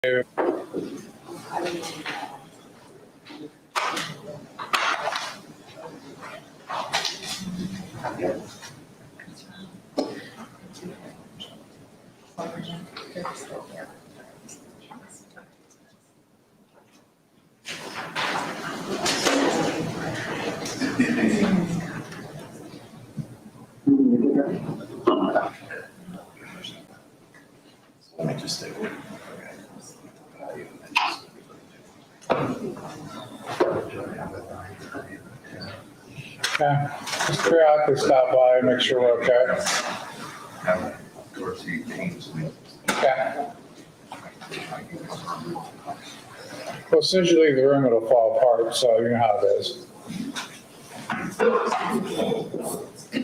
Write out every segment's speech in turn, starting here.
Let me just take a look. Okay, just periodically stop by and make sure we're okay. Have Dorsey James. Okay. Well, as soon as you leave the room, it'll fall apart, so you know how it is.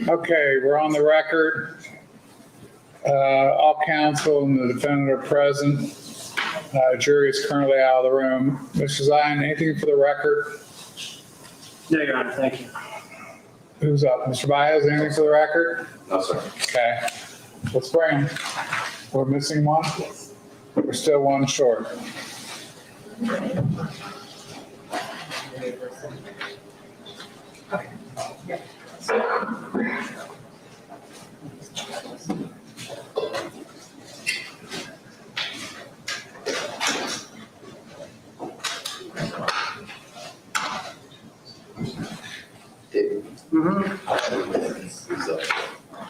Okay, we're on the record. All counsel and the defendant are present. Jury is currently out of the room. Mr. Zion, anything for the record? No, Your Honor, thank you. Who's up? Mr. Baez, anything for the record? No, sir. Okay, let's bring him. We're missing one? We're still one short.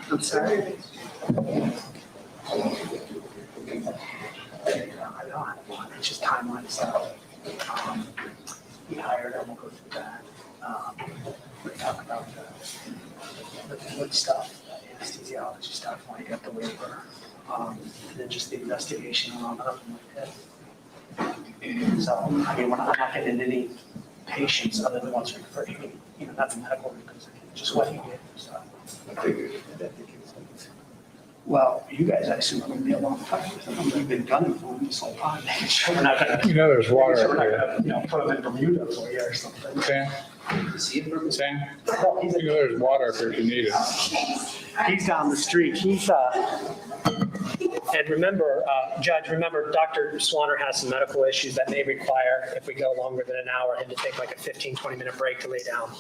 I'm sorry. It's just timeline stuff. We hired him, we'll go through that. We talk about the wood stuff, the anesthesiology stuff, when I got the waiver. And then just the investigation on other than that. So, I mean, I'm not getting any patients other than ones referred to me, not the medical records, just what he did, so. Well, you guys, I assume, are going to be a long time with him. We've been gunning for him this whole time. Making sure we're not going to, There's water sure we're up not here. going to, put him in Bermuda for you or something. Sam? Sam? Well, There's water up here if you need it. he's down the street. And remember, Judge, Dr. Swanner has some medical issues that may require, if we go longer than an hour, him to take like a 15, 20-minute break to lay down.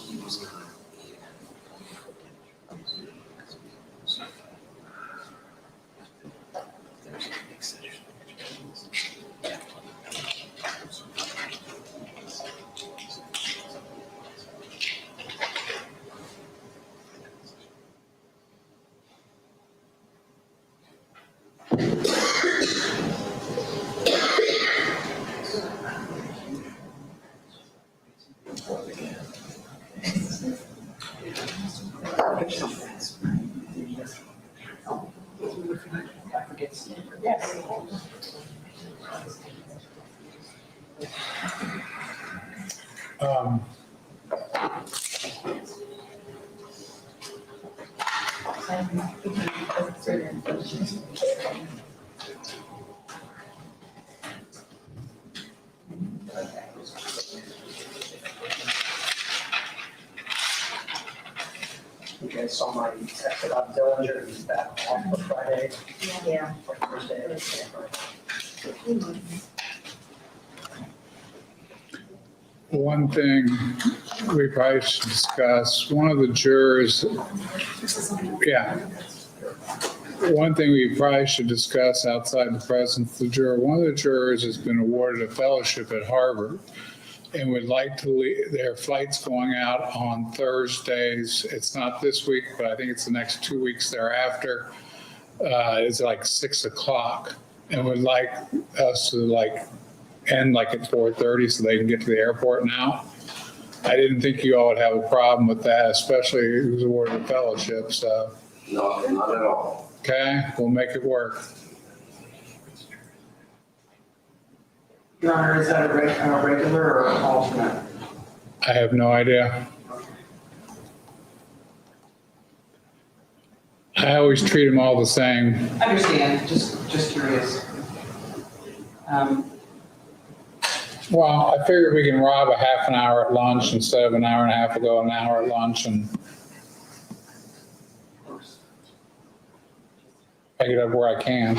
You guys saw my text about Dillinger, he's back off for Friday. Yeah. For Thursday. One thing we probably should discuss, one of the jurors, one thing we probably should discuss outside the presence of the juror, one of the jurors has been awarded a fellowship at Harvard and would like to leave. Their flight's going out on Thursdays. It's not this week, but I think it's the next 2 weeks thereafter. It's like 6 o'clock and would like us to end at 4:30 so they can get to the airport now. I didn't think you all would have a problem with that, especially who's awarded a fellowship, so. No, not at all. Okay, we'll make it work. Your Honor, is that a regular or an alternate? I have no idea. I always treat them all the same. I understand, just curious. Well, I figured we can rob a half an hour at lunch instead of an hour and a half ago, an hour at lunch, and pick it up where I can.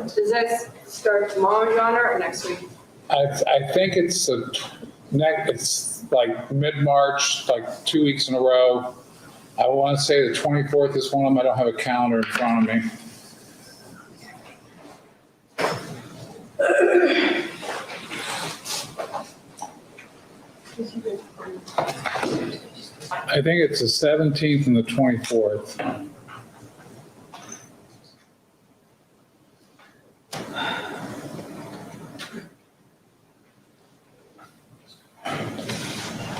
Does that start tomorrow, Your Honor, or next week? I think it's it's like mid-March, like 2 weeks in a row. I want to say the 24th is one of them. I don't have a calendar in front of me. I think it's the 17th and the 24th.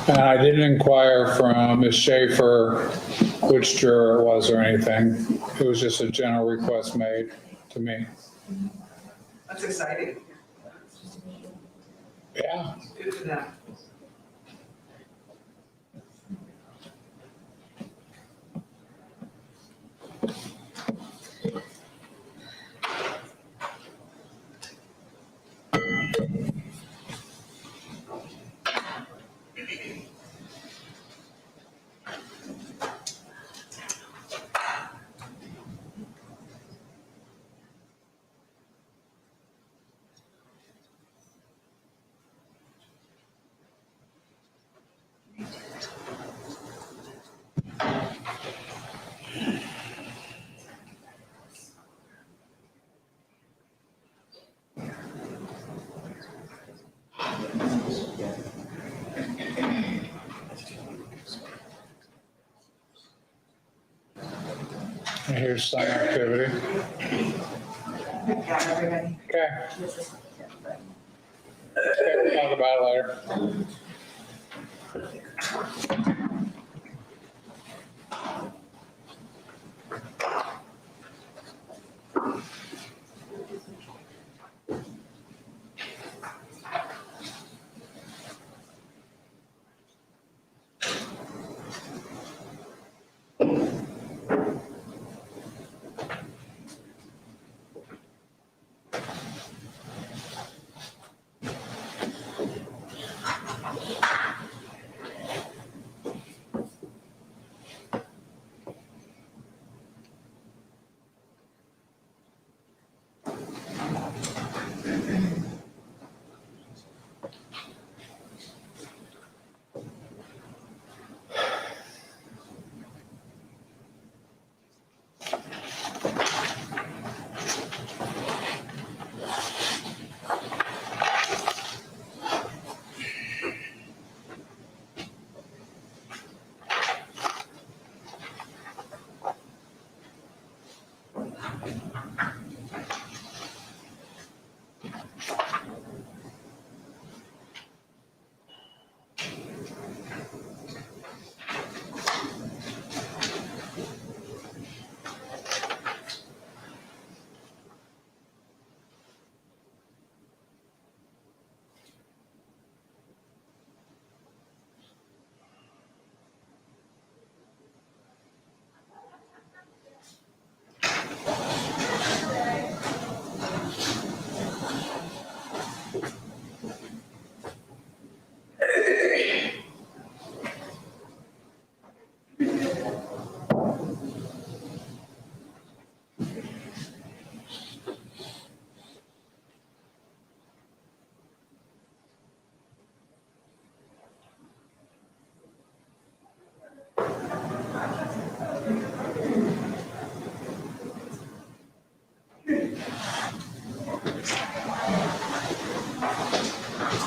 And I didn't inquire from Ms. Schaefer which juror it was or anything. It was just a general request made to me. That's exciting. Yeah. Good for them. And here's some activity. Yeah, everybody. Okay. Okay, we'll talk about it later.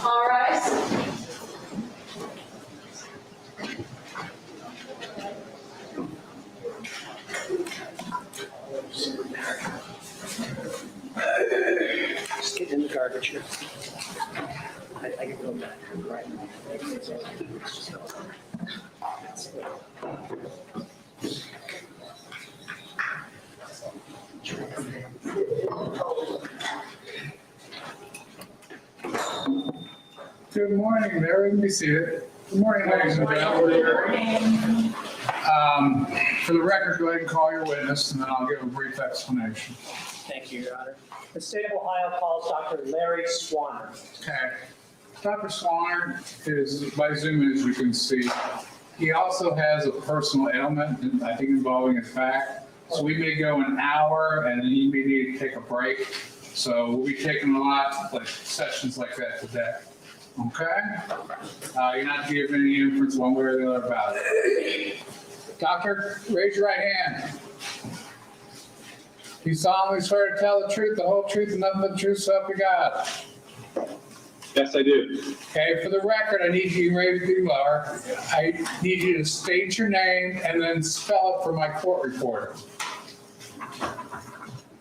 All rise. Just get in the garbage here. I can go back, right? Good morning, there, let me see it. Good morning, ladies and gentlemen. For the record, go ahead and call your witness, and then I'll give a brief explanation. Thank you, Your Honor. The state of Ohio calls Dr. Larry Swanner. Okay. Dr. Swanner is by Zoom, as you can see. He also has a personal ailment, I think involving his back. So we may go an hour, and then he may need to take a break. So we'll be taking a lot like sessions like that today. Okay? You're not giving any inference one way or the other about it. Doctor, raise your right hand. You solemnly swear to tell the truth, the whole truth, and nothing but the truth, so help you God. Yes, I do. Okay, for the record, I need you, raise your bar. I need you to state your name and then spell it for my court reporter.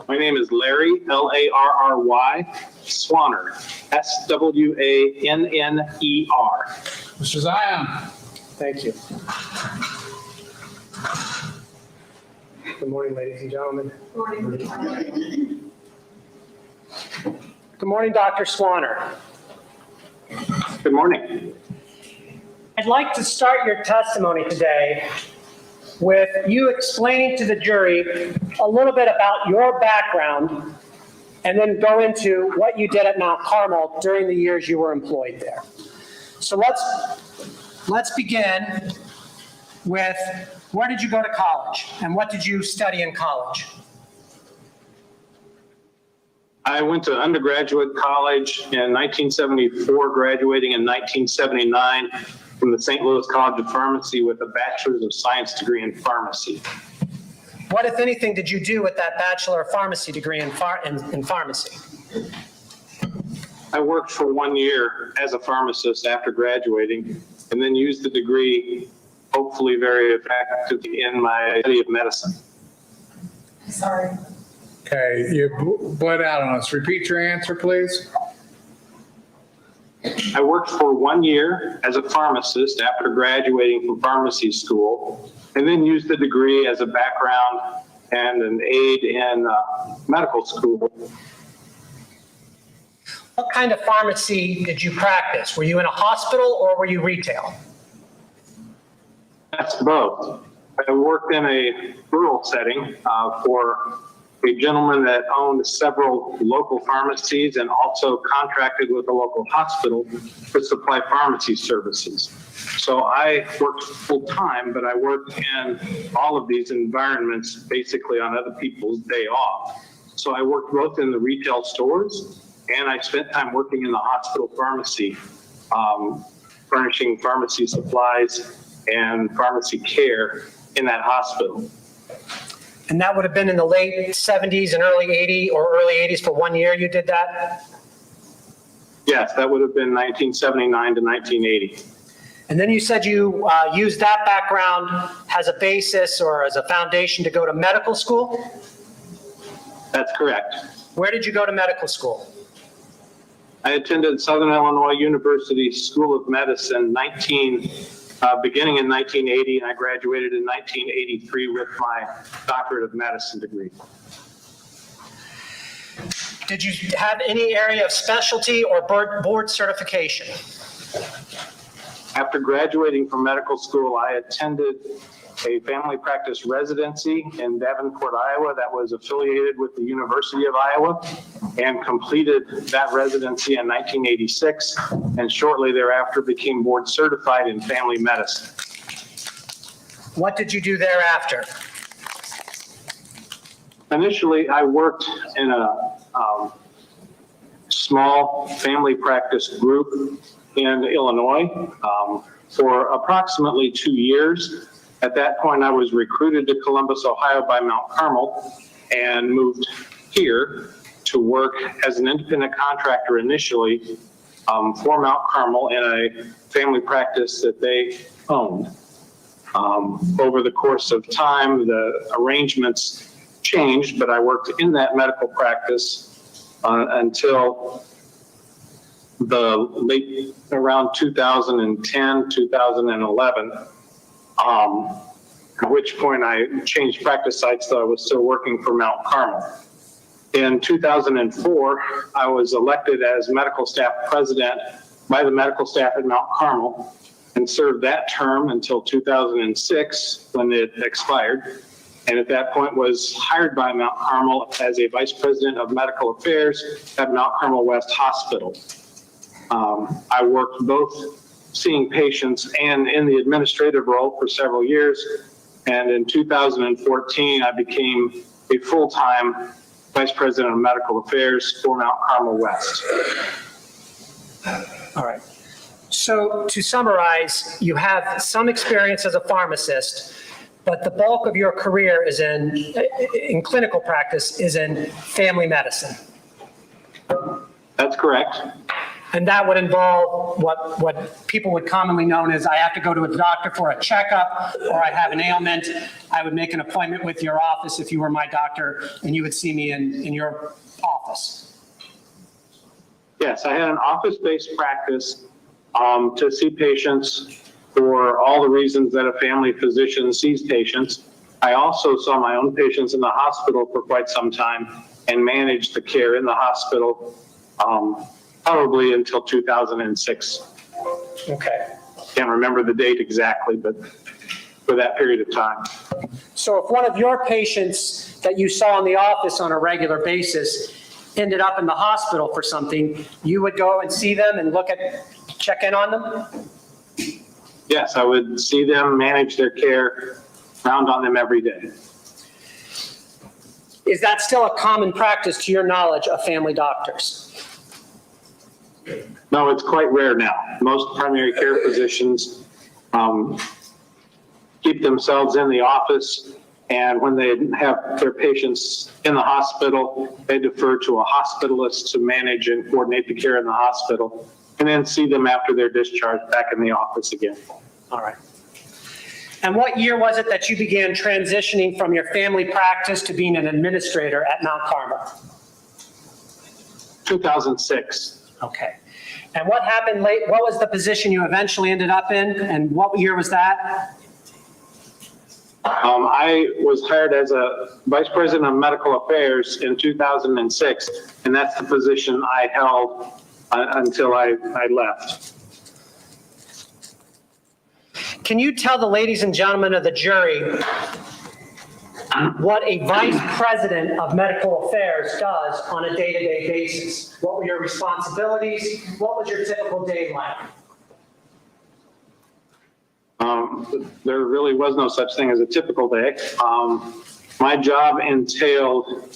My name is Larry, Larry, Swanner, Swanner. Mr. Zion. Thank you. Good morning, ladies and gentlemen. Good morning, Dr. Swanner. Good morning. I'd like to start your testimony today with you explaining to the jury a little bit about your background and then go into what you did at Mount Carmel during the years you were employed there. So let's begin with, where did you go to college and what did you study in college? I went to undergraduate college in 1974, graduating in 1979 from the St. Louis College of Pharmacy with a Bachelor's of Science degree in pharmacy. What, if anything, did you do with that Bachelor of Pharmacy degree in pharmacy? I worked for 1 year as a pharmacist after graduating, and then used the degree, hopefully very effectively, in my study of medicine. Sorry. Okay, you bled out on us. Repeat your answer, please. I worked for 1 year as a pharmacist after graduating from pharmacy school, and then used the degree as a background and an aid in medical school. What kind of pharmacy did you practice? Were you in a hospital or were you retail? That's both. I worked in a rural setting for a gentleman that owned several local pharmacies and also contracted with a local hospital to supply pharmacy services. So I worked full time, but I worked in all of these environments basically on other people's day off. So I worked both in the retail stores and I spent time working in the hospital pharmacy, furnishing pharmacy supplies and pharmacy care in that hospital. And that would have been in the late 70s and early 80s for 1 year you did that? Yes, that would have been 1979 to 1980. And then you said you used that background as a basis or as a foundation to go to medical school? That's correct. Where did you go to medical school? I attended Southern Illinois University School of Medicine beginning in 1980, and I graduated in 1983 with my doctorate of medicine degree. Did you have any area of specialty or board certification? After graduating from medical school, I attended a family practice residency in Davenport, Iowa that was affiliated with the University of Iowa, and completed that residency in 1986, and shortly thereafter became board certified in family medicine. What did you do thereafter? Initially, I worked in a small family practice group in Illinois for approximately 2 years. At that point, I was recruited to Columbus, Ohio by Mount Carmel and moved here to work as an independent contractor initially for Mount Carmel in a family practice that they owned. Over the course of time, the arrangements changed, but I worked in that medical practice until the late around 2010, 2011. At which point I changed practice sites, though I was still working for Mount Carmel. In 2004, I was elected as medical staff president by the medical staff at Mount Carmel and served that term until 2006 when it expired. And at that point was hired by Mount Carmel as a vice president of medical affairs at Mount Carmel West Hospital. I worked both seeing patients and in the administrative role for several years. And in 2014, I became a full-time Vice President of Medical Affairs for Mount Carmel West. All right. So to summarize, you have some experience as a pharmacist, but the bulk of your career is in clinical practice is in family medicine. That's correct. And that would involve what people would commonly known as I have to go to a doctor for a checkup, or I have an ailment. I would make an appointment with your office if you were my doctor, and you would see me in your office. Yes, I had an office-based practice to see patients for all the reasons that a family physician sees patients. I also saw my own patients in the hospital for quite some time and managed the care in the hospital probably until 2006. Okay. Can't remember the date exactly, but for that period of time. So if one of your patients that you saw in the office on a regular basis ended up in the hospital for something, you would go and see them and check in on them? Yes, I would see them, manage their care, round on them every day. Is that still a common practice to your knowledge of family doctors? No, it's quite rare now. Most primary care physicians keep themselves in the office, and when they have their patients in the hospital, they defer to a hospitalist to manage and coordinate the care in the hospital, and then see them after they're discharged back in the office again. All right. And what year was it that you began transitioning from your family practice to being an administrator at Mount Carmel? 2006. Okay. And what happened late? What was the position you eventually ended up in, and what year was that? I was hired as a Vice President of Medical Affairs in 2006, and that's the position I held until I left. Can you tell the ladies and gentlemen of the jury what a Vice President of Medical Affairs does on a day-to-day basis? What were your responsibilities? What was your typical day like? There really was no such thing as a typical day. My job entailed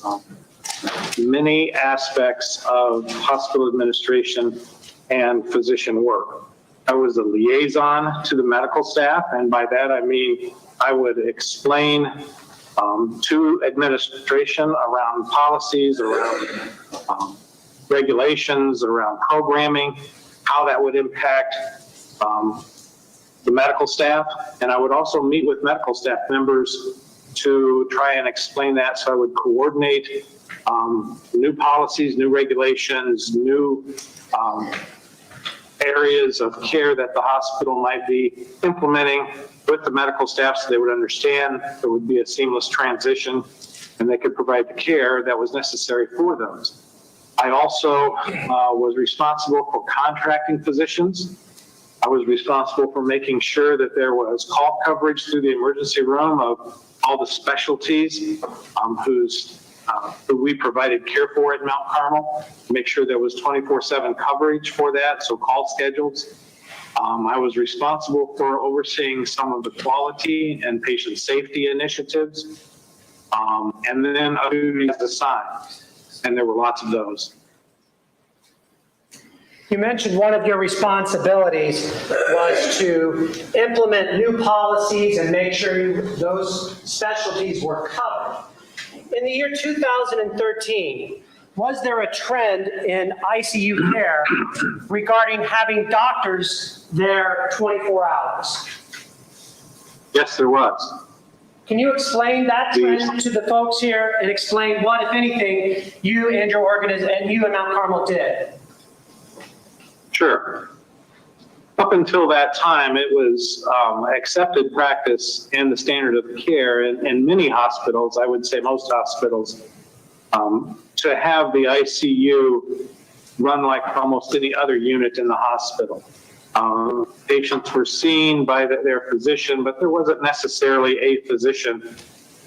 many aspects of hospital administration and physician work. I was a liaison to the medical staff, and by that I mean I would explain to administration around policies, around regulations, around programming, how that would impact the medical staff. And I would also meet with medical staff members to try and explain that. So I would coordinate new policies, new regulations, new areas of care that the hospital might be implementing with the medical staff so they would understand there would be a seamless transition and they could provide the care that was necessary for those. I also was responsible for contracting physicians. I was responsible for making sure that there was call coverage through the emergency room of all the specialties who we provided care for at Mount Carmel, make sure there was 24/7 coverage for that, so call schedules. I was responsible for overseeing some of the quality and patient safety initiatives, and then other duties assigned, and there were lots of those. You mentioned one of your responsibilities was to implement new policies and make sure those specialties were covered. In the year 2013, was there a trend in ICU care regarding having doctors there 24 hours? Yes, there was. Can you explain that trend to the folks here and explain what, if anything, you and your organization and you and Mount Carmel did? Sure. Up until that time, it was accepted practice and the standard of care in many hospitals, I would say most hospitals, to have the ICU run like almost any other unit in the hospital. Patients were seen by their physician, but there wasn't necessarily a physician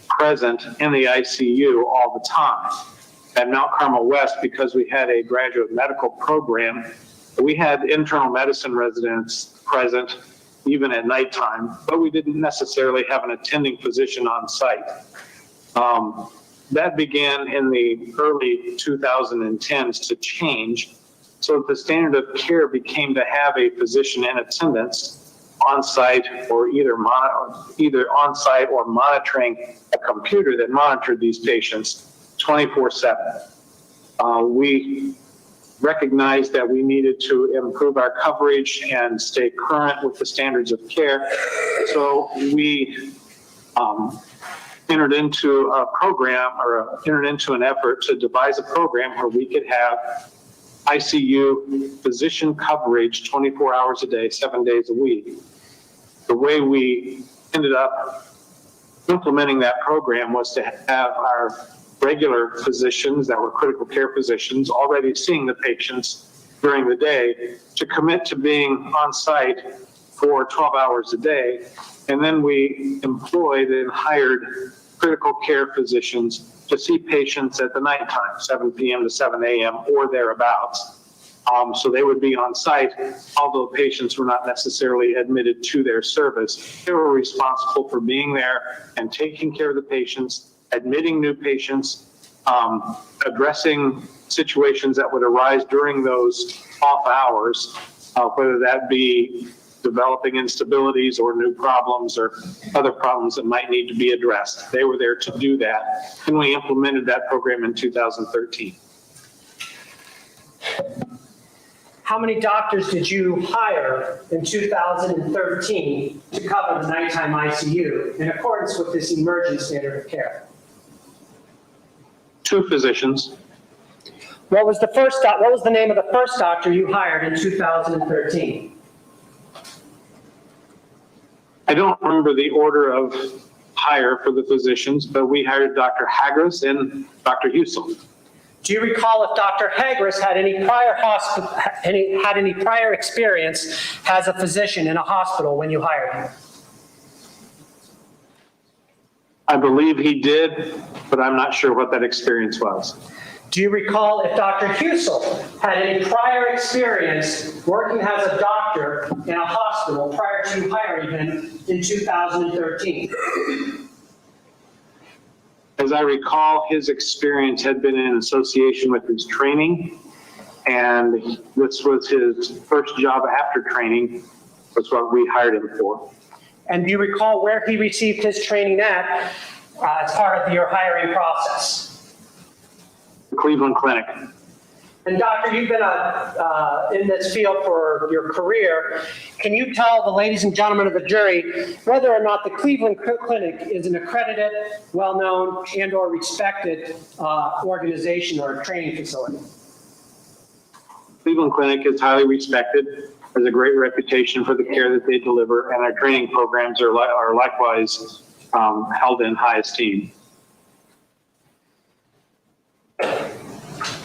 present in the ICU all the time. At Mount Carmel West, because we had a graduate medical program, we had internal medicine residents present even at nighttime, but we didn't necessarily have an attending physician on site. that began in the early 2010s to change. So the standard of care became to have a physician in attendance on-site or either on-site or monitoring a computer that monitored these patients 24/7. We recognized that we needed to improve our coverage and stay current with the standards of care. So we entered into a program entered into an effort to devise a program where we could have ICU physician coverage 24 hours a day, 7 days a week. The way we ended up implementing that program was to have our regular physicians that were critical care physicians already seeing the patients during the day to commit to being on site for 12 hours a day. And then we employed and hired critical care physicians to see patients at the nighttime, 7 p.m. to 7 a.m. or thereabouts. So they would be on site, although patients were not necessarily admitted to their service. They were responsible for being there and taking care of the patients, admitting new patients, addressing situations that would arise during those off hours, whether that be developing instabilities or new problems or other problems that might need to be addressed. They were there to do that, and we implemented that program in 2013. How many doctors did you hire in 2013 to cover the nighttime ICU in accordance with this emergent standard of care? 2 physicians. What was the name of the first doctor you hired in 2013? I don't remember the order of hire for the physicians, but we hired Dr. Hagris and Dr. Husel. Do you recall if Dr. Hagris had any prior experience as a physician in a hospital when you hired him? I believe he did, but I'm not sure what that experience was. Do you recall if Dr. Husel had any prior experience working as a doctor in a hospital prior to you hiring him in 2013? As I recall, his experience had been in association with his training, and this was his first job after training, was what we hired him for. And do you recall where he received his training at as part of your hiring process? Cleveland Clinic. And doctor, you've been in this field for your career. Can you tell the ladies and gentlemen of the jury whether or not the Cleveland Clinic is an accredited, well-known, and or respected organization or training facility? Cleveland Clinic is highly respected, has a great reputation for the care that they deliver, and our training programs are likewise held in high esteem.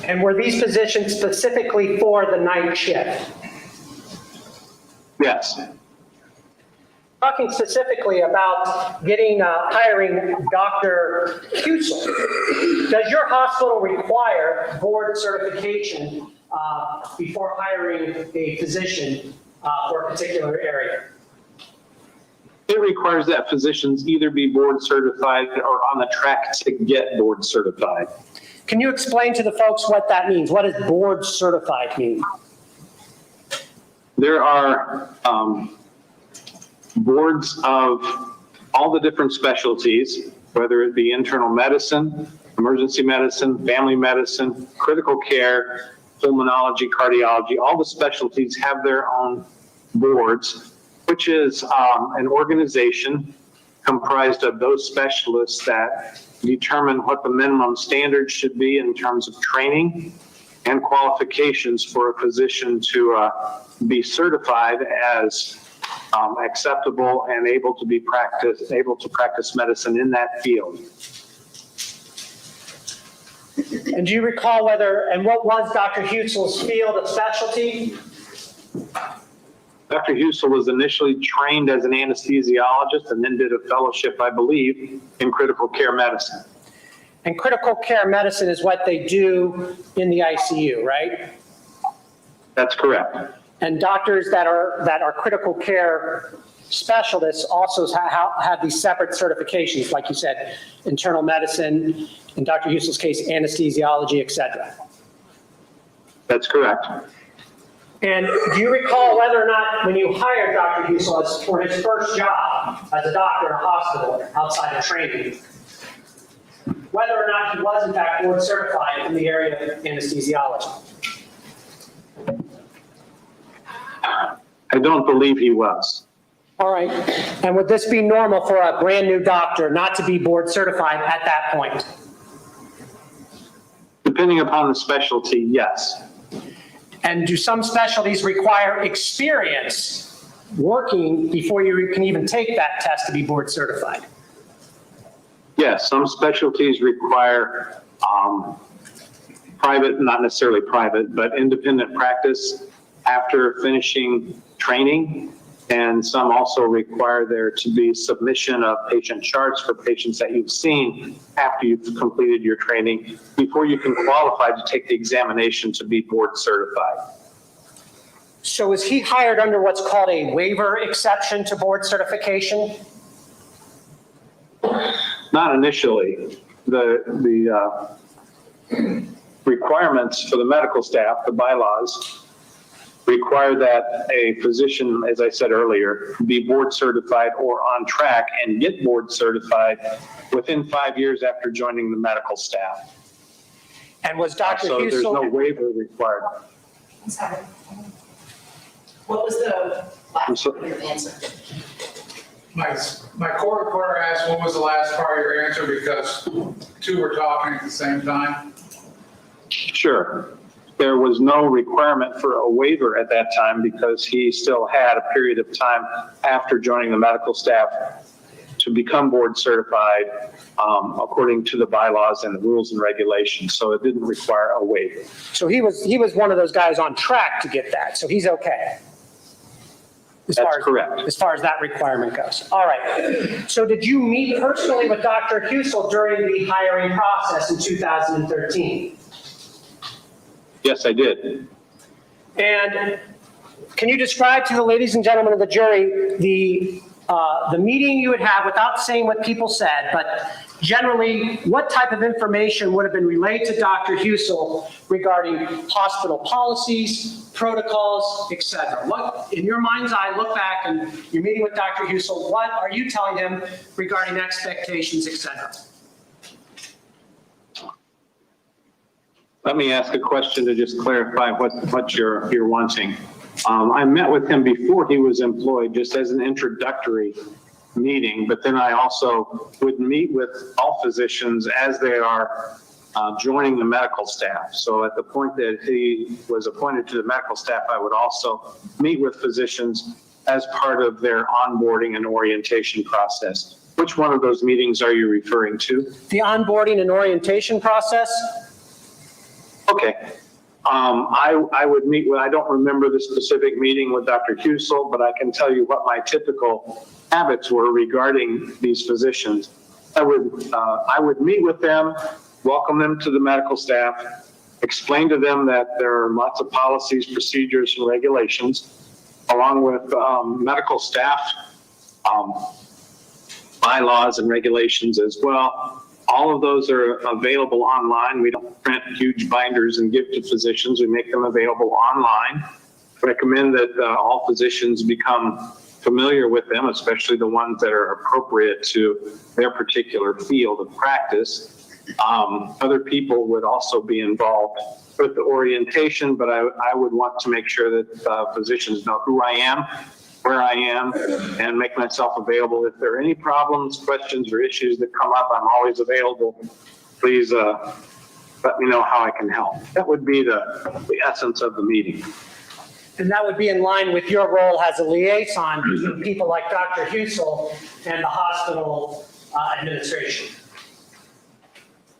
And were these positions specifically for the night shift? Yes. Talking specifically about hiring Dr. Husel, does your hospital require board certification before hiring a physician for a particular area? It requires that physicians either be board certified or on the track to get board certified. Can you explain to the folks what that means? What does board certified mean? There are boards of all the different specialties, whether it be internal medicine, emergency medicine, family medicine, critical care, pulmonology, cardiology. All the specialties have their own boards, which is an organization comprised of those specialists that determine what the minimum standards should be in terms of training and qualifications for a physician to be certified as acceptable and able to practice medicine in that field. And do you recall what was Dr. Husel's field of specialty? Dr. Husel was initially trained as an anesthesiologist and then did a fellowship, I believe, in critical care medicine. And critical care medicine is what they do in the ICU, right? That's correct. And doctors that are critical care specialists also have these separate certifications, like you said, internal medicine, in Dr. Husel's case, anesthesiology, et cetera. That's correct. And do you recall whether or not, when you hired Dr. Husel for his first job as a doctor in a hospital outside of training, whether or not he was in fact board certified in the area of anesthesiology? I don't believe he was. All right. And would this be normal for a brand new doctor not to be board certified at that point? Depending upon the specialty, yes. And do some specialties require experience working before you can even take that test to be board certified? Yes, some specialties require private, not necessarily private, but independent practice after finishing training. And some also require there to be submission of patient charts for patients that you've seen after you've completed your training before you can qualify to take the examination to be board certified. So was he hired under what's called a waiver exception to board certification? Not initially. The requirements for the medical staff, the bylaws, require that a physician, as I said earlier, be board certified or on track and get board certified within 5 years after joining the medical staff. And was Dr. So there's no Husel, waiver required. I'm sorry. What was the last so- part of your answer? My court reporter asked, what was the last part of your answer, because two were talking at the same time? Sure. There was no requirement for a waiver at that time because he still had a period of time after joining the medical staff to become board certified according to the bylaws and the rules and regulations. So it didn't require a waiver. so he was one of those guys on track to get that, so he's okay? That's correct. As far as that requirement goes. All right. So did you meet personally with Dr. Husel during the hiring process in 2013? Yes, I did. And can you describe to the ladies and gentlemen of the jury the meeting you would have, without saying what people said, but generally what type of information would have been relayed to Dr. Husel regarding hospital policies, protocols, et cetera? What, in your mind's eye, look back and you're meeting with Dr. Husel, what are you telling him regarding expectations, et cetera? Let me ask a question to just clarify what you're wanting. I met with him before he was employed, just as an introductory meeting, but then I also would meet with all physicians as they are joining the medical staff. So at the point that he was appointed to the medical staff, I would also meet with physicians as part of their onboarding and orientation process. Which one of those meetings are you referring to? The onboarding and orientation process? Okay. I would meet with, I don't remember the specific meeting with Dr. Husel, but I can tell you what my typical habits were regarding these physicians. I would meet with them, welcome them to the medical staff, explain to them that there are lots of policies, procedures, and regulations, along with medical staff bylaws and regulations as well. All of those are available online. We don't print huge binders and give to physicians. We make them available online. Recommend that all physicians become familiar with them, especially the ones that are appropriate to their particular field of practice. Other people would also be involved with the orientation, but I would want to make sure that physicians know who I am, where I am, and make myself available. If there are any problems, questions, or issues that come up, I'm always available. Please let me know how I can help. That would be the essence of the meeting. And that would be in line with your role as a liaison between people like Dr. Husel and the hospital administration.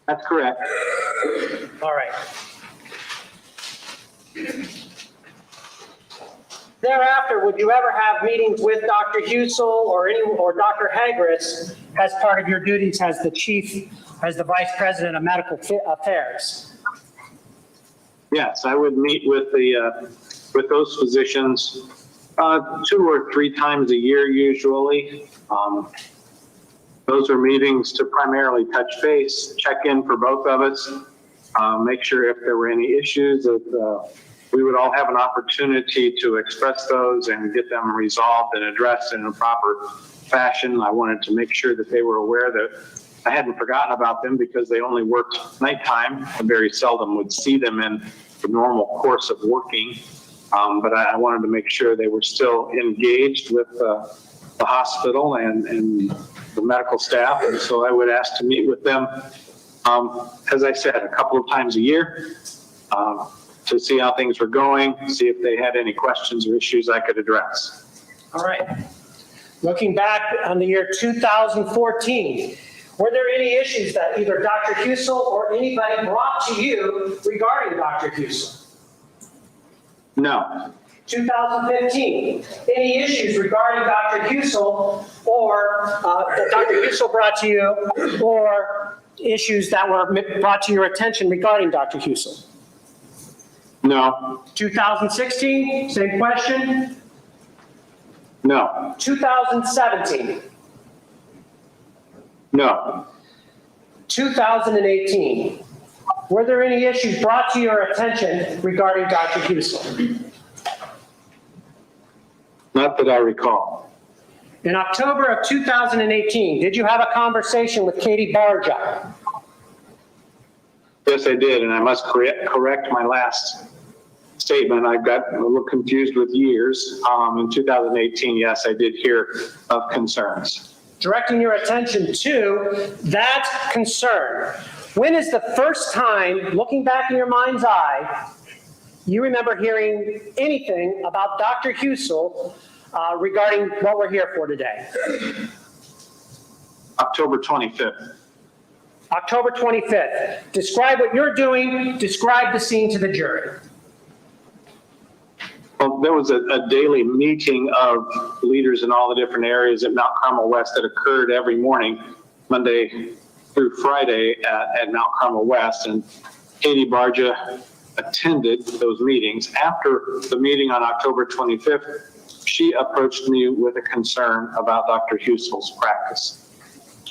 That's correct. All right. Thereafter, would you ever have meetings with Dr. Husel or Dr. Hagris as part of your duties as the chief, as the vice president of medical affairs? Yes, I would meet with those physicians 2 or 3 times a year usually. Those are meetings to primarily touch base, check in for both of us, make sure if there were any issues that we would all have an opportunity to express those and get them resolved and addressed in a proper fashion. I wanted to make sure that they were aware that I hadn't forgotten about them because they only worked nighttime. I very seldom would see them in the normal course of working. But I wanted to make sure they were still engaged with the hospital and the medical staff. And so I would ask to meet with them, as I said, a couple of times a year to see how things were going, see if they had any questions or issues I could address. All right. Looking back on the year 2014, were there any issues that either Dr. Husel or anybody brought to you regarding Dr. Husel? No. 2015, any issues regarding Dr. Husel or that Dr. Husel brought to you, or issues that were brought to your attention regarding Dr. Husel? No. 2016, same question. No. 2017. No. 2018. Were there any issues brought to your attention regarding Dr. Husel? Not that I recall. In October of 2018, did you have a conversation with Katie Barja? Yes, I did, and I must correct my last statement. I got a little confused with years. In 2018, yes, I did hear of concerns. Directing your attention to that concern. When is the first time, looking back in your mind's eye, you remember hearing anything about Dr. Husel regarding what we're here for today? October 25th. October 25th. Describe what you're doing. Describe the scene to the jury. Well, there was a daily meeting of leaders in all the different areas at Mount Carmel West that occurred every morning, Monday through Friday at Mount Carmel West, and Katie Barja attended those meetings. After the meeting on October 25th, she approached me with a concern about Dr. Husel's practice.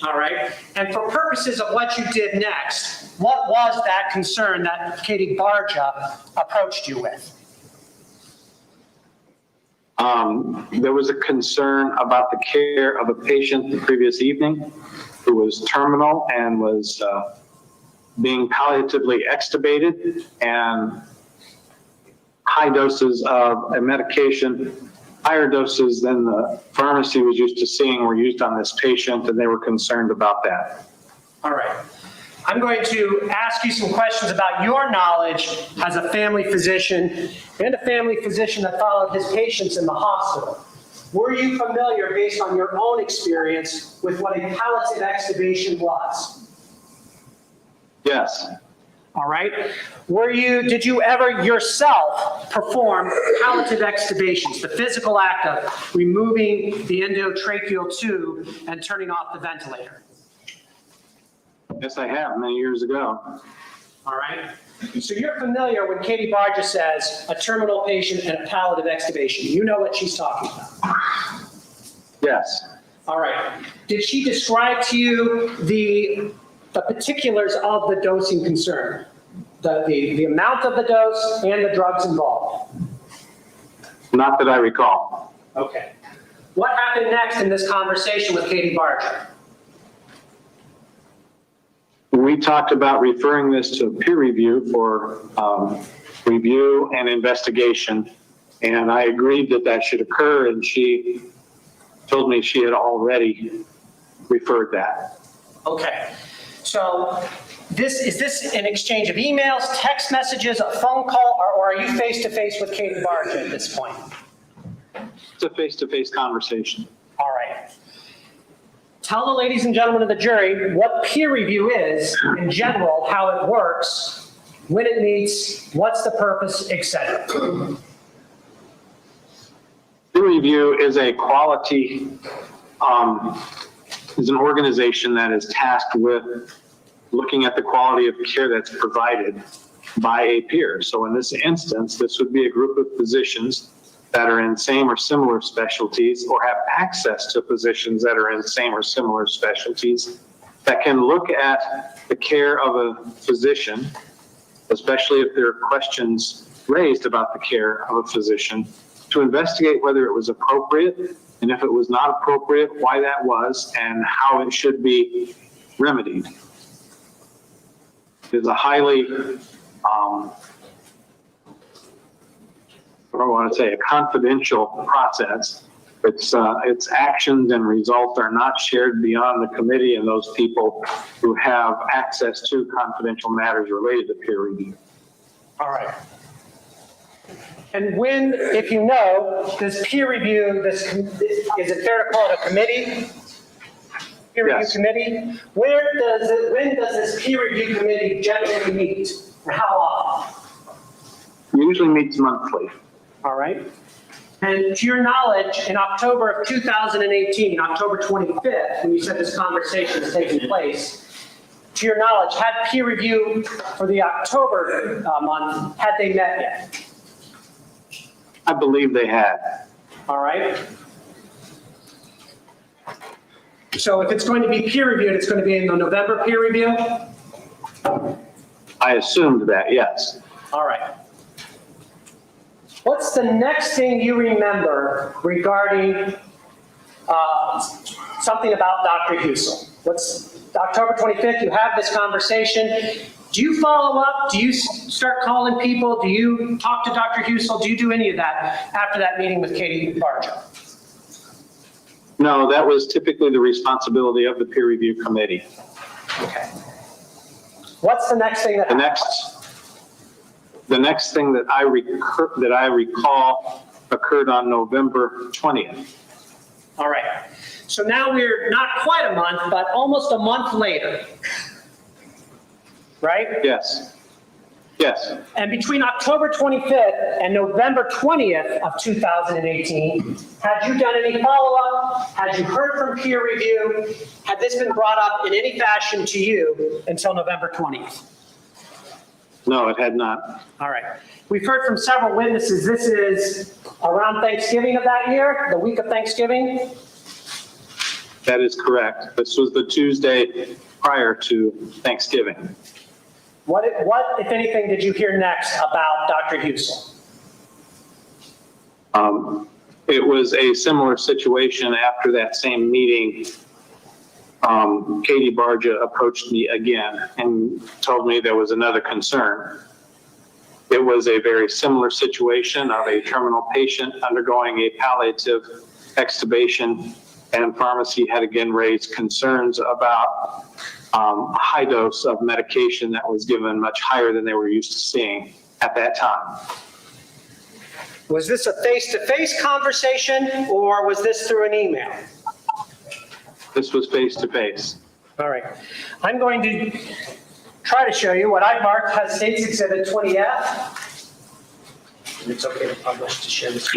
All right. And for purposes of what you did next, what was that concern that Katie Barja approached you with? There was a concern about the care of a patient the previous evening who was terminal and was being palliatively extubated, and high doses of a medication, higher doses than the pharmacy was used to seeing, were used on this patient, and they were concerned about that. All right. I'm going to ask you some questions about your knowledge as a family physician and a family physician that followed his patients in the hospital. Were you familiar, based on your own experience, with what a palliative extubation was? Yes. All right. Did you ever yourself perform palliative extubations, the physical act of removing the endotracheal tube and turning off the ventilator? Yes, I have, many years ago. All right. So you're familiar when Katie Barja says a terminal patient and a palliative extubation. You know what she's talking about. Yes. All right. Did she describe to you the particulars of the dosing concern? The amount of the dose and the drugs involved? Not that I recall. Okay. What happened next in this conversation with Katie Barja? We talked about referring this to peer review for review and investigation, and I agreed that that should occur, and she told me she had already referred that. Okay. So is this an exchange of emails, text messages, a phone call, or are you face-to-face with Katie Barja at this point? It's a face-to-face conversation. All right. Tell the ladies and gentlemen of the jury what peer review is in general, how it works, when it meets, what's the purpose, etc. Peer review is a quality, is an organization that is tasked with looking at the quality of care that's provided by a peer. So in this instance, this would be a group of physicians that are in same or similar specialties or have access to physicians that are in same or similar specialties that can look at the care of a physician, especially if there are questions raised about the care of a physician, to investigate whether it was appropriate, and if it was not appropriate, why that was, and how it should be remedied. It is a highly, I want to say, a confidential process. Its actions and results are not shared beyond the committee and those people who have access to confidential matters related to peer review. All right. And when, if you know, does peer review, is it fair to call it a committee? Peer review Yes. committee? When does this peer review committee generally meet? Or how often? Usually meets monthly. All right. And to your knowledge, in October of 2018, October 25th, when you said this conversation is taking place, to your knowledge, had peer review for the October month, had they met yet? I believe they had. All right. So if it's going to be peer reviewed, it's going to be in the November peer review? I assumed that, yes. All right. What's the next thing you remember regarding something about Dr. Husel? What's October 25th, you have this conversation. Do you follow up? Do you start calling people? Do you talk to Dr. Husel? Do you do any of that after that meeting with Katie Barja? No, that was typically the responsibility of the peer review committee. Okay. What's the next thing that happens? The next thing that I recall occurred on November 20th. All right. So now we're not quite a month, but almost a month later. Right? Yes. Yes. And between October 25th and November 20th of 2018, had you done any follow-up? Had you heard from peer review? Had this been brought up in any fashion to you until November 20th? No, it had not. All right. We've heard from several witnesses. This is around Thanksgiving of that year, the week of Thanksgiving? That is correct. This was the Tuesday prior to Thanksgiving. What, if anything, did you hear next about Dr. Husel? It was a similar situation after that same meeting. Katie Barja approached me again and told me there was another concern. It was a very similar situation of a terminal patient undergoing a palliative extubation, and pharmacy had again raised concerns about a high dose of medication that was given much higher than they were used to seeing at that time. Was this a face-to-face conversation or was this through an email? This was face-to-face. All right. I'm going to try to show you what I marked as State's Exhibit 20F. And it's okay to publish to share this.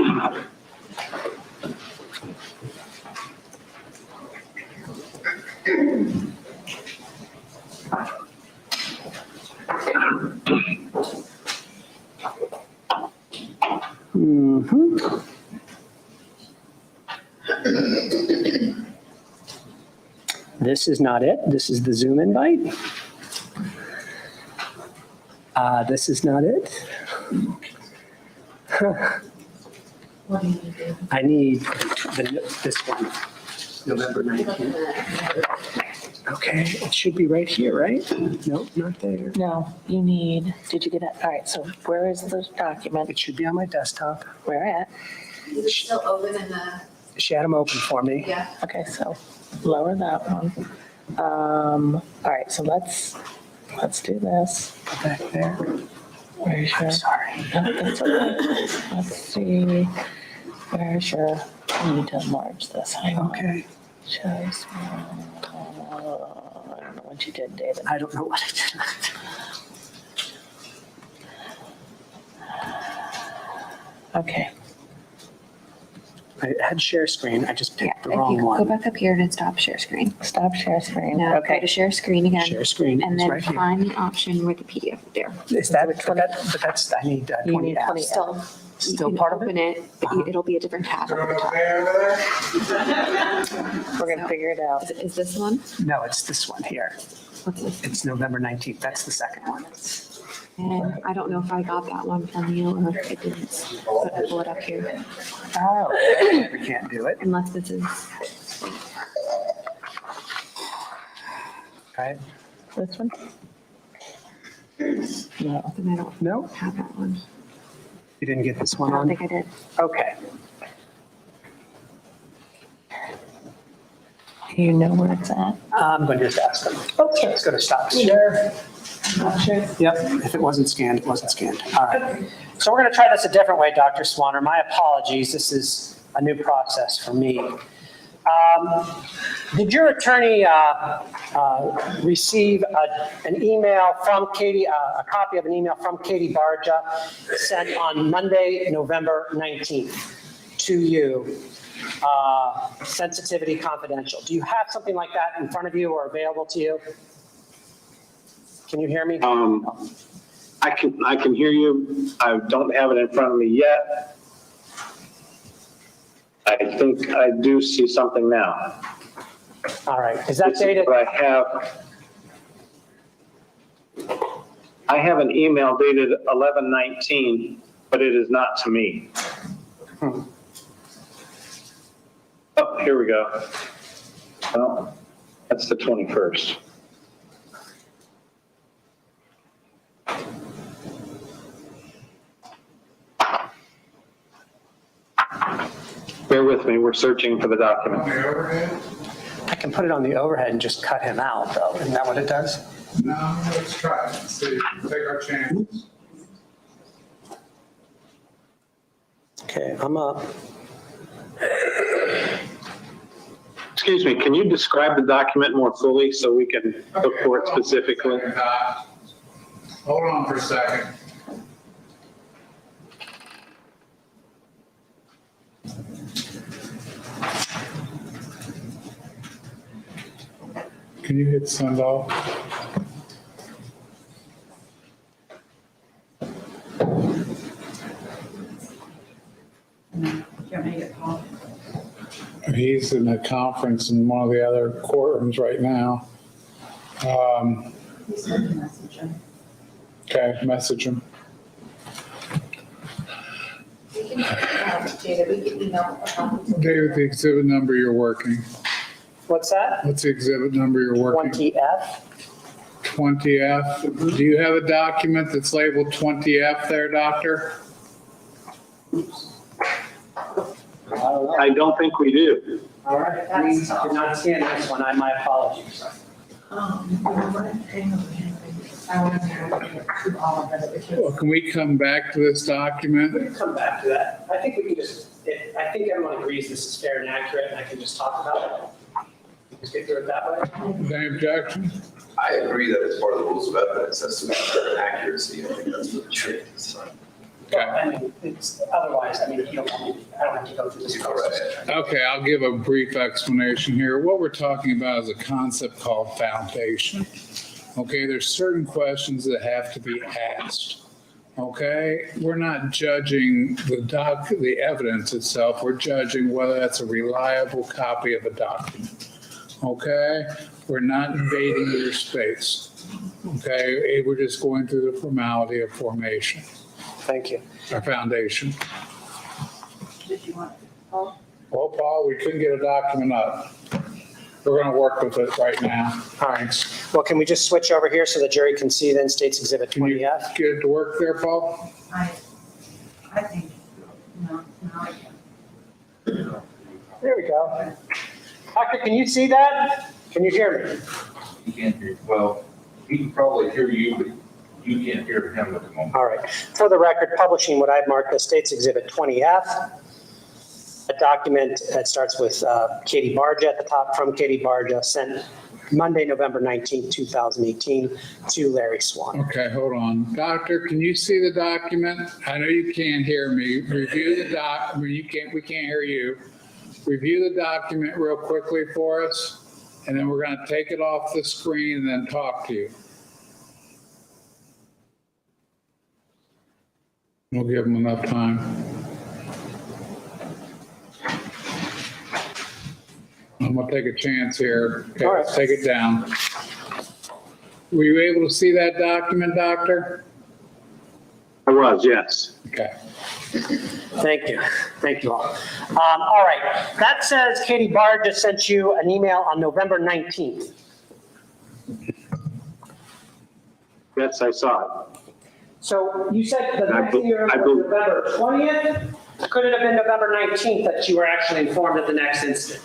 This is not it. This is the Zoom invite. This is not it. What do you need to do? I need this one, November 19th. Okay, it should be right here, right? Nope, not there. No, you need, did you get it? All right, so where is the document? It should be on my desktop. Where at? Is it still open in the, She had them open for me. yeah? Okay, so lower that one. All right, so let's do this. Go back there. Where's your? I'm sorry. No, that's okay. Let's see. Where's your? I need to enlarge this. Hang on. Okay. Shows. I don't know what you did, David. I don't know what it is. Okay. I had share screen, I just Yeah, picked the if wrong you go one. back up here and stop share screen. Stop share screen. Now go Okay. to share screen again. Share screen And is then right here. find the option with the PDF there. Is that, but that's, I need You 20 need apps. 20 Still, Still you can part of it? open it, but it'll be a different tab at the top. We're going to figure it out. Is this one? No, it's this one here. What's this? It's November 19th. That's the second one. And I don't know if I got that one from you or if it didn't. But I'll pull it up here. Oh, we can't do it. Unless this is, Right? This one? No. then I don't No, have that one. you didn't get this I one don't on? think I did. Okay. Do you know where it's at? I'm going to just ask them. Okay. Let's go to stop share. Yep, if it wasn't scanned, it wasn't scanned. All right. So we're going to try this a different way, Dr. Swanner. My apologies. This is a new process for me. Did your attorney receive an email from Katie, a copy of an email from Katie Barja sent on Monday, November 19th to you? Sensitivity confidential. Do you have something like that in front of you or available to you? Can you hear me? I can hear you. I don't have it in front of me yet. I think I do see something now. All right. Is that This is dated? what I have an email dated 11/19, but it is not to me. Oh, here we go. Oh, that's the 21st. Bear with me, we're searching for the document. I can put it on the overhead and just cut him out, though. Isn't that what it does? No, let's try it. See, take our chances. Okay, I'm up. Excuse me, can you describe the document more fully so we can look for it specifically? Hold on for a second. Can you hit send off? He's in a conference in one of the other courtrooms right now. Okay, message him. We can, David, we can email a copy. David, the exhibit number you're working. What's that? What's the exhibit number you're working? 20F? 20F. Do you have a document that's labeled 20F there, doctor? I don't think we do. All right. We did not scan this one. My apologies. Well, can we come back to this document? Come back to that. I think we can just, I think everyone agrees this is fair and accurate, and I can just talk about it. Just get through it that way. Any objection? I agree that it's part of the rules of evidence as to the accuracy. I think that's what the trick is. Well, I mean, it's, otherwise, I mean, you don't want me, I don't have to go through this process. Okay, I'll give a brief explanation here. What we're talking about is a concept called foundation. Okay, there's certain questions that have to be asked. Okay, we're not judging the evidence itself. We're judging whether that's a reliable copy of a document. Okay, we're not invading your space. Okay, we're just going through the formality of formation, Thank you. our foundation. Did you want, Paul? Well, Paul, we couldn't get a document up. We're going to work with it right now. All right. Well, can we just switch over here so the jury can see then State's Exhibit Can you 20F? get it to work there, Paul? I think, no, I can't. There we go. Doctor, can you see that? Can you hear me? He can't hear, well, he can probably hear you, but you can't hear him at the moment. All right. For the record, publishing what I've marked as State's Exhibit 20F, a document that starts with Katie Barja at the top, from Katie Barja, sent Monday, November 19th, 2018, to Larry Swanner. Okay, hold on. Doctor, can you see the document? I know you can't hear me. Review the we can't hear you. review the document real quickly for us, and then we're going to take it off the screen and then talk to you. We'll give them enough time. I'm going to take a chance here. Okay, All right. let's take it down. Were you able to see that document, Doctor? I was, yes. Okay. Thank you. Thank you all. All right. That says Katie Barr just sent you an email on November 19th. Yes, I saw it. So you said the I next be- year I was be- November 20th? Could it have been November 19th that you were actually informed of the next incident?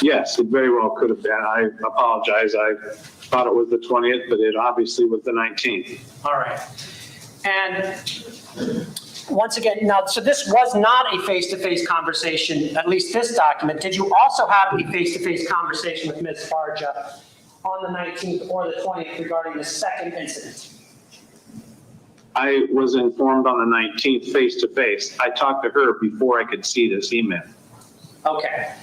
Yes, it very well could have been. I apologize. I thought it was the 20th, but it obviously was the 19th. All right. And once again, now, so this was not a face-to-face conversation, at least this document. Did you also have a face-to-face conversation with Ms. Farja on the 19th or the 20th regarding the second incident? I was informed on the 19th face-to-face. I talked to her before I could see this email. Okay.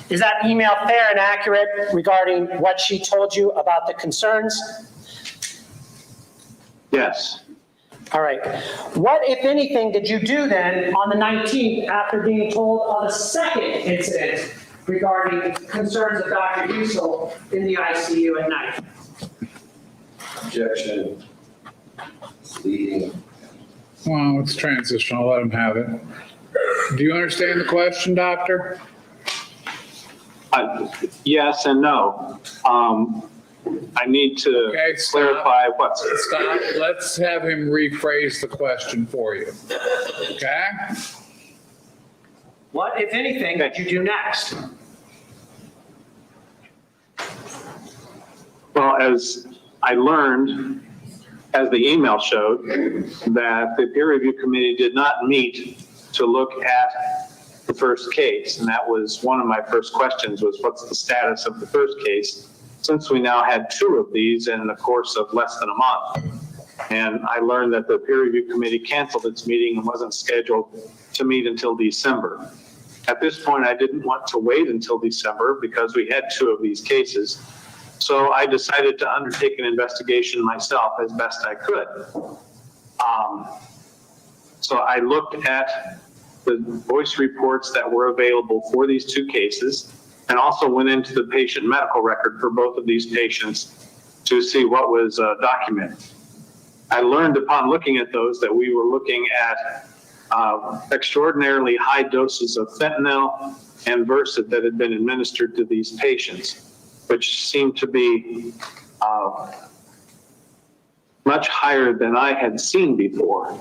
Is that email fair and accurate regarding what she told you about the concerns? Yes. All right. What, if anything, did you do then on the 19th after being told of the second incident regarding concerns of Dr. Husel in the ICU at night? Objection. Leading. Well, it's transition. I'll let him have it. Do you understand the question, Doctor? Yes and no. I need to Okay, stop. clarify what's. Stop. Let's have him rephrase the question for you. Okay? What, if anything, did you do next? Well, as I learned, as the email showed, that the peer review committee did not meet to look at the first case. And that was one of my first questions, was what's the status of the first case? Since we now had two of these in the course of less than a month. And I learned that the peer review committee canceled its meeting and wasn't scheduled to meet until December. At this point, I didn't want to wait until December because we had two of these cases. So I decided to undertake an investigation myself as best I could. So I looked at the voice reports that were available for these two cases and also went into the patient medical record for both of these patients to see what was documented. I learned upon looking at those that we were looking at extraordinarily high doses of fentanyl and Versed that had been administered to these patients, which seemed to be much higher than I had seen before.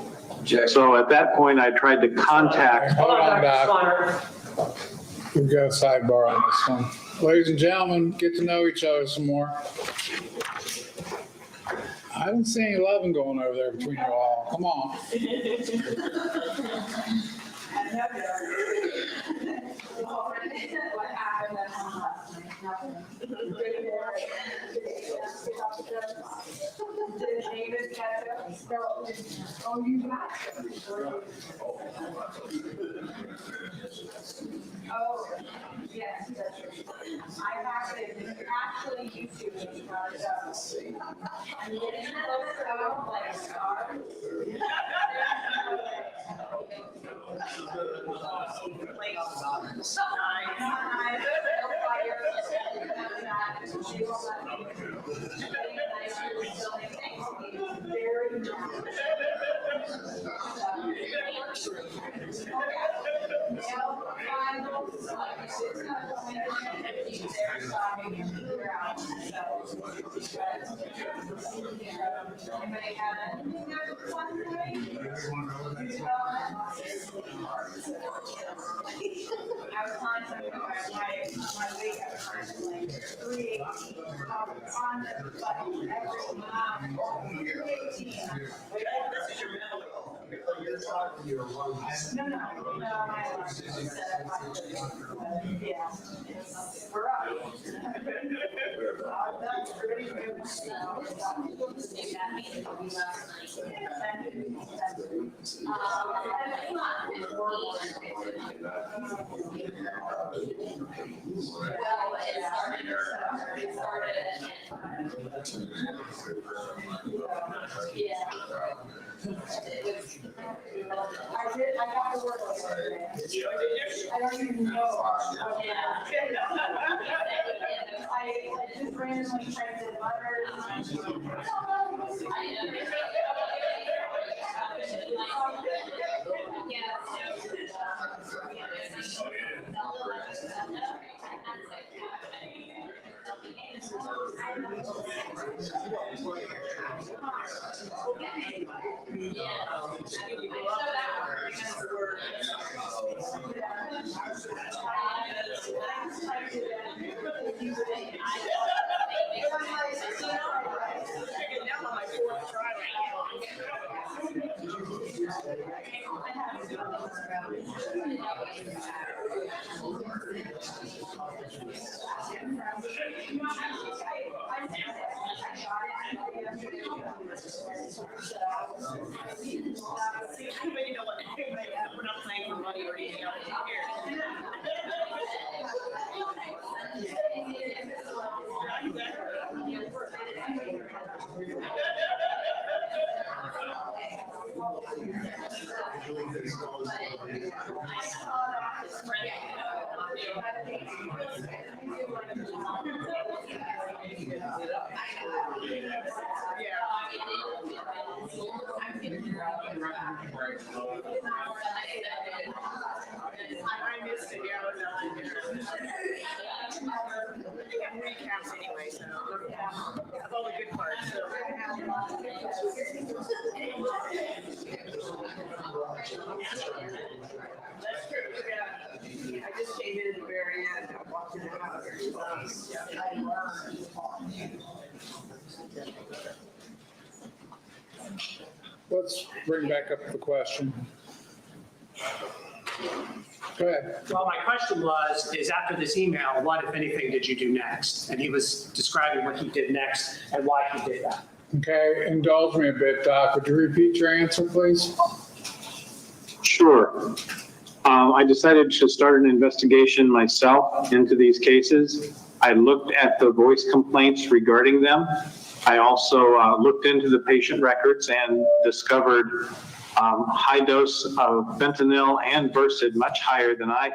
So at that point, I tried to contact. Hold on, Dr. Doc. Swanner. We've got a sidebar on this one. Ladies and gentlemen, get to know each other some more. I didn't see any loving going over there between you all. Come on. What happened at home last night? Nothing. Did David catch up? Oh, you got it. Oh, yes, that's true. I have it, actually, YouTube is not, I'm getting closer, I don't like stars. Anybody have anything else on today? I was constantly my weight at times like 318. On the button every mile. 318. No, my alarm is set up. Yeah. We're up. That's pretty good. I got to work on it. I don't even know. I just randomly printed letters. We're not playing for money or anything else here. I missed it, yeah, I was out there. Recaps anyway, so that's all the good parts, so. That's true, yeah. I just came in at the very end, I walked in the house. Let's bring back up the question. Go ahead. Well, my question is after this email, what, if anything, did you do next? And he was describing what he did next and why he did that. Okay, indulge me a bit, Doc. Would you repeat your answer, please? Sure. I decided to start an investigation myself into these cases. I looked at the voice complaints regarding them. I also looked into the patient records and discovered high dose of fentanyl and Versed, much higher than I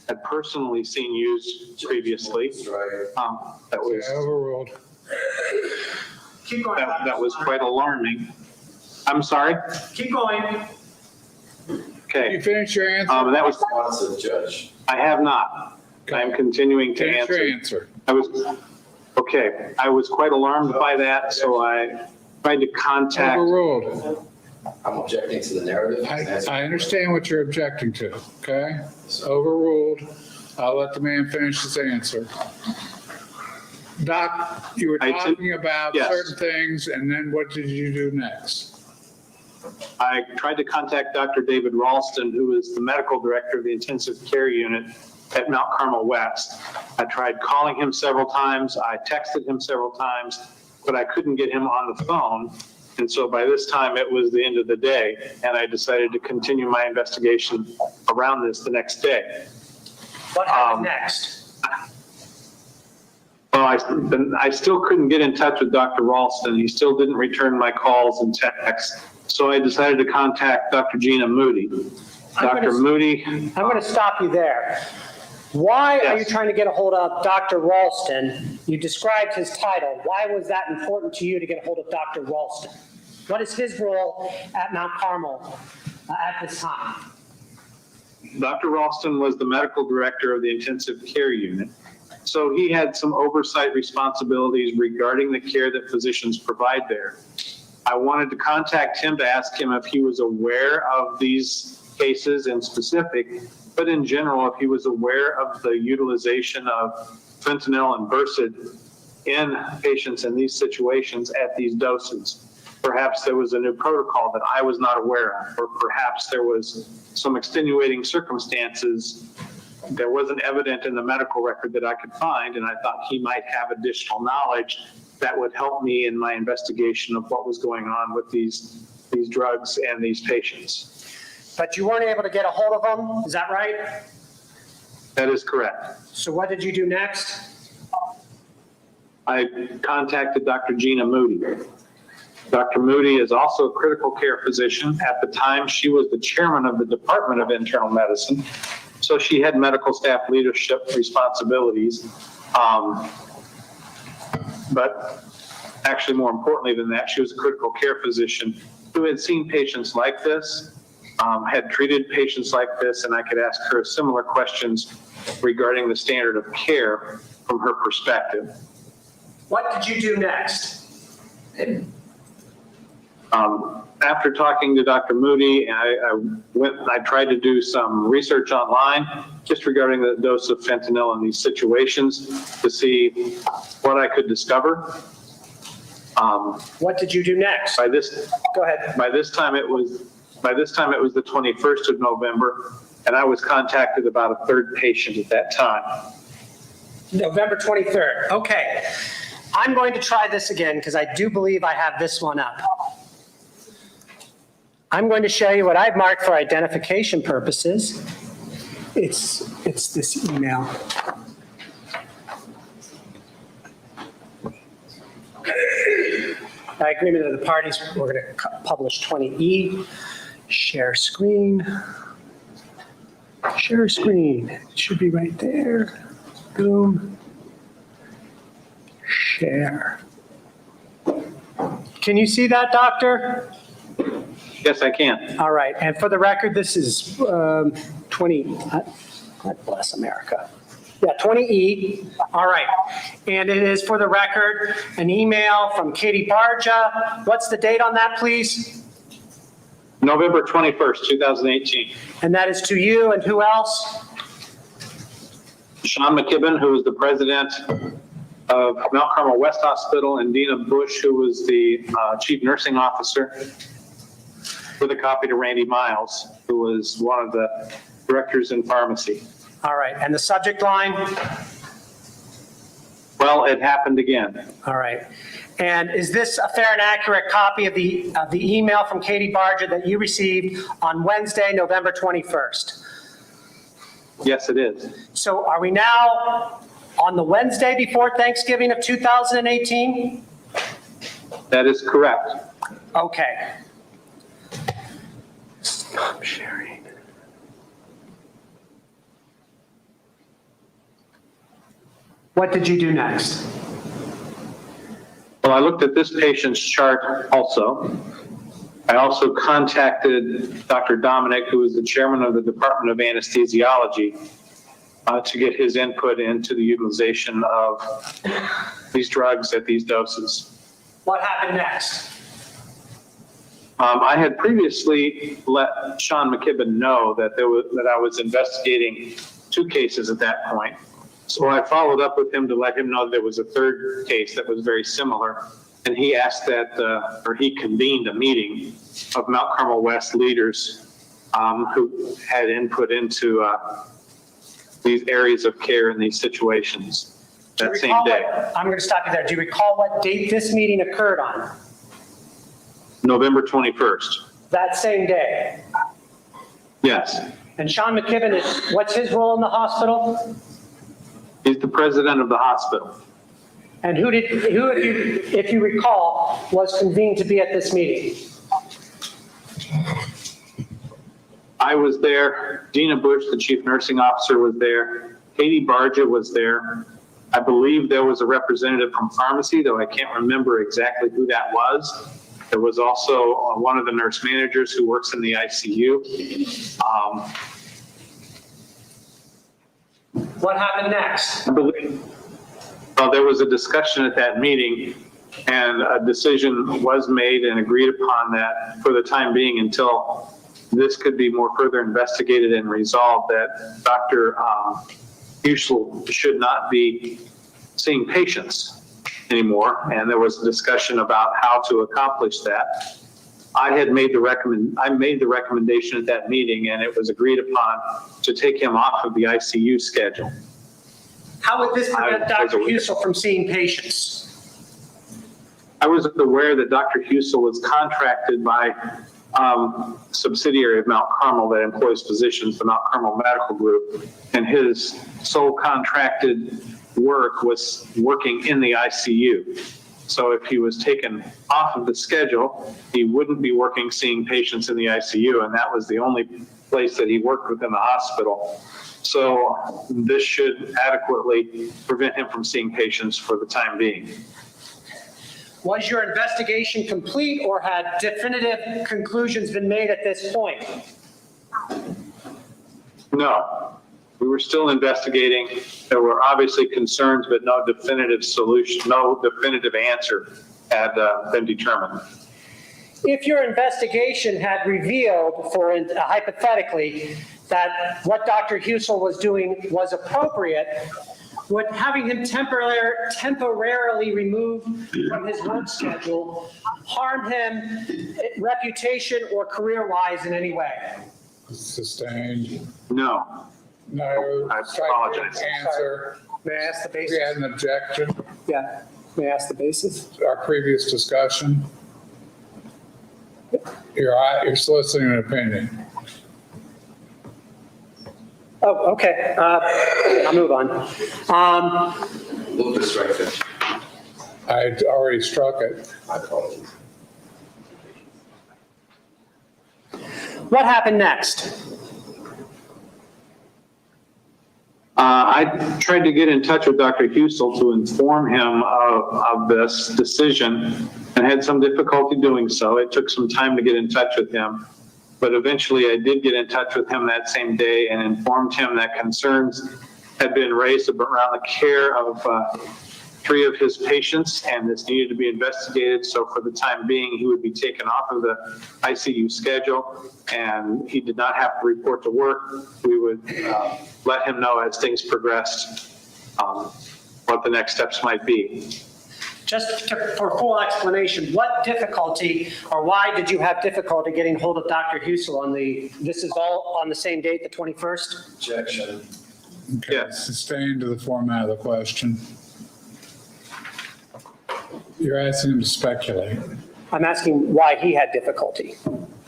had personally seen used previously. That was Overruled. Keep going. that was quite alarming. I'm sorry. Keep going. Okay. You finish your answer? That was. Responsive, Judge. I have not. I am continuing to Finish your answer. answer. I was quite alarmed by that, so I tried to contact. Overruled. I'm objecting to the narrative. I understand what you're objecting to, okay? Overruled. I'll let the man finish his answer. Doc, you were talking about yes. certain things, and then what did you do next? I tried to contact Dr. David Ralston, who is the medical director of the intensive care unit at Mount Carmel West. I tried calling him several times. I texted him several times, but I couldn't get him on the phone. And so by this time, it was the end of the day, and I decided to continue my investigation around this the next day. What happened next? Well, I still couldn't get in touch with Dr. Ralston. He still didn't return my calls and texts. So I decided to contact Dr. Gina Moody. Dr. Moody. I'm going to stop you there. Why are you trying to get a hold of Dr. Ralston? You described his title. Why was that important to you to get a hold of Dr. Ralston? What is his role at Mount Carmel at this time? Dr. Ralston was the medical director of the intensive care unit. So he had some oversight responsibilities regarding the care that physicians provide there. I wanted to contact him to ask him if he was aware of these cases in specific, but in general, if he was aware of the utilization of fentanyl and Versed in patients in these situations at these doses. Perhaps there was a new protocol that I was not aware of, or perhaps there was some extenuating circumstances that wasn't evident in the medical record that I could find, and I thought he might have additional knowledge that would help me in my investigation of what was going on with these drugs and these patients. But you weren't able to get a hold of him, is that right? That is correct. So what did you do next? I contacted Dr. Gina Moody. Dr. Moody is also a critical care physician. At the time, she was the chairman of the Department of Internal Medicine, so she had medical staff leadership responsibilities. But actually, more importantly than that, she was a critical care physician who had seen patients like this, had treated patients like this, and I could ask her similar questions regarding the standard of care from her perspective. What did you do next? After talking to Dr. Moody, I tried to do some research online just regarding the dose of fentanyl in these situations to see what I could discover. What did you do next? Go ahead. By this time it was the 21st of November, and I was contacted about a third patient at that time. November 23rd. Okay. I'm going to try this again because I do believe I have this one up. I'm going to show you what I've marked for identification purposes. It's this email. By agreement of the parties, we're going to publish 20E. Share screen. Share screen. It should be right there. Boom. Share. Can you see that, Doctor? Yes, I can. All right, and for the record, this is 20, God bless America. Yeah, 20E, all right. And it is, for the record, an email from Katie Barja. What's the date on that, please? November 21st, 2018. And that is to you, and who else? Sean McKibben, who is the president of Mount Carmel West Hospital, and Dina Bush, who was the chief nursing officer, with a copy to Randy Miles, who was one of the directors in pharmacy. All right, and the subject line? Well, it happened again. All right. And is this a fair and accurate copy of the email from Katie Barja that you received on Wednesday, November 21st? Yes, it is. So are we now on the Wednesday before Thanksgiving of 2018? That is correct. Okay. Stop sharing. What did you do next? Well, I looked at this patient's chart also. I also contacted Dr. Dominic, who is the chairman of the Department of Anesthesiology, to get his input into the utilization of these drugs at these doses. What happened next? I had previously let Sean McKibben know that I was investigating 2 cases at that point. So I followed up with him to let him know that there was a third case that was very similar. And he asked or he convened a meeting of Mount Carmel West leaders who had input into these areas of care in these situations that same day. I'm going to stop you there. Do you recall what date this meeting occurred on? November 21st. That same day? Yes. And Sean McKibben, what's his role in the hospital? He's the president of the hospital. And who, if you recall, was convened to be at this meeting? I was there. Dina Bush, the chief nursing officer, was there. Katie Barja was there. I believe there was a representative from pharmacy, though I can't remember exactly who that was. There was also one of the nurse managers who works in the ICU. What happened next? I believe, well, there was a discussion at that meeting, and a decision was made and agreed upon that for the time being until this could be more further investigated and resolved, that Dr. Husel should not be seeing patients anymore. And there was a discussion about how to accomplish that. I made the recommendation at that meeting, and it was agreed upon to take him off of the ICU schedule. How would this prevent Dr. Husel from seeing patients? I was aware that Dr. Husel was contracted by subsidiary of Mount Carmel that employs physicians, the Mount Carmel Medical Group, and his sole contracted work was working in the ICU. So if he was taken off of the schedule, he wouldn't be working seeing patients in the ICU, and that was the only place that he worked within the hospital. So this should adequately prevent him from seeing patients for the time being. Was your investigation complete, or had definitive conclusions been made at this point? No, we were still investigating. There were obviously concerns, but no definitive solution, no definitive answer had been determined. If your investigation had revealed, hypothetically, that what Dr. Husel was doing was appropriate, would having him temporarily removed from his work schedule harm him reputation or career-wise in any way? Sustained. No. No. I apologize. Answer. May I ask the basis? We had an objection. Yeah. May I ask the basis? Our previous discussion. You're soliciting an opinion. Oh, okay. I'll move on. Move to strike it. I already struck it. My apologies. What happened next? I tried to get in touch with Dr. Husel to inform him of this decision and had some difficulty doing so. It took some time to get in touch with him, but eventually I did get in touch with him that same day and informed him that concerns had been raised around the care of 3 of his patients, and this needed to be investigated. So for the time being, he would be taken off of the ICU schedule, and he did not have to report to work. We would let him know as things progressed what the next steps might be. Just for full explanation, what difficulty or why did you have difficulty getting hold of Dr. Husel this is all on the same date, the 21st? Objection. Okay. Yes. Sustained to the format of the question. You're asking him to speculate. I'm asking why he had difficulty.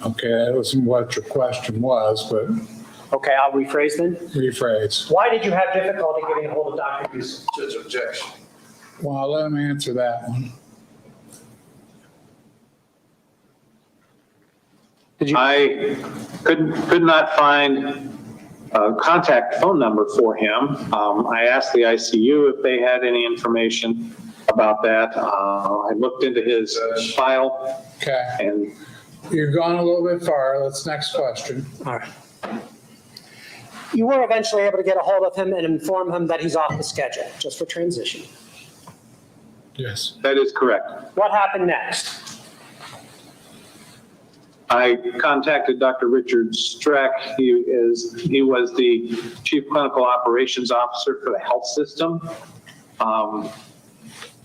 Okay, that wasn't what your question was, but Okay, I'll rephrase then. rephrase. Why did you have difficulty getting a hold of Dr. Husel? Judge, objection. Well, I'll let him answer that one. I could not find a contact phone number for him. I asked the ICU if they had any information about that. I looked into his file Okay, and you've gone a little bit far. Let's next question. All right. You were eventually able to get a hold of him and inform him that he's off the schedule, just for transition. Yes. that is correct. What happened next? I contacted Dr. Richard Streck. He was the Chief Clinical Operations Officer for the health system.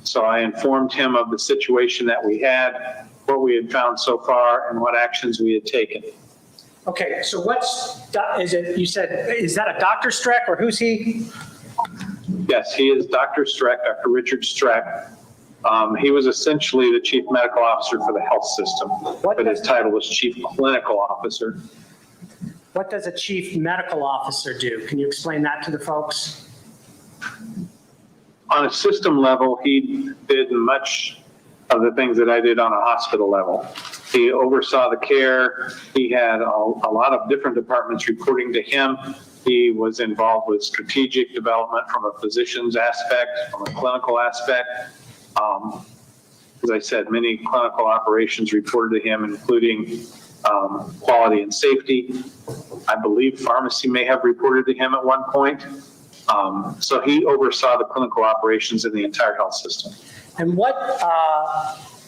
So I informed him of the situation that we had, what we had found so far, and what actions we had taken. Okay, so you said, is that a Dr. Streck or who's he? Yes, he is Dr. Streck, Dr. Richard Streck. He was essentially the Chief Medical Officer for the health system, but his title was Chief Clinical Officer. What does a Chief Medical Officer do? Can you explain that to the folks? On a system level, he did much of the things that I did on a hospital level. He oversaw the care. He had a lot of different departments reporting to him. He was involved with strategic development from a physician's aspect, from a clinical aspect. As I said, many clinical operations reported to him, including quality and safety. I believe pharmacy may have reported to him at one point. So he oversaw the clinical operations in the entire health system. And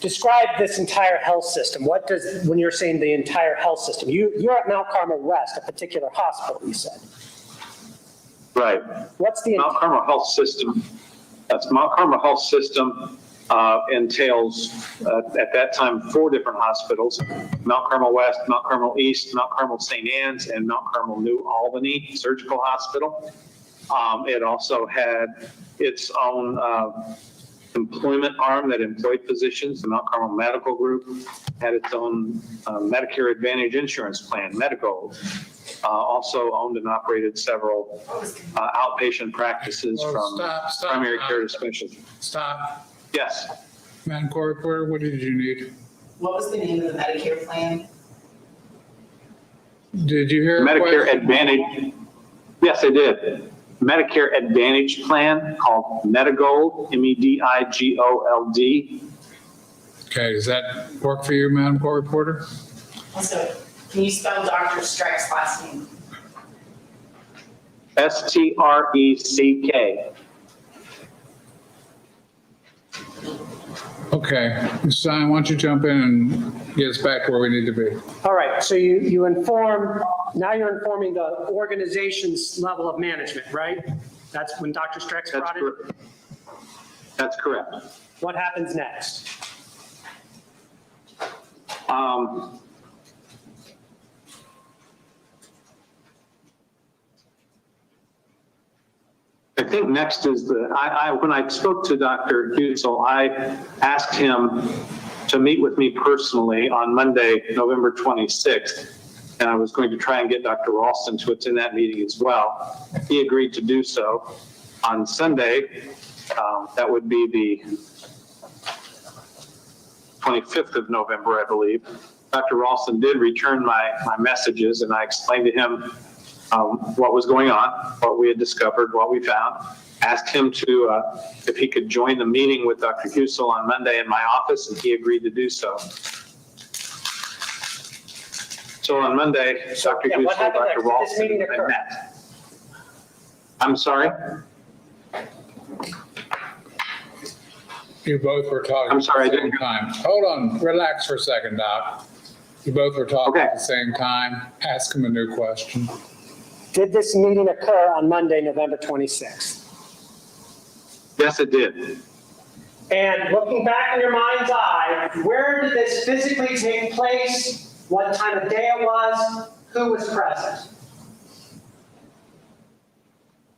describe this entire health system. When you're saying the entire health system, you're at Mount Carmel West, a particular hospital, you said. Right. What's the Mount Carmel Health System? That's Mount Carmel Health System entails at that time 4 different hospitals: Mount Carmel West, Mount Carmel East, Mount Carmel St. Anne's, and Mount Carmel New Albany Surgical Hospital. It also had its own employment arm that employed physicians. The Mount Carmel Medical Group had its own Medicare Advantage insurance plan, Medical. Also owned and operated several outpatient practices Well, from stop, primary stop. care to specialty. Stop. Yes, Madam Court Reporter, what did you need? What was the name of the Medicare plan? Did you hear? a Medicare question? Advantage. Yes, I did. Medicare Advantage plan called Medigold, MEDIGOLD. Okay, does that work for you, Madam Court Reporter? Also, can you spell Dr. Streck's last name? STRECK. Okay, Mr. Stein, why don't you jump in and get us back where we need to be? All right, so now you're informing the organization's level of management, right? That's when Dr. Streck's brought in? That's correct. What happens next? I think next is when I spoke to Dr. Husel, I asked him to meet with me personally on Monday, November 26th. And I was going to try and get Dr. Ralston to attend that meeting as well. He agreed to do so. On Sunday, that would be the 25th of November, I believe. Dr. Ralston did return my messages, and I explained to him what was going on, what we had discovered, what we found. Asked him to, if he could join the meeting with Dr. Husel on Monday in my office, and he agreed to do so. So on Monday, Dr. Yeah, what Husel, happened Dr. next? Did this Ralston, meeting and I occur? met. I'm sorry? You both were talking I'm sorry, at the I same didn't- time. Hold on, relax for a second, Doc. You both were talking Okay. at the same time. Ask him a new question. Did this meeting occur on Monday, November 26th? Yes, it did. And looking back in your mind's eye, where did this physically take place? What time of day it was? Who was present?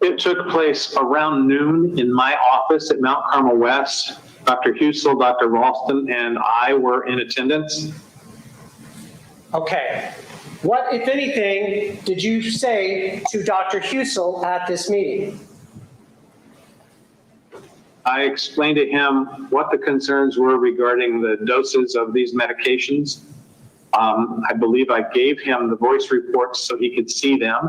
It took place around noon in my office at Mount Carmel West. Dr. Husel, Dr. Ralston, and I were in attendance. Okay. What, if anything, did you say to Dr. Husel at this meeting? I explained to him what the concerns were regarding the doses of these medications. I believe I gave him the voice reports so he could see them.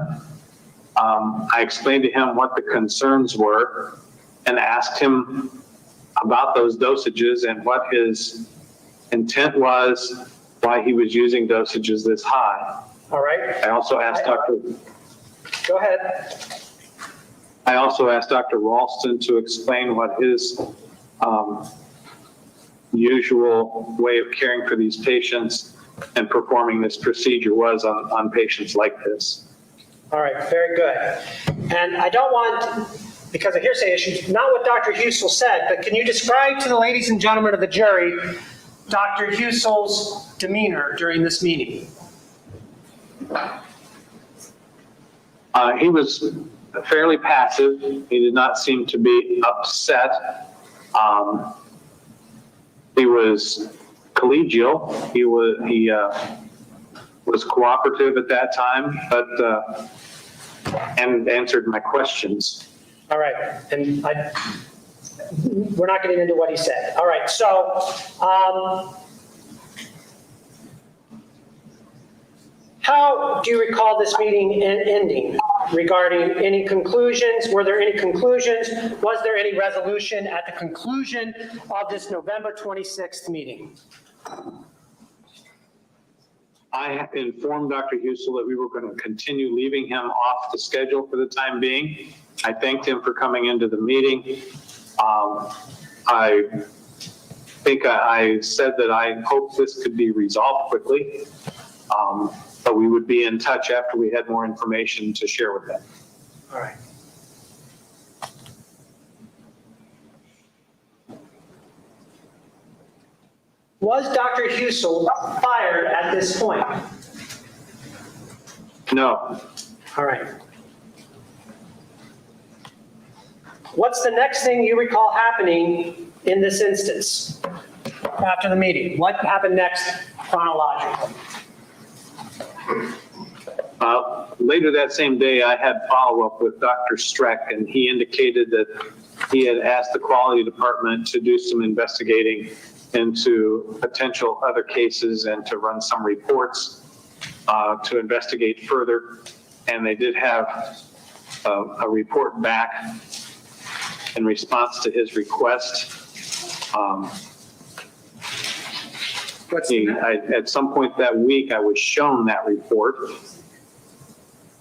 I explained to him what the concerns were and asked him about those dosages and what his intent was, why he was using dosages this high. All right. I also asked Dr. Go ahead. I also asked Dr. Ralston to explain what his usual way of caring for these patients and performing this procedure was on patients like this. All right, very good. And I don't want, because of hearsay issues, not what Dr. Husel said, but can you describe to the ladies and gentlemen of the jury Dr. Husel's demeanor during this meeting? He was fairly passive. He did not seem to be upset. He was collegial. He was cooperative at that time, but and answered my questions. All right, and we're not getting into what he said. All right, so how do you recall this meeting ending regarding any conclusions? Were there any conclusions? Was there any resolution at the conclusion of this November 26th meeting? I informed Dr. Husel that we were going to continue leaving him off the schedule for the time being. I thanked him for coming into the meeting. I think I said that I hoped this could be resolved quickly, but we would be in touch after we had more information to share with them. All right. Was Dr. Husel fired at this point? No. All right. What's the next thing you recall happening in this instance after the meeting? What happened next chronologically? Later that same day, I had follow-up with Dr. Streck, and he indicated that he had asked the quality department to do some investigating into potential other cases and to run some reports to investigate further. And they did have a report back in response to his request. At some point that week, I was shown that report.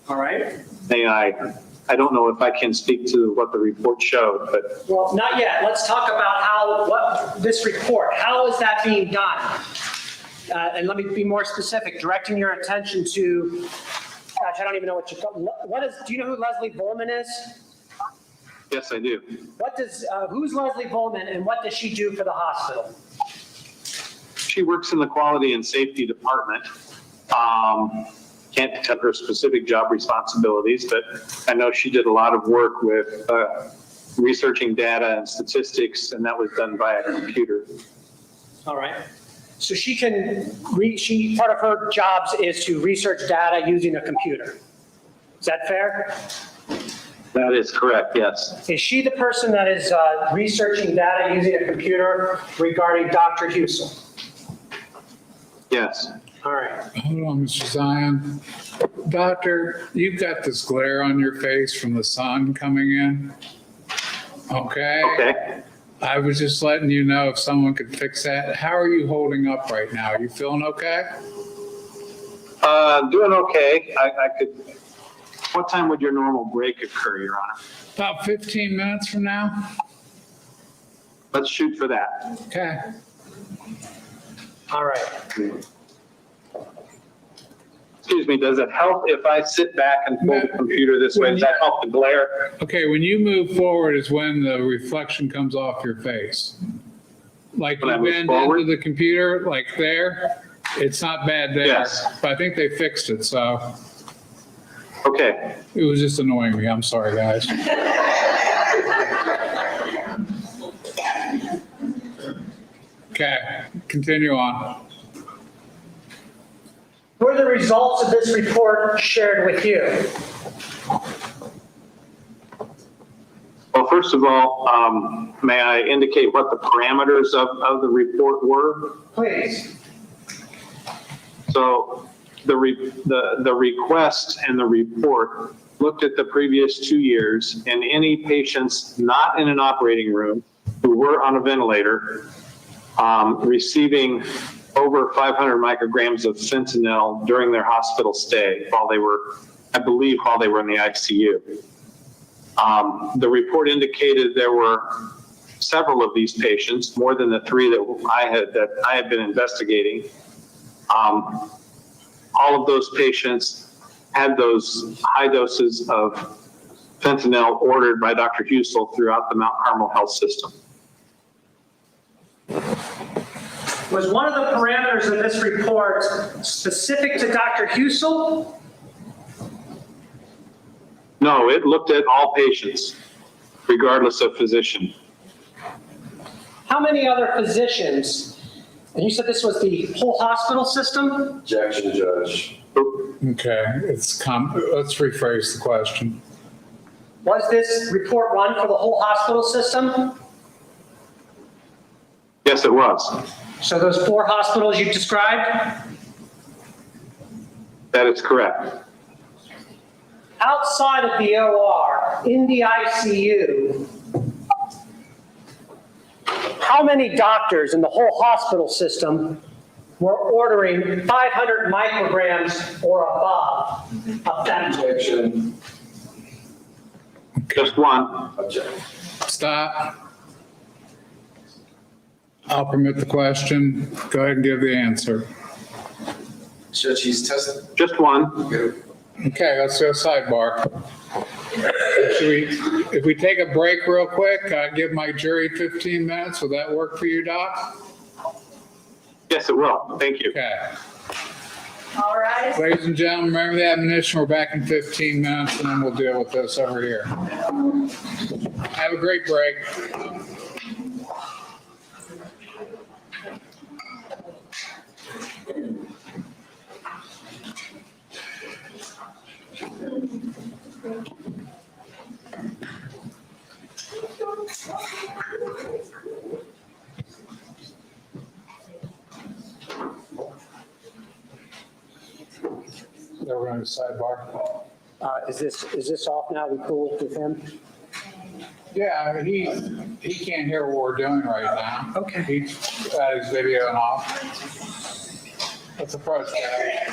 All right. I don't know if I can speak to what the report showed, but. Well, not yet. Let's talk about what this report, how is that being done? And let me be more specific, directing your attention to, gosh, I don't even know what do you know who Leslie Volman is? Yes, I do. Who's Leslie Volman and what does she do for the hospital? She works in the quality and safety department. Can't tell her specific job responsibilities, but I know she did a lot of work with researching data and statistics, and that was done by a computer. All right. So part of her jobs is to research data using a computer. Is that fair? That is correct, yes. Is she the person that is researching data using a computer regarding Dr. Husel? Yes. All right. Hold on, Mr. Zion. Doctor, you've got this glare on your face from the sun coming in. Okay? Okay. I was just letting you know if someone could fix that. How are you holding up right now? You feeling okay? Doing okay. I could. What time would your normal break occur, Your Honor? About 15 minutes from now. Let's shoot for that. Okay. All right. Excuse me, does it help if I sit back and pull the computer this way? Does that help the glare? Okay, when you move forward is when the reflection comes off your face. Like When I you move bend forward? into the computer, like there, it's not bad there. Yes. But I think they fixed it, so Okay. it was just annoying me. I'm sorry, guys. Okay, continue on. Were the results of this report shared with you? Well, first of all, may I indicate what the parameters of the report were? Please. So the request and the report looked at the previous 2 years and any patients not in an operating room who were on a ventilator receiving over 500 micrograms of fentanyl during their hospital stay while they were in the ICU. The report indicated there were several of these patients, more than the 3 that I had been investigating. All of those patients had those high doses of fentanyl ordered by Dr. Husel throughout the Mount Carmel Health system. Was one of the parameters of this report specific to Dr. Husel? No, it looked at all patients, regardless of physician. How many other physicians, and you said this was the whole hospital system? Objection, Judge. Okay, let's rephrase the question. Was this report run for the whole hospital system? Yes, it was. So those 4 hospitals you described? That is correct. Outside of the OR, in the ICU, how many doctors in the whole hospital system were ordering 500 micrograms or above of fentanyl? Objection. Just one. Objection. Stop. I'll permit the question. Go ahead and give the answer. Judge, he's tested. Just one. Okay, let's go sidebar. If we take a break real quick, I give my jury 15 minutes. Will that work for you, Doc? Yes, it will. Thank you. Okay. All right. Ladies and gentlemen, remember the admonition. We're back in 15 minutes and then we'll deal with this over here. Have a great break. Then we're going to sidebar. Is this off now? We cool with him? Yeah, he can't hear what we're doing right now. Okay. He's got his video off. Let's approach that.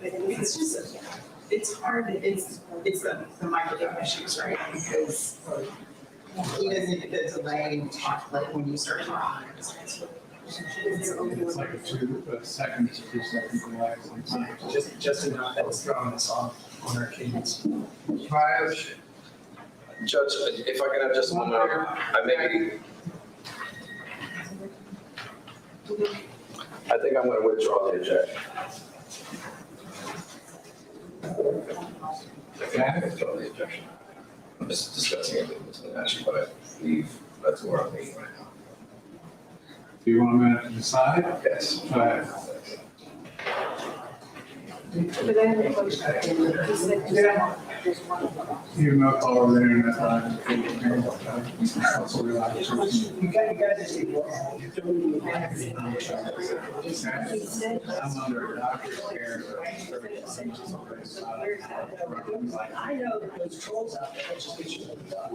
It's just, it's hard, it's the microphone issues, right? Because he doesn't get the delay and talk like when you start talking. It's like a second to 2 second delay sometimes. Just enough that was throwing us off on our cadence. Judge, if I could have just one more, I think I'm going to withdraw the objection. I can withdraw the objection. I'm just discussing it with Mr. Nash, but I believe that's where I'm being right now. Do you want a minute to decide? Yes. Go ahead. Even though it's all over the internet, also realize. You guys just I'm under doctor's care. I know that those trolls out there, just get you done.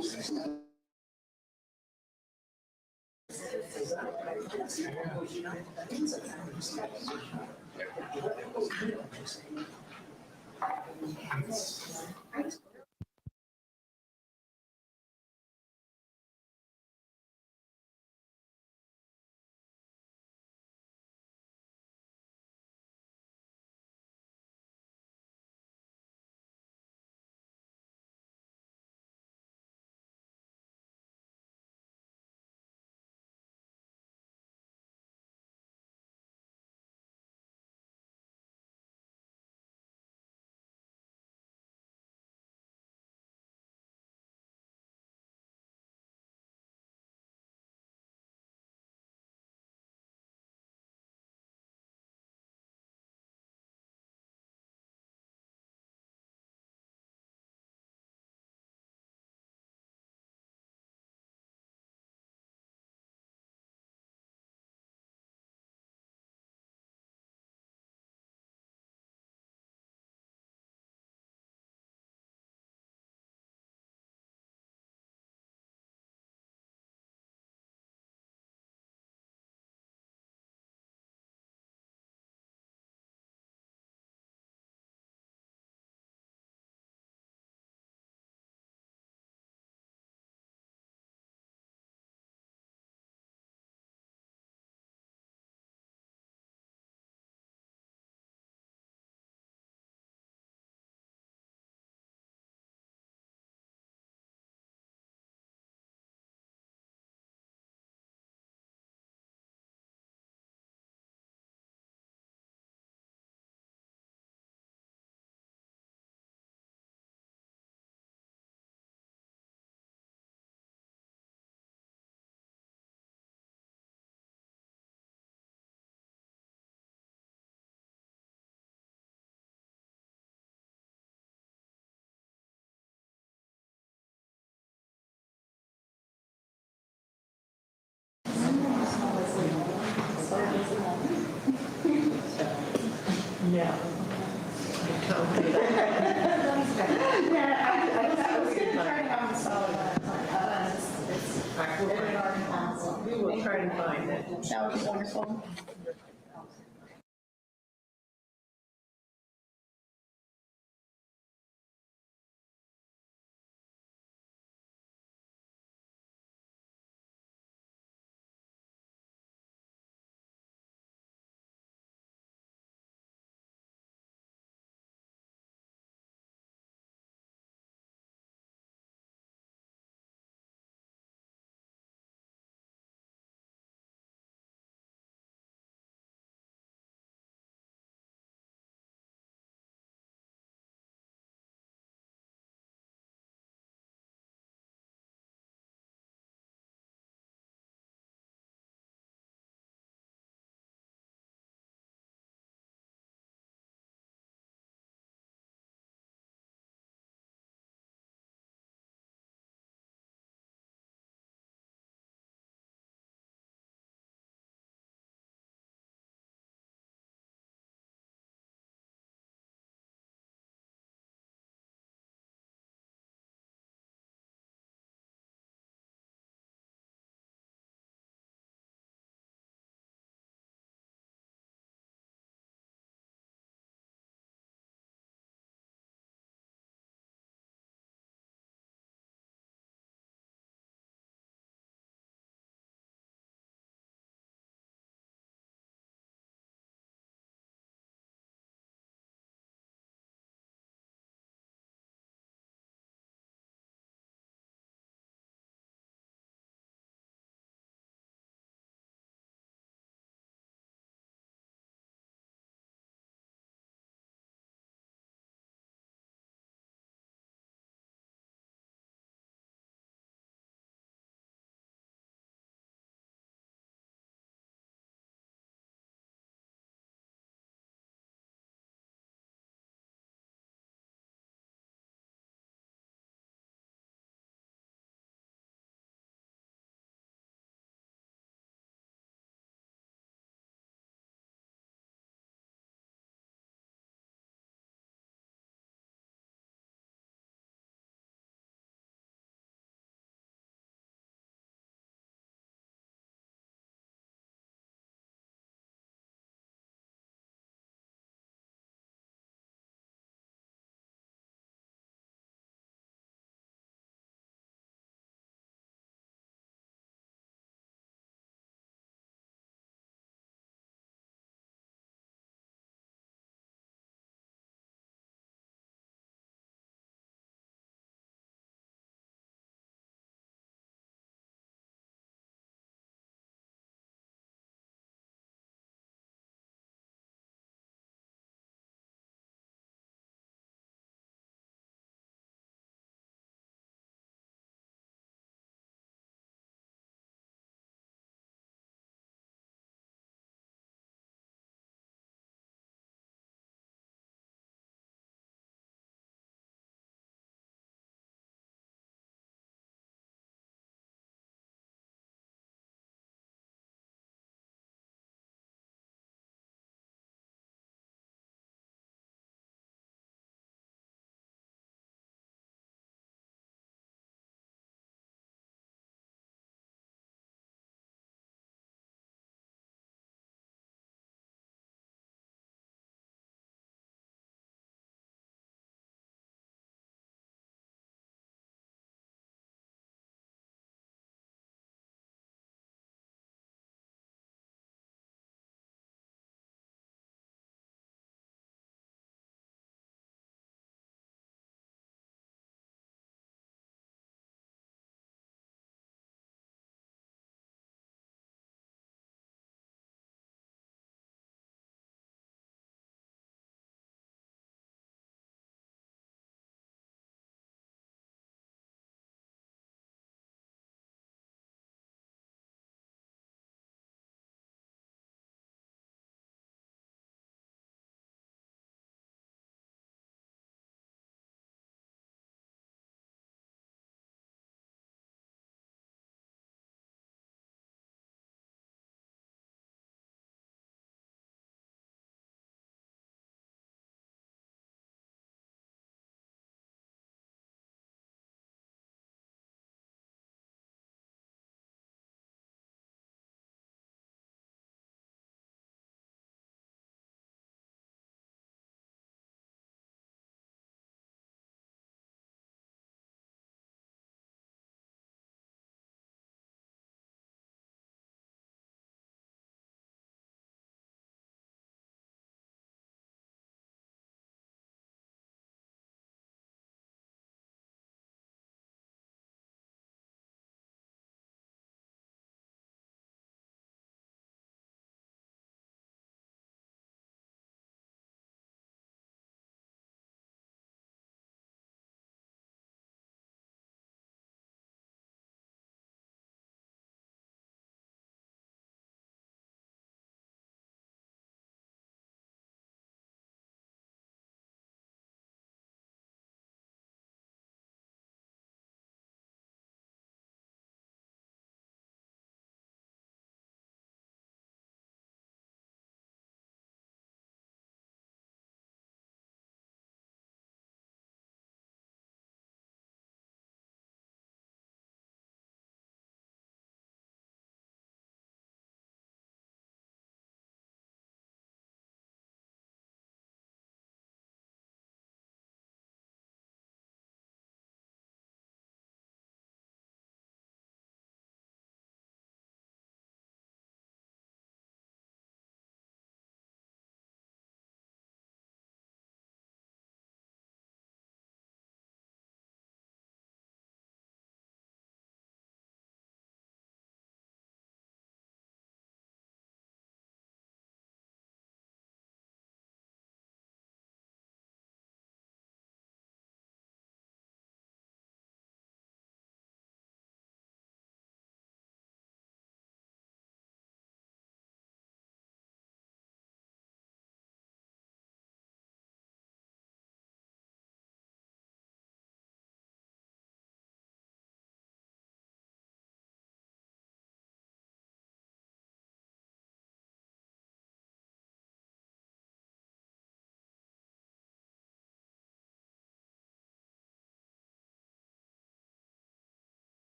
We will try to find it. That was wonderful.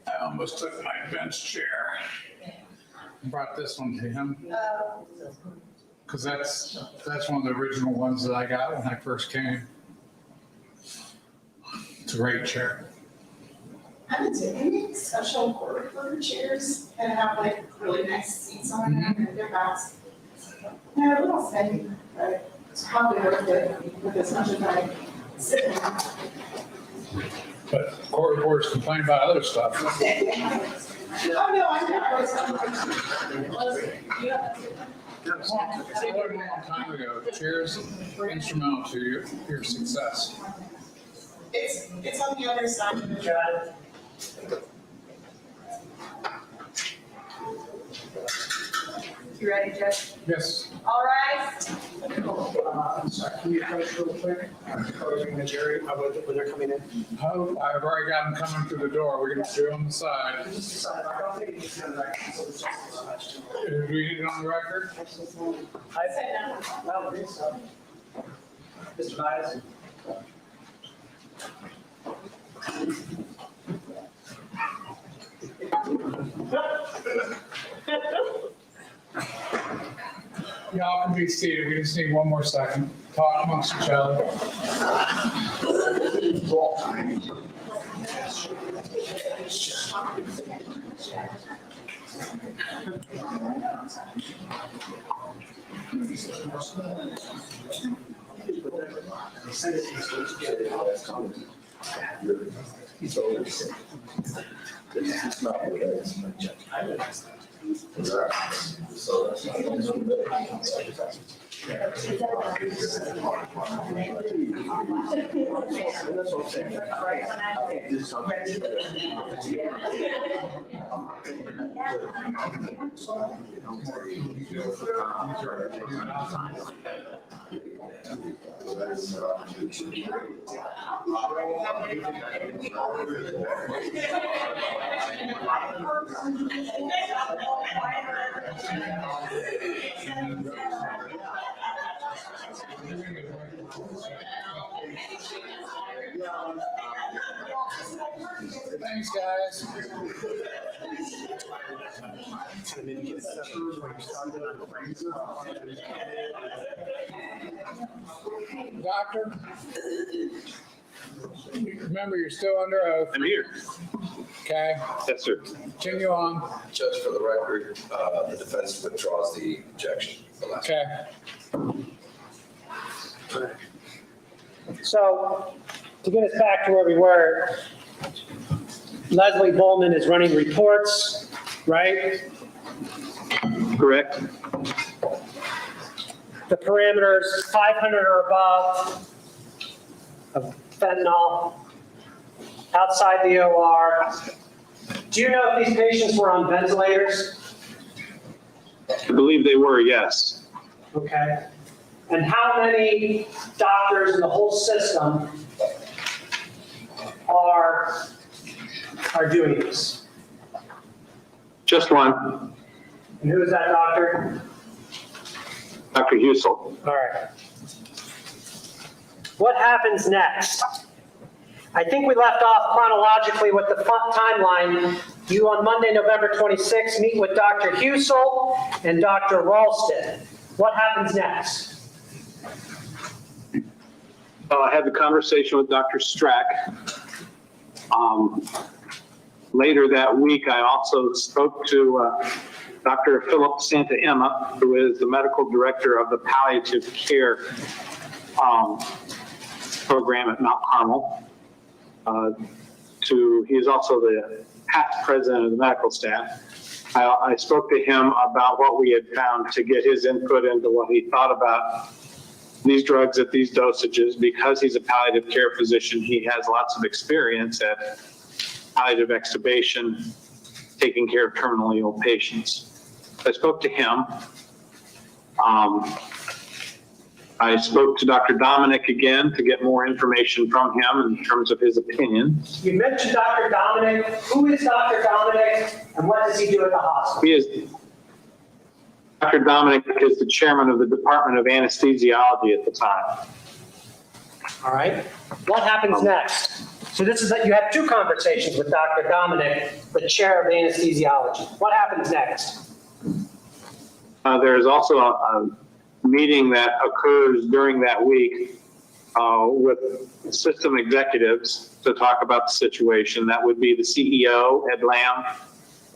I almost took my bench chair. Brought this one to him. Because that's one of the original ones that I got when I first came. It's a great chair. Do any special court reporter chairs that have like really nice seats on them and they're bounced? They're a little steady, but it's probably worth it with as much as I sit in. But court reporters complain about other stuff. Oh, no, I'm not. I learned a long time ago, chairs are instrumental to your success. It's on the other side of the drive. You ready, Judge? Yes. All right. I'm sorry, can you approach real quick? Closing the jury, when they're coming in. Oh, I've already got them coming through the door. We're going to do it on the side. Just decide, I don't think it's gonna record, so it's just a question. Did we get it on the record? I don't think so. Mr. Myers? Y'all can be seated. We just need one more second. Talk amongst each other. Thanks, guys. Doctor? Remember, you're still under oath. I'm here. Okay, Yes, sir. continue on. Judge, for the record, the defense withdraws the objection. The last- Okay. So, to get us back to where we were, Leslie Bowman is running reports, right? Correct. The parameters 500 or above of fentanyl outside the OR. Do you know if these patients were on ventilators? I believe they were, yes. Okay. And how many doctors in the whole system are doing this? Just one, And who is that doctor? Dr. Husel. All right. What happens next? I think we left off chronologically with the timeline. You on Monday, November 26th, meet with Dr. Husel and Dr. Ralston. What happens next? I had the conversation with Dr. Strack. Later that week, I also spoke to Dr. Philip Santa Emma, who is the medical director of the palliative care program at Mount Carmel. He is also the past president of the medical staff. I spoke to him about what we had found to get his input into what he thought about these drugs at these dosages. Because he's a palliative care physician, he has lots of experience at palliative extubation, taking care of terminally ill patients. I spoke to him. I spoke to Dr. Dominic again to get more information from him in terms of his opinion. You mentioned Dr. Dominic. Who is Dr. Dominic and what does he do at the hospital? Dr. Dominic is the chairman of the Department of Anesthesiology at the time. All right. What happens next? So this is that you had two conversations with Dr. Dominic, the chair of anesthesiology. What happens next? There is also a meeting that occurs during that week with system executives to talk about the situation. That would be the CEO, Ed Lamb,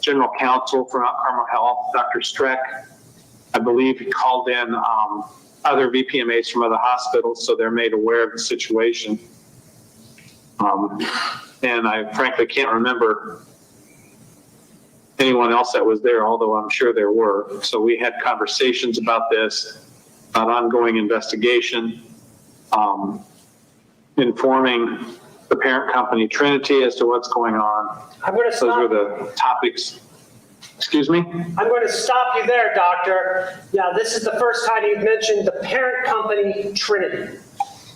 General Counsel for Mount Carmel Health, Dr. Streck. I believe he called in other VPMAs from other hospitals, so they're made aware of the situation. And I frankly can't remember anyone else that was there, although I'm sure there were. So we had conversations about this, about ongoing investigation, informing the parent company Trinity as to what's going on. I'm going to Those were stop. the topics. Excuse me? I'm going to stop you there, doctor. Yeah, this is the first time you've mentioned the parent company Trinity.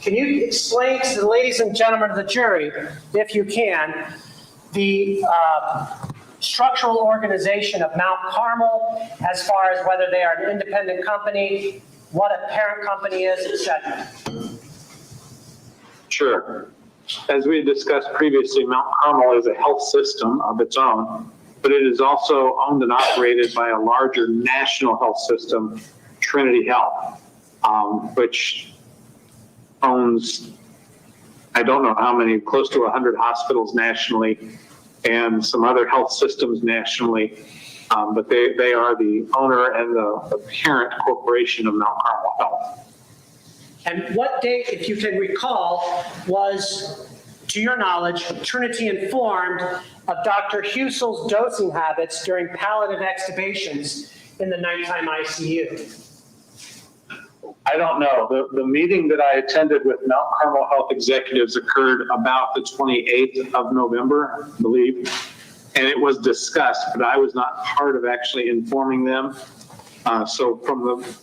Can you explain to the ladies and gentlemen of the jury, if you can, the structural organization of Mount Carmel as far as whether they are an independent company, what a parent company is, etc.? Sure. As we discussed previously, Mount Carmel is a health system of its own, but it is also owned and operated by a larger national health system, Trinity Health, which owns, I don't know how many, close to 100 hospitals nationally and some other health systems nationally. But they are the owner and the parent corporation of Mount Carmel Health. And what date, if you can recall, was, to your knowledge, Trinity informed of Dr. Husel's dosing habits during palliative extubations in the nighttime ICU? I don't know. The meeting that I attended with Mount Carmel Health executives occurred about the 28th of November, I believe. And it was discussed, but I was not part of actually informing them. So from the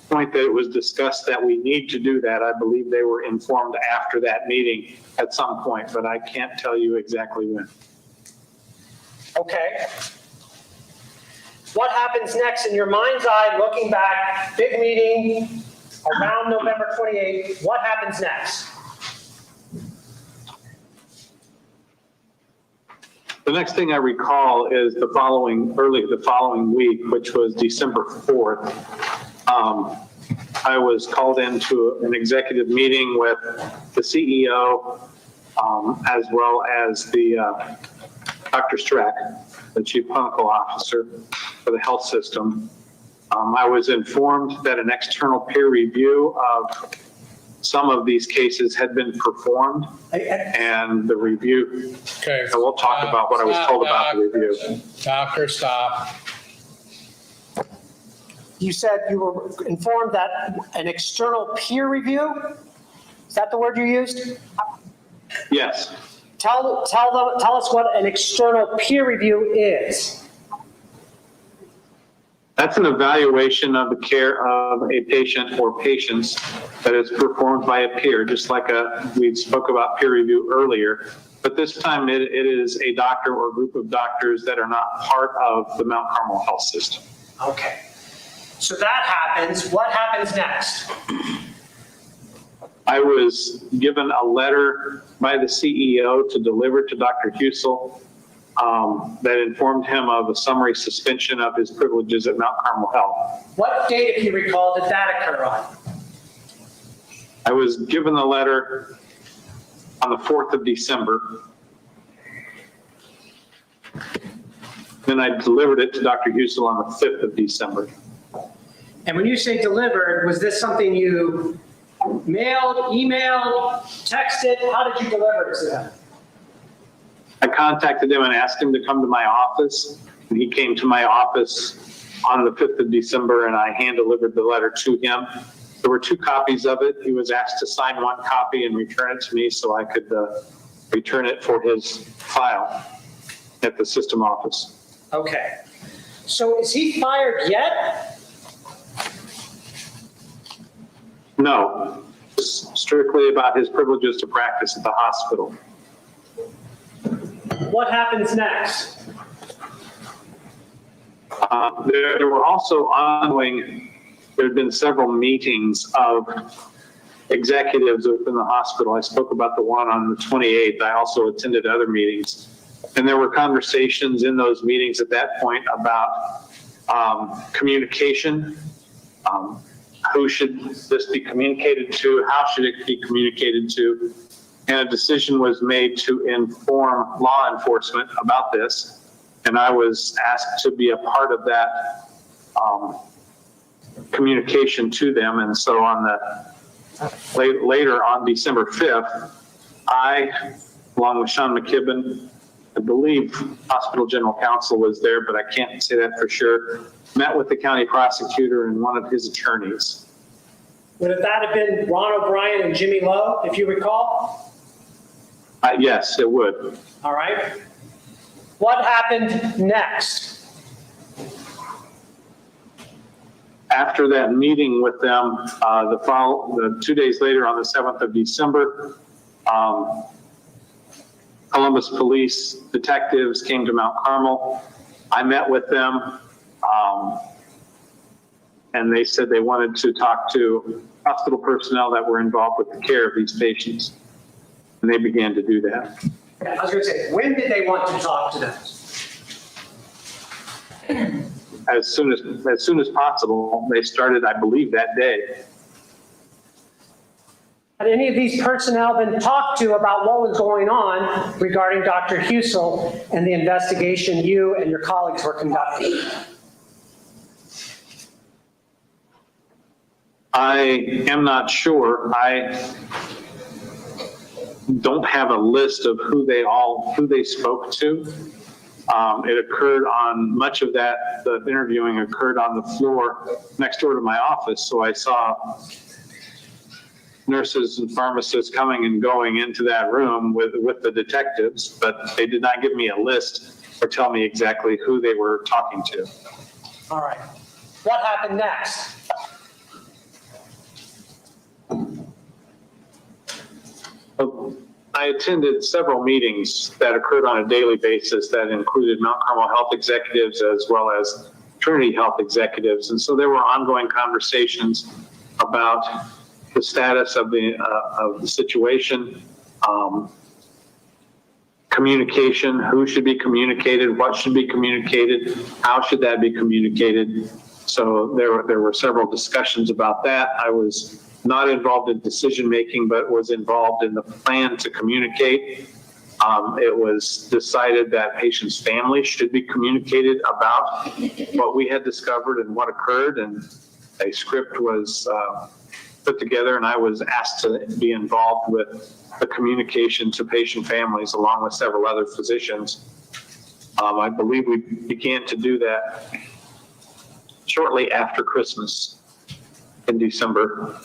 point that it was discussed that we need to do that, I believe they were informed after that meeting at some point, but I can't tell you exactly when. Okay. What happens next in your mind's eye, looking back, big meeting around November 28th, what happens next? The next thing I recall is the following week, which was December 4th. I was called into an executive meeting with the CEO, as well as the Dr. Streck, the Chief Clinical Officer for the health system. I was informed that an external peer review of some of these cases had been performed, and the review, Okay. and we'll talk about what I was told about the review. Doctor, stop. You said you were informed that an external peer review? Is that the word you used? Yes. Tell us what an external peer review is. That's an evaluation of the care of a patient or patients that is performed by a peer, just like we spoke about peer review earlier. But this time it is a doctor or group of doctors that are not part of the Mount Carmel Health System. Okay. So that happens. What happens next? I was given a letter by the CEO to deliver to Dr. Husel that informed him of a summary suspension of his privileges at Mount Carmel Health. What date, if you recall, did that occur on? I was given the letter on the 4th of December. Then I delivered it to Dr. Husel on the 5th of December. And when you say delivered, was this something you mailed, emailed, texted? How did you deliver it to them? I contacted him and asked him to come to my office, and he came to my office on the 5th of December, and I hand-delivered the letter to him. There were 2 copies of it. He was asked to sign 1 copy and return it to me so I could return it for his file at the system office. Okay. So is he fired yet? No, it's strictly about his privileges to practice at the hospital. What happens next? There were also ongoing, there had been several meetings of executives within the hospital. I spoke about the one on the 28th. I also attended other meetings. And there were conversations in those meetings at that point about communication. Who should this be communicated to? How should it be communicated to? And a decision was made to inform law enforcement about this. And I was asked to be a part of that communication to them. And so on the later on December 5th, I, along with Sean McKibben, I believe Hospital General Counsel was there, but I can't say that for sure, met with the county prosecutor and one of his attorneys. Would that have been Ron O'Brien and Jimmy Lowe, if you recall? Yes, it would. All right. What happened next? After that meeting with them, the 2 days later on the 7th of December, Columbus police detectives came to Mount Carmel. I met with them, and they said they wanted to talk to hospital personnel that were involved with the care of these patients, and they began to do that. I was going to say, when did they want to talk to them? As soon as possible. They started, I believe, that day. Had any of these personnel been talked to about what was going on regarding Dr. Husel and the investigation you and your colleagues were conducting? I am not sure. I don't have a list of who they spoke to. It occurred on, much of that, the interviewing occurred on the floor next door to my office. So I saw nurses and pharmacists coming and going into that room with the detectives, but they did not give me a list or tell me exactly who they were talking to. All right. What happened next? I attended several meetings that occurred on a daily basis that included Mount Carmel Health executives as well as Trinity Health executives. And so there were ongoing conversations about the status of the situation, communication, who should be communicated, what should be communicated, how should that be communicated. So there were several discussions about that. I was not involved in decision-making, but was involved in the plan to communicate. It was decided that patients' families should be communicated about what we had discovered and what occurred, and a script was put together, and I was asked to be involved with the communication to patient families along with several other physicians. I believe we began to do that shortly after Christmas in December.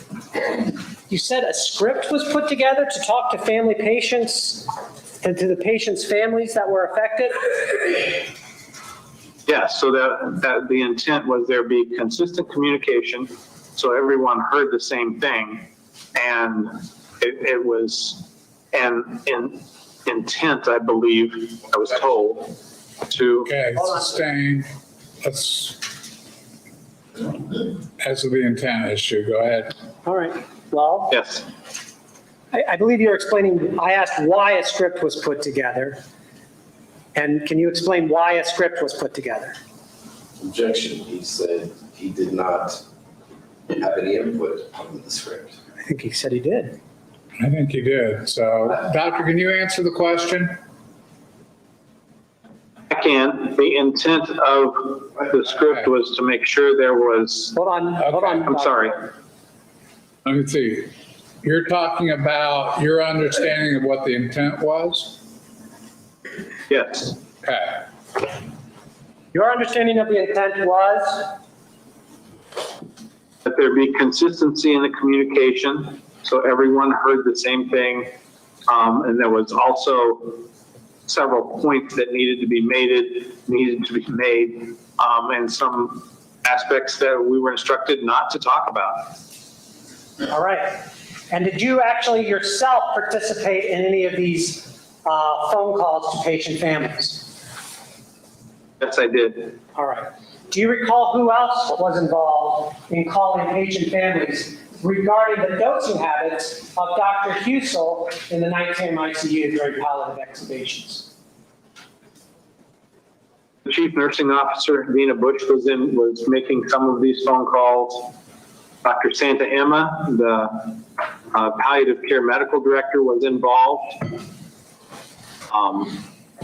You said a script was put together to talk to family patients and to the patients' families that were affected? Yes, so that the intent was there be consistent communication so everyone heard the same thing, and it was an intent, I believe, I was told, to... Okay, sustain, as of the intent issue, go ahead. All right. Well, Yes. I believe you're explaining, I asked why a script was put together. And can you explain why a script was put together? Objection, he said he did not have any input on the script. I think he said he did. I think you did. So, doctor, can you answer the question? I can. The intent of the script was to make sure there was... Hold on. I'm sorry. Let me see. You're talking about your understanding of what the intent was? Yes. Okay. Your understanding of the intent was? That there be consistency in the communication so everyone heard the same thing. And there was also several points that needed to be made, and some aspects that we were instructed not to talk about. All right. And did you actually yourself participate in any of these phone calls to patient families? Yes, I did. All right. Do you recall who else was involved in calling patient families regarding the dosing habits of Dr. Husel in the nighttime ICU during palliative extubations? The chief nursing officer, Dina Bush, was making some of these phone calls. Dr. Santa Emma, the palliative care medical director, was involved.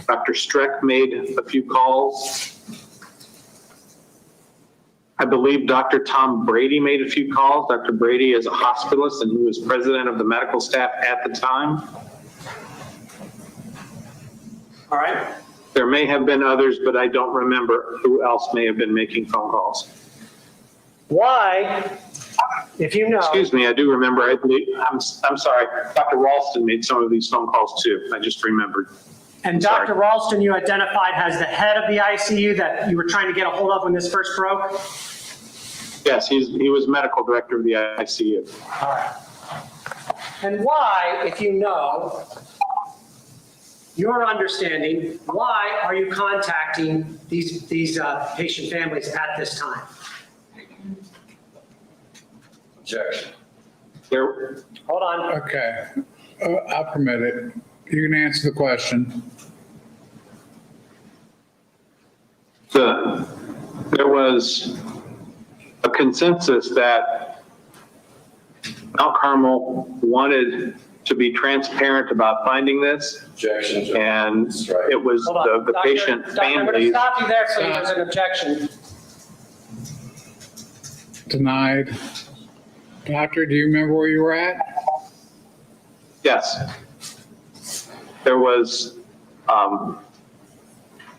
Dr. Streck made a few calls. I believe Dr. Tom Brady made a few calls. Dr. Brady is a hospitalist and he was president of the medical staff at the time. All right. There may have been others, but I don't remember who else may have been making phone calls. Why, if you know. Excuse me, I do remember. I believe, I'm sorry, Dr. Ralston made some of these phone calls too. I just remembered. And Sorry. Dr. Ralston, you identified as the head of the ICU that you were trying to get a hold of when this first broke? Yes, he was medical director of the ICU. All right. And why, if you know, your understanding, why are you contacting these patient families at this time? Objection. There, Hold on. Okay, I'll permit it. You can answer the question. there was a consensus that Mount Carmel wanted to be transparent about finding this, Objection, Judge. and That's right. it was Hold on. the Doctor, patient Doctor, I'm going to families. stop you there, please. There's an objection. Denied. Doctor, do you remember where you were at? Yes. There was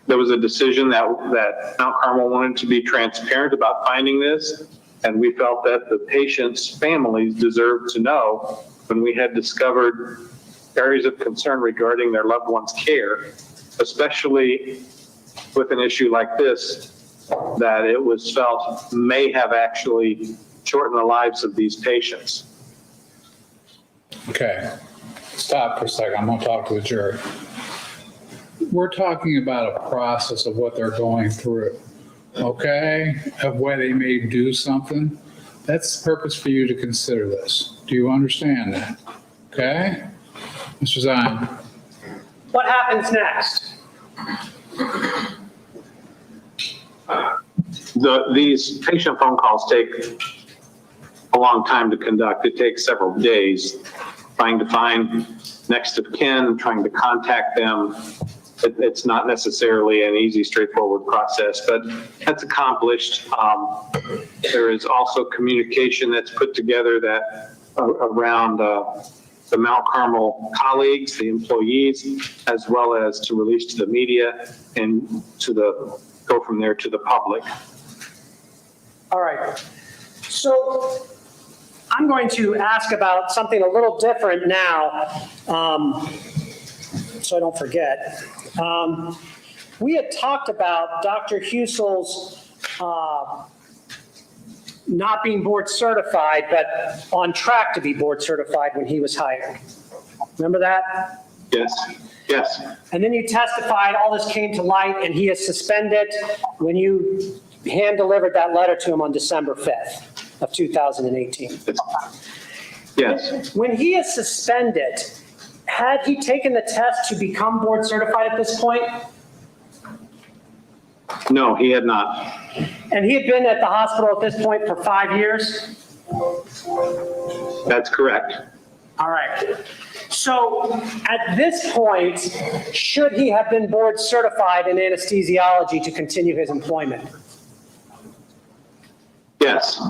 a decision that Mount Carmel wanted to be transparent about finding this, and we felt that the patients' families deserved to know when we had discovered areas of concern regarding their loved ones' care, especially with an issue like this, that it was felt may have actually shortened the lives of these patients. Okay, stop for a second. I'm going to talk to the jury. We're talking about a process of what they're going through, okay? Of why they may do something. That's the purpose for you to consider this. Do you understand that? Okay? Mr. Zion. What happens next? These patient phone calls take a long time to conduct. It takes several days trying to find next of kin, trying to contact them. It's not necessarily an easy, straightforward process, but that's accomplished. There is also communication that's put together that around the Mount Carmel colleagues, the employees, as well as to release to the media and go from there to the public. All right. So I'm going to ask about something a little different now, so I don't forget. We had talked about Dr. Husel's not being board certified, but on track to be board certified when he was hired. Remember that? Yes, yes. And then you testified, all this came to light, and he is suspended when you hand-delivered that letter to him on December 5th of 2018. Yes. When he is suspended, had he taken the test to become board certified at this point? No, he had not. And he had been at the hospital at this point for 5 years? That's correct. All right. So at this point, should he have been board certified in anesthesiology to continue his employment? Yes.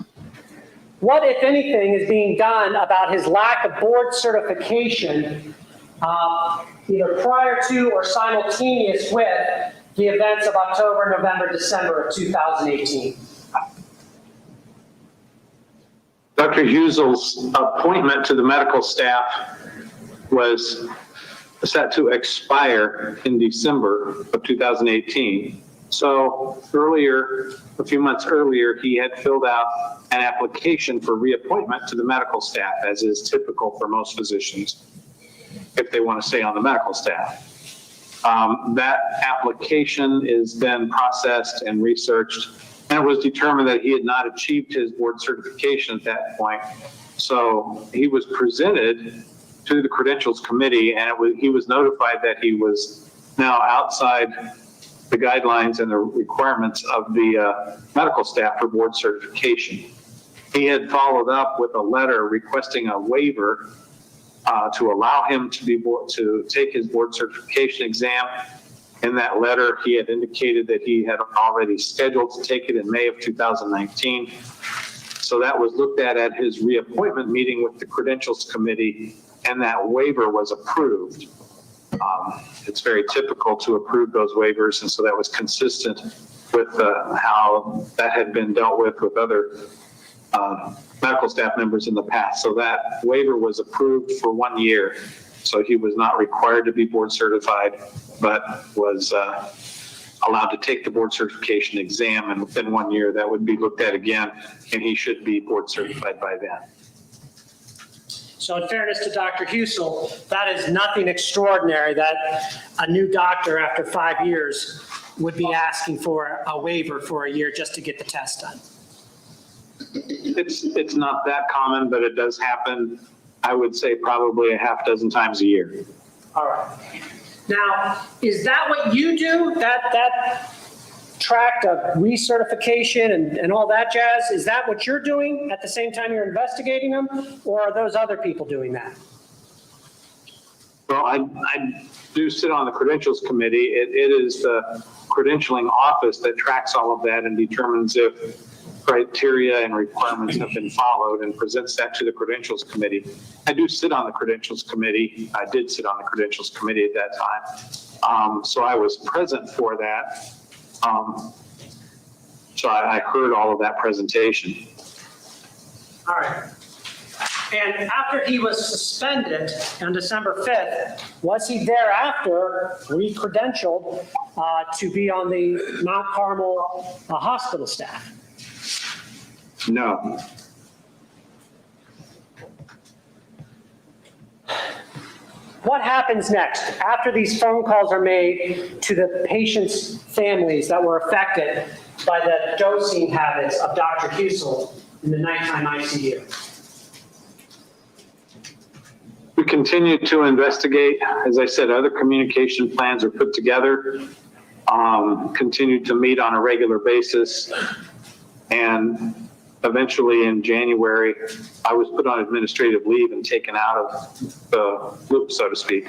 What, if anything, is being done about his lack of board certification, either prior to or simultaneous with the events of October, November, December of 2018? Dr. Husel's appointment to the medical staff was set to expire in December of 2018. So earlier, a few months earlier, he had filled out an application for reappointment to the medical staff, as is typical for most physicians if they want to stay on the medical staff. That application is then processed and researched And it was determined that he had not achieved his board certification at that point. So he was presented to the Credentials Committee, and he was notified that he was now outside the guidelines and the requirements of the medical staff for board certification. He had followed up with a letter requesting a waiver to allow him to take his board certification exam. In that letter, he had indicated that he had already scheduled to take it in May of 2019. So that was looked at his reappointment meeting with the Credentials Committee, and that waiver was approved. It's very typical to approve those waivers, and so that was consistent with how that had been dealt with other medical staff members in the past. So that waiver was approved for 1 year. So he was not required to be board certified, but was allowed to take the board certification exam, and within 1 year that would be looked at again, and he should be board certified by then. So in fairness to Dr. Husel, that is nothing extraordinary that a new doctor after 5 years would be asking for a waiver for a year just to get the test done. It's not that common, but it does happen. I would say probably a half dozen times a year. All right. Now, is that what you do? That tract of recertification and all that jazz? Is that what you're doing at the same time you're investigating them? Or are those other people doing that? Well, I do sit on the Credentials Committee. It is the credentialing office that tracks all of that and determines if criteria and requirements have been followed and presents that to the Credentials Committee. I do sit on the Credentials Committee. I did sit on the Credentials Committee at that time. So I was present for that. So I heard all of that presentation. All right. And after he was suspended on December 5th, was he thereafter re-credentialed to be on the Mount Carmel hospital staff? No. What happens next after these phone calls are made to the patients' families that were affected by the dosing habits of Dr. Husel in the nighttime ICU? We continue to investigate. As I said, other communication plans are put together, continue to meet on a regular basis, and eventually in January, I was put on administrative leave and taken out of the loop, so to speak.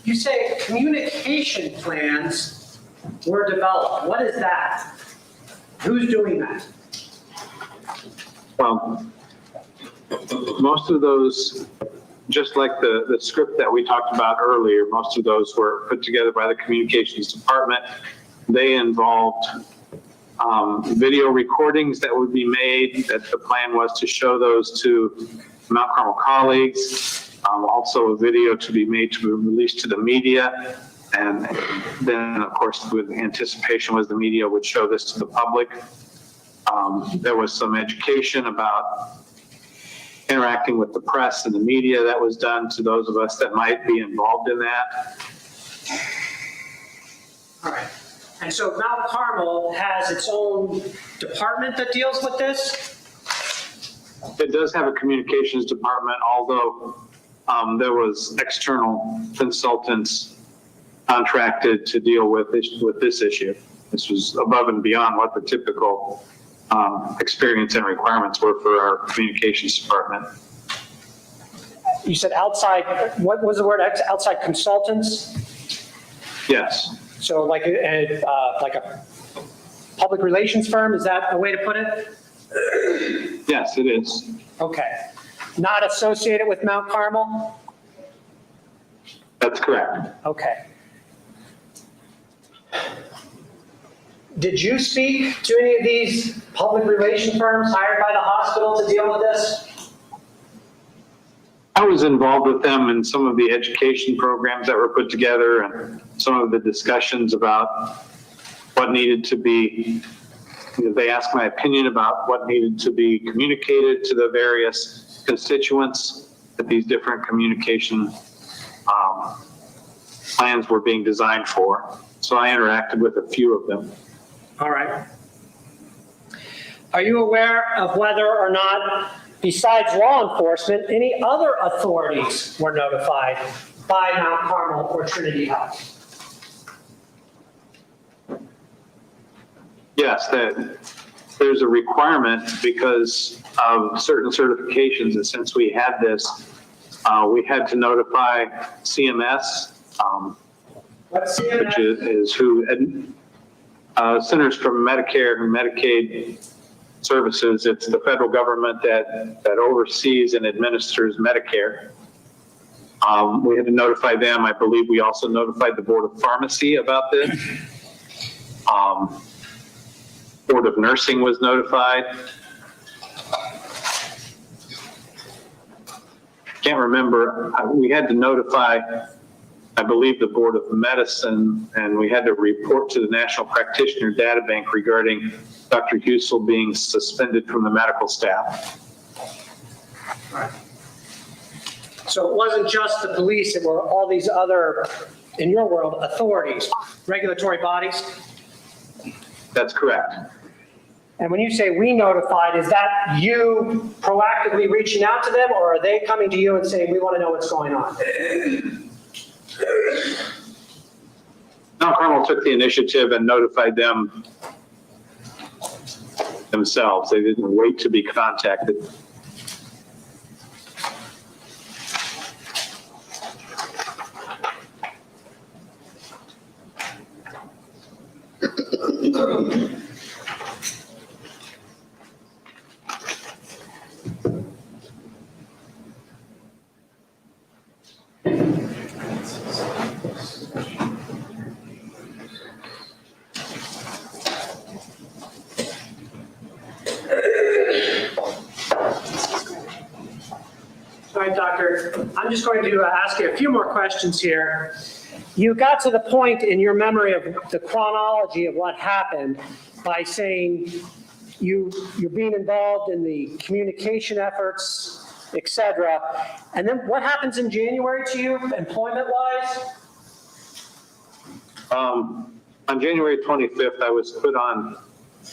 You say communication plans were developed. What is that? Who's doing that? Well, most of those, just like the script that we talked about earlier, most of those were put together by the communications department. They involved video recordings that would be made, that the plan was to show those to Mount Carmel colleagues, also a video to be made to be released to the media, and then of course with anticipation was the media would show this to the public. There was some education about interacting with the press and the media that was done to those of us that might be involved in that. All right. And so Mount Carmel has its own department that deals with this? It does have a communications department, although there was external consultants contracted to deal with this issue. This was above and beyond what the typical experience and requirements were for our communications department. You said outside, what was the word, outside consultants? Yes. So like a public relations firm, is that a way to put it? Yes, it is. Okay. Not associated with Mount Carmel? That's correct. Okay. Did you speak to any of these public relation firms hired by the hospital to deal with this? I was involved with them in some of the education programs that were put together and some of the discussions about what needed to be, they asked my opinion about what needed to be communicated to the various constituents that these different communication plans were being designed for. So I interacted with a few of them. All right. Are you aware of whether or not, besides law enforcement, any other authorities were notified by Mount Carmel or Trinity Health? Yes, there's a requirement because of certain certifications, and since we had this, we had to notify CMS, What's which CMS? is who, Centers for Medicare and Medicaid Services. It's the federal government that oversees and administers Medicare. We had to notify them. I believe we also notified the Board of Pharmacy about this. Board of Nursing was notified. Can't remember. We had to notify, I believe, the Board of Medicine, and we had to report to the National Practitioner Data Bank regarding Dr. Husel being suspended from the medical staff. So it wasn't just the police, it were all these other, in your world, authorities, regulatory bodies? That's correct. And when you say we notified, is that you proactively reaching out to them, or are they coming to you and saying, we want to know what's going on? Mount Carmel took the initiative and notified them themselves. They didn't wait to be contacted. All right, Doctor, I'm just going to ask you a few more questions here. You got to the point in your memory of the chronology of what happened by saying you're being involved in the communication efforts, et cetera. And then what happens in January to you, employment-wise? On January 25th, I was put on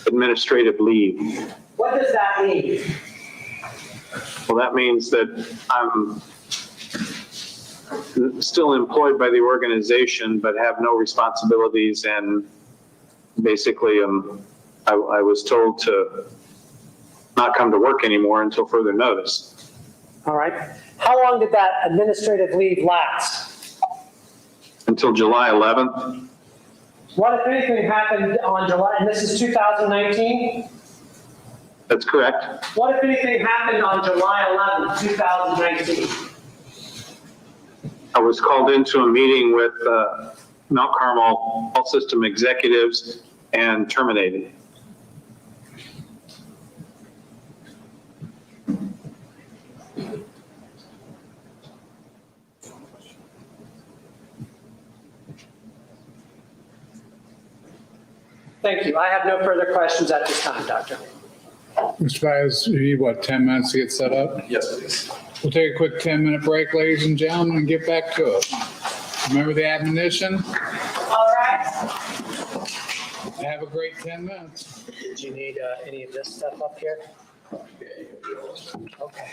administrative leave. What does that mean? Well, that means that I'm still employed by the organization, but have no responsibilities, and basically I was told to not come to work anymore until further notice. All right. How long did that administrative leave last? Until July 11th. What, if anything, happened on July, and this is 2019? That's correct. What, if anything, happened on July 11th, 2019? I was called into a meeting with Mount Carmel Health System executives and terminated. Thank you. I have no further questions at this time, Doctor. Mr. Baez, you need, what, 10 minutes to get set up? Yes, please. We'll take a quick 10-minute break, ladies and gentlemen, and get back to it. Remember the admonition? All right. Have a great 10 minutes. Do you need any of this stuff up here? Okay.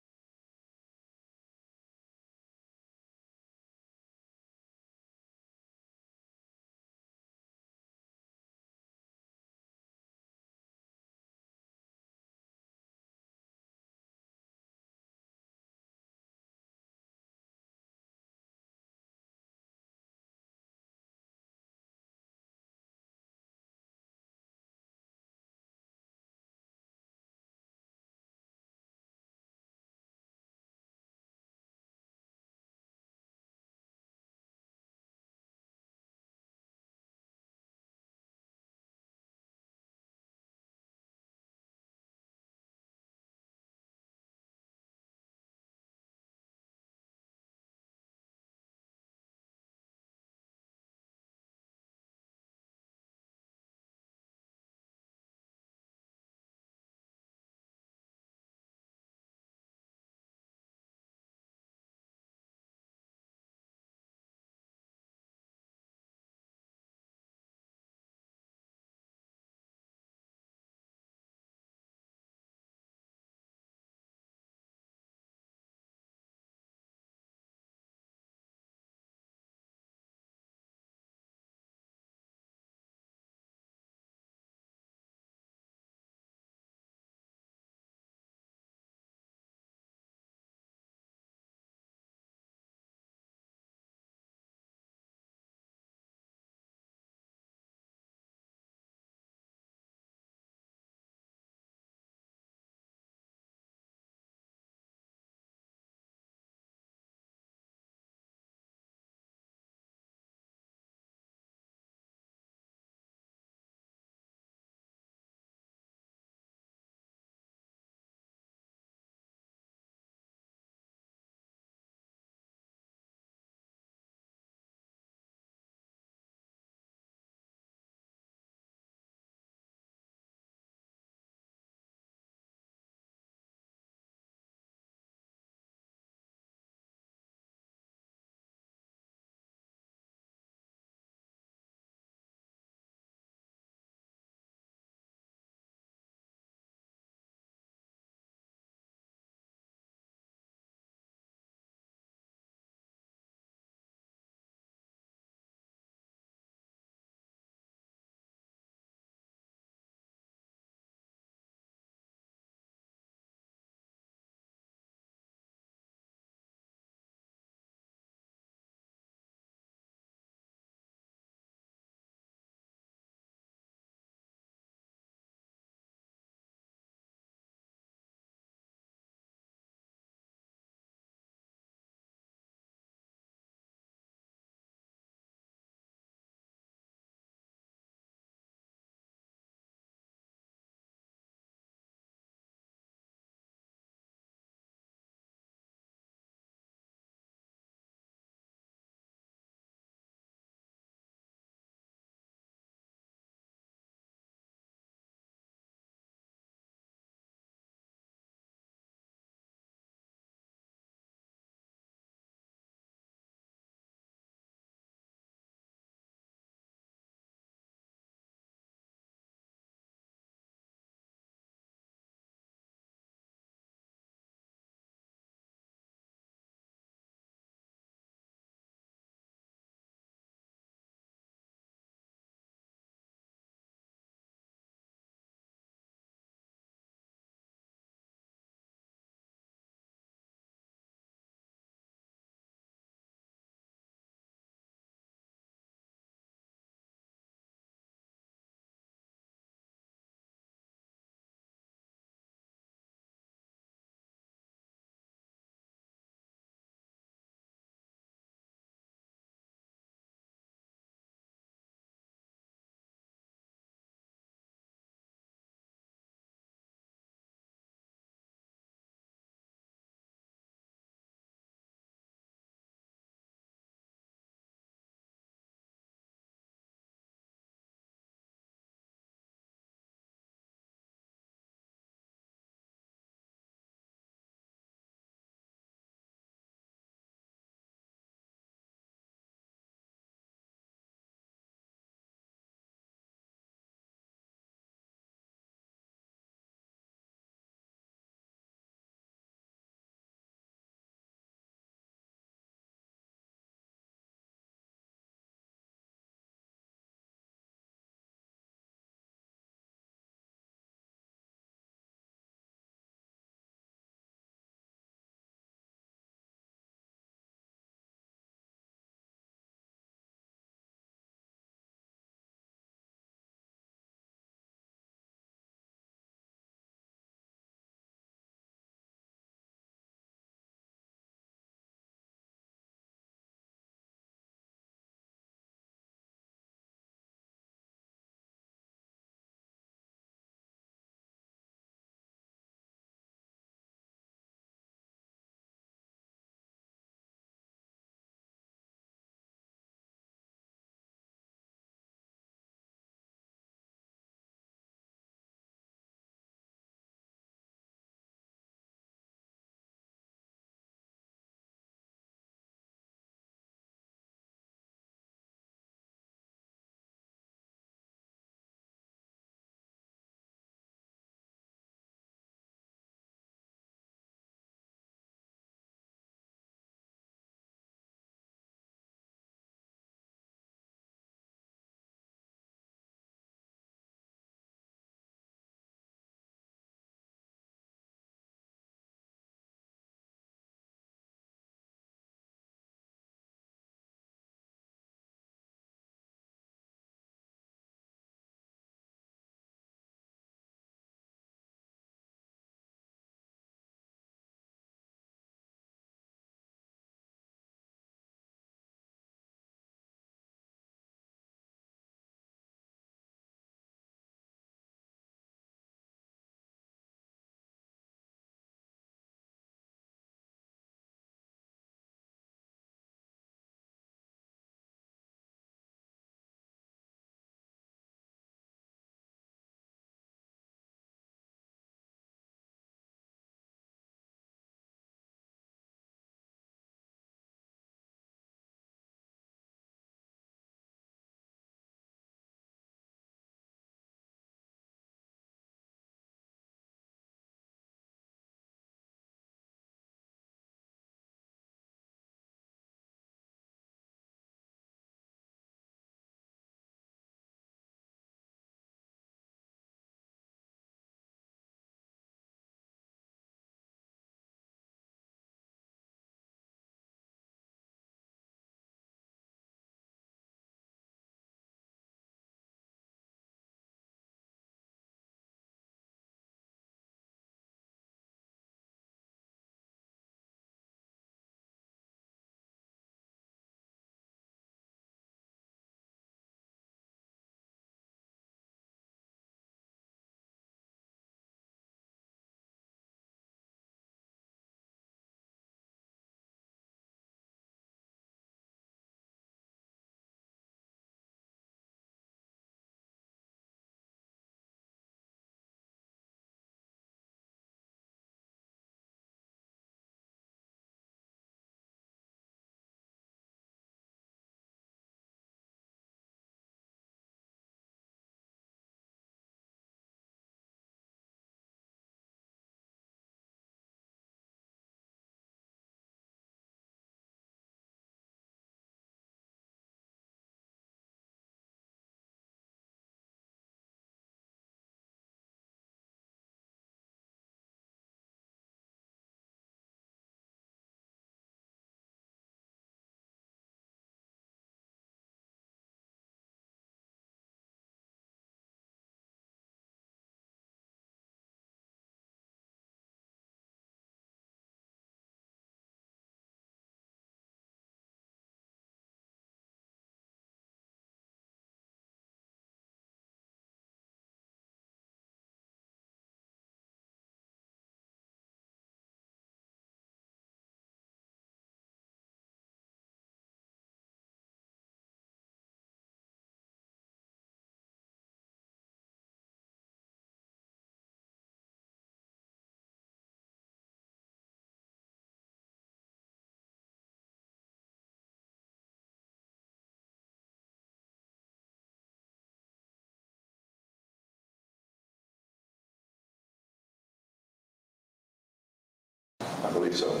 believe so.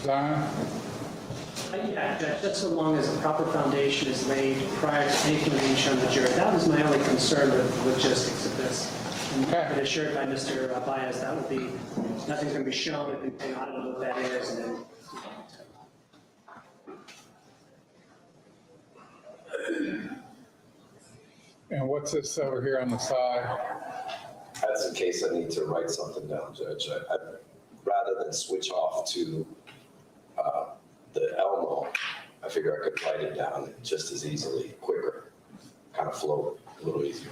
Zion? Yeah, Judge, just so long as a proper foundation is laid prior to taking a leash on the jury. That was my only concern with the logistics of this. And I've been assured by Mr. Baez that will be, nothing's going to be shown, we can I don't know what that is, and then. And what's this over here on the side? That's in case I need to write something down, Judge. Rather than switch off to the Elmo, I figure I could write it down just as easily, quicker, kind of flow a little easier.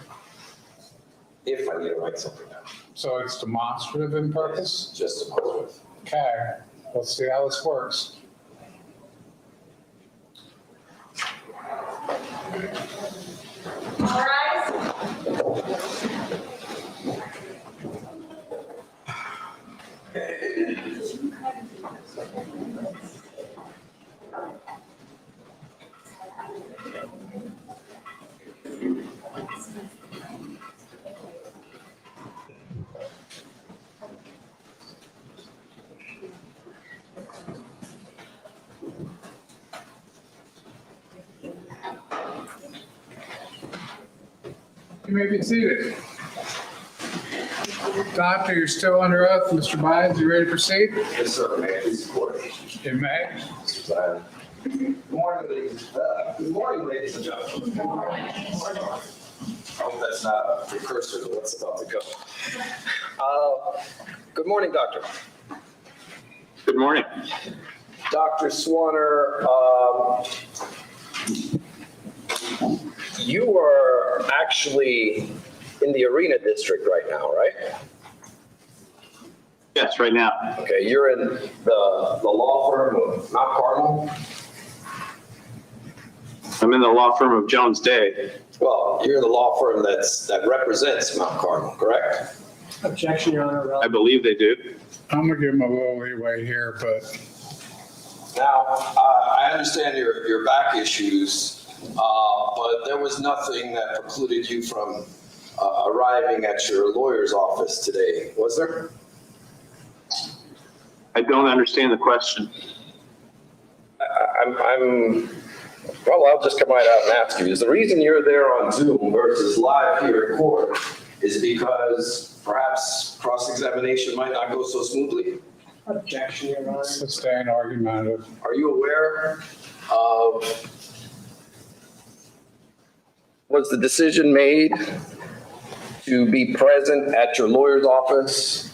If I need to write something down. So it's demonstrative in purpose? Just demonstrative. Okay, let's see how this works. All right. You may be seated. Doctor, you're still under oath. Mr. Baez, you ready to proceed? Yes, sir. May I please report? You may. Mr. Zion. Good morning, ladies and gentlemen. Good morning. I hope that's not a precursor to what's about to go. Good morning, Doctor. Good morning. Dr. Swanner, you are actually in the Arena District right now, right? Yes, right now. Okay, you're in the law firm of Mount Carmel? I'm in the law firm of Jones Day. Well, you're the law firm that represents Mount Carmel, correct? Objection, Your Honor. I believe they do. I'm gonna give him a little leeway here, but Now, I understand your back issues, but there was nothing that precluded you from arriving at your lawyer's office today, was there? I don't understand the question. Well, I'll just come right out and ask you. Is the reason you're there on Zoom versus live here in court is because perhaps cross-examination might not go so smoothly? Objection, Your Honor. sustained argumentative. Are you aware of, was the decision made to be present at your lawyer's office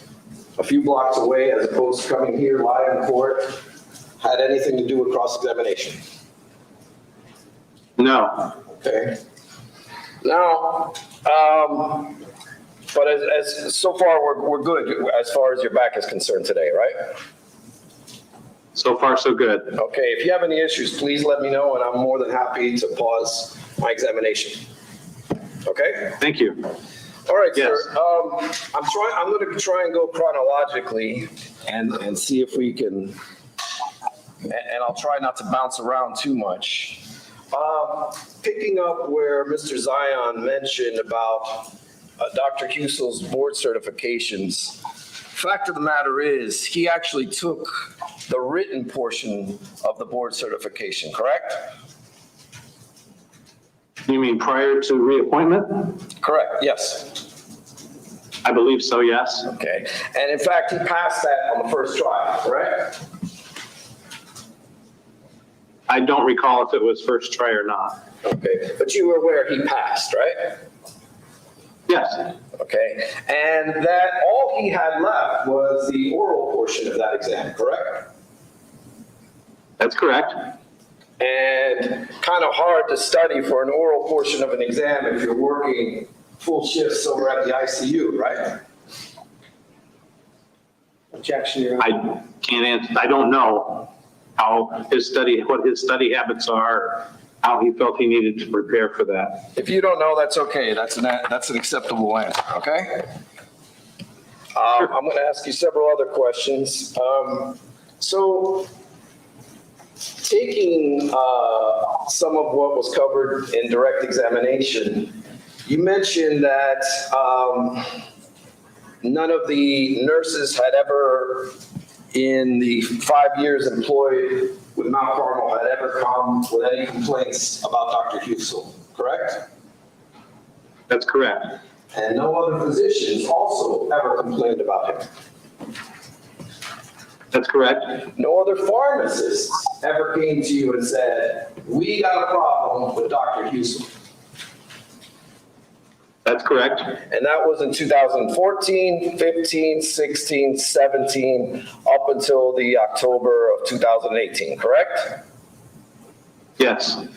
a few blocks away as opposed to coming here live in court, had anything to do with cross-examination? No. Okay. Now, but as so far, we're good as far as your back is concerned today, right? So far, so good. Okay, if you have any issues, please let me know, and I'm more than happy to pause my examination. Okay? Thank you. All right, Yes. sir. I'm going to try and go chronologically and see if we can, and I'll try not to bounce around too much. Picking up where Mr. Zion mentioned about Dr. Husel's board certifications, fact of the matter is he actually took the written portion of the board certification, correct? You mean prior to reappointment? Correct, yes. I believe so, yes. Okay, and in fact, he passed that on the first try, correct? I don't recall if it was first try or not. Okay, but you were aware he passed, right? Yes, Okay, and that all he had left was the oral portion of that exam, correct? that's correct. And kind of hard to study for an oral portion of an exam if you're working full shifts over at the ICU, right? Objection, Your Honor. I can't answer, I don't know how what his study habits are, how he felt he needed to prepare for that. If you don't know, that's okay. That's an acceptable answer, okay? I'm going to ask you several other questions. So taking some of what was covered in direct examination, you mentioned that none of the nurses had ever in the 5 years employed with Mount Carmel had ever come with any complaints about Dr. Husel, correct? That's correct. And no other physicians also ever complained about him. That's correct. No other pharmacists ever came to you and said, we got a problem with Dr. Husel. That's correct. And that was in 2014, 15, 16, 17, up until the October of 2018, correct? Yes.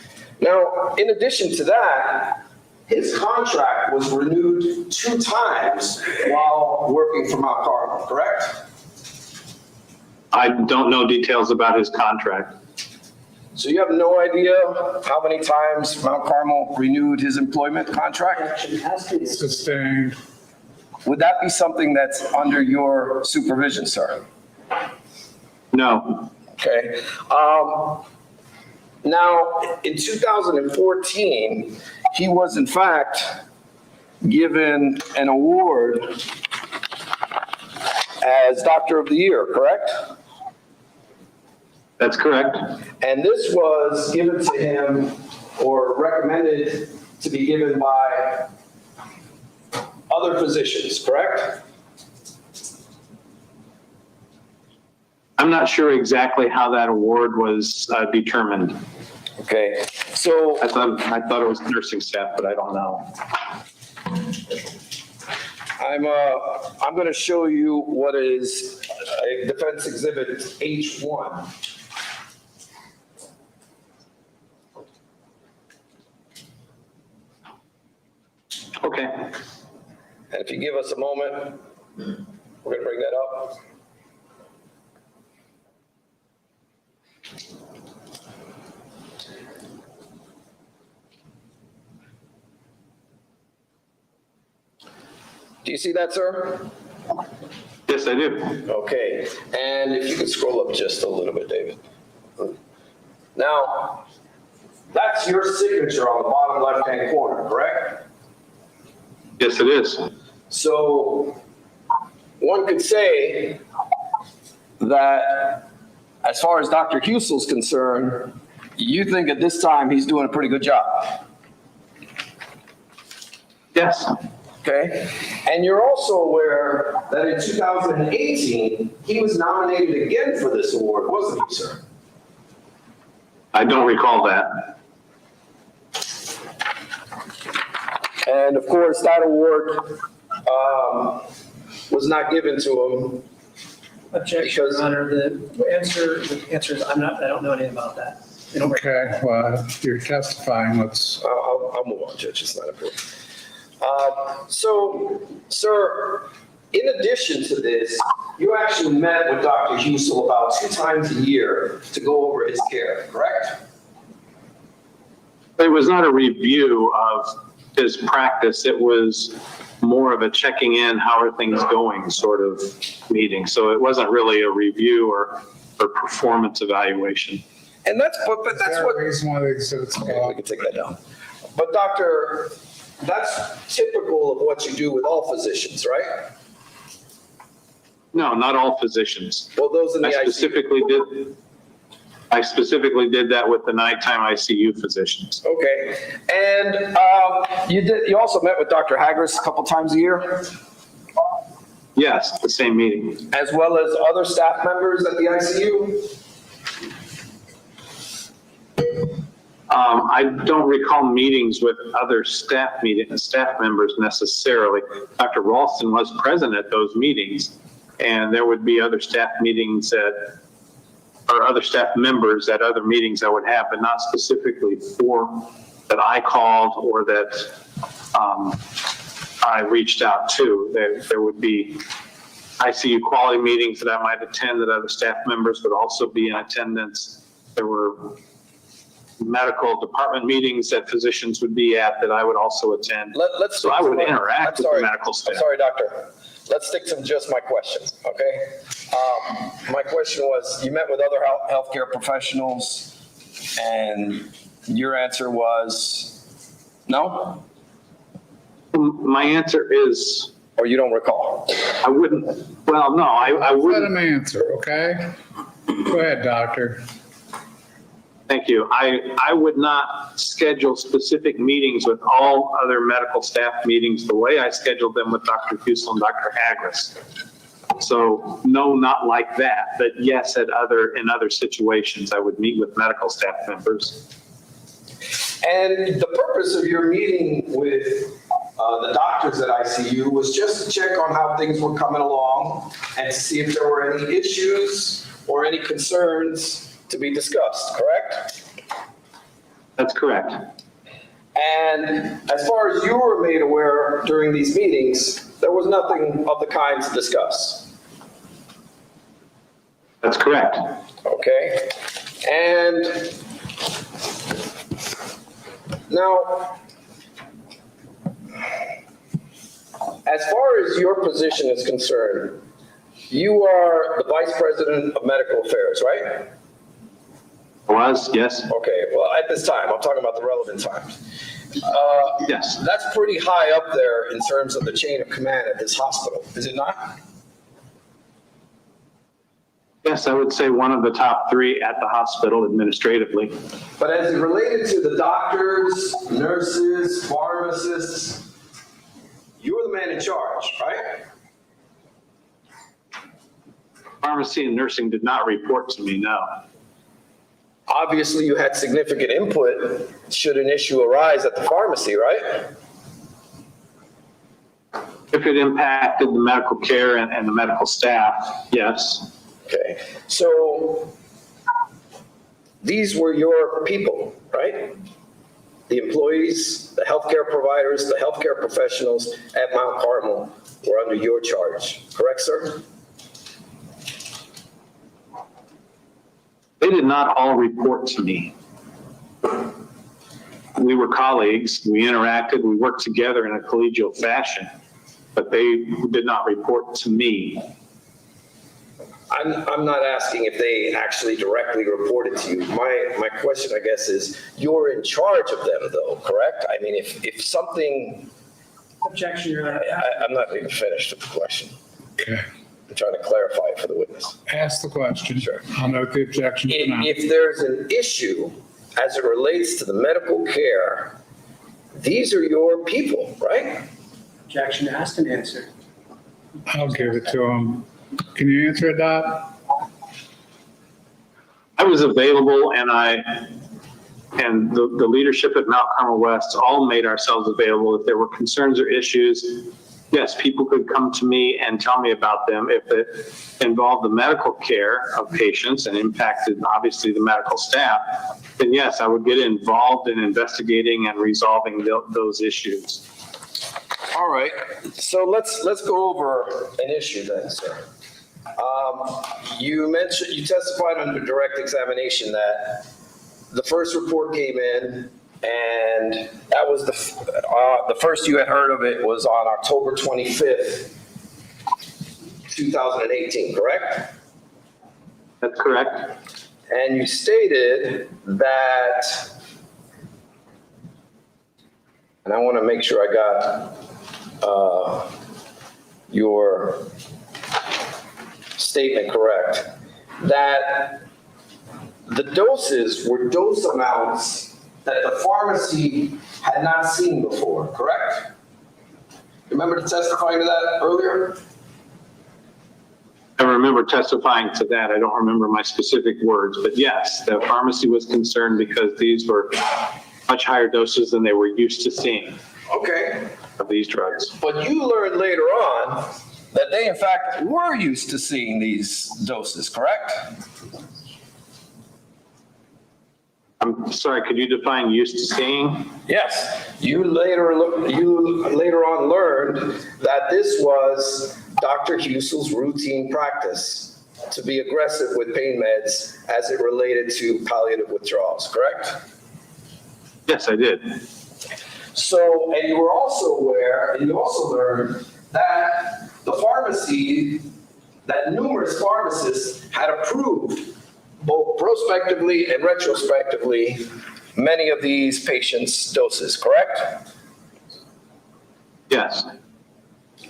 Now, in addition to that, his contract was renewed 2 times while working for Mount Carmel, correct? I don't know details about his contract. So you have no idea how many times Mount Carmel renewed his employment contract? Action has to be. Sustained. Would that be something that's under your supervision, sir? No. Okay. Now, in 2014, he was in fact given an award as Doctor of the Year, correct? That's correct. And this was given to him or recommended to be given by other physicians, correct? I'm not sure exactly how that award was determined. Okay, so I thought it was nursing staff, but I don't know. I'm going to show you what is a Defense Exhibit H1. Okay. And if you give us a moment, we're going to bring that up. Do you see that, sir? Yes, I do. Okay, and if you could scroll up just a little bit, David. Now, that's your signature on the bottom left-hand corner, correct? Yes, it is. So one could say that as far as Dr. Husel's concerned, you think at this time he's doing a pretty good job. Yes. Okay, and you're also aware that in 2018, he was nominated again for this award, wasn't he, sir? I don't recall that. And of course, that award was not given to him. Objection, Your Honor. The answer is I don't know anything about that. Okay, well, you're testifying, let's, I'll move on, Judge, it's not important. So, sir, in addition to this, you actually met with Dr. Husel about 2 times a year to go over his care, correct? It was not a review of his practice. It was more of a checking in, how are things going sort of meeting. So it wasn't really a review or performance evaluation. And that's, but that's what. reason why the exhibit's Okay, we called. can take that down. But doctor, that's typical of what you do with all physicians, right? No, not all physicians. Well, those in the I ICU. specifically did that with the nighttime ICU physicians. Okay, and you also met with Dr. Hagris a couple times a year? Yes, the same meeting. As well as other staff members at the ICU? I don't recall meetings with other staff members necessarily. Dr. Ralston was present at those meetings, and there would be other staff meetings or other staff members at other meetings I would have, but not specifically for that I called or that I reached out to. There would be ICU quality meetings that I might attend that other staff members would also be in attendance. There were medical department meetings that physicians would be at that I would also attend. So I would interact with the medical staff. I'm sorry, doctor. Let's stick to just my question, okay? My question was, you met with other healthcare professionals and your answer was no? My answer is Or you don't recall? I wouldn't, well, no, I Let wouldn't. him answer, okay? Go ahead, doctor. Thank you. I would not schedule specific meetings with all other medical staff meetings the way I scheduled them with Dr. Husel and Dr. Agris. So no, not like that, but yes, in other situations, I would meet with medical staff members. And the purpose of your meeting with the doctors at ICU was just to check on how things were coming along and to see if there were any issues or any concerns to be discussed, correct? That's correct. And as far as you were made aware during these meetings, there was nothing of the kind to discuss. That's correct. Okay? And now, as far as your position is concerned, you are the Vice President of Medical Affairs, right? Was, yes. Okay, well, at this time, I'm talking about the relevant times. Yes. That's pretty high up there in terms of the chain of command at this hospital, is it not? Yes, I would say one of the top 3 at the hospital administratively. But as it related to the doctors, nurses, pharmacists, you were the man in charge, right? Pharmacy and nursing did not report to me, no. Obviously, you had significant input should an issue arise at the pharmacy, right? If it impacted the medical care and the medical staff, yes. Okay, so these were your people, right? The employees, the healthcare providers, the healthcare professionals at Mount Carmel were under your charge, correct, sir? They did not all report to me. We were colleagues, we interacted, we worked together in a collegial fashion, but they did not report to me. I'm not asking if they actually directly reported to you. My question, I guess, is you're in charge of them though, correct? I mean, if something, Objection, Your Honor. I'm not even finished with the question. Okay. I'm trying to clarify it for the witness. Ask the question. Sure. I'll note the objection for now. If there's an issue as it relates to the medical care, these are your people, right? Objection asked and answered. I'll give it to him. Can you answer it, Doc? I was available and the leadership at Mount Carmel West all made ourselves available. If there were concerns or issues, yes, people could come to me and tell me about them. If it involved the medical care of patients and impacted, obviously, the medical staff, then yes, I would get involved in investigating and resolving those issues. All right, so let's go over an issue then, sir. You testified under direct examination that the first report came in and that was the first you had heard of it was on October 25th, 2018, correct? That's correct. And you stated that, and I want to make sure I got your statement correct, that the doses were dose amounts that the pharmacy had not seen before, correct? Remember testifying to that earlier? I remember testifying to that. I don't remember my specific words, but yes, the pharmacy was concerned because these were much higher doses than they were used to seeing. Okay. Of these drugs. But you learned later on that they in fact were used to seeing these doses, correct? I'm sorry, could you define used to seeing? Yes. You later on learned that this was Dr. Husel's routine practice to be aggressive with pain meds as it related to palliative withdrawals, correct? Yes, I did. So, and you were also aware, and you also learned that the pharmacy, that numerous pharmacists had approved both prospectively and retrospectively many of these patients' doses, correct? Yes.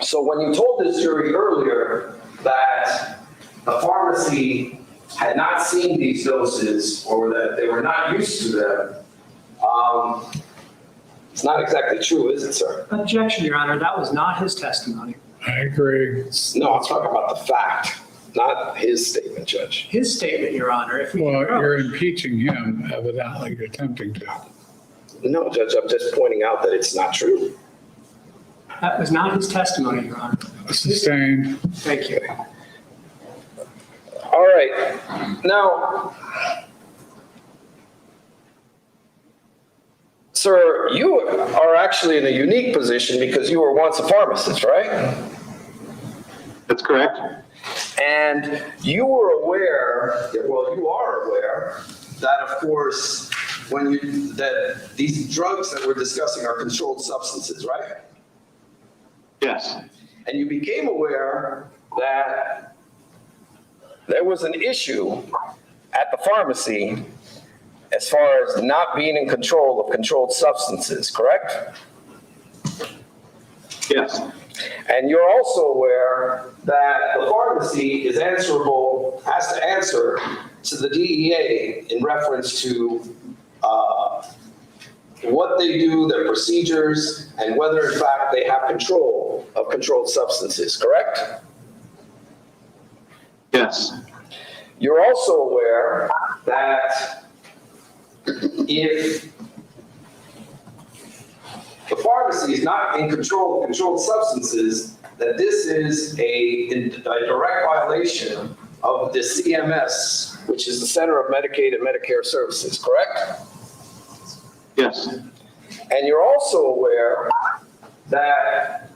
So when you told this jury earlier that the pharmacy had not seen these doses or that they were not used to them, it's not exactly true, is it, sir? Objection, Your Honor, that was not his testimony. I agree. No, I'm talking about the fact, not his statement, Judge. His statement, Your Honor, if we. Well, you're impeaching him, evidently attempting to. No, Judge, I'm just pointing out that it's not true. That was not his testimony, Your Honor. Sustained. Thank you. All right, now, sir, you are actually in a unique position because you were once a pharmacist, right? That's correct. And you were aware, well, you are aware that, of course, that these drugs that we're discussing are controlled substances, right? Yes. And you became aware that there was an issue at the pharmacy as far as not being in control of controlled substances, correct? Yes. And you're also aware that the pharmacy is answerable, has to answer to the DEA in reference to what they do, their procedures, and whether in fact they have control of controlled substances, correct? Yes. You're also aware that if the pharmacy is not in control of controlled substances, that this is a direct violation of the CMS, which is the Center of Medicaid and Medicare Services, correct? Yes. And you're also aware that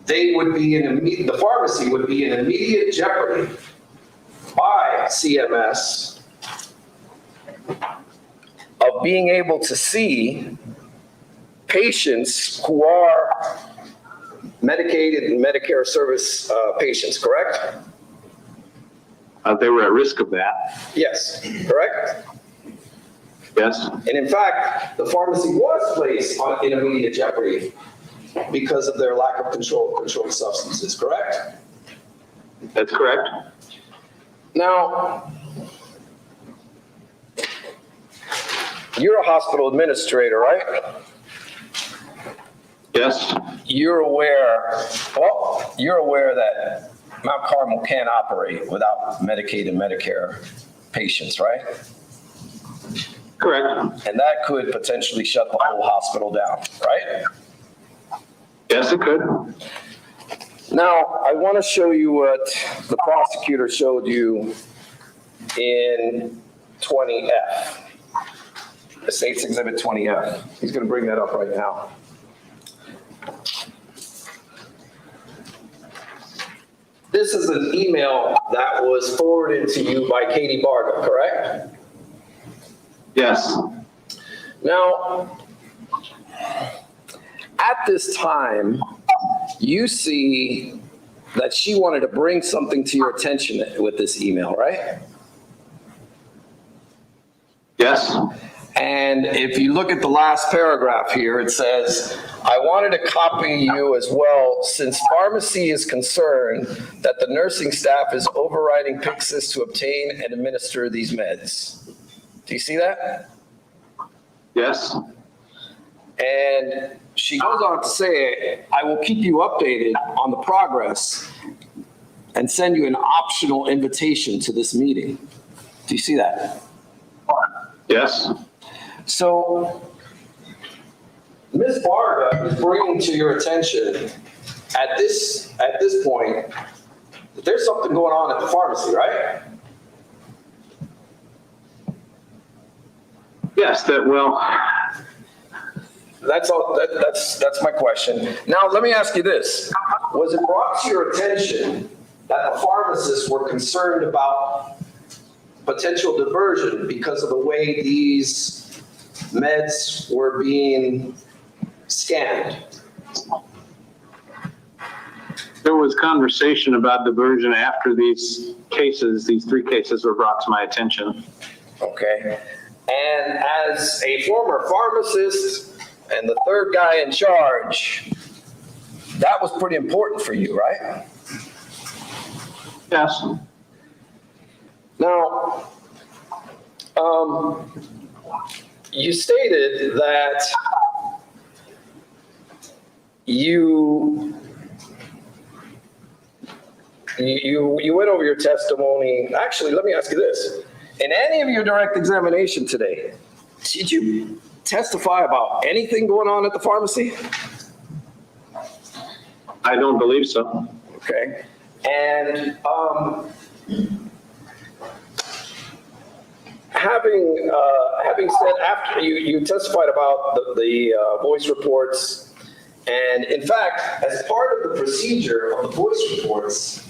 they would be the pharmacy would be in immediate jeopardy by CMS of being able to see patients who are Medicaid and Medicare service patients, correct? They were at risk of that. Yes, correct? Yes. And in fact, the pharmacy was placed in immediate jeopardy because of their lack of control of controlled substances, correct? That's correct. Now, you're a hospital administrator, right? Yes. You're aware that Mount Carmel can't operate without Medicaid and Medicare patients, right? Correct. And that could potentially shut the whole hospital down, right? Yes, it could. Now, I want to show you what the prosecutor showed you in 20F, the State's Exhibit 20F. He's going to bring that up right now. This is an email that was forwarded to you by Katie Barga, correct? Yes. Now, at this time, you see that she wanted to bring something to your attention with this email, right? Yes. And if you look at the last paragraph here, it says, I wanted to copy you as well, since pharmacy is concerned that the nursing staff is overriding Pyxis to obtain and administer these meds. Do you see that? Yes. And she goes on to say, I will keep you updated on the progress and send you an optional invitation to this meeting. Do you see that? Yes. So Ms. Barga is bringing to your attention at this point that there's something going on at the pharmacy, right? Yes, That's all. That's my question. Now, let me ask you this. Was it brought to your attention that the pharmacists were concerned about potential diversion because of the way these meds were being scanned? there was conversation about diversion after these three cases were brought to my attention. Okay. And as a former pharmacist and the third guy in charge, that was pretty important for you, right? Yes. Now, you stated that you went over your testimony. Actually, let me ask you this. In any of your direct examination today, did you testify about anything going on at the pharmacy? I don't believe so. Okay. And having said, after you testified about the voice reports, and in fact, as part of the procedure of the voice reports,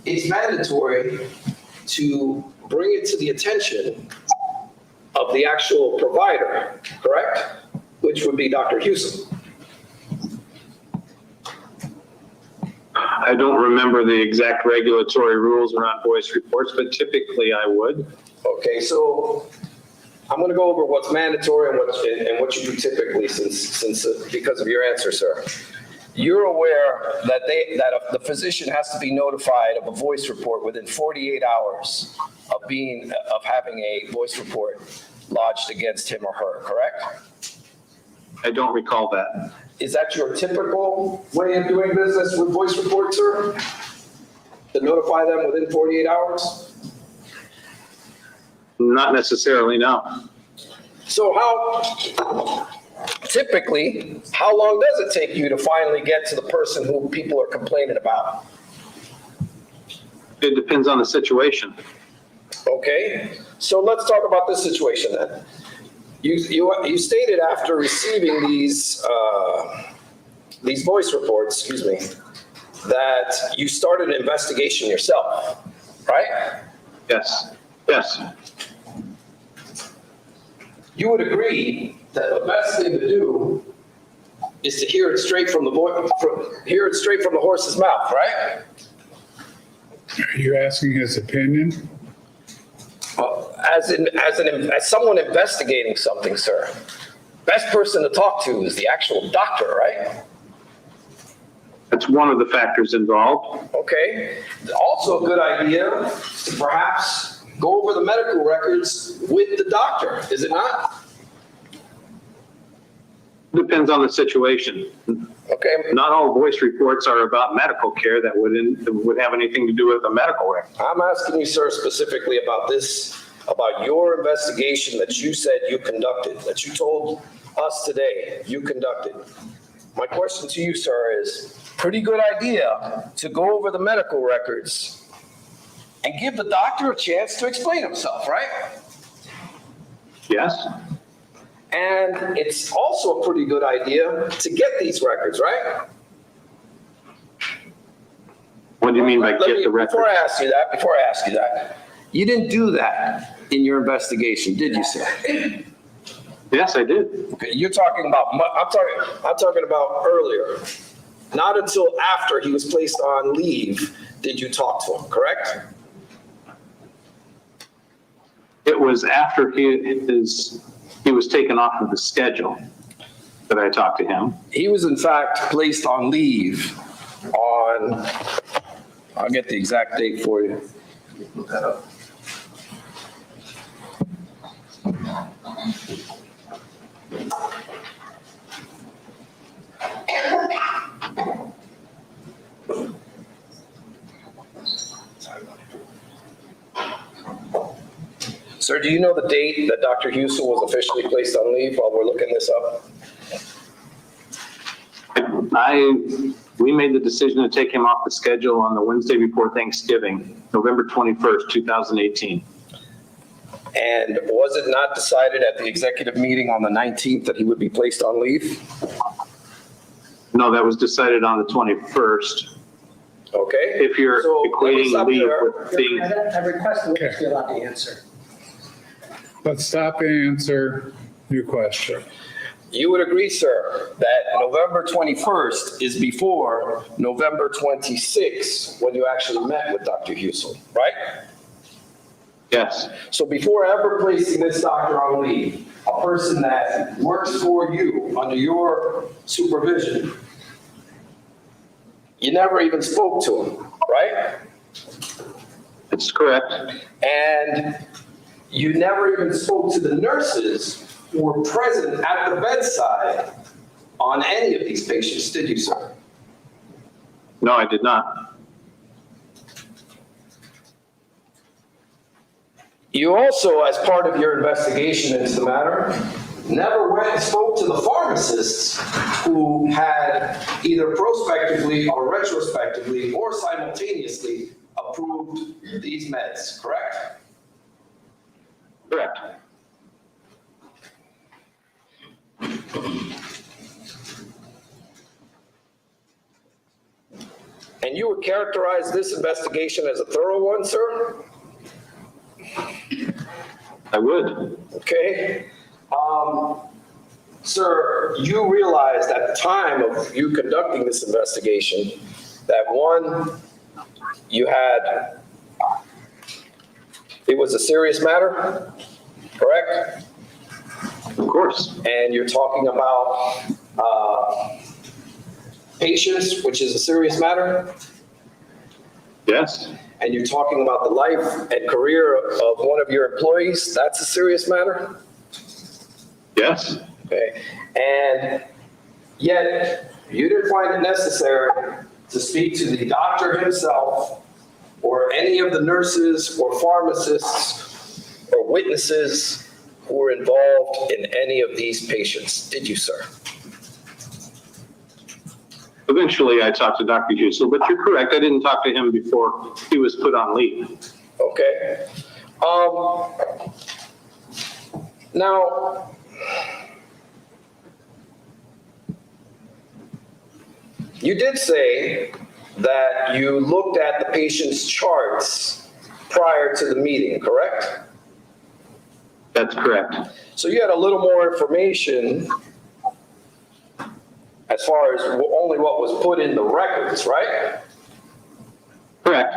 it's mandatory to bring it to the attention of the actual provider, correct? Which would be Dr. Husel. I don't remember the exact regulatory rules around voice reports, but typically I would. Okay, so I'm going to go over what's mandatory and what you do typically, since because of your answer, sir. You're aware that the physician has to be notified of a voice report within 48 hours of having a voice report lodged against him or her, correct? I don't recall that. Is that your typical way of doing business with voice reports, sir? To notify them within 48 hours? Not necessarily, no. So typically, how long does it take you to finally get to the person who people are complaining about? It depends on the situation. Okay, so let's talk about this situation then. You stated after receiving these voice reports, excuse me, that you started an investigation yourself, right? Yes, yes. You would agree that the best thing to do is to hear it straight from the horse's mouth, right? Are you asking his opinion? As someone investigating something, sir, best person to talk to is the actual doctor, right? That's one of the factors involved. Okay. Also a good idea to perhaps go over the medical records with the doctor, is it not? Depends on the situation. Okay. Not all voice reports are about medical care that would have anything to do with the medical record. I'm asking you, sir, specifically about your investigation that you said you conducted, that you told us today you conducted. My question to you, sir, is pretty good idea to go over the medical records and give the doctor a chance to explain himself, right? Yes, And it's also a pretty good idea to get these records, right? what do you mean by get the record? Before I ask you that, you didn't do that in your investigation, did you, sir? Yes, I did. Okay, you're talking about, I'm talking about earlier. Not until after he was placed on leave did you talk to him, correct? It was after he was taken off of the schedule that I talked to him. He was in fact placed on leave on, I'll get the exact date for you. Look that up. Sir, do you know the date that Dr. Husel was officially placed on leave while we're looking this up? We made the decision to take him off the schedule on the Wednesday before Thanksgiving, November 21st, 2018. And was it not decided at the executive meeting on the 19th that he would be placed on leave? No, that was decided on the 21st. Okay. If you're So, let me equating stop leave there. with being, I request the witness be allowed to answer. Let's stop and answer your question. You would agree, sir, that November 21st is before November 26th when you actually met with Dr. Husel, right? Yes. So before ever placing this doctor on leave, a person that works for you under your supervision, you never even spoke to him, right? That's correct. And you never even spoke to the nurses who were present at the bedside on any of these patients, did you, sir? No, I did not. You also, as part of your investigation into the matter, never went and spoke to the pharmacists who had either prospectively or retrospectively or simultaneously approved these meds, correct? Correct. And you would characterize this investigation as a thorough one, sir? I would. Okay. Sir, you realized at the time of you conducting this investigation that one, it was a serious matter, correct? Of course. And you're talking about patients, which is a serious matter? Yes. And you're talking about the life and career of one of your employees, that's a serious matter? Yes. Okay, and yet you didn't find it necessary to speak to the doctor himself or any of the nurses or pharmacists or witnesses who were involved in any of these patients, did you, sir? Eventually, I talked to Dr. Husel, but you're correct. I didn't talk to him before he was put on leave. Okay. Now, you did say that you looked at the patient's charts prior to the meeting, correct? That's correct. So you had a little more information as far as only what was put in the records, right? Correct.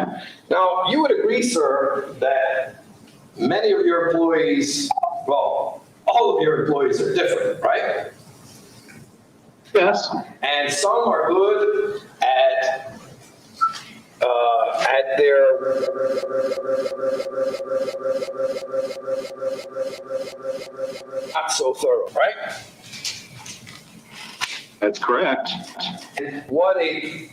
Now, you would agree, sir, that many of your employees, well, all of your employees are different, right? Yes. And some are good at their not so thorough, right? That's correct. And what a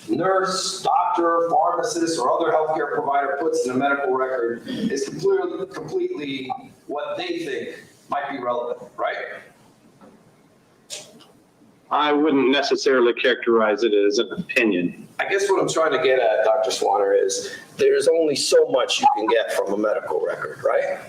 nurse, doctor, pharmacist, or other healthcare provider puts in a medical record is completely what they think might be relevant, right? I wouldn't necessarily characterize it as an opinion. I guess what I'm trying to get at, Dr. Swanner, is there's only so much you can get from a medical record, right?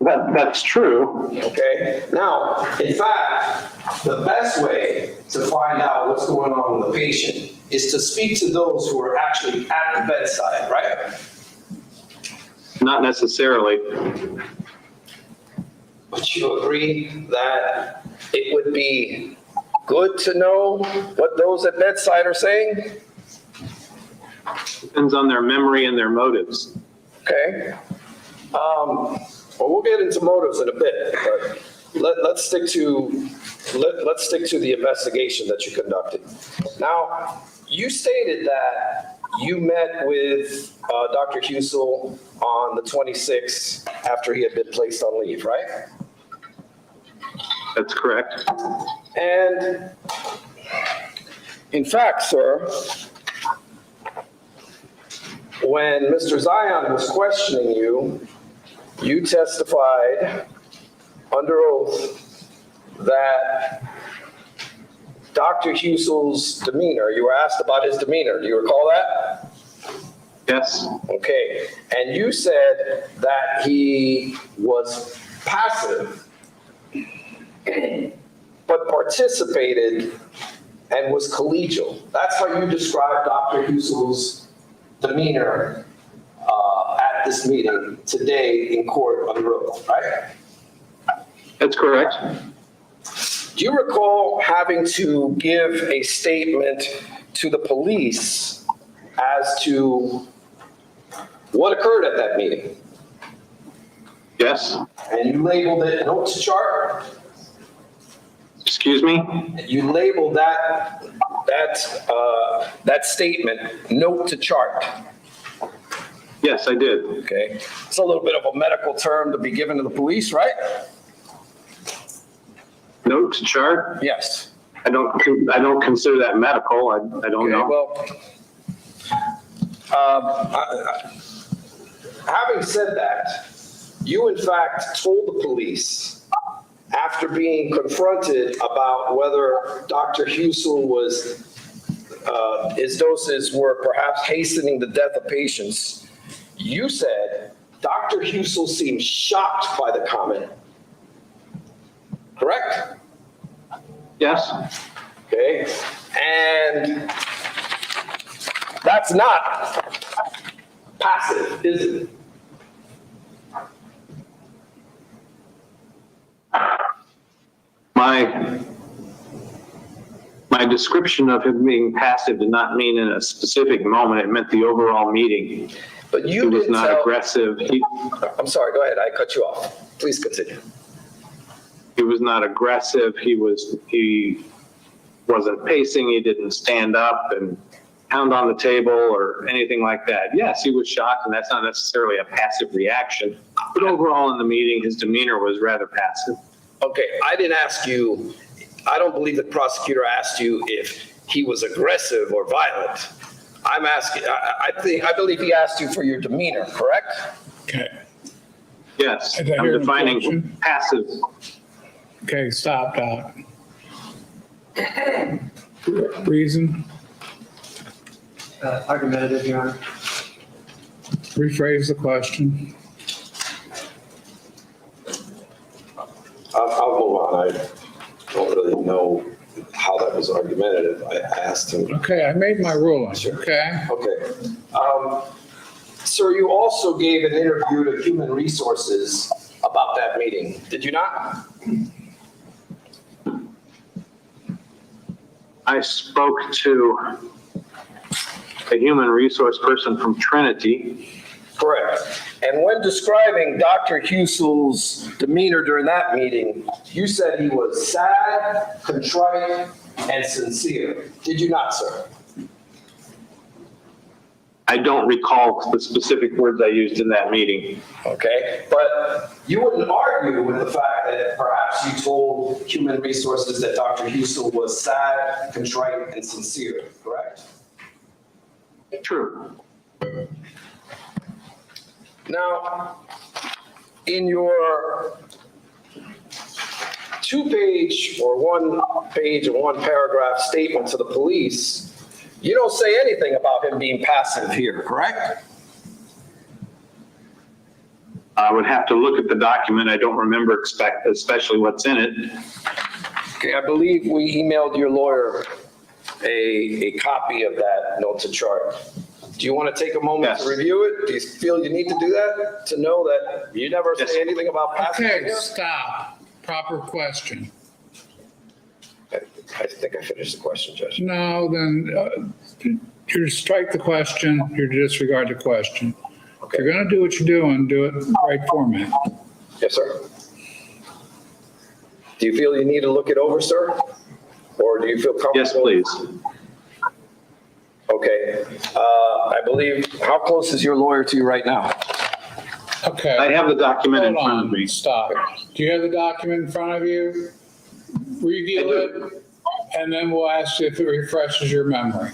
That's true. Okay. Now, in fact, the best way to find out what's going on with the patient is to speak to those who are actually at the bedside, right? Not necessarily. But you agree that it would be good to know what those at bedside are saying? Depends on their memory and their motives. Okay. Well, we'll get into motives in a bit, but let's stick to the investigation that you conducted. Now, you stated that you met with Dr. Husel on the 26th after he had been placed on leave, right? That's correct. And in fact, sir, when Mr. Zion was questioning you, you testified under oath that Dr. Husel's demeanor, you were asked about his demeanor. Do you recall that? Yes. Okay. And you said that he was passive, but participated and was collegial. That's how you described Dr. Husel's demeanor at this meeting today in court under oath, right? That's correct. Do you recall having to give a statement to the police as to what occurred at that meeting? Yes, And you labeled it note to chart? excuse me? You labeled that statement, note to chart, Yes, I did. okay? It's a little bit of a medical term to be given to the police, right? Note to chart? Yes. I don't consider that medical. I don't Okay, know. well, having said that, you in fact told the police after being confronted about whether Dr. Husel was, his doses were perhaps hastening the death of patients, you said Dr. Husel seemed shocked by the comment. Correct? Yes, Okay, and that's not passive, is it? my description of him being passive did not mean in a specific moment. It meant the overall meeting. But He you was didn't not tell. aggressive. I'm sorry, go ahead, I cut you off. Please continue. He was not aggressive. He wasn't pacing. He didn't stand up and pound on the table or anything like that. Yes, he was shocked, and that's not necessarily a passive reaction. But overall in the meeting, his demeanor was rather passive. Okay, I didn't ask you, I don't believe the prosecutor asked you if he was aggressive or violent. I'm asking, I believe he asked you for your demeanor, correct? Okay, Yes, Did I I'm hear an defining objection? passive. okay, stop, Doc. Reason, Argumentative, Your Honor. rephrase the question. I'll move on. I don't really know how that was argumentative. I asked him. Okay, I made my ruling, Sure. okay? Okay. Sir, you also gave an interview to Human Resources about that meeting, did you not? I spoke to a human resource person from Trinity. Correct. And when describing Dr. Husel's demeanor during that meeting, you said he was sad, contrite, and sincere. Did you not, sir? I don't recall the specific words I used in that meeting. Okay, but you wouldn't argue with the fact that perhaps you told Human Resources that Dr. Husel was sad, contrite, and sincere, correct? True. Now, in your two-page or one-page or one-paragraph statement to the police, you don't say anything about him being passive here, correct? I would have to look at the document. I don't remember especially what's in it. Okay, I believe we emailed your lawyer a copy of that note to chart. Do you want to take a moment Yes. to review it? Do you feel you need to do that, to know that you never Yes. say anything about passive Okay, here? stop. Proper question. I think I finished the question, Judge. No, then you strike the question, you disregard the question. If you're gonna do what you're doing, do it in the right format. Yes, sir. Do you feel you need to look it over, sir? Or do you feel comfortable? Yes, please. Okay. I believe, how close is your lawyer to you right now? Okay. I have the document in Hold front of on, me. stop. Do you have the document in front of you? Review it, and then we'll ask you if it refreshes your memory.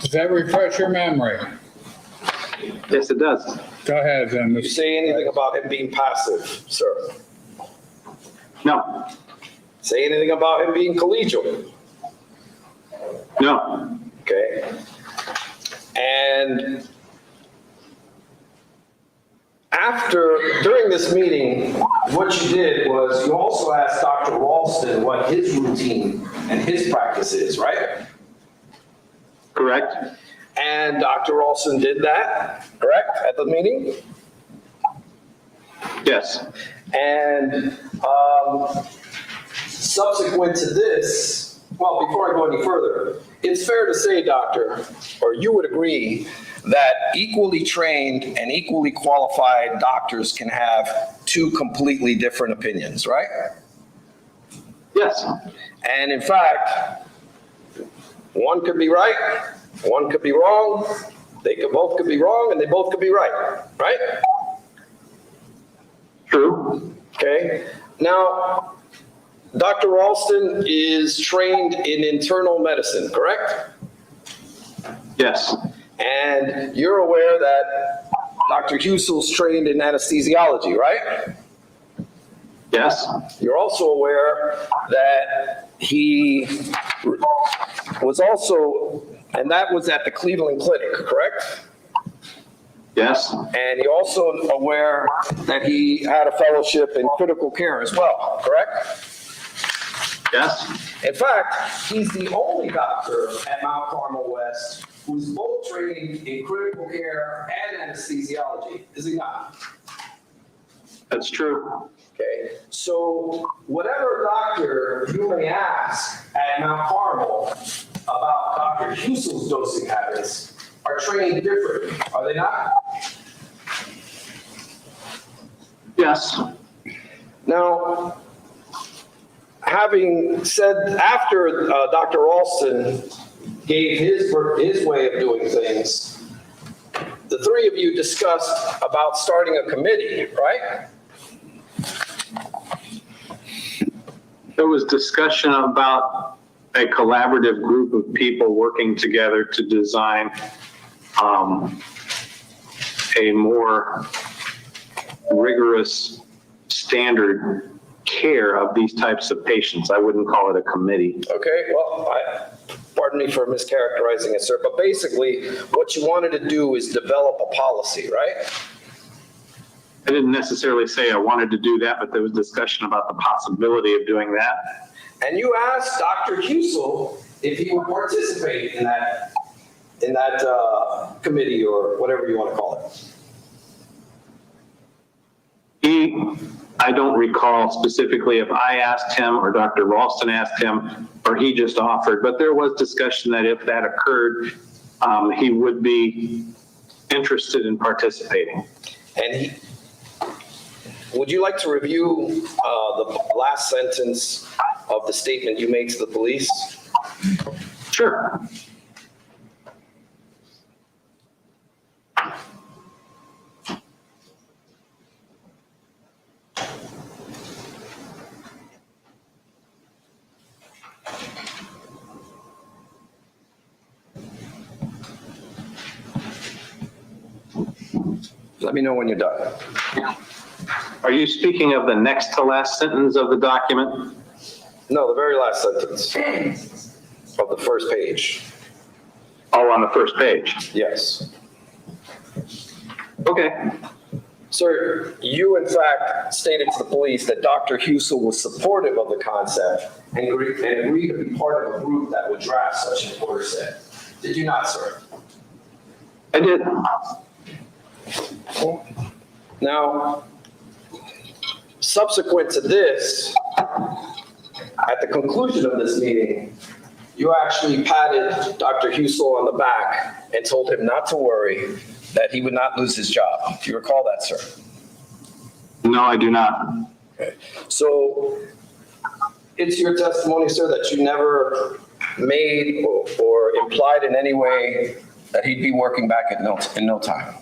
Does that refresh your memory? Yes, it does. Go ahead, then. Did you say anything about him being passive, sir? No, Say anything about him being collegial? no. Okay. And during this meeting, what you did was you also asked Dr. Ralston what his routine and his practice is, right? Correct? And Dr. Ralston did that, correct, at the meeting? Yes. And subsequent to this, well, before I go any further, it's fair to say, doctor, or you would agree, that equally trained and equally qualified doctors can have two completely different opinions, right? Yes. And in fact, one could be right, one could be wrong, both could be wrong, and they both could be right, right? True. Okay, now, Dr. Ralston is trained in internal medicine, correct? Yes. And you're aware that Dr. Husel's trained in anesthesiology, right? Yes. You're also aware that he was also, and that was at the Cleveland Clinic, correct? Yes. And you're also aware that he had a fellowship in critical care as well, correct? Yes. In fact, he's the only doctor at Mount Carmel West who's both trained in critical care and anesthesiology, is he not? That's true. Okay, so whatever doctor you may ask at Mount Carmel about Dr. Husel's dosing habits are trained differently, are they not? Yes. Now, having said, after Dr. Ralston gave his way of doing things, the three of you discussed about starting a committee, right? There was discussion about a collaborative group of people working together to design a more rigorous standard care of these types of patients. I wouldn't call it a committee. Okay, well, pardon me for mischaracterizing it, sir, but basically what you wanted to do is develop a policy, right? I didn't necessarily say I wanted to do that, but there was discussion about the possibility of doing that. And you asked Dr. Husel if he would participate in that committee or whatever you want to call it. I don't recall specifically if I asked him or Dr. Ralston asked him or he just offered, but there was discussion that if that occurred, he would be interested in participating. And would you like to review the last sentence of the statement you made to the police? Sure. Let me know when you're done. Are you speaking of the next to last sentence of the document? No, the very last sentence of the first page. Oh, on the first page. Yes. Okay. Sir, you in fact stated to the police that Dr. Husel was supportive of the concept and agreed to be part of a group that would draft such an order set. Did you not, sir? I did. Now, subsequent to this, at the conclusion of this meeting, you actually patted Dr. Husel on the back and told him not to worry, that he would not lose his job. Do you recall that, sir? No, I do not. Okay. So it's your testimony, sir, that you never made or implied in any way that he'd be working back in no time?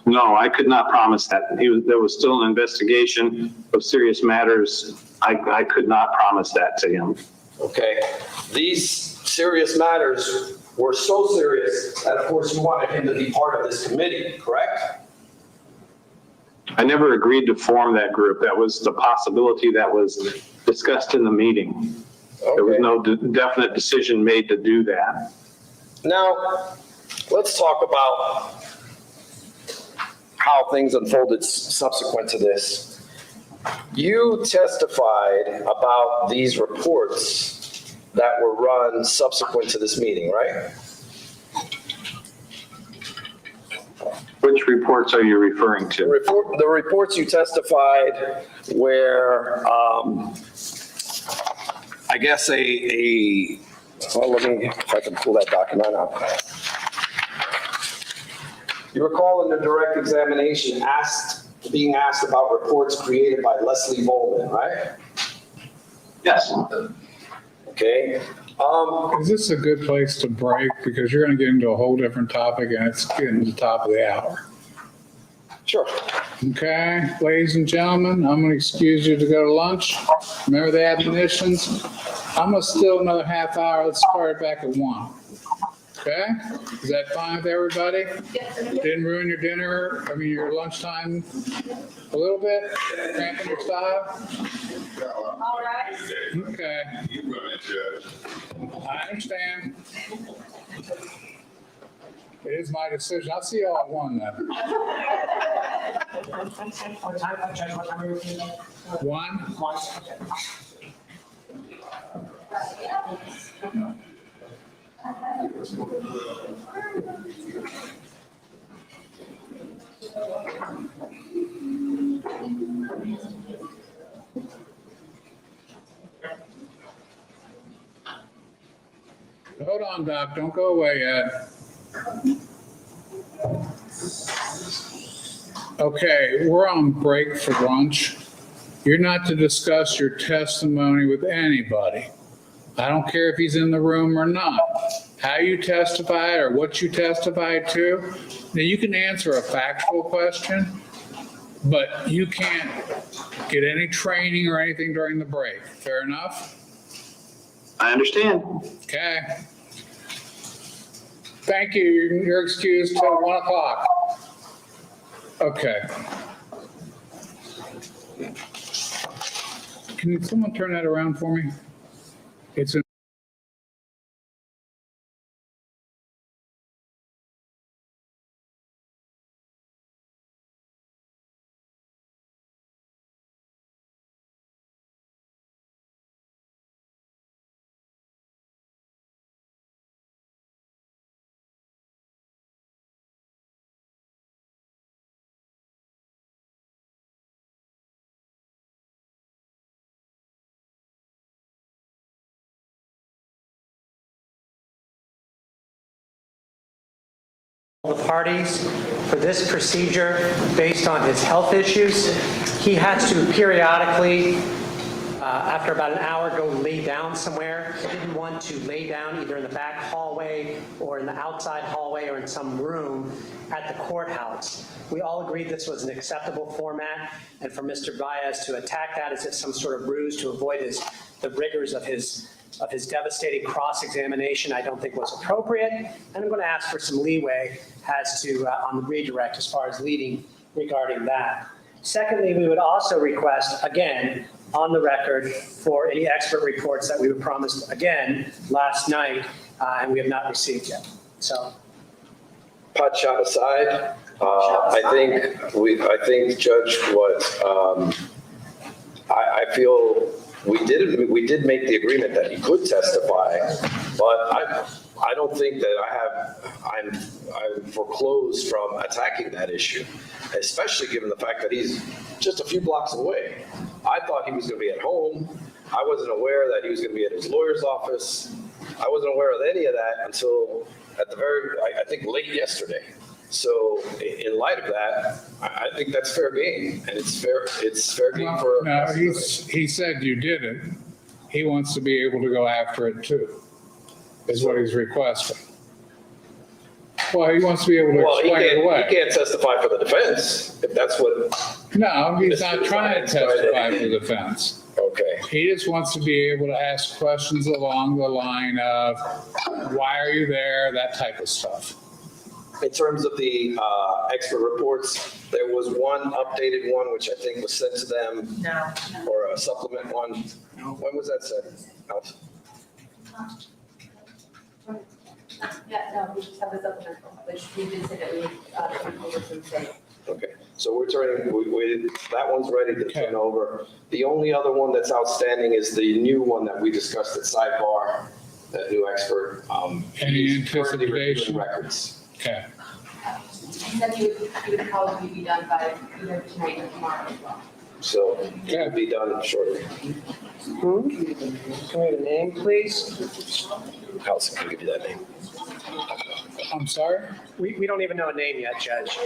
No, I could not promise that. There was still an investigation of serious matters. I could not promise that to him. Okay. These serious matters were so serious that, of course, you wanted him to be part of this committee, correct? I never agreed to form that group. That was the possibility that was discussed in the meeting. There was Okay. no definite decision made to do that. Now, let's talk about how things unfolded subsequent to this. You testified about these reports that were run subsequent to this meeting, right? Which reports are you referring to? The reports you testified where, I guess well, let me, if I can pull that document out. You recall in the direct examination being asked about reports created by Leslie Bowman, right? Yes. Okay. Is this a good place to break? Because you're going to get into a whole different topic and it's getting to the top of the hour. Sure. Okay, ladies and gentlemen, I'm going to excuse you to go to lunch. Remember the admonitions? I'm going to steal another half hour. Let's start back at 1. Okay? Is that fine with everybody? Didn't ruin your dinner, your lunchtime a little bit? Cramping your style? All right. Okay. I understand. It is my decision. I'll see you all at 1 then. What time, Judge, what time are you looking at? 1? Hold on, Doc. Don't go away yet. Okay, we're on break for lunch. You're not to discuss your testimony with anybody. I don't care if he's in the room or not. How you testified or what you testified to. Now, you can answer a factual question, but you can't get any training or anything during the break. Fair enough? I understand. Okay. Thank you. You're excused till 1 o'clock. Okay. Can someone turn that around for me? It's in The parties for this procedure based on his health issues. He has to periodically, after about an hour, go lay down somewhere. He didn't want to lay down either in the back hallway or in the outside hallway or in some room at the courthouse. We all agreed this was an acceptable format, and for Mr. Baez to attack that as if some sort of ruse to avoid the rigors of his devastating cross-examination, I don't think was appropriate. And I'm going to ask for some leeway as to, on the redirect as far as leading regarding that. Secondly, we would also request, again, on the record, for any expert reports that we were promised, again, last night, and we have not received yet. So. Pot shot aside, I think, Judge, I feel we did make the agreement that he could testify, but I don't think that I'm foreclosed from attacking that issue, especially given the fact that he's just a few blocks away. I thought he was going to be at home. I wasn't aware that he was going to be at his lawyer's office. I wasn't aware of any of that until at the I think late yesterday. So in light of that, I think that's fair game, and it's fair game for. No, he said you did it. He wants to be able to go after it too, is what he's requesting. Well, he wants to be able to explain it away. He can't testify for the defense, if that's what. No, he's not trying to testify for the defense. Okay. He just wants to be able to ask questions along the line of, why are you there? That type of stuff. In terms of the expert reports, there was one updated one, which I think was sent to them. No. Or a supplement one. When was that sent? Alice? Yeah, no, we just have a supplemental, which we did say that we would, turn over to the state. Okay, so we're turning, that one's ready to turn over. The only other one that's outstanding is the new one that we discussed at sidebar, that new expert. Any he's currently reviewing anticipation? records. Okay. He said he would probably be done by either tonight or tomorrow as well. So it will be done shortly. Can we have a name, please? Allison can give you that name. I'm sorry? We don't even know a name yet, Judge.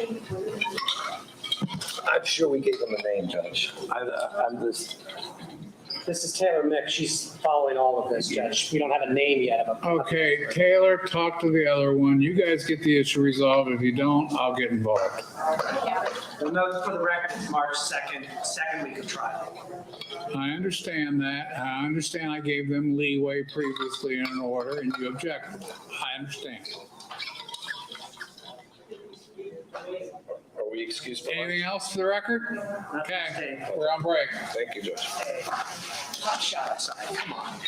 I'm sure we gave them a name, Judge. I'm just. This is Taylor Mick. She's following all of this, Judge. We don't have a name yet of a. Okay, Taylor, talk to the other one. You guys get the issue resolved. If you don't, I'll get involved. We'll note for the record, it's March 2nd, second week of trial. I understand that. I understand I gave them leeway previously in an order and you objected. I understand. Are we excused? Anything else for the record? Okay, we're on break. Thank you, Judge. Hot shot outside, come on.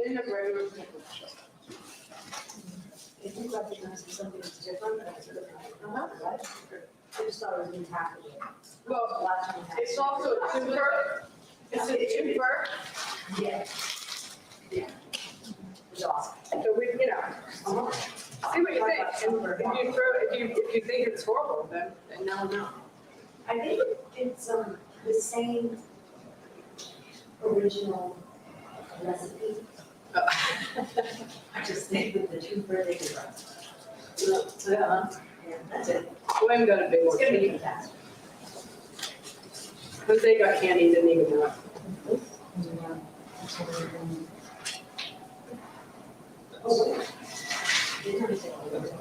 in a very reasonable show. If you recognize something that's different, that's sort of like, right? I just thought it was impactful. Well, last time. It's also a timber. It's a timber. Yeah. Yeah. It's awesome. So we, see what you think. And if you think it's horrible, then no. I think it's the same original recipe. I just think with the two birthday girls. Yeah, that's it. Glenn got a big It's one. gonna be fantastic. Jose got candy, didn't even know it. Oh, wait. Didn't I say all of it?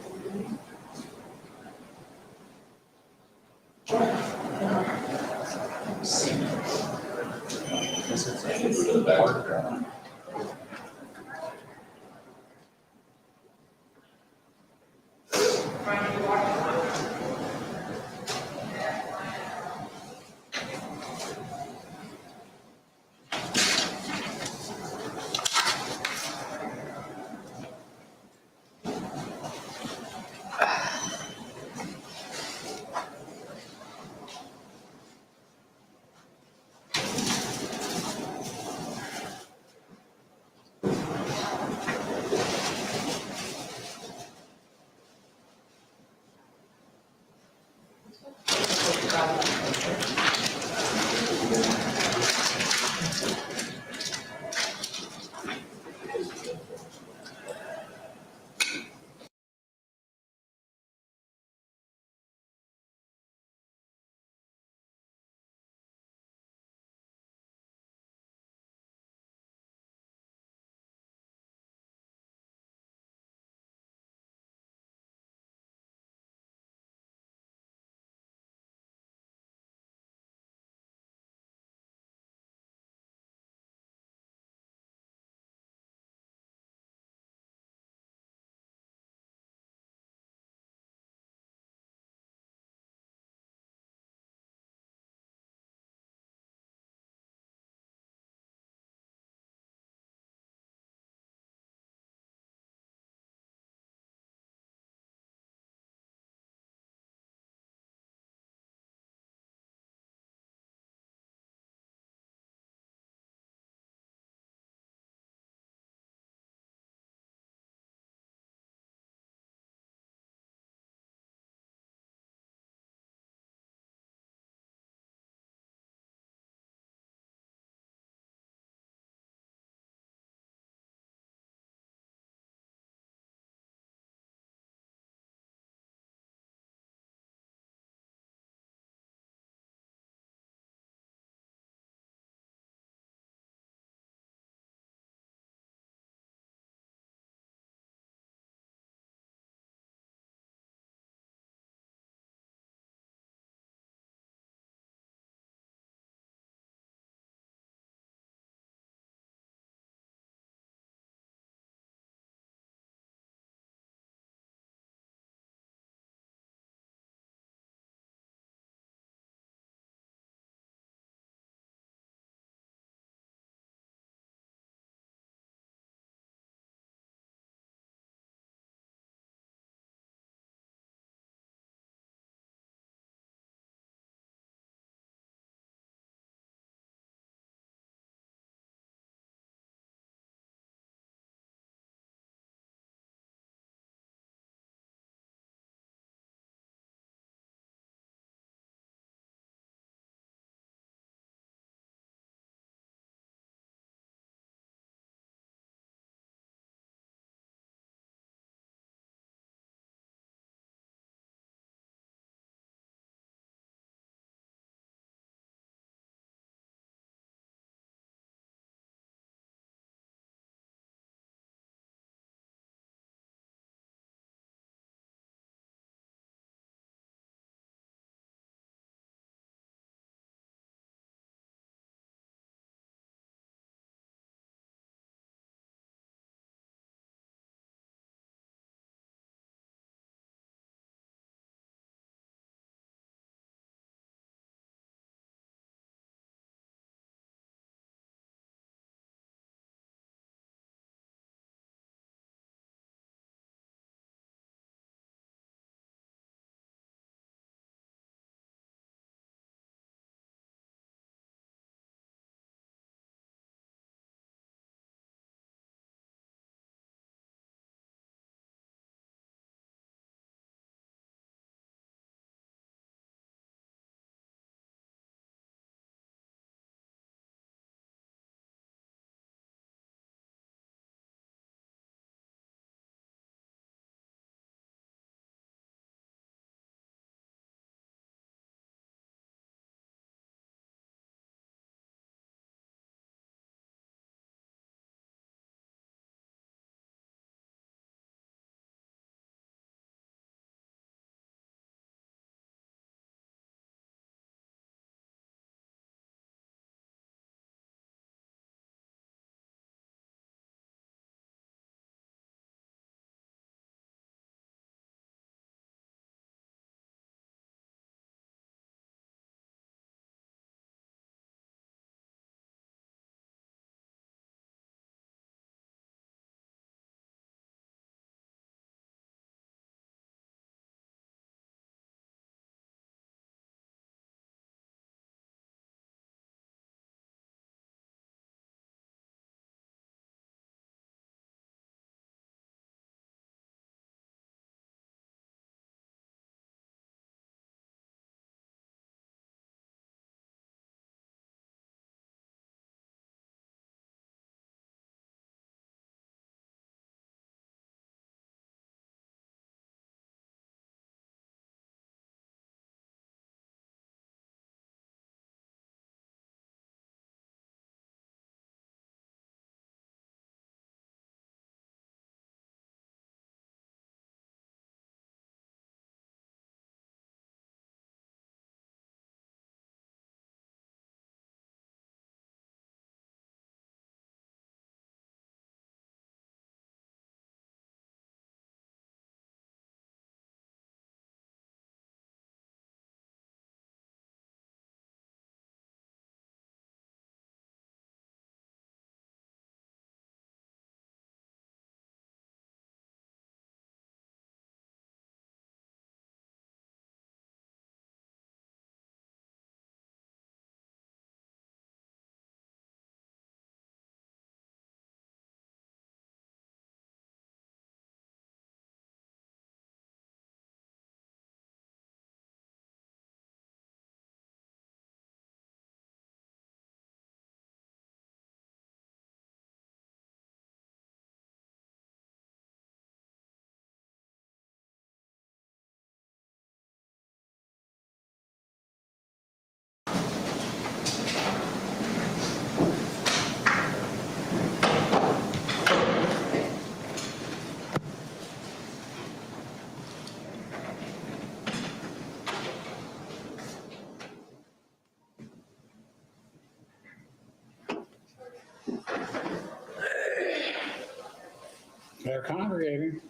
They're congregating.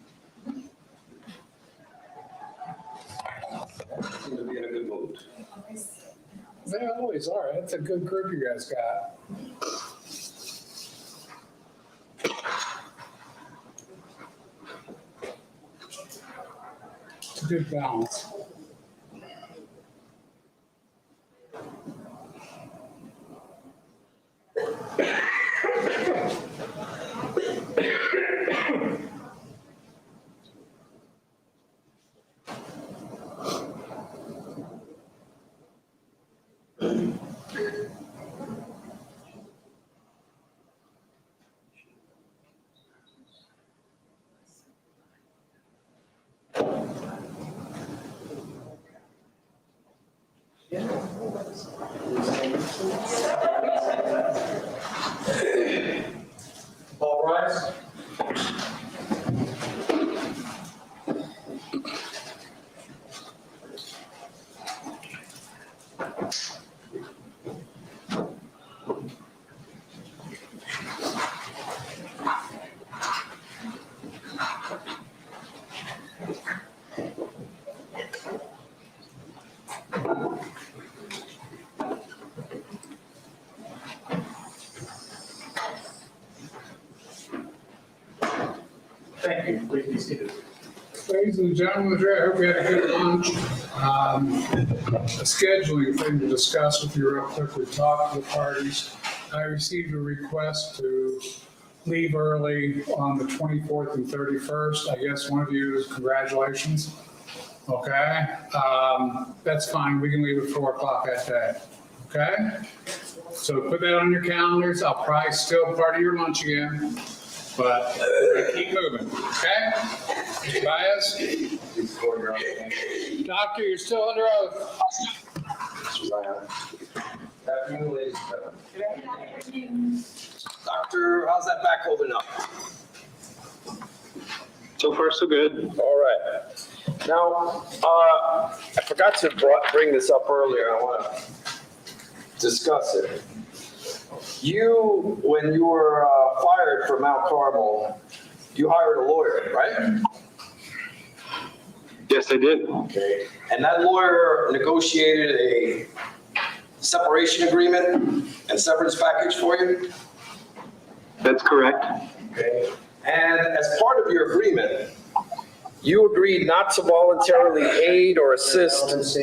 Seem to be in a good mood. They always are. That's a good group you guys got. It's a good balance. All rise. Thank you. Please be seated. Ladies and gentlemen, I hope you had a good lunch. A scheduling thing to discuss with you real quick. We talked to the parties. I received a request to leave early on the 24th and 31st. I guess one of you is congratulations. Okay, that's fine. We can leave at 4 o'clock that day. Okay? So put that on your calendars. I'll probably still part of your lunch again, but keep moving, okay? Bias? Doctor, you're still under oath. Afternoon, ladies and gentlemen. Doctor, how's that back holding up? So far, so good. All right. Now, I forgot to bring this up earlier. I want to discuss it. You, when you were fired from Mount Carmel, you hired a lawyer, right? Yes, I did. Okay. And that lawyer negotiated a separation agreement and severance package for you? That's correct. Okay. And as part of your agreement, you agreed not to voluntarily aid or assist.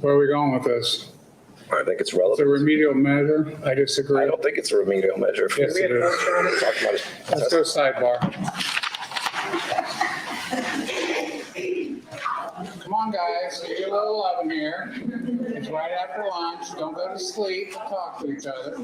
Where are we going with this? I think it's It's a relevant. remedial measure. I disagree. I don't think it's a remedial measure. Yes, it is. Talk about it. Let's go sidebar. Come on, guys, get a little loving here. It's right after lunch. Don't go to sleep. Talk to each other.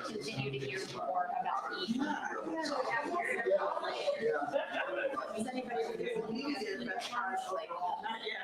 Continue to hear more about each. Does anybody like, not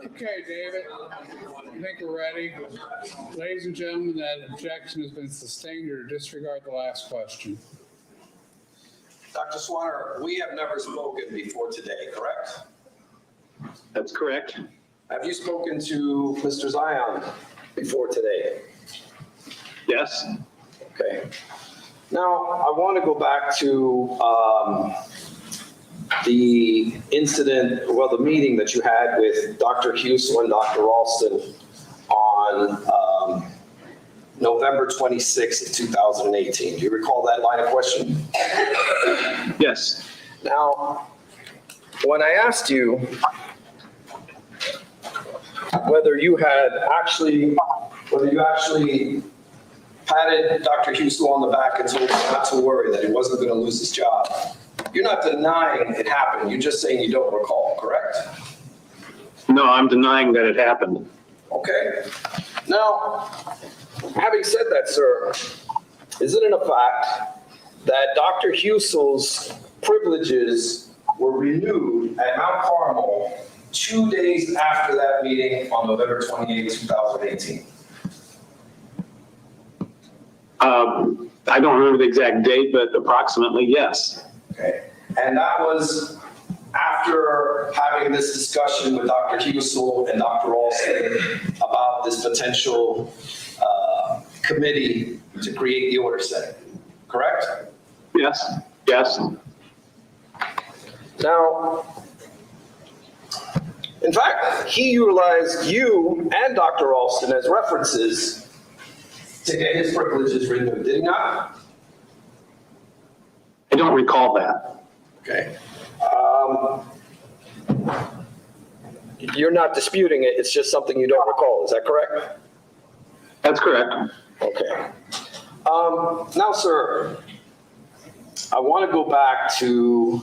Okay, David, I think we're ready. Ladies and gentlemen, that objection has been sustained or disregard the last question. Dr. Swanner, we have never spoken before today, correct? That's correct. Have you spoken to Mr. Zion before today? Yes. Okay. Now, I want to go back to the incident, well, the meeting that you had with Dr. Husel and Dr. Ralston on November 26th of 2018. Do you recall that line of questioning? Yes. Now, when I asked you whether you actually patted Dr. Husel on the back and told him not to worry, that he wasn't going to lose his job, you're not denying it happened. You're just saying you don't recall, correct? No, I'm denying that it happened. Okay. Now, having said that, sir, isn't it a fact that Dr. Husel's privileges were renewed at Mount Carmel 2 days after that meeting on November 28, 2018? I don't remember the exact date, but approximately, yes. Okay. And that was after having this discussion with Dr. Husel and Dr. Ralston about this potential committee to create the order setting, correct? Yes. Yes. Now, in fact, he utilized you and Dr. Ralston as references to get his privileges renewed, did he not? I don't recall that. Okay. You're not disputing it, it's just something you don't recall, is that correct? That's correct. Okay. Now, sir, I want to go back to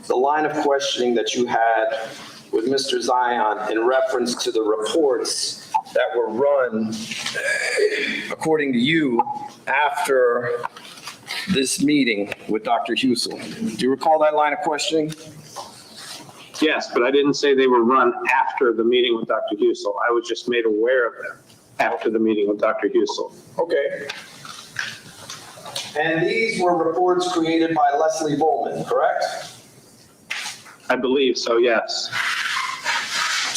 the line of questioning that you had with Mr. Zion in reference to the reports that were run, according to you, after this meeting with Dr. Husel. Do you recall that line of questioning? Yes, but I didn't say they were run after the meeting with Dr. Husel. I was just made aware of them after the meeting with Dr. Husel. Okay. And these were reports created by Leslie Bowman, correct? I believe so, yes.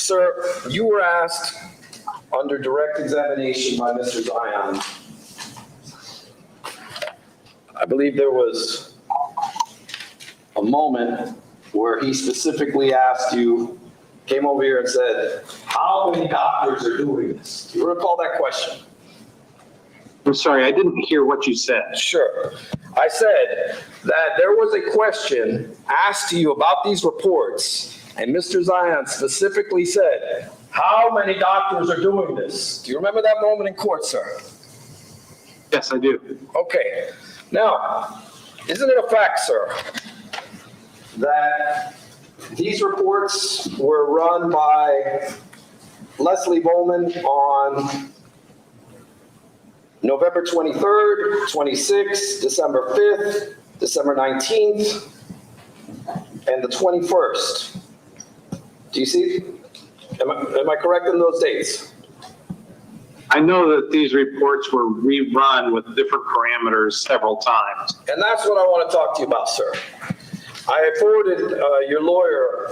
Sir, you were asked under direct examination by Mr. Zion. I believe there was a moment where he specifically asked you, came over here and said, how many doctors are doing this? Do you recall that question? I'm sorry, I didn't hear what you said. Sure. I said that there was a question asked to you about these reports, and Mr. Zion specifically said, how many doctors are doing this? Do you remember that moment in court, sir? Yes, I do. Okay. Now, isn't it a fact, sir, that these reports were run by Leslie Bowman on November 23rd, 26th, December 5th, December 19th, and the 21st? Do you see? Am I correct in those dates? I know that these reports were rerun with different parameters several times. And that's what I want to talk to you about, sir. I forwarded your lawyer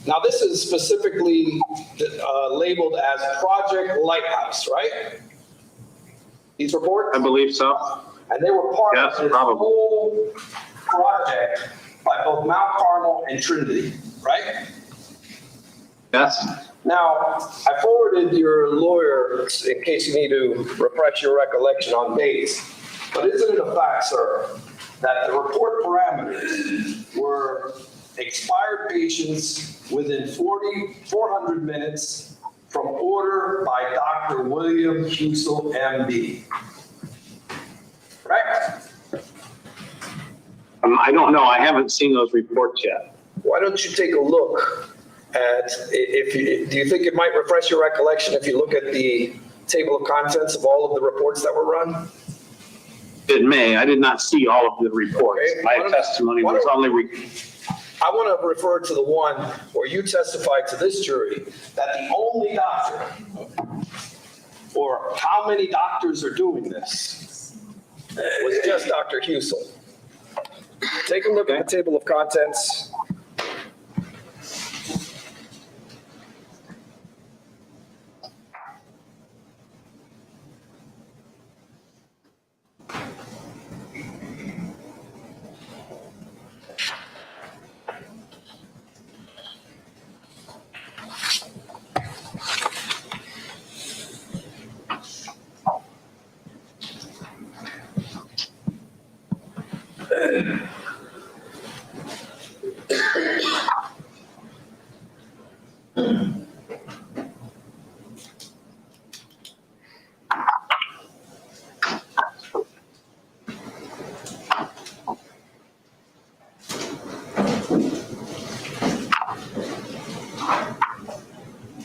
now this is specifically labeled as Project Lighthouse, right? These reports? I believe so. And they were part Yes, of this probably. whole project by both Mount Carmel and Trinity, right? Yes. Now, I forwarded your lawyer in case you need to refresh your recollection on dates. But isn't it a fact, sir, that the report parameters were expired patients within 400 minutes from order by Dr. William Husel, MD? Correct? I don't know. I haven't seen those reports yet. Why don't you take a look at, do you think it might refresh your recollection if you look at the table of contents of all of the reports that were run? It may. I did not see all of the reports. Okay. My testimony was only. I want to refer to the one where you testified to this jury that the only doctor, or how many doctors are doing this, was just Dr. Husel. Take a look at the table of contents.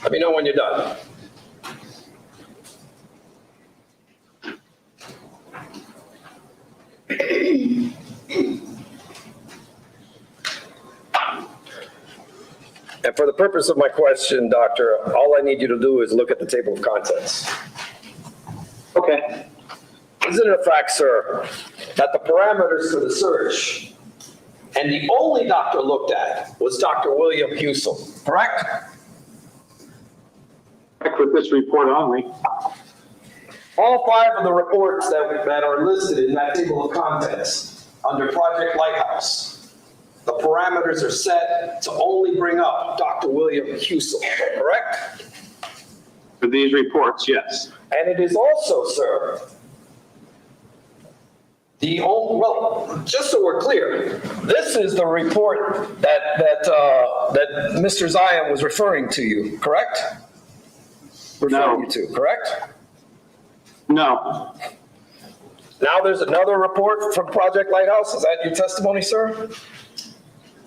Let me know when you're done. And for the purpose of my question, doctor, all I need you to do is look at the table of contents. Okay. Isn't it a fact, sir, that the parameters for the search and the only doctor looked at was Dr. William Husel, correct? With this report only. All 5 of the reports that are listed in that table of contents under Project Lighthouse, the parameters are set to only bring up Dr. William Husel, correct? For these reports, yes. And it is also, sir, well, just so we're clear, this is the report that Mr. Zion was referring to you, correct? Referring you to, correct? No. Now there's another report from Project Lighthouse. Is that your testimony, sir?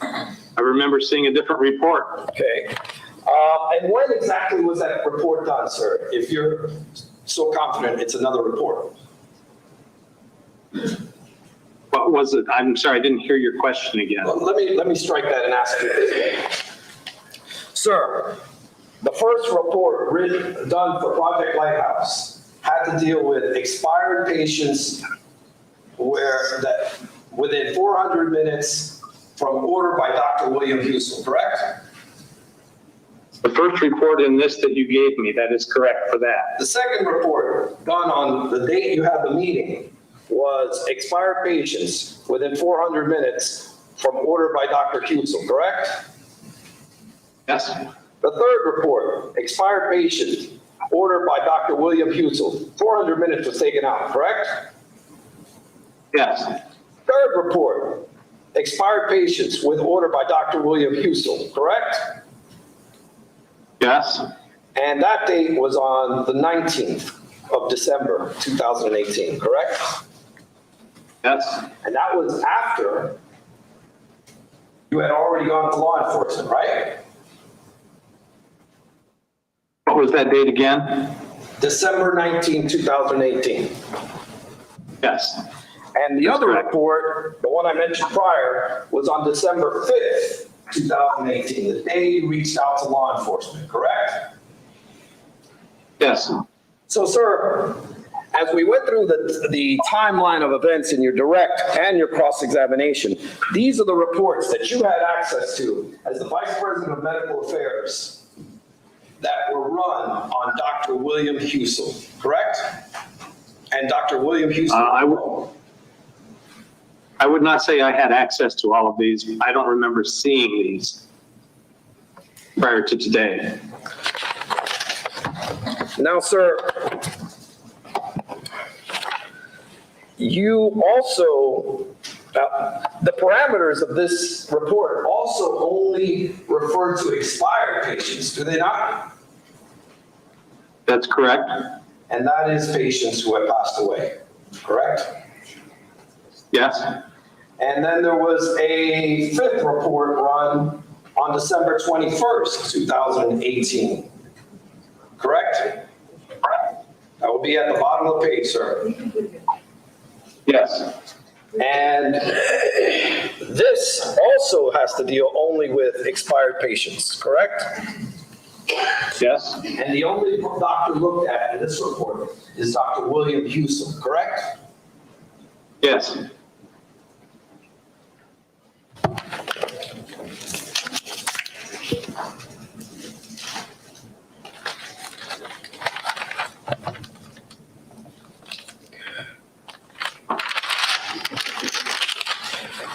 I remember seeing a different report. Okay. And when exactly was that report done, sir? If you're so confident it's another report. What was it? I'm sorry, I didn't hear your question again. Well, let me strike that and ask you this way. Sir, the first report done for Project Lighthouse had to deal with expired patients within 400 minutes from order by Dr. William Husel, correct? The first report in this that you gave me, that is correct for that. The second report done on the date you had the meeting was expired patients within 400 minutes from order by Dr. Husel, correct? Yes. The third report, expired patient, ordered by Dr. William Husel, 400 minutes was taken out, correct? Yes. Third report, expired patients with order by Dr. William Husel, correct? Yes. And that date was on the 19th of December, 2018, correct? Yes. And that was after you had already gone to law enforcement, right? What was that date again? December 19, 2018. Yes. And the other report, the one I mentioned prior, was on December 5th, 2018, the day you reached out to law enforcement, correct? Yes. So, sir, as we went through the timeline of events in your direct and your cross-examination, these are the reports that you had access to as the Vice President of Medical Affairs that were run on Dr. William Husel, correct? And Dr. William Husel. I would not say I had access to all of these. I don't remember seeing these prior to today. Now, sir, you also, the parameters of this report also only refer to expired patients, do they not? That's correct. And that is patients who have passed away, correct? Yes. And then there was a fifth report run on December 21st, 2018, correct? That will be at the bottom of the page, sir. Yes. And this also has to deal only with expired patients, correct? Yes. And the only doctor looked at in this report is Dr. William Husel, correct? Yes.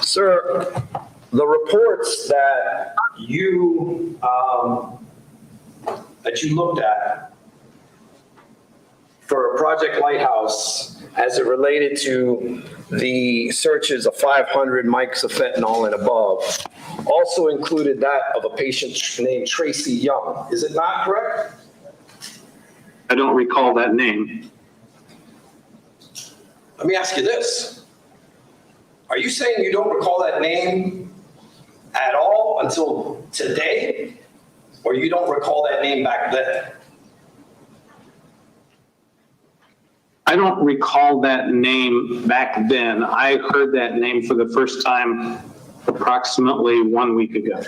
Sir, the reports that you looked at for Project Lighthouse as it related to the searches of 500 mics of fentanyl and above also included that of a patient named Tracy Young. Is it not correct? I don't recall that name. Let me ask you this. Are you saying you don't recall that name at all until today? Or you don't recall that name back then? I don't recall that name back then. I heard that name for the first time approximately 1 week ago.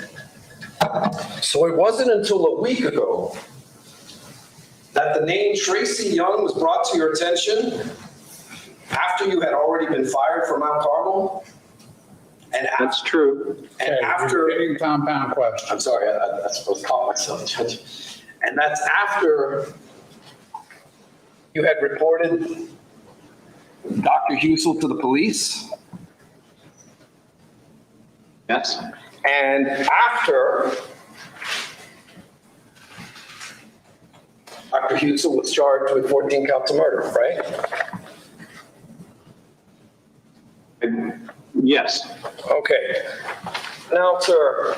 So it wasn't until a week ago that the name Tracy Young was brought to your attention after you had already been fired from Mount Carmel? And That's true. And Okay, after, you're getting compound question. I'm sorry, I supposed to call myself Judge. And that's after you had reported Dr. Husel to the police? Yes. And after Dr. Husel was charged with 14 counts of murder, right? Yes. Okay. Now, sir,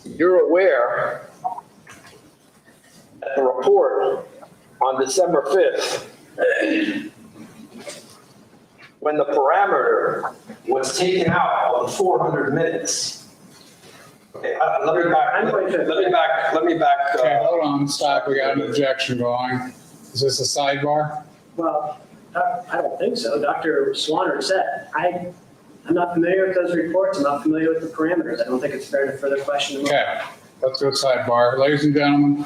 you're aware that the report on December 5th, when the parameter was taken out of the 400 minutes. Okay, let me back. Okay, hold on, stop, we got an objection going. Is this a sidebar? Well, I don't think so. Dr. Swanner said, I'm not familiar with those reports. I'm not familiar with the parameters. I don't think it's fair to further question them. Okay, let's go sidebar. Ladies and gentlemen.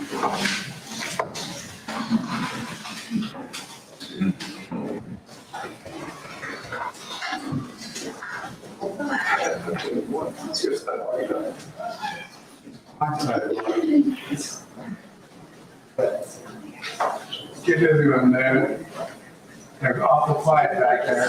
Get everyone there. They're awful quiet back there.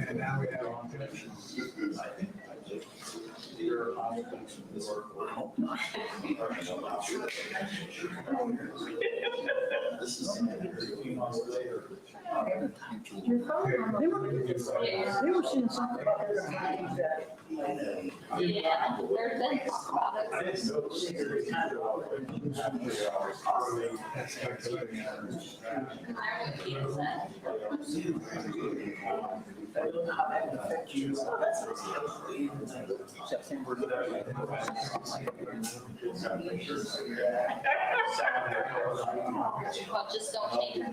And now we have They were saying something about their times that. Yeah, there's been talk about it. I would keep that. I don't know how that would affect you. September. Well, just don't change it.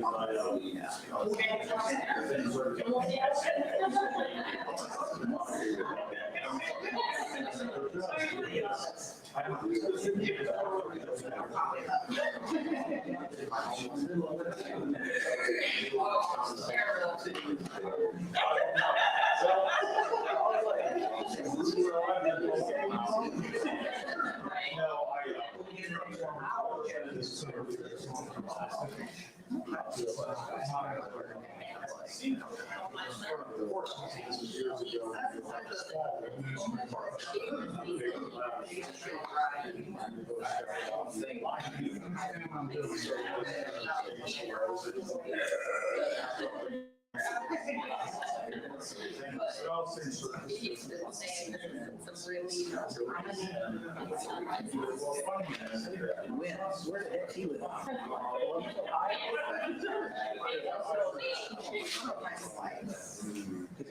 Where the heck he live?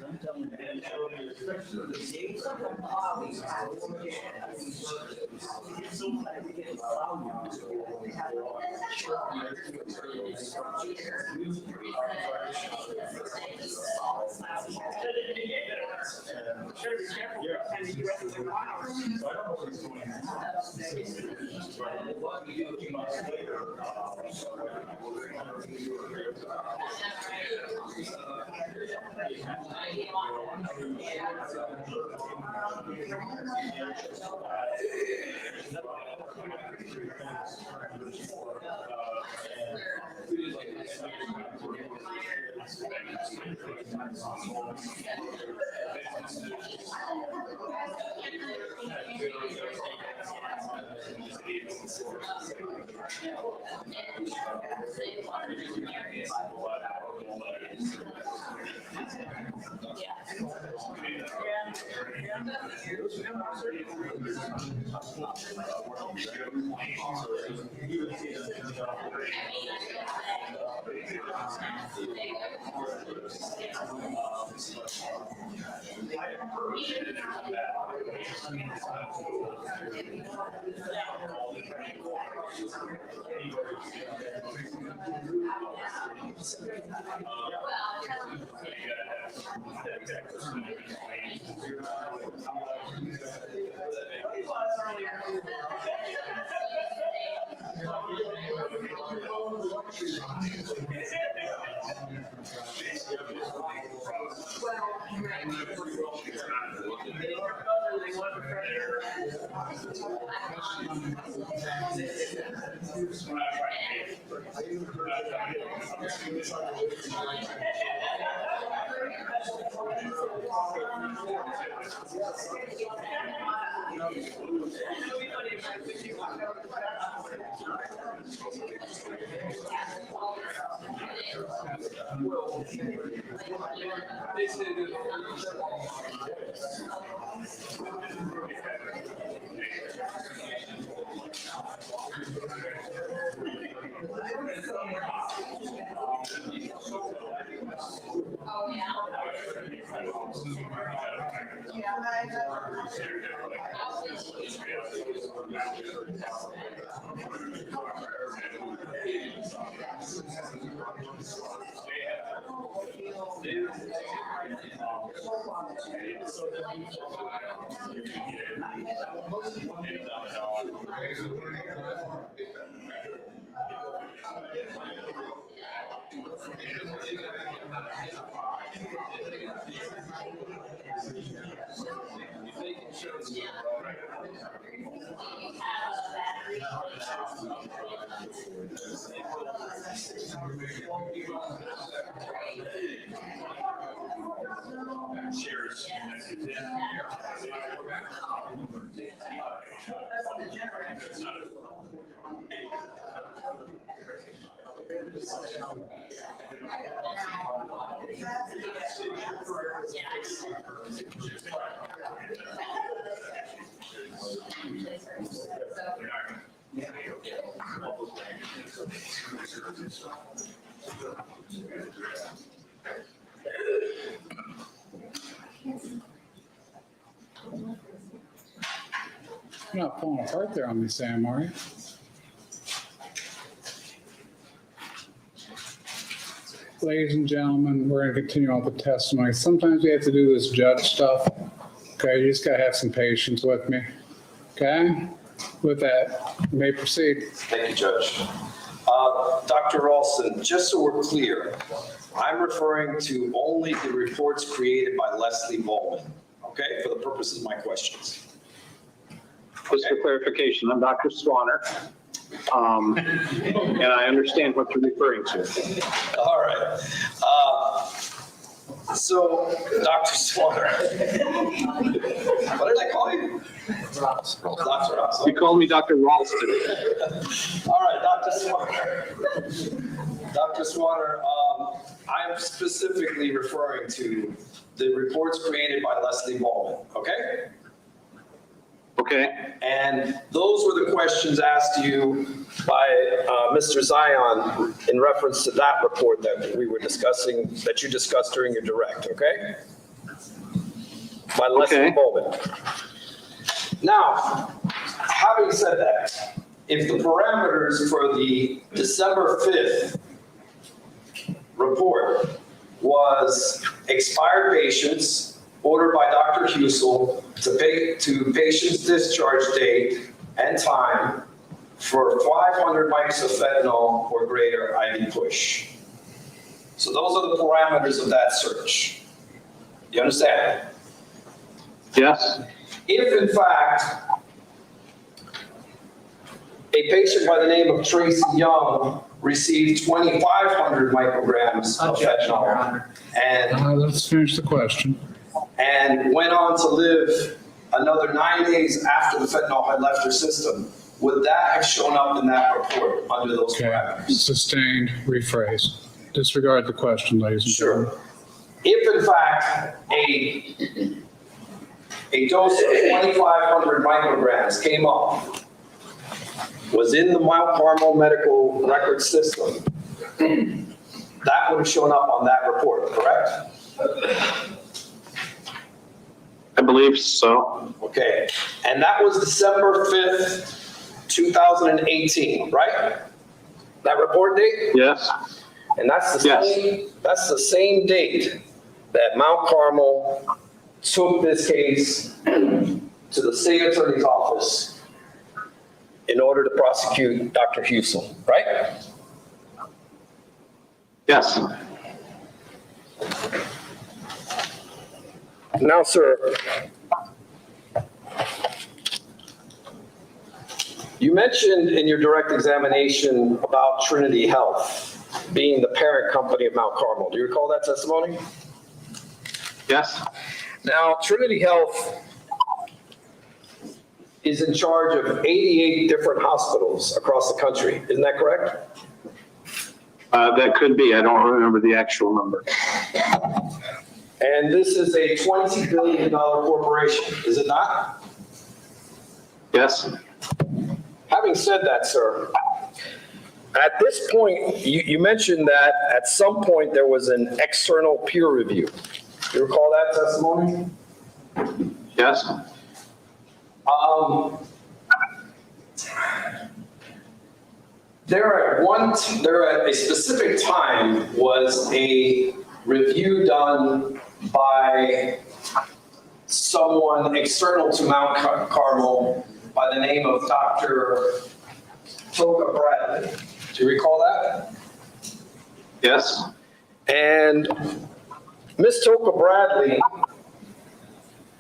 I'm telling You're not pulling apart there on me, Sam, are you? Ladies and gentlemen, we're going to continue on with the testimony. Sometimes we have to do this judge stuff. Okay, you just got to have some patience with me. Okay? With that, you may proceed. Thank you, Judge. Dr. Ralston, just so we're clear, I'm referring to only the reports created by Leslie Bowman, okay, for the purposes of my questions. Just for clarification, I'm Dr. Swanner. And I understand what you're referring to. All right. So, Dr. Swanner, what did I call you? Dr. Ross. You called me Dr. Ralston. All right, Dr. Swanner. Dr. Swanner, I'm specifically referring to the reports created by Leslie Bowman, okay? Okay. And those were the questions asked you by Mr. Zion in reference to that report that we were discussing, that you discussed during your direct, okay? By Leslie Bowman. Now, having said that, if the parameters for the December 5th report was expired patients ordered by Dr. Husel to patient's discharge date and time for 500 mics of fentanyl or greater IV push. So those are the parameters of that search. You understand? Yes. If in fact, a patient by the name of Tracy Young received 2,500 micrograms of fentanyl and Let's finish the question. and went on to live another 9 days after the fentanyl had left her system, would that have shown up in that report under those parameters? Sustained, rephrase. Disregard the question, ladies and gentlemen. Sure. If in fact a dose of 2,500 micrograms came up, was in the Mount Carmel medical record system, that would have shown up on that report, correct? I believe so. Okay, and that was December 5th, 2018, right? That report date? Yes. And that's the same date that Mount Carmel took this case to the state attorney's office in order to prosecute Dr. Husel, right? Yes. Now, sir, you mentioned in your direct examination about Trinity Health being the parent company of Mount Carmel. Do you recall that testimony? Yes. Now, Trinity Health is in charge of 88 different hospitals across the country. Isn't that correct? That could be. I don't remember the actual number. And this is a $20 billion corporation, is it not? Yes. Having said that, sir, at this point, you mentioned that at some point there was an external peer review. Do you recall that testimony? Yes. There at a specific time was a review done by someone external to Mount Carmel by the name of Dr. Toka Bradley. Do you recall that? Yes. And Ms. Toka Bradley,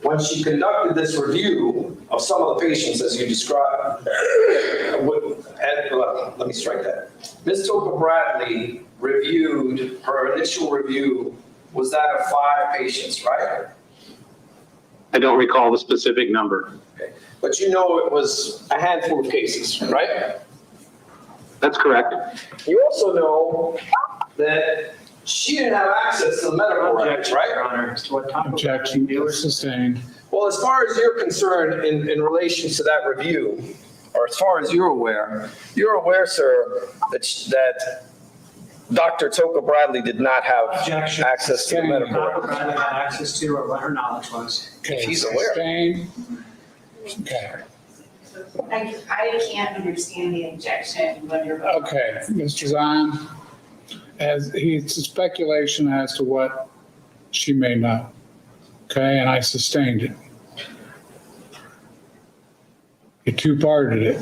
when she conducted this review of some of the patients as you described, let me strike that. Ms. Toka Bradley reviewed, her initial review was that of 5 patients, right? I don't recall the specific number. Okay. But you know it was a handful of cases, right? That's correct. You also know that she didn't have access to the medical records, right? Your Honor, as to what topic. Objection sustained. Well, as far as you're concerned in relation to that review, or as far as you're aware, sir, that Dr. Toka Bradley did not have Objection. access to the medical Dr. records. Bradley had access to, or what her knowledge was. Okay, He's aware. sustained. Okay, I can't understand the objection when you're voting. okay, Mr. Zion, as it's a speculation as to what she may know. Okay, and I sustained it. You two-parted it.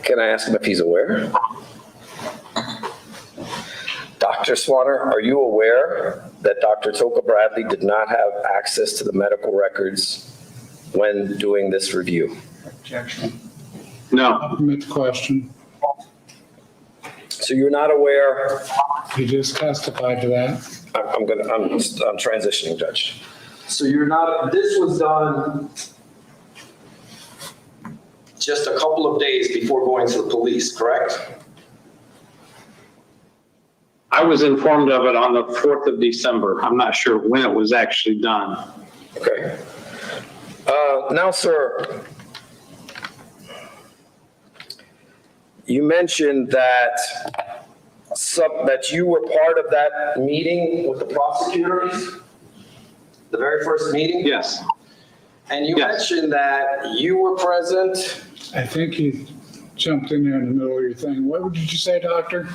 Can I ask him if he's aware? Dr. Swanner, are you aware that Dr. Toka Bradley did not have access to the medical records when doing this review? Objection. No. I'll permit the question. So you're not aware? You just testified to that. I'm transitioning, Judge. So you're not, this was done just a couple of days before going to the police, correct? I was informed of it on the 4th of December. I'm not sure when it was actually done. Okay. Now, sir, you mentioned that that you were part of that meeting with the prosecutors, the very first meeting? Yes. And you Yes. mentioned that you were present. I think you jumped in there in the middle of your thing. What did you say, doctor?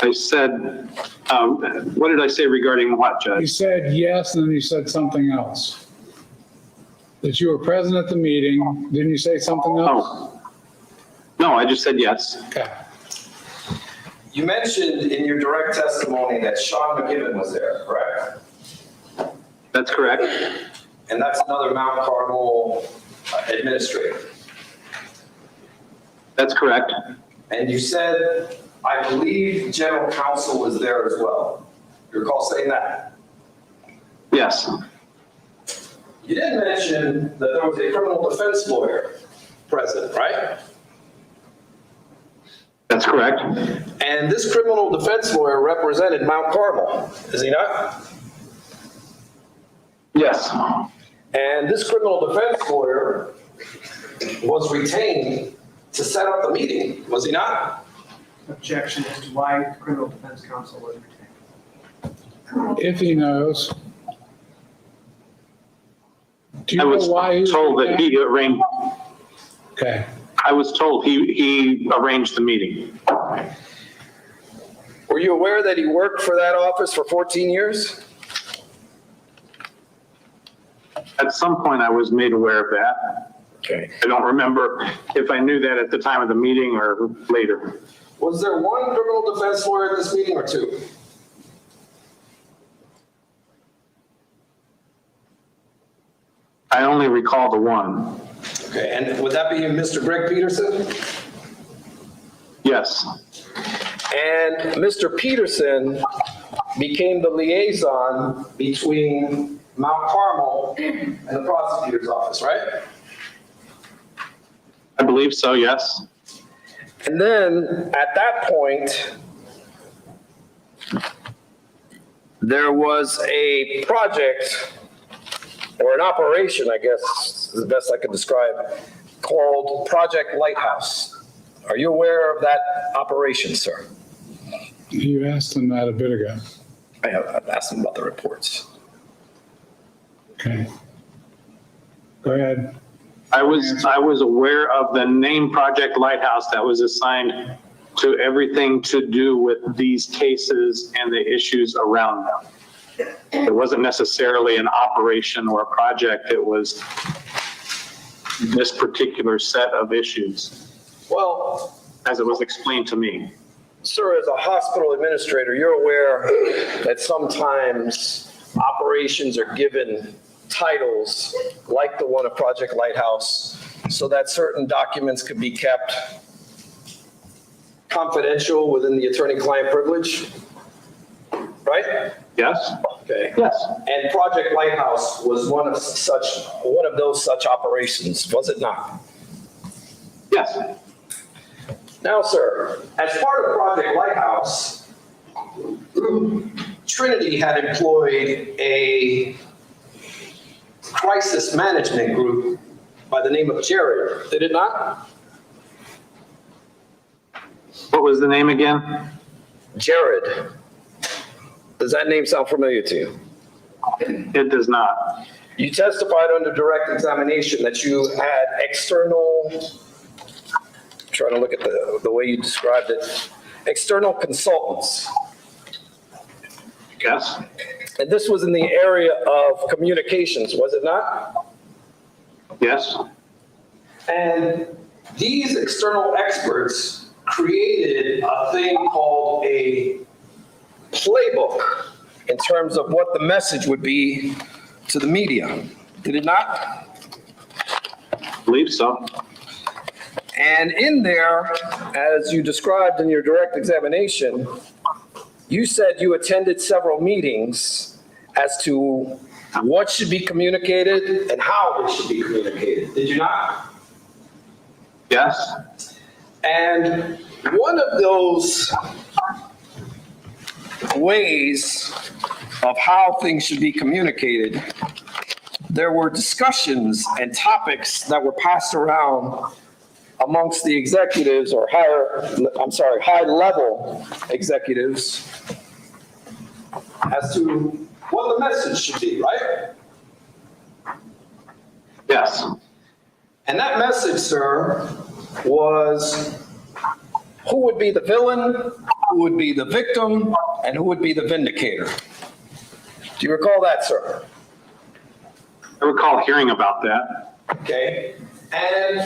I said, what did I say regarding what, You Judge? said yes, and then you said something else. That you were present at the meeting. Didn't you say something else? Oh. No, I just said yes. Okay. You mentioned in your direct testimony that Sean McGibbon was there, correct? That's correct. And that's another Mount Carmel administrator. That's correct. And you said, I believe general counsel was there as well. You recall saying that? Yes. You didn't mention that there was a criminal defense lawyer present, right? That's correct. And this criminal defense lawyer represented Mount Carmel, is he not? Yes. And this criminal defense lawyer was retained to set up the meeting, was he not? Objection as to why the criminal defense counsel was retained. If he knows. Do you I know was why he was told that he arranged, Okay. I was told he arranged the meeting. Were you aware that he worked for that office for 14 years? At some point, I was made aware of that. Okay. I don't remember if I knew that at the time of the meeting or later. Was there one criminal defense lawyer at this meeting or two? I only recall the one. Okay, and would that be Mr. Greg Peterson? Yes. And Mr. Peterson became the liaison between Mount Carmel and the prosecutor's office, right? I believe so, yes. And then at that point, there was a project or an operation, I guess is the best I could describe, called Project Lighthouse. Are you aware of that operation, sir? You asked him that a bit ago. I've asked him about the reports. Okay. Go ahead. I was aware of the name Project Lighthouse that was assigned to everything to do with these cases and the issues around them. It wasn't necessarily an operation or a project. It was this particular set of issues, Well, as it was explained to me. sir, as a hospital administrator, you're aware that sometimes operations are given titles like the one of Project Lighthouse so that certain documents could be kept confidential within the attorney-client privilege, right? Yes? Okay. Yes. And Project Lighthouse was one of those such operations, was it not? Yes. Now, sir, as part of Project Lighthouse, Trinity had employed a crisis management group by the name of Jared, did it not? What was the name again? Jared. Does that name sound familiar to you? It does not. You testified under direct examination that you had external, I'm trying to look at the way you described it, external consultants. Yes. And this was in the area of communications, was it not? Yes. And these external experts created a thing called a playbook in terms of what the message would be to the media. Did it not? I believe so. And in there, as you described in your direct examination, you said you attended several meetings as to what should be communicated and how it should be communicated. Did you not? Yes. And one of those ways of how things should be communicated, there were discussions and topics that were passed around amongst the executives or high-level executives as to what the message should be, right? Yes. And that message, sir, was who would be the villain, who would be the victim, and who would be the vindicator. Do you recall that, sir? I recall hearing about that. Okay. And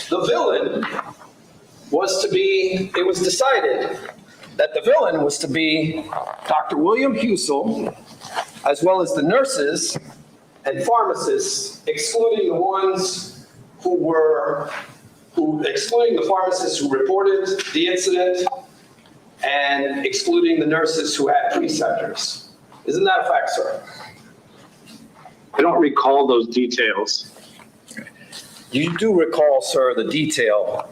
the villain was to be, it was decided that the villain was to be Dr. William Husel, as well as the nurses and pharmacists, excluding the ones excluding the pharmacists who reported the incident and excluding the nurses who had preceptors. Isn't that a fact, sir? I don't recall those details. You do recall, sir, the detail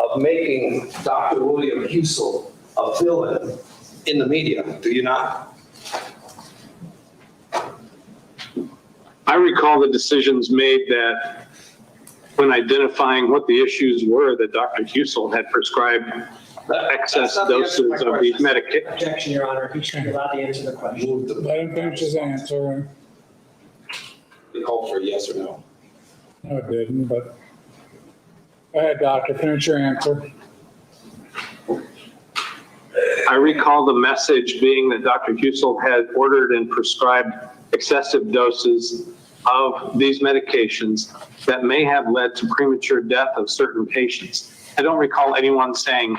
of making Dr. William Husel a villain in the media, do you not? I recall the decisions made that when identifying what the issues were, that Dr. Husel had prescribed excess doses of these medications. Objection, Your Honor. He should be allowed to answer the question. Let him finish his answer. We called for a yes or no. No, it didn't, but go ahead, doctor, finish your answer. I recall the message being that Dr. Husel had ordered and prescribed excessive doses of these medications that may have led to premature death of certain patients. I don't recall anyone saying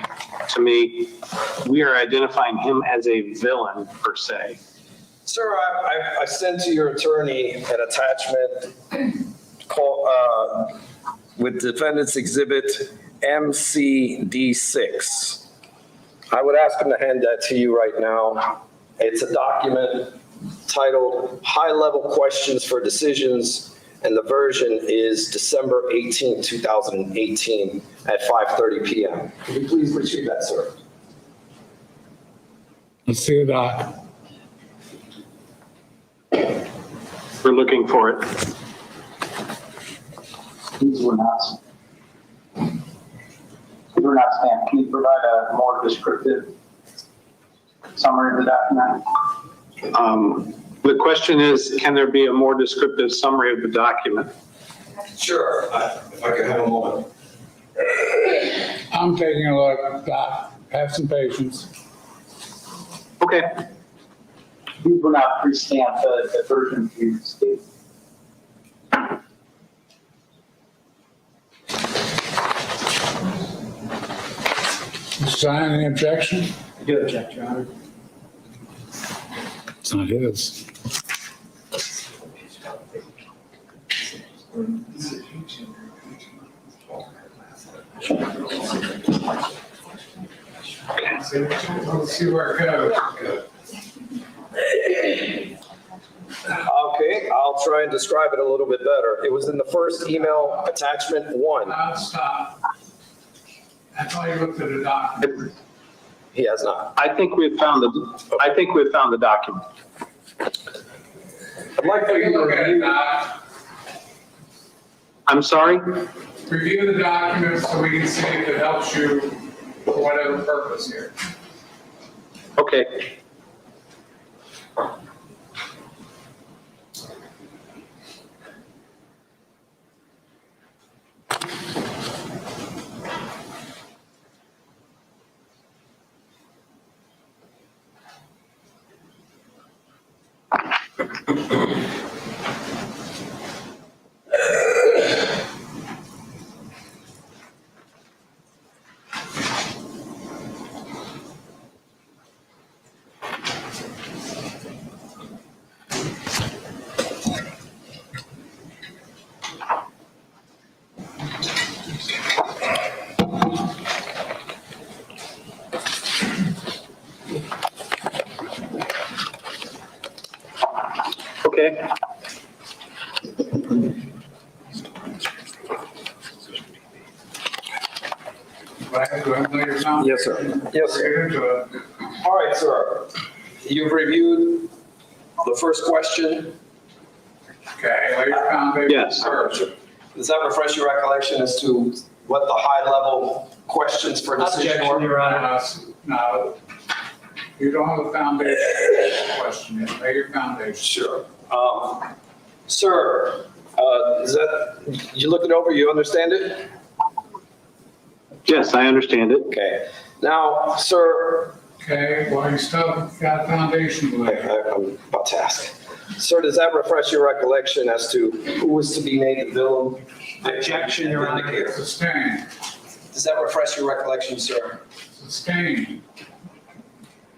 to me, we are identifying him as a villain per se. Sir, I sent to your attorney an attachment with defendant's exhibit MCD6. I would ask him to hand that to you right now. It's a document titled High-Level Questions for Decisions, and the version is December 18, 2018 at 5:30 p.m. Could you please retrieve that, sir? Let's see the doc. We're looking for it. These were not stamped. Can you provide a more descriptive summary of the document? The question is, can there be a more descriptive summary of the document? Sure, if I could have a moment. I'm taking a look, doc. Have some patience. Okay. these were not pre-stamped, the versions you stated. Sign any objection? I do object, Your Honor. It's not his. Let's see where it goes. Okay, I'll try and describe it a little bit better. It was in the first email attachment 1. Stop. I thought you looked at the document. He has not. I think we've found the document. I'd like for you to Look at it, review. Doc. I'm sorry? Review the document so we can see if it helps you for whatever purpose here. Okay. Okay. Yes, sir. Yes, sir. All right, sir. You've reviewed the first question. Okay, lay your foundation Yes. first. Does that refresh your recollection as to what the high-level questions for decision Objection, were? Your Honor. No, you don't have a foundation question yet. Lay your foundation. Sure. Sir, is that, you looked it over, you understand it? Yes, I understand it. Okay. Now, sir, Okay, well, you still got a foundation to lay. I'm about to ask. Sir, does that refresh your recollection as to who was to be made the villain? Objection, Your Honor. Indicator? Sustain, Does that refresh your recollection, sir? sustain.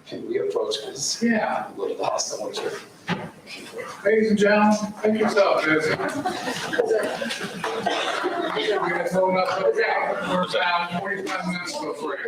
Can we approach this? Yeah. A little hostile, sir. Ladies and gentlemen, make yourself busy. You guys hold up the we're about 45 minutes till break.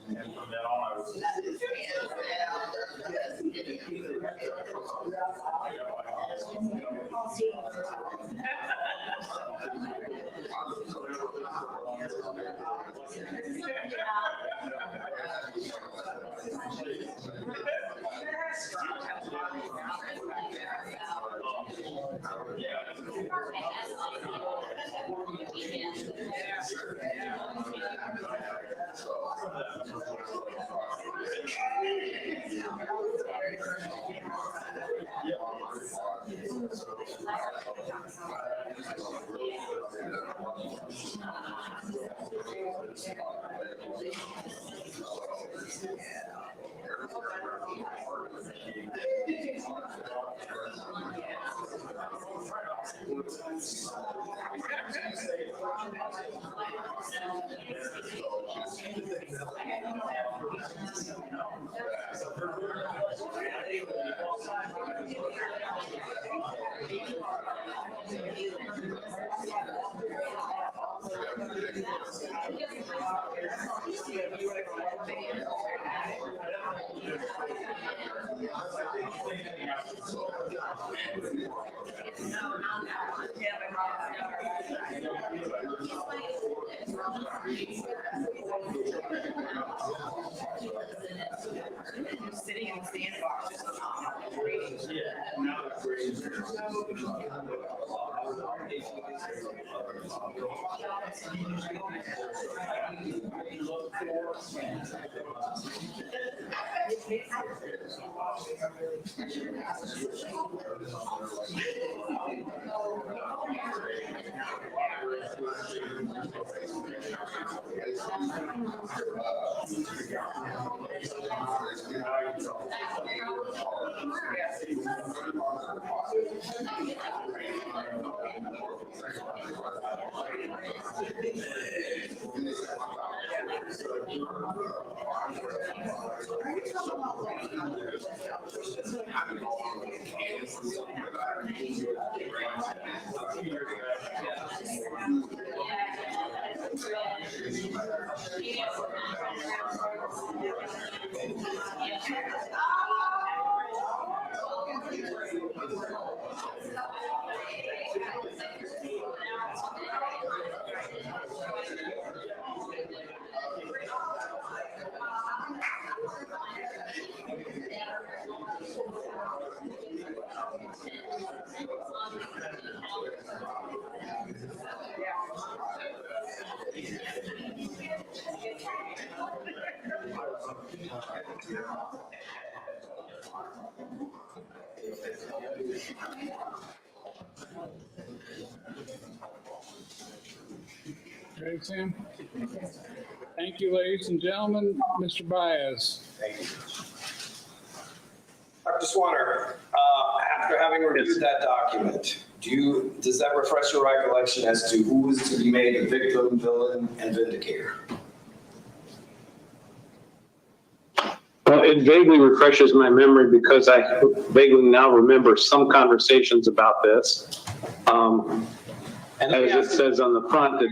And from then on, I was. Sitting in the sandbox. Ready, Sam? Thank you, ladies and gentlemen. Mr. Baez. Thank you. Dr. Swanner, after having reviewed that document, does that refresh your recollection as to who is to be made the victim, villain, and vindicator? Well, it vaguely refreshes my memory because I vaguely now remember some conversations about this. And As it says on the front,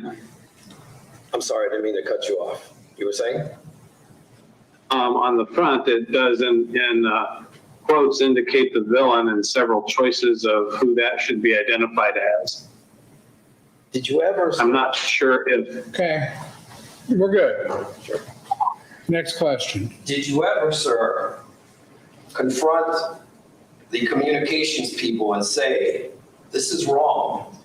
I'm sorry, I didn't mean to cut you off. You were saying? on the front, it does in quotes indicate the villain and several choices of who that should be identified as. Did you ever? I'm not sure if. Okay, we're good. Sure. Next question. Did you ever, sir, confront the communications people and say, this is wrong.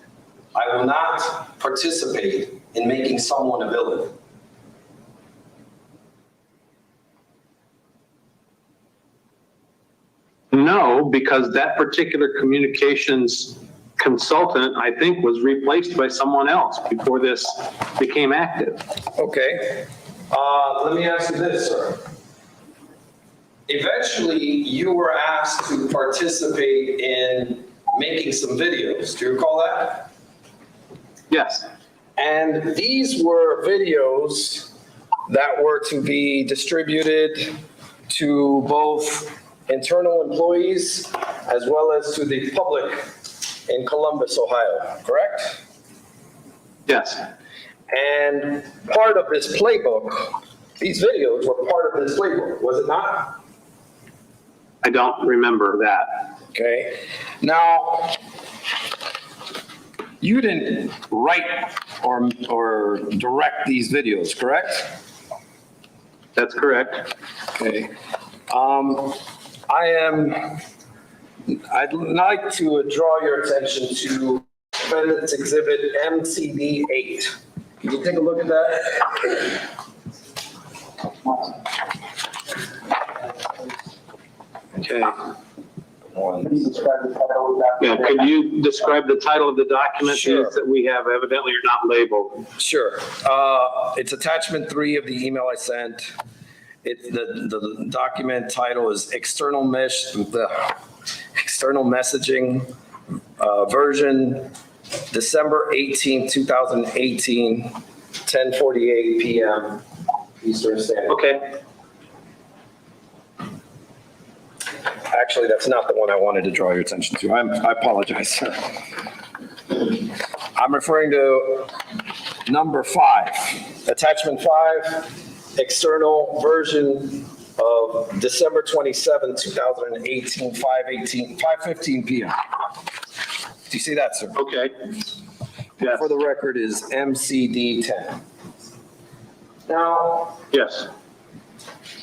I will not participate in making someone a villain? No, because that particular communications consultant, I think, was replaced by someone else before this became active. Okay. Let me ask you this, sir. Eventually, you were asked to participate in making some videos. Do you recall that? Yes, And these were videos that were to be distributed to both internal employees as well as to the public in Columbus, Ohio, correct? yes, And part of this playbook, these videos were part of this playbook, was it not? I don't remember that. Okay. Now, you didn't write or direct these videos, correct? That's correct. Okay. I'd like to draw your attention to Defendant's Exhibit MCD 8. Can you take a look at that? Okay. Can you describe the title of that? Yeah, could you describe the title of the document? Sure. These that we have evidently are not labeled. Sure. It's attachment 3 of the email I sent. The document title is External Messaging Version, December 18, 2018, 10:48 p.m. Eastern Standard. Okay. Actually, that's not the one I wanted to draw your attention to. I apologize, sir. I'm referring to number 5, attachment 5, external version of December 27, 2018, 5:15 p.m. Do you see that, sir? Okay. Yes. For the record is MCD 10. Now, Yes.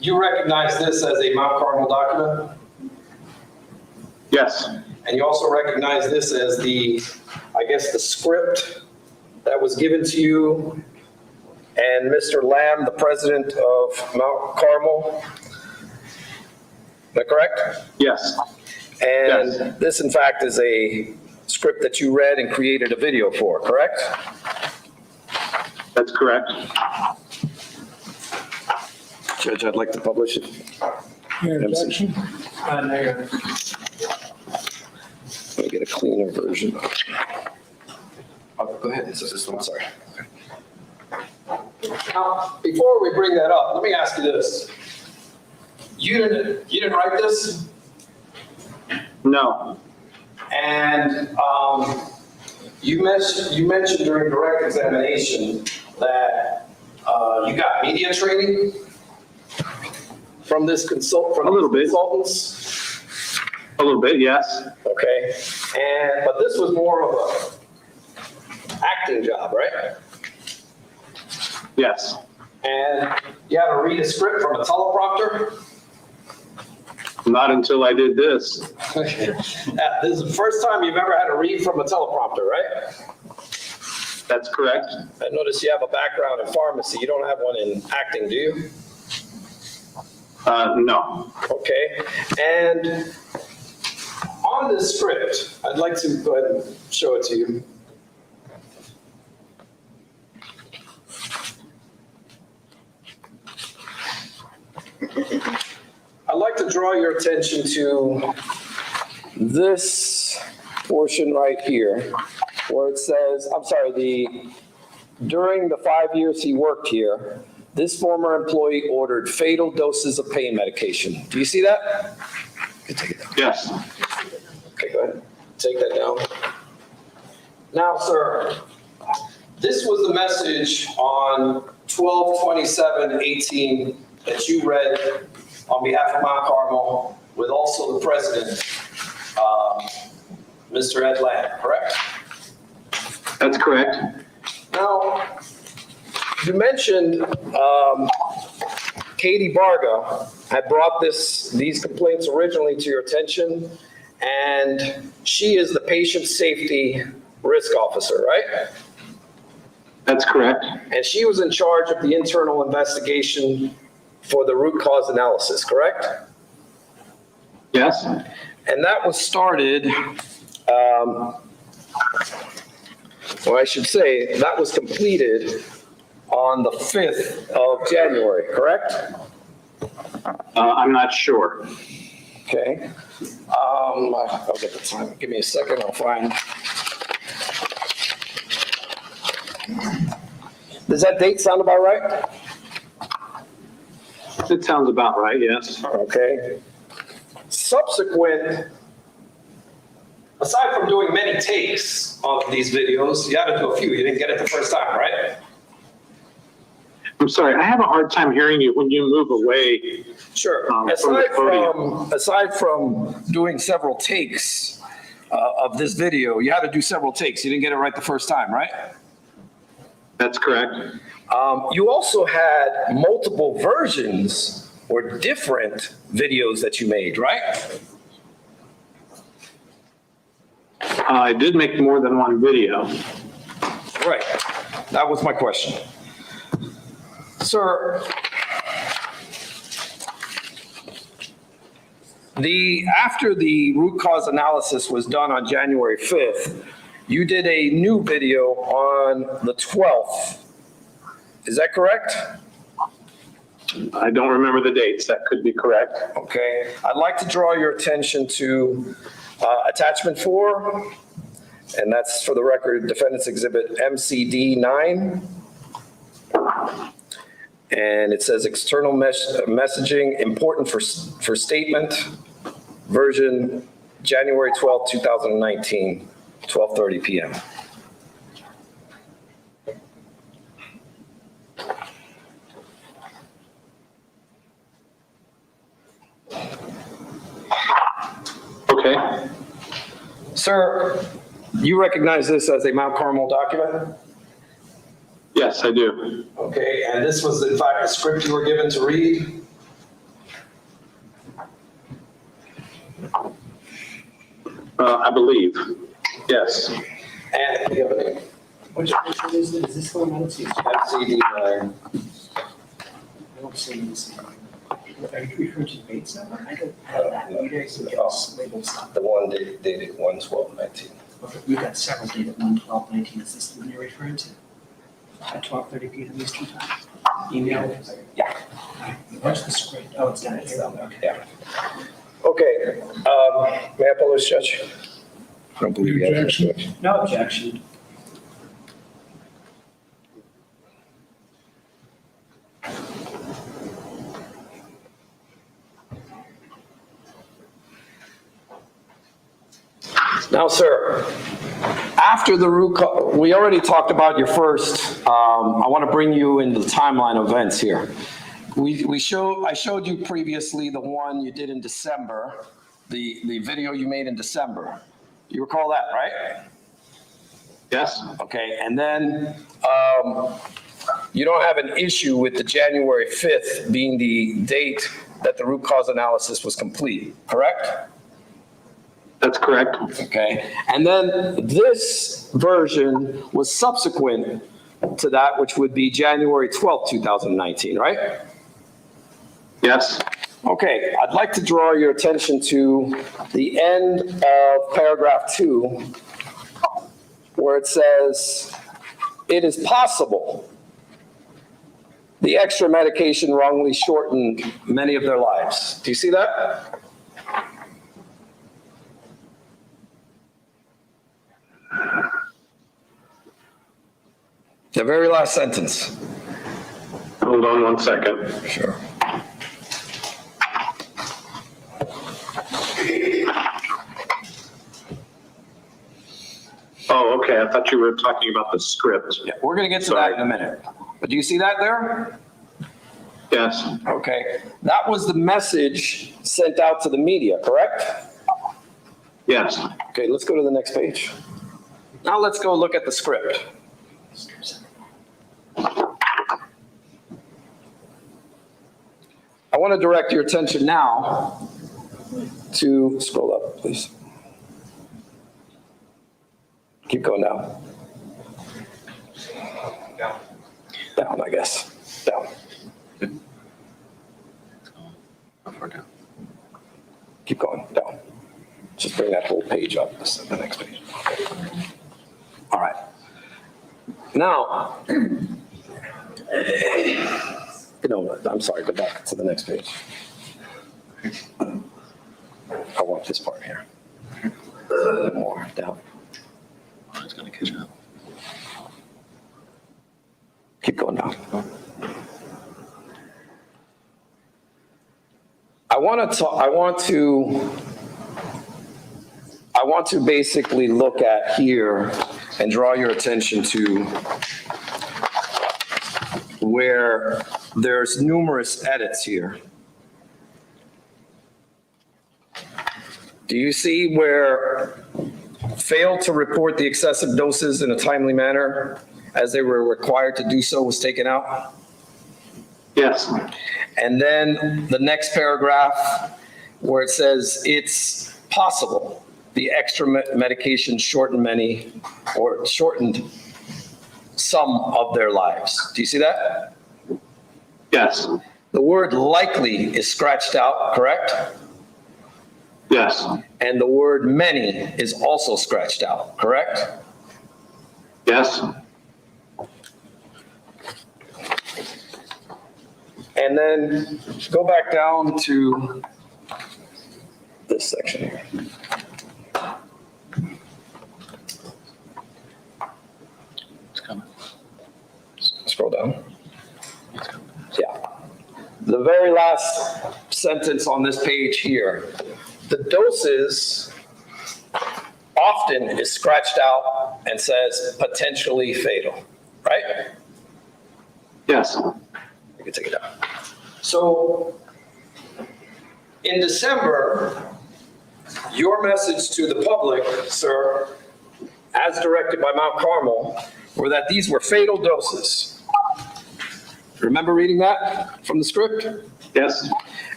you recognize this as a Mount Carmel document? Yes. And you also recognize this as the script that was given to you and Mr. Lamb, the president of Mount Carmel. Is that correct? Yes. And Yes. this, in fact, is a script that you read and created a video for, correct? That's correct. Judge, I'd like to publish it. Any objection? Negative. Let me get a cleaner version. Oh, go ahead, this is this one, sorry. Now, before we bring that up, let me ask you this. You didn't write this? No. And you mentioned during direct examination that you got media training from this A little bit. consultants? A little bit, yes. Okay, but this was more of a acting job, right? Yes. And you had to read a script from a teleprompter? Not until I did this. This is the first time you've ever had to read from a teleprompter, right? That's correct. I notice you have a background in pharmacy. You don't have one in acting, do you? No. Okay, and on this script, I'd like to go ahead and show it to you. I'd like to draw your attention to this portion right here, where it says, during the 5 years he worked here, this former employee ordered fatal doses of pain medication. Do you see that? Okay, take it down. Yes. Okay, go ahead. Take that down. Now, sir, this was the message on 12/27/18 that you read on behalf of Mount Carmel with also the president, Mr. Ed Lamb, correct? That's correct. Now, you mentioned Katie Barga had brought these complaints originally to your attention, and she is the patient safety risk officer, right? That's correct. And she was in charge of the internal investigation for the root cause analysis, correct? Yes? And that was started, well, I should say, that was completed on the 5th of January, correct? I'm not sure. Okay. I'll get the time. Give me a second, I'll find. Does that date sound about right? It sounds about right, yes. Okay. Subsequent, aside from doing many takes of these videos, you had to do a few. You didn't get it the first time, right? I'm sorry, I have a hard time hearing you when you move away. Sure. From the podium. Aside from doing several takes of this video, you had to do several takes. You didn't get it right the first time, right? That's correct. You also had multiple versions or different videos that you made, right? I did make more than one video. Right. That was my question. Sir, after the root cause analysis was done on January 5th, you did a new video on the 12th. Is that correct? I don't remember the dates. That could be correct. Okay. I'd like to draw your attention to attachment 4, and that's for the record, Defendant's Exhibit MCD 9. And it says external messaging important for statement, version January 12th, 2019, 12:30 p.m. Okay. Sir, you recognize this as a Mount Carmel document? Yes, I do. Okay, and this was in fact the script you were given to read? I believe. Yes. And you have a name? Which one is it? Is this one? I don't see it. MCD 9. I don't see this. Are you referring to the dates number? I don't have that. You guys can get us labeled stuff. The one dated 1/12/19. We've got several dated 1/12/19. Is this the one you're referring to? At 12:30 p.m. Eastern time? Email? Yeah. Where's the script? Oh, it's down here. Okay. Yeah. Okay, may I pull this, Judge? I don't believe you have this, Judge. No objection. Now, sir, after the root cause, we already talked about your first, I want to bring you into the timeline of events here. I showed you previously the one you did in December, the video you made in December. You recall that, right? Yes. Okay, and then you don't have an issue with the January 5th being the date that the root cause analysis was complete, correct? That's correct. Okay, and then this version was subsequent to that, which would be January 12th, 2019, right? Yes. Okay, I'd like to draw your attention to the end of paragraph 2, where it says, "It is possible the extra medication wrongly shortened many of their lives." Do you see that? The very last sentence. Hold on one second. Sure. Oh, okay. I thought you were talking about the script. Yeah, we're going to get to that in a minute. But do you see that there? Yes. Okay. That was the message sent out to the media, correct? Yes. Okay, let's go to the next page. Now let's go look at the script. I want to direct your attention now to, scroll up, please. Keep going down. Down, I guess. Down. Keep going, down. Just bring that whole page up, the next page. All right. Now, I'm sorry, go back to the next page. I want this part here. A little bit more, down. It's gonna catch up. Keep going down. I want to basically look at here and draw your attention to where there's numerous edits here. Do you see where failed to report the excessive doses in a timely manner as they were required to do so was taken out? Yes. And then the next paragraph where it says it's possible the extra medication shortened many or shortened some of their lives. Do you see that? Yes. The word likely is scratched out, correct? Yes. And the word many is also scratched out, correct? Yes. And then go back down to this section here. It's coming. Scroll down. Yeah. The very last sentence on this page here. The doses often is scratched out and says potentially fatal, right? Yes. You can take it out. So in December, your message to the public, sir, as directed by Mount Carmel, were that these were fatal doses. Remember reading that from the script? Yes.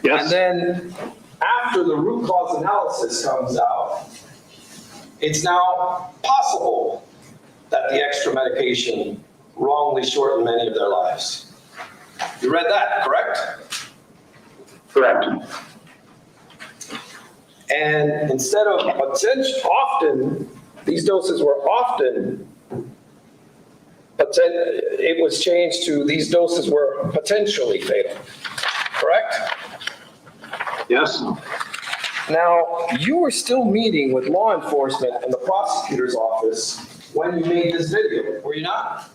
Yes. And then after the root cause analysis comes out, it's now possible that the extra medication wrongly shortened many of their lives. You read that, correct? Correct. And instead of often, these doses were often, it was changed to these doses were potentially fatal, correct? Yes. Now, you were still meeting with law enforcement and the prosecutor's office when you made this video, were you not?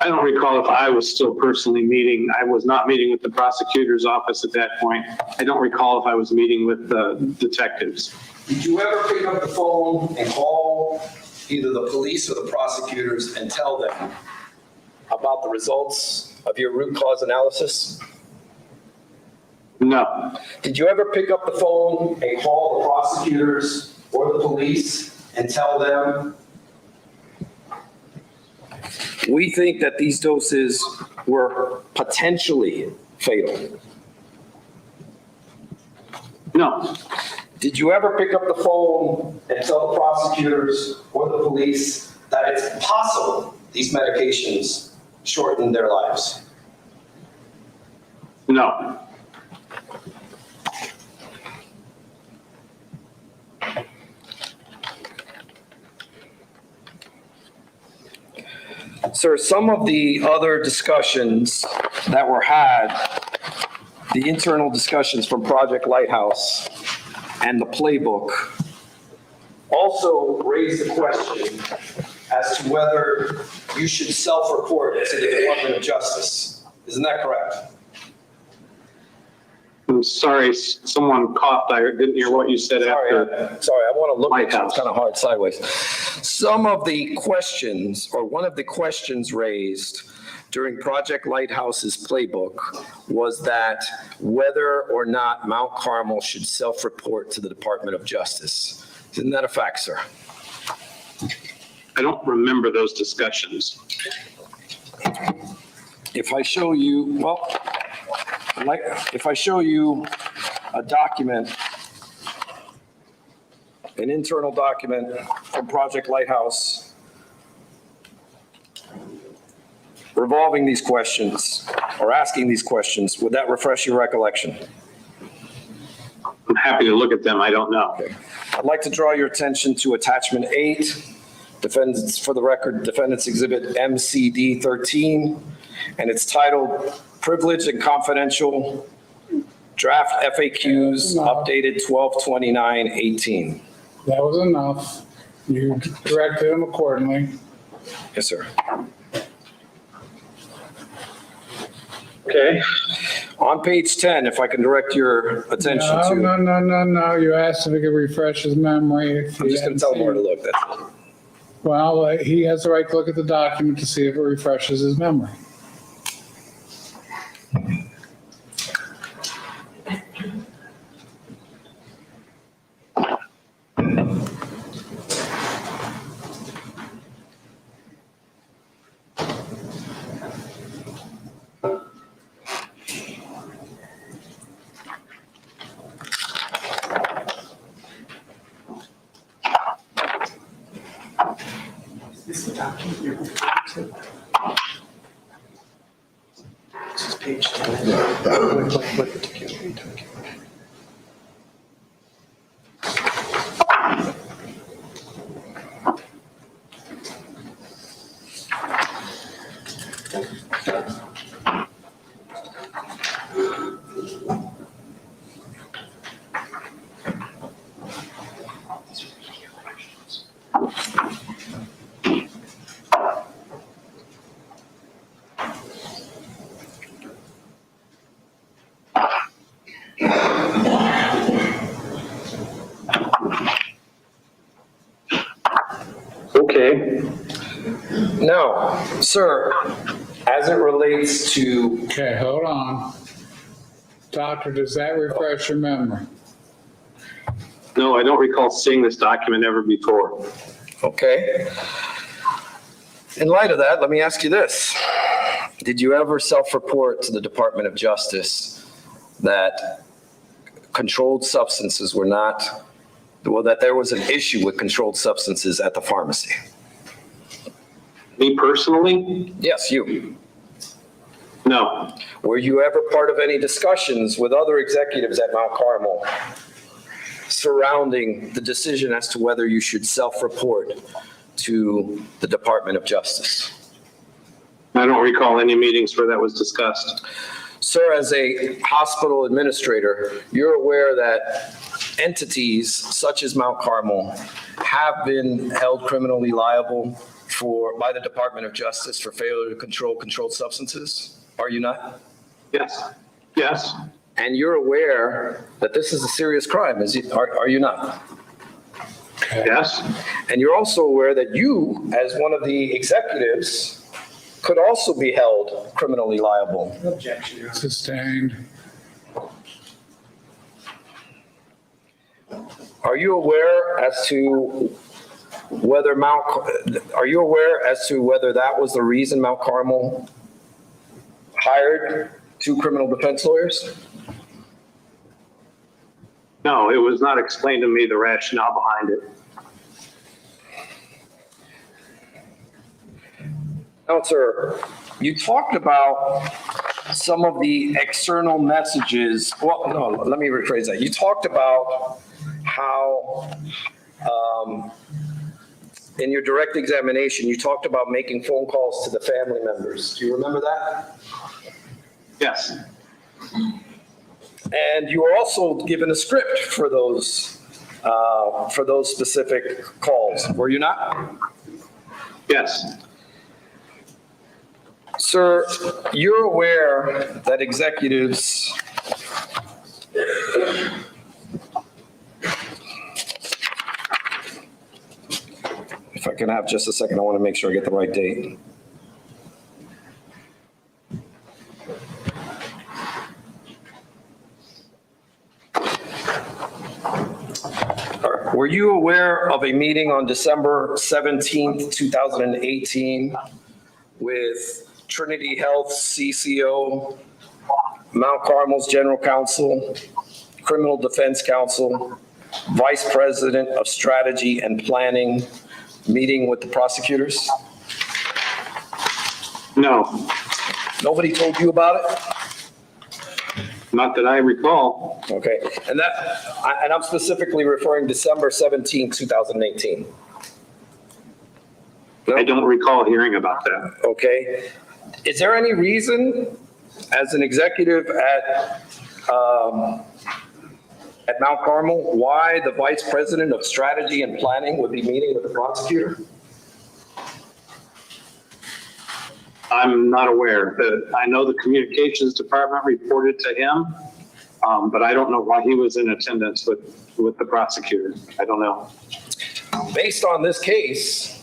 I don't recall if I was still personally meeting. I was not meeting with the prosecutor's office at that point. I don't recall if I was meeting with the detectives. Did you ever pick up the phone and call either the police or the prosecutors and tell them about the results of your root cause analysis? No. Did you ever pick up the phone and call the prosecutors or the police and tell them, we think that these doses were potentially fatal? No. Did you ever pick up the phone and tell the prosecutors or the police that it's possible these medications shortened their lives? No. Sir, some of the other discussions that were had, the internal discussions from Project Lighthouse and the playbook, also raised the question as to whether you should self-report to the Department of Justice. Isn't that correct? I'm sorry, someone coughed. I didn't hear what you said after. Sorry, I want to look at you. It's Lighthouse. kind of hard sideways. Some of the questions, or one of the questions raised during Project Lighthouse's playbook was that whether or not Mount Carmel should self-report to the Department of Justice. Isn't that a fact, sir? I don't remember those discussions. If I show you, well, if I show you a document, an internal document from Project Lighthouse revolving these questions or asking these questions, would that refresh your recollection? happy to look at them. I don't know. I'd like to draw your attention to attachment 8, defendants, for the record, defendants exhibit MCD 13, and it's titled Privileged and Confidential Draft FAQs updated 12/29/18. That was enough. You directed him accordingly. Yes, sir. Okay. On page 10, if I can direct your attention to. No. You asked him to refresh his memory. I'm just going to tell him where to look. That's it. Well, he has the right to look at the document to see if it refreshes his memory. This is the document you're referring to. This is page 10. What particular are you talking about? Okay. Now, sir, as it relates to, Okay, hold on. Doctor, does that refresh your memory? No, I don't recall seeing this document ever before. okay. In light of that, let me ask you this. Did you ever self-report to the Department of Justice that controlled substances were not, well, that there was an issue with controlled substances at the pharmacy? Me personally? Yes, you. No. Were you ever part of any discussions with other executives at Mount Carmel surrounding the decision as to whether you should self-report to the Department of Justice? I don't recall any meetings where that was discussed. Sir, as a hospital administrator, you're aware that entities such as Mount Carmel have been held criminally liable by the Department of Justice for failure to control controlled substances? Are you not? Yes. Yes. And you're aware that this is a serious crime, are you not? Yes. And you're also aware that you, as one of the executives, could also be held criminally liable. Objection, Your Honor. Sustained. Are you aware as to whether that was the reason Mount Carmel hired 2 criminal defense lawyers? No, it was not explained to me the rationale behind it. Now, sir, you talked about some of the external messages. Well, no, let me rephrase that. You talked about how, in your direct examination, you talked about making phone calls to the family members. Do you remember that? Yes. And you were also given a script for those specific calls, were you not? Yes. Sir, you're aware that executives if I can have just a second, I want to make sure I get the right date. Were you aware of a meeting on December 17th, 2018 with Trinity Health CCO, Mount Carmel's General Counsel, Criminal Defense Counsel, Vice President of Strategy and Planning, meeting with the prosecutors? No. Nobody told you about it? Not that I recall. Okay, and I'm specifically referring December 17, 2018. I don't recall hearing about that. Okay. Is there any reason, as an executive at Mount Carmel, why the Vice President of Strategy and Planning would be meeting with the prosecutor? I'm not aware. I know the communications department reported to him, but I don't know why he was in attendance with the prosecutor. I don't know. Based on this case,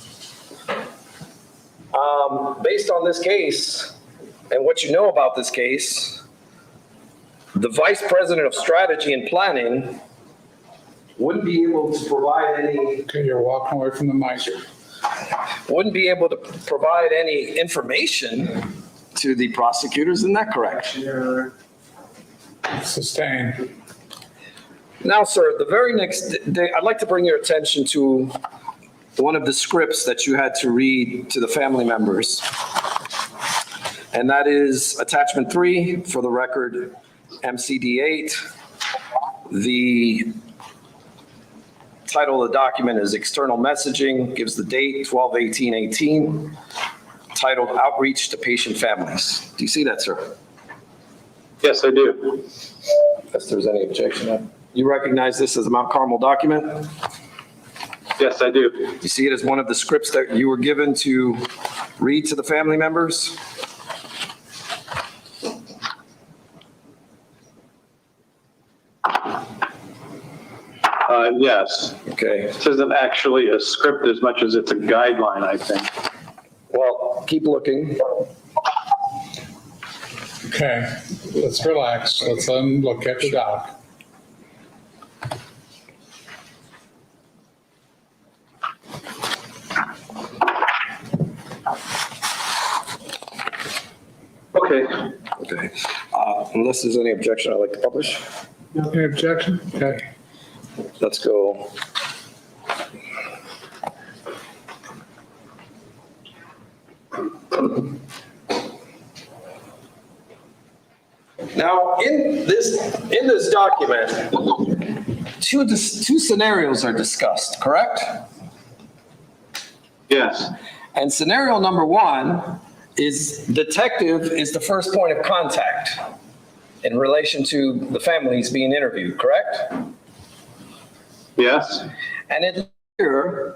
and what you know about this case, the Vice President of Strategy and Planning wouldn't be able to provide any. Okay, you're walking away from the mic. Wouldn't be able to provide any information to the prosecutors. Isn't that correct? Sustained. Now, sir, the very next day, I'd like to bring your attention to one of the scripts that you had to read to the family members. And that is attachment 3 for the record, MCD 8. The title of the document is External Messaging, gives the date 12/18/18, titled Outreach to Patient Families. Do you see that, sir? Yes, I do. If there's any objection, you recognize this as a Mount Carmel document? Yes, I do. You see it as one of the scripts that you were given to read to the family members? Yes. Okay. This isn't actually a script as much as it's a guideline, I think. Well, keep looking. Okay, let's relax. Let's let them look at the doc. Okay. Okay. Unless there's any objection, I'd like to publish. Any objection? Okay. Let's go. Now, in this document, two scenarios are discussed, correct? Yes. And scenario number 1 is detective is the first point of contact in relation to the families being interviewed, correct? Yes. And in here,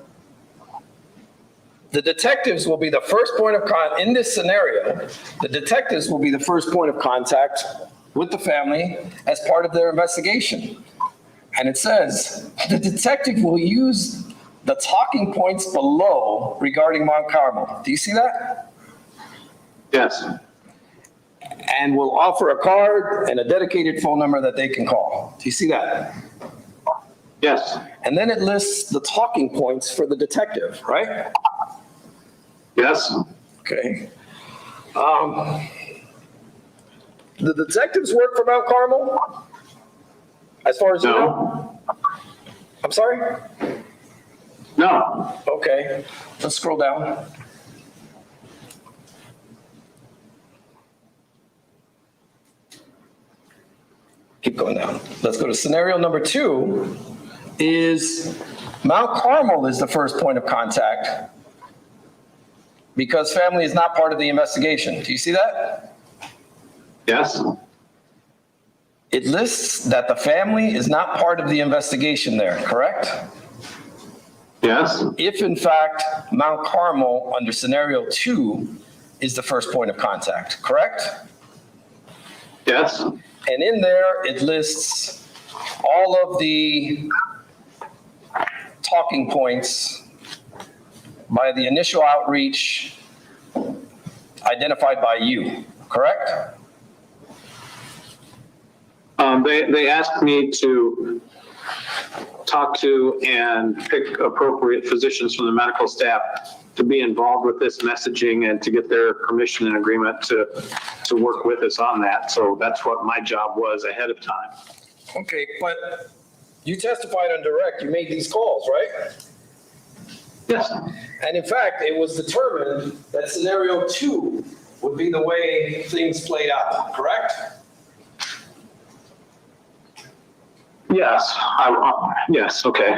the detectives will be the first point of contact. In this scenario, the detectives will be the first point of contact with the family as part of their investigation. And it says, the detective will use the talking points below regarding Mount Carmel. Do you see that? Yes. And will offer a card and a dedicated phone number that they can call. Do you see that? Yes. And then it lists the talking points for the detective, right? Yes. Okay. The detectives work for Mount Carmel? As far as you know? I'm sorry? No. Okay, let's scroll down. Keep going down. Let's go to scenario number 2 is Mount Carmel is the first point of contact because family is not part of the investigation. Do you see that? Yes. It lists that the family is not part of the investigation there, correct? Yes. If in fact Mount Carmel under scenario 2 is the first point of contact, correct? Yes. And in there, it lists all of the talking points by the initial outreach identified by you, correct? They asked me to talk to and pick appropriate physicians from the medical staff to be involved with this messaging and to get their permission and agreement to work with us on that. So that's what my job was ahead of time. Okay, but you testified on direct, you made these calls, right? Yes. And in fact, it was determined that scenario 2 would be the way things played out, correct? Yes, yes, okay.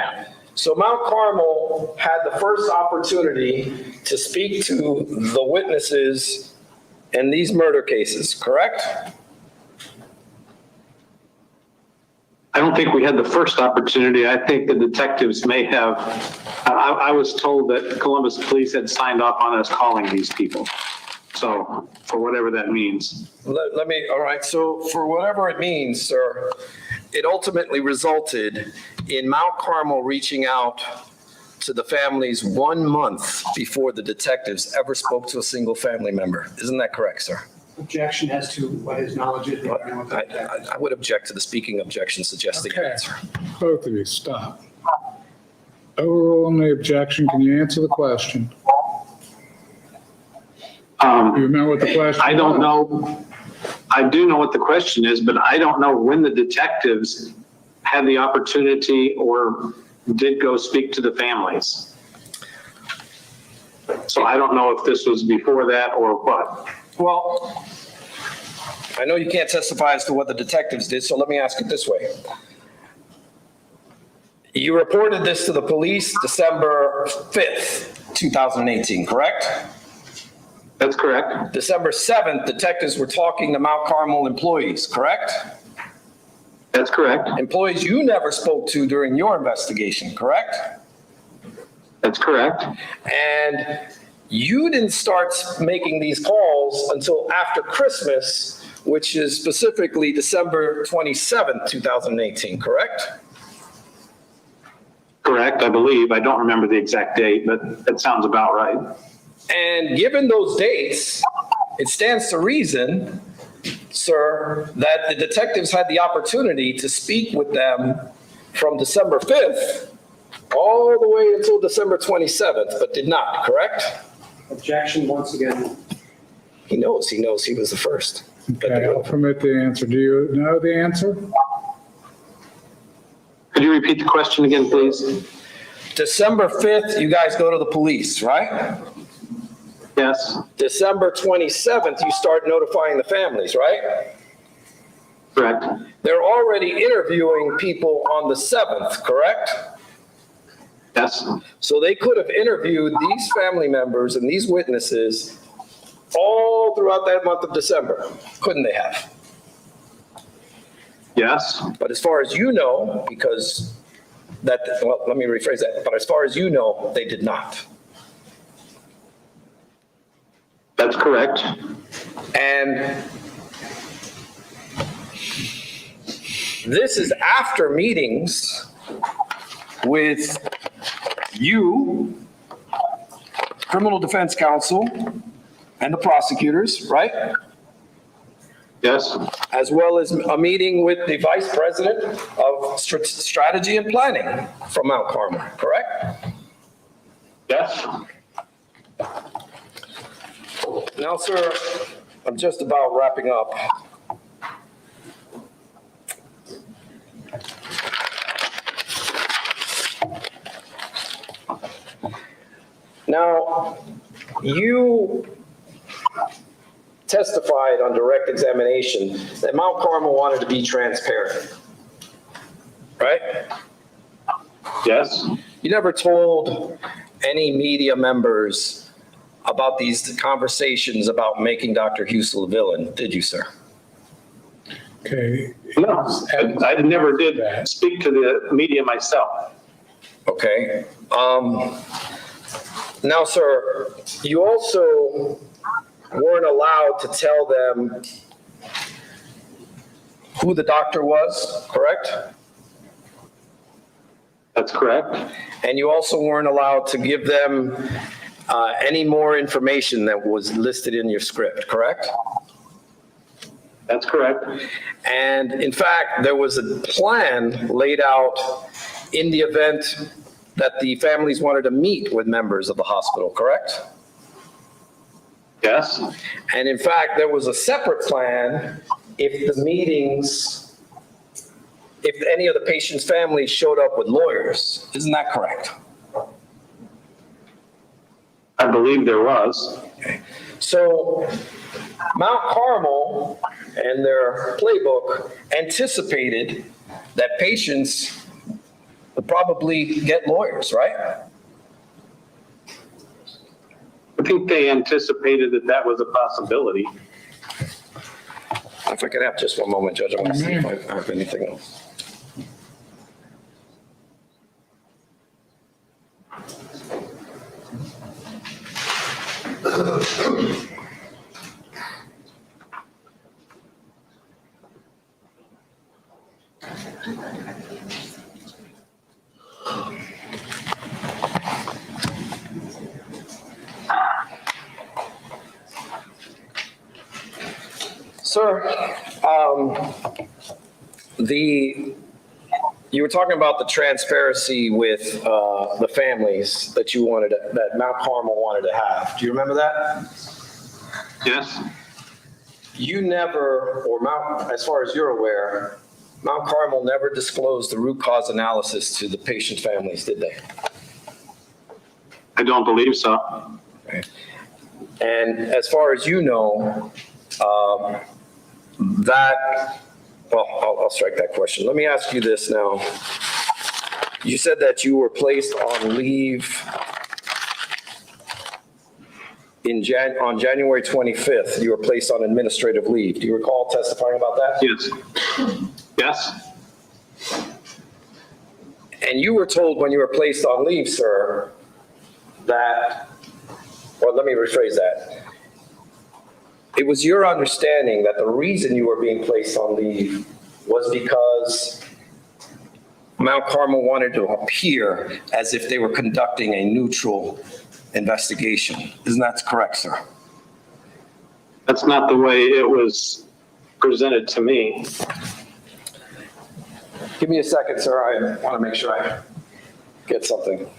So Mount Carmel had the first opportunity to speak to the witnesses in these murder cases, correct? I don't think we had the first opportunity. I think the detectives may have, I was told that Columbus Police had signed off on us calling these people. So, for whatever that means. Let me, all right, so for whatever it means, sir, it ultimately resulted in Mount Carmel reaching out to the families 1 month before the detectives ever spoke to a single family member. Isn't that correct, sir? Objection as to what his knowledge is. I would object to the speaking objection suggesting an Okay, answer. both of you, stop. Overruling the objection, can you answer the question? You remember what the question was? I don't know. I do know what the question is, but I don't know when the detectives had the opportunity or did go speak to the families. So I don't know if this was before that or what. Well, I know you can't testify as to what the detectives did, so let me ask it this way. You reported this to the police December 5th, 2018, correct? That's correct. December 7th, detectives were talking to Mount Carmel employees, correct? That's correct. Employees you never spoke to during your investigation, correct? That's correct. And you didn't start making these calls until after Christmas, which is specifically December 27th, 2018, correct? Correct, I believe. I don't remember the exact date, but that sounds about right. And given those dates, it stands to reason, sir, that the detectives had the opportunity to speak with them from December 5th all the way until December 27th, but did not, correct? Objection once again. He knows he was the first. Okay, I'll permit the answer. Do you know the answer? Could you repeat the question again, please? December 5th, you guys go to the police, right? Yes. December 27th, you start notifying the families, right? Correct. They're already interviewing people on the 7th, correct? Yes. So they could have interviewed these family members and these witnesses all throughout that month of December, couldn't they have? Yes. But as far as you know, because that, well, let me rephrase that. But as far as you know, they did not. That's correct. And this is after meetings with you, criminal defense counsel, and the prosecutors, right? Yes. As well as a meeting with the vice president of strategy and planning from Mount Carmel, correct? Yes. Now, sir, I'm just about wrapping up. Now, you testified on direct examination that Mount Carmel wanted to be transparent, right? Yes. You never told any media members about these conversations about making Dr. Husel a villain, did you, sir? Okay. No, I never did speak to the media myself. Okay. Now, sir, you also weren't allowed to tell them who the doctor was, correct? That's correct. And you also weren't allowed to give them any more information that was listed in your script, correct? That's correct. And in fact, there was a plan laid out in the event that the families wanted to meet with members of the hospital, correct? Yes. And in fact, there was a separate plan if the meetings, if any of the patient's families showed up with lawyers. Isn't that correct? I believe there was. Okay. So Mount Carmel and their playbook anticipated that patients would probably get lawyers, right? I think they anticipated that that was a possibility. If I could have just one moment, Judge, I want to see if I have anything else. Sir, you were talking about the transparency with the families that you wanted, that Mount Carmel wanted to have. Do you remember that? Yes. You never, or Mount, as far as you're aware, Mount Carmel never disclosed the root cause analysis to the patient families, did they? I don't believe so. Okay. And as far as you know, I'll strike that question. Let me ask you this now. You said that you were placed on leave on January 25th. You were placed on administrative leave. Do you recall testifying about that? Yes. Yes. And you were told when you were placed on leave, sir, that, well, let me rephrase that. It was your understanding that the reason you were being placed on leave was because Mount Carmel wanted to appear as if they were conducting a neutral investigation. Isn't that correct, sir? That's not the way it was presented to me. Give me a second, sir. I want to make sure I get something.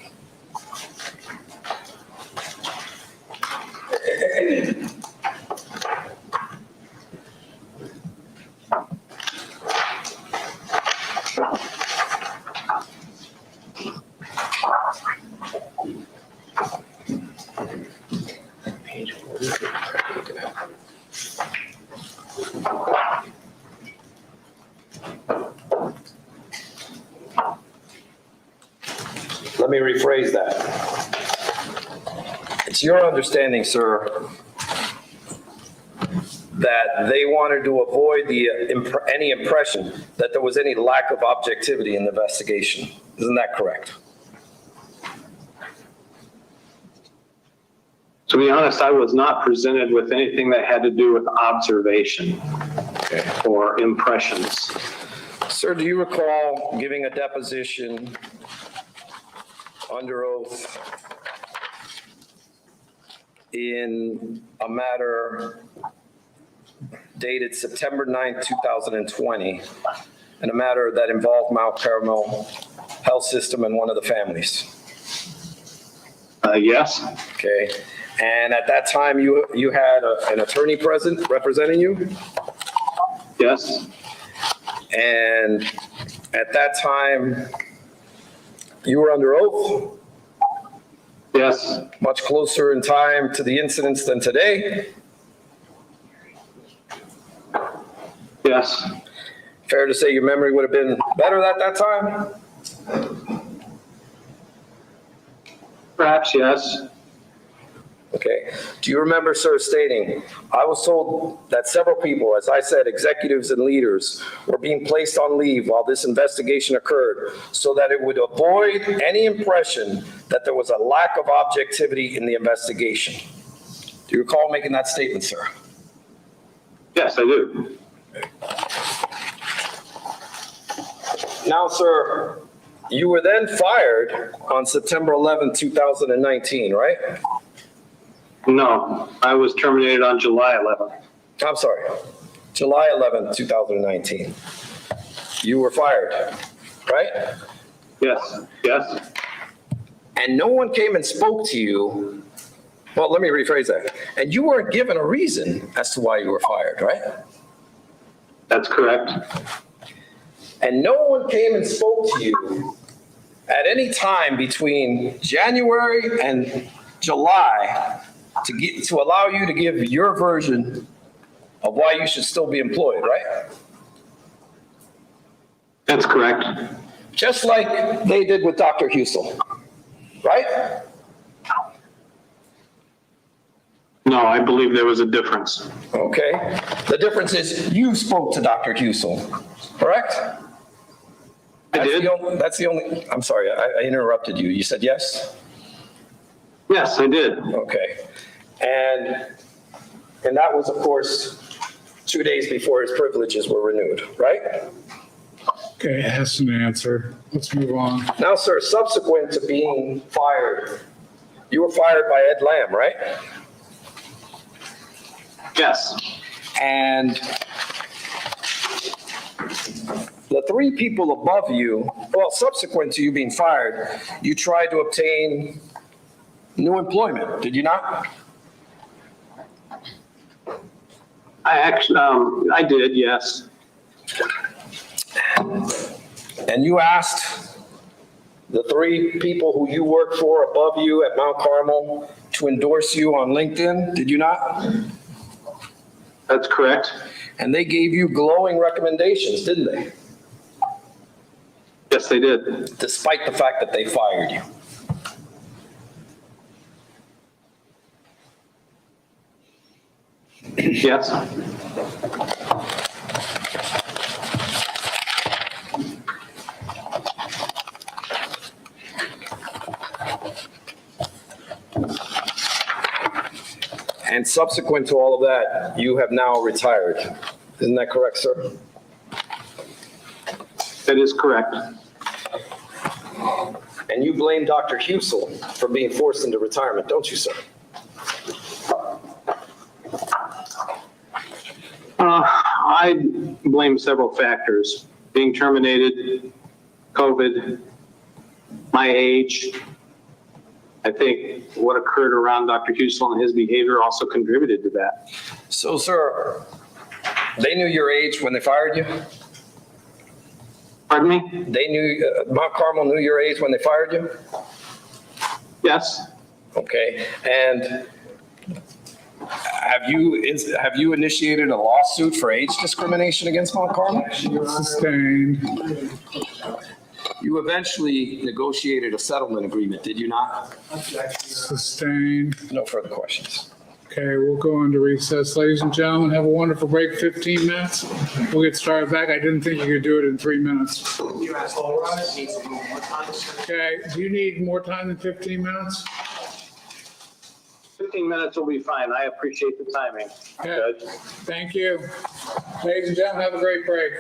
Let me rephrase that. It's your understanding, sir, that they wanted to avoid any impression that there was any lack of objectivity in the investigation. Isn't that correct? To be honest, I was not presented with anything that had to do with observation or impressions. Sir, do you recall giving a deposition under oath in a matter dated September 9th, 2020, in a matter that involved Mount Carmel Health System and one of the families? Yes. Okay. And at that time, you had an attorney present representing you? Yes. And at that time, you were under oath? Yes. Much closer in time to the incidents than today? Yes. Fair to say your memory would have been better at that time? Perhaps, yes. Okay. Do you remember, sir, stating, I was told that several people, as I said, executives and leaders, were being placed on leave while this investigation occurred so that it would avoid any impression that there was a lack of objectivity in the investigation? Do you recall making that statement, sir? Yes, I do. Now, sir, you were then fired on September 11, 2019, right? No, I was terminated on July 11th. I'm sorry, July 11, 2019. You were fired, right? Yes, yes. And no one came and spoke to you. Well, let me rephrase that. And you weren't given a reason as to why you were fired, right? That's correct. And no one came and spoke to you at any time between January and July to allow you to give your version of why you should still be employed, right? That's correct. Just like they did with Dr. Husel, right? No, I believe there was a difference. Okay. The difference is you spoke to Dr. Husel, correct? I did. That's the only, I'm sorry, I interrupted you. You said yes? Yes, I did. Okay. And that was, of course, 2 days before his privileges were renewed, right? Okay, has an answer. Let's move on. Now, sir, subsequent to being fired, you were fired by Ed Lamb, right? Yes. And the three people above you, well, subsequent to you being fired, you tried to obtain new employment, did you not? I did, yes. And you asked the three people who you work for above you at Mount Carmel to endorse you on LinkedIn, did you not? That's correct. And they gave you glowing recommendations, didn't they? Yes, they did. Despite the fact that they fired you. Yes. And subsequent to all of that, you have now retired. Isn't that correct, sir? That is correct. And you blame Dr. Husel for being forced into retirement, don't you, sir? I blame several factors. Being terminated, COVID, my age. I think what occurred around Dr. Husel and his behavior also contributed to that. So, sir, they knew your age when they fired you? Pardon me? They knew, Mount Carmel knew your age when they fired you? Yes. Okay, and have you initiated a lawsuit for age discrimination against Mount Carmel? Sustained. You eventually negotiated a settlement agreement, did you not? Sustained. No further questions. Okay, we'll go into recess. Ladies and gentlemen, have a wonderful break, 15 minutes. We'll get started back. I didn't think you could do it in 3 minutes. You asked all of us, needs to be more time. Okay, do you need more time than 15 minutes? 15 minutes will be fine. I appreciate the timing. Okay, thank you. Ladies and gentlemen, have a great break.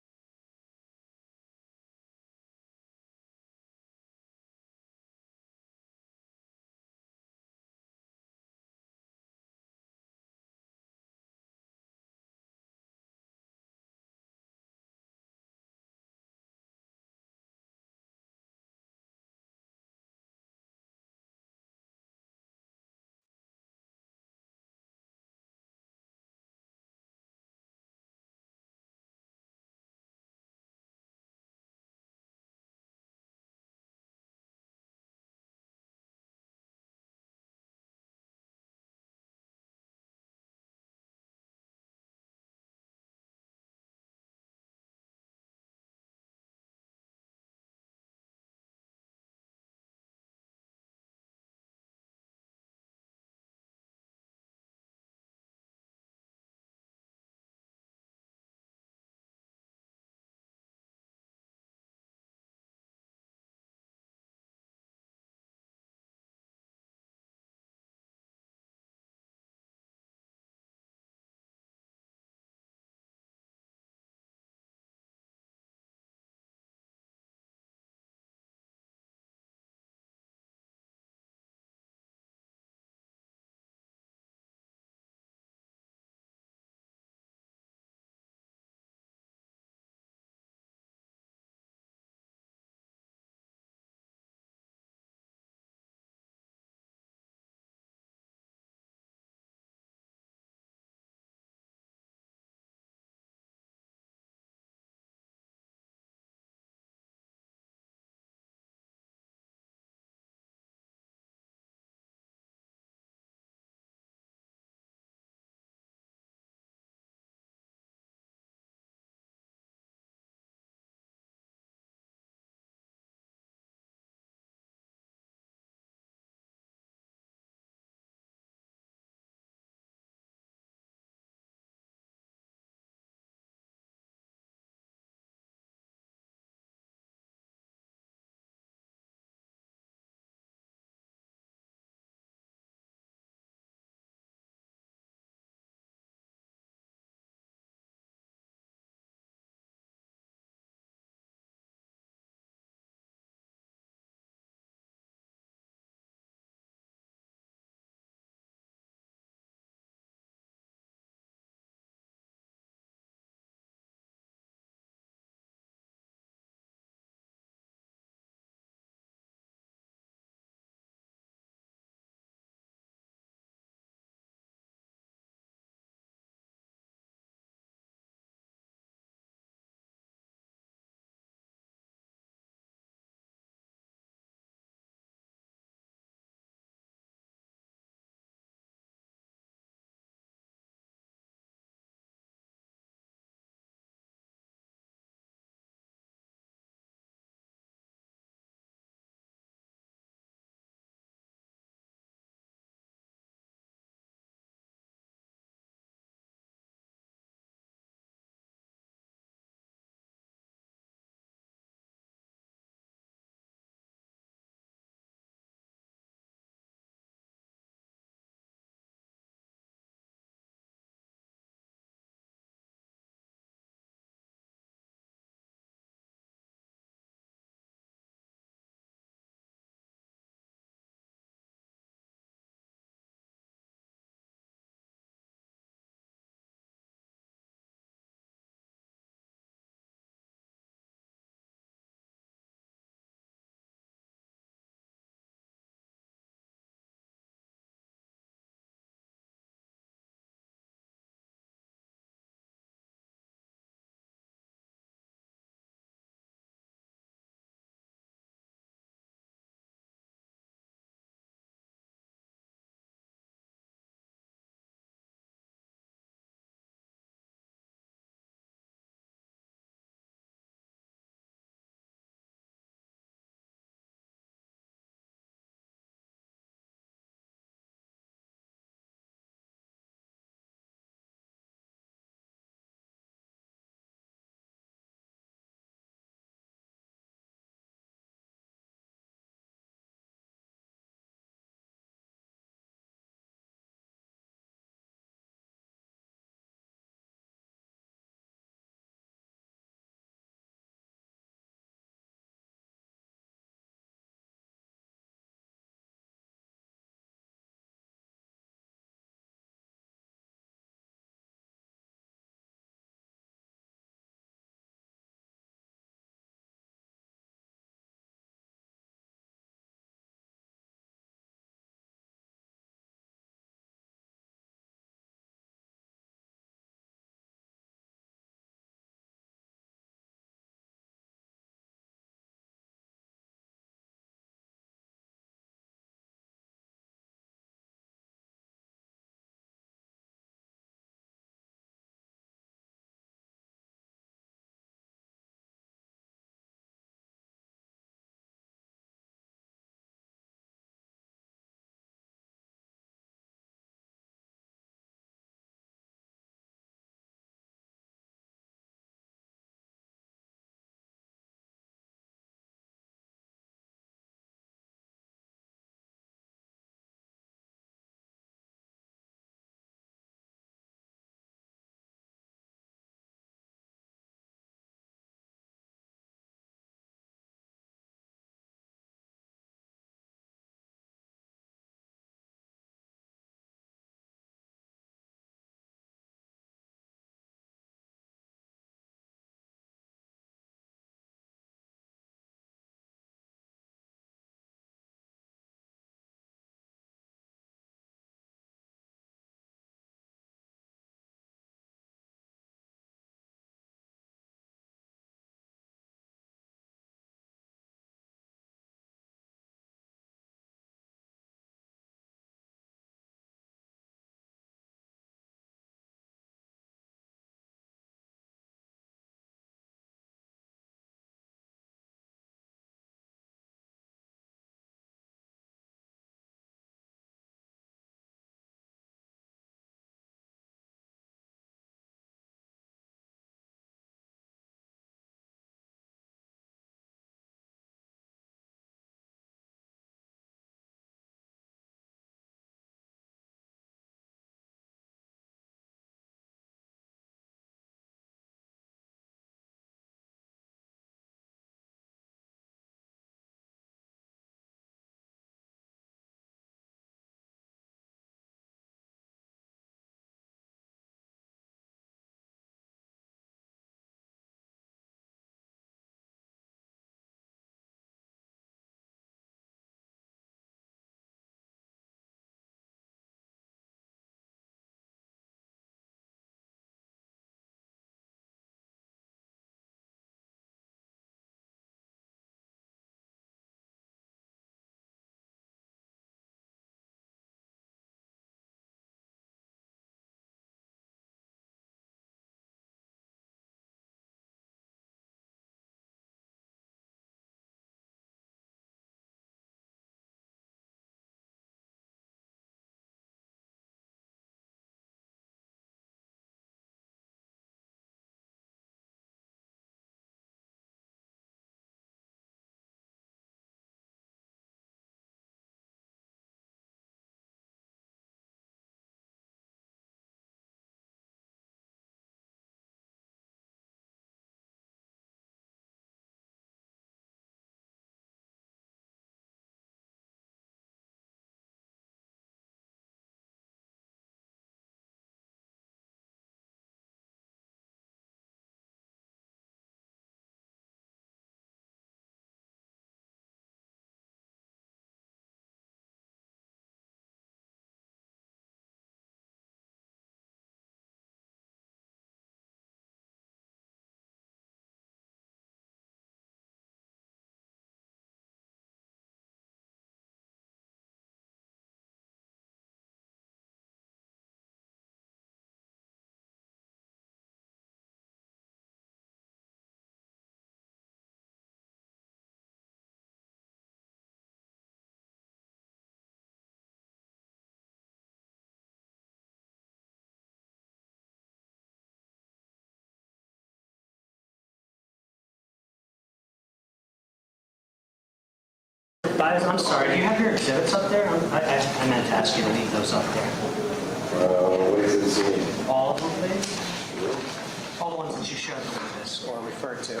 Baez, I'm sorry, do you have your exhibits up there? I meant to ask you to leave those up there. What is it saying? All of them, please? All the ones that you showed me this or referred to.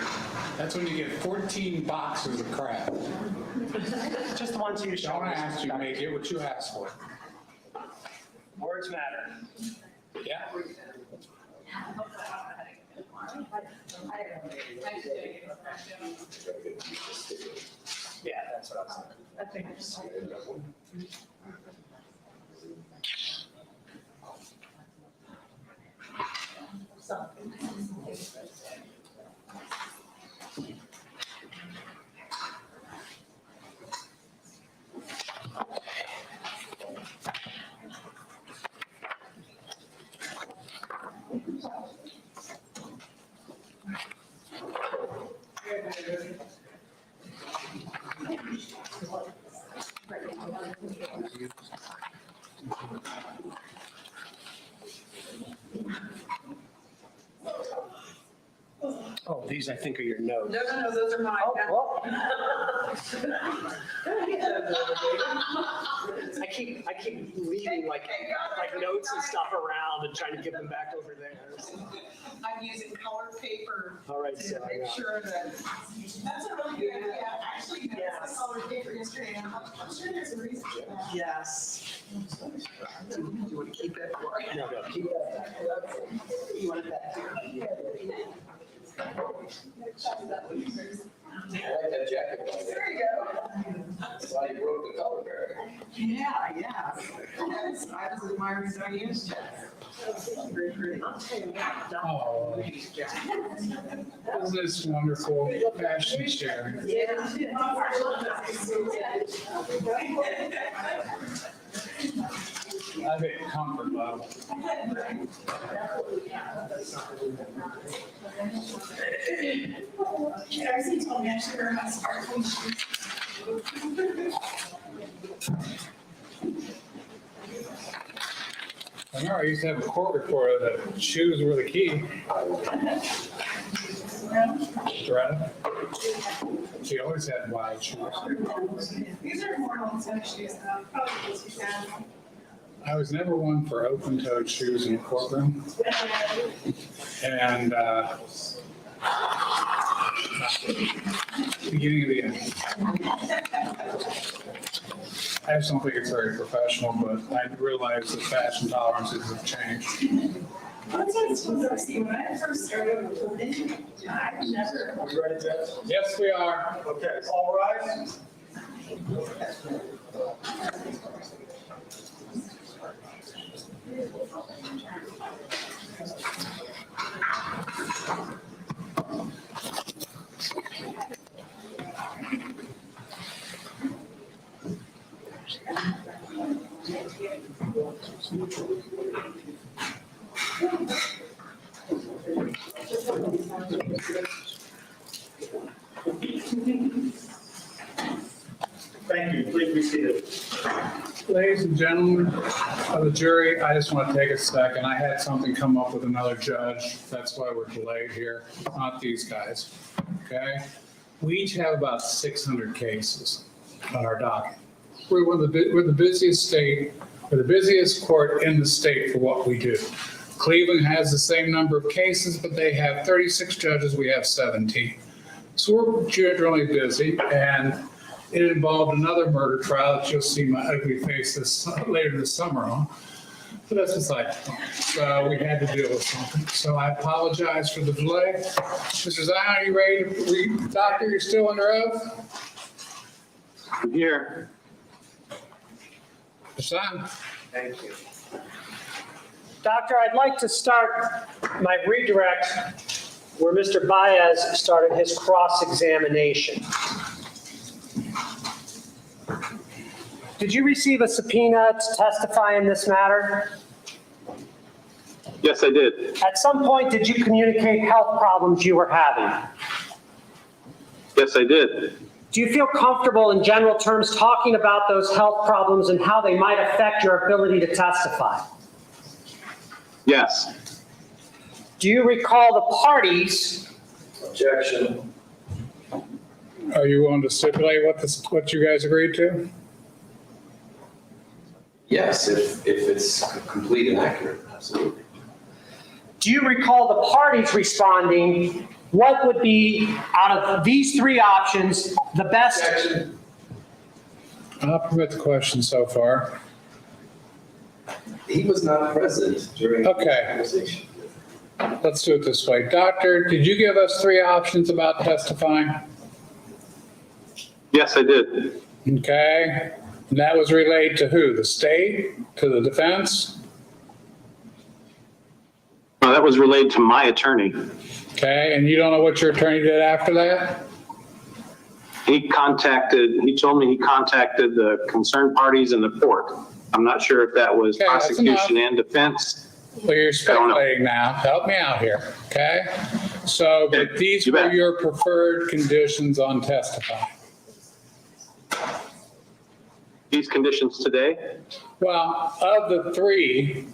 That's when you get 14 boxes of crap. Just the ones you showed Don't me. ask, you may get what you ask for. Words matter. Yeah. Yeah, that's what I was saying. Oh, these I think are your notes. No, those are mine. Oh, I keep leaving like notes and stuff around and trying to give them back over there. I'm using colored paper All right, to so I make got. sure that, that's a really good idea. I actually noticed the colored paper yesterday, and I'm sure there's a reason for that. Yes. You want to keep it or? No, keep that. You want it back here? I like that jacket. There you go. That's why you broke the color barrier. Yeah. I was admiring Diane's jacket. Very pretty. Oh, isn't this wonderful fashion sharing? I think comfort level. Darcy told me I should wear my sparkly shoes. I remember I used to have a court reporter that shoes were the key. Loretta. She always had wide shoes. These are more open-toed shoes, though. Probably because you can. I was never one for open-toed shoes in the courtroom. And beginning of the end. I just don't think it's very professional, but I realize that fashion tolerances have changed. That's what it's supposed to see. When I first started recording, I never. We ready, Judge? Yes, we are. Okay, all rise. Thank you. Please be seated. Ladies and gentlemen of the jury, I just want to take a second. I had something come up with another judge. That's why we're delayed here, not these guys. Okay? We each have about 600 cases on our docket. We're the busiest state, we're the busiest court in the state for what we do. Cleveland has the same number of cases, but they have 36 judges, we have 17. So we're generally busy, and it involved another murder trial that you'll see my ugly face later this summer on. But that's beside the point. So we had to deal with something. So I apologize for the delay. Mr. Zion, are you ready to read? Doctor, you're still under oath? I'm here. Mr. Zion? Thank you. Doctor, I'd like to start my redirect where Mr. Baez started his cross-examination. Did you receive a subpoena to testify in this matter? Yes, I did. At some point, did you communicate health problems you were having? Yes, I did. Do you feel comfortable in general terms talking about those health problems and how they might affect your ability to testify? Yes. Do you recall the parties? Objection. Are you willing to stipulate what you guys agreed to? Yes, if it's complete and accurate, absolutely. Do you recall the parties responding? What would be, out of these three options, the best? Objection. I'll permit the question so far. He was not present during the Okay. conversation. Let's do it this way. Doctor, did you give us three options about testifying? Yes, I did. Okay. And that was relayed to who? The state? To the defense? No, that was relayed to my attorney. Okay. And you don't know what your attorney did after that? He told me he contacted the concerned parties in the court. I'm not sure if that was Okay, that's prosecution and defense. Well, you're I don't know. speculating now. Help me out here. Okay. So, but these You were bet. your preferred conditions on testifying. These conditions today? Well, of the three,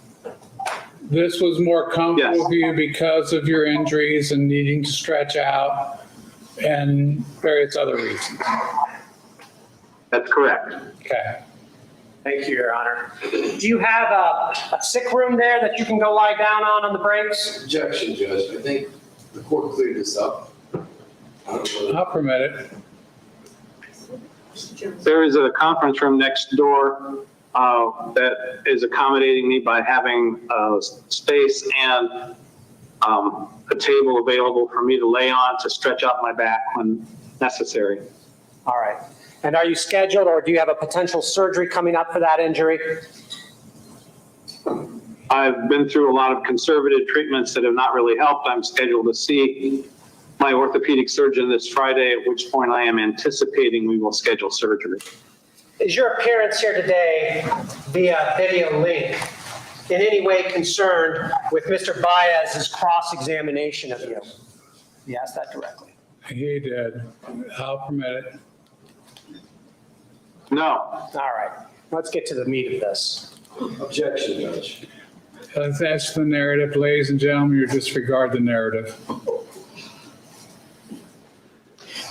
this was more comfortable Yes. for you because of your injuries and needing to stretch out and various other reasons. That's correct. Okay. Thank you, Your Honor. Do you have a sick room there that you can go lie down on the breaks? Objection, Judge. I think the court cleared this up. I don't know. I'll permit it. There is a conference room next door that is accommodating me by having space and a table available for me to lay on to stretch out my back when necessary. All right. And are you scheduled, or do you have a potential surgery coming up for that injury? I've been through a lot of conservative treatments that have not really helped. I'm scheduled to see my orthopedic surgeon this Friday, at which point I am anticipating we will schedule surgery. Is your appearance here today via video link in any way concerned with Mr. Baez's cross-examination of you? You asked that directly. He did. I'll permit it. No. All right. Let's get to the meat of this. Objection, Judge. That's the narrative. Ladies and gentlemen, you disregard the narrative.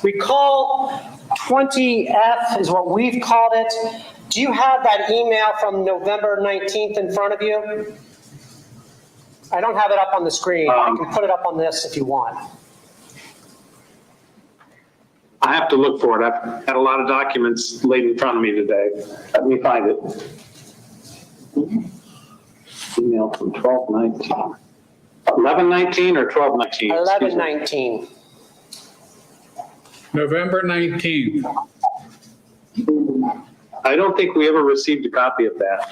Recall 20F is what we've called it. Do you have that email from November 19th in front of you? I don't have it up on the screen. I can put it up on this if you want. I have to look for it. I've had a lot of documents laid in front of me today. Let me find it. Email from 12/19. 11/19 or 12/19? 11/19. November 19th. I don't think we ever received a copy of that.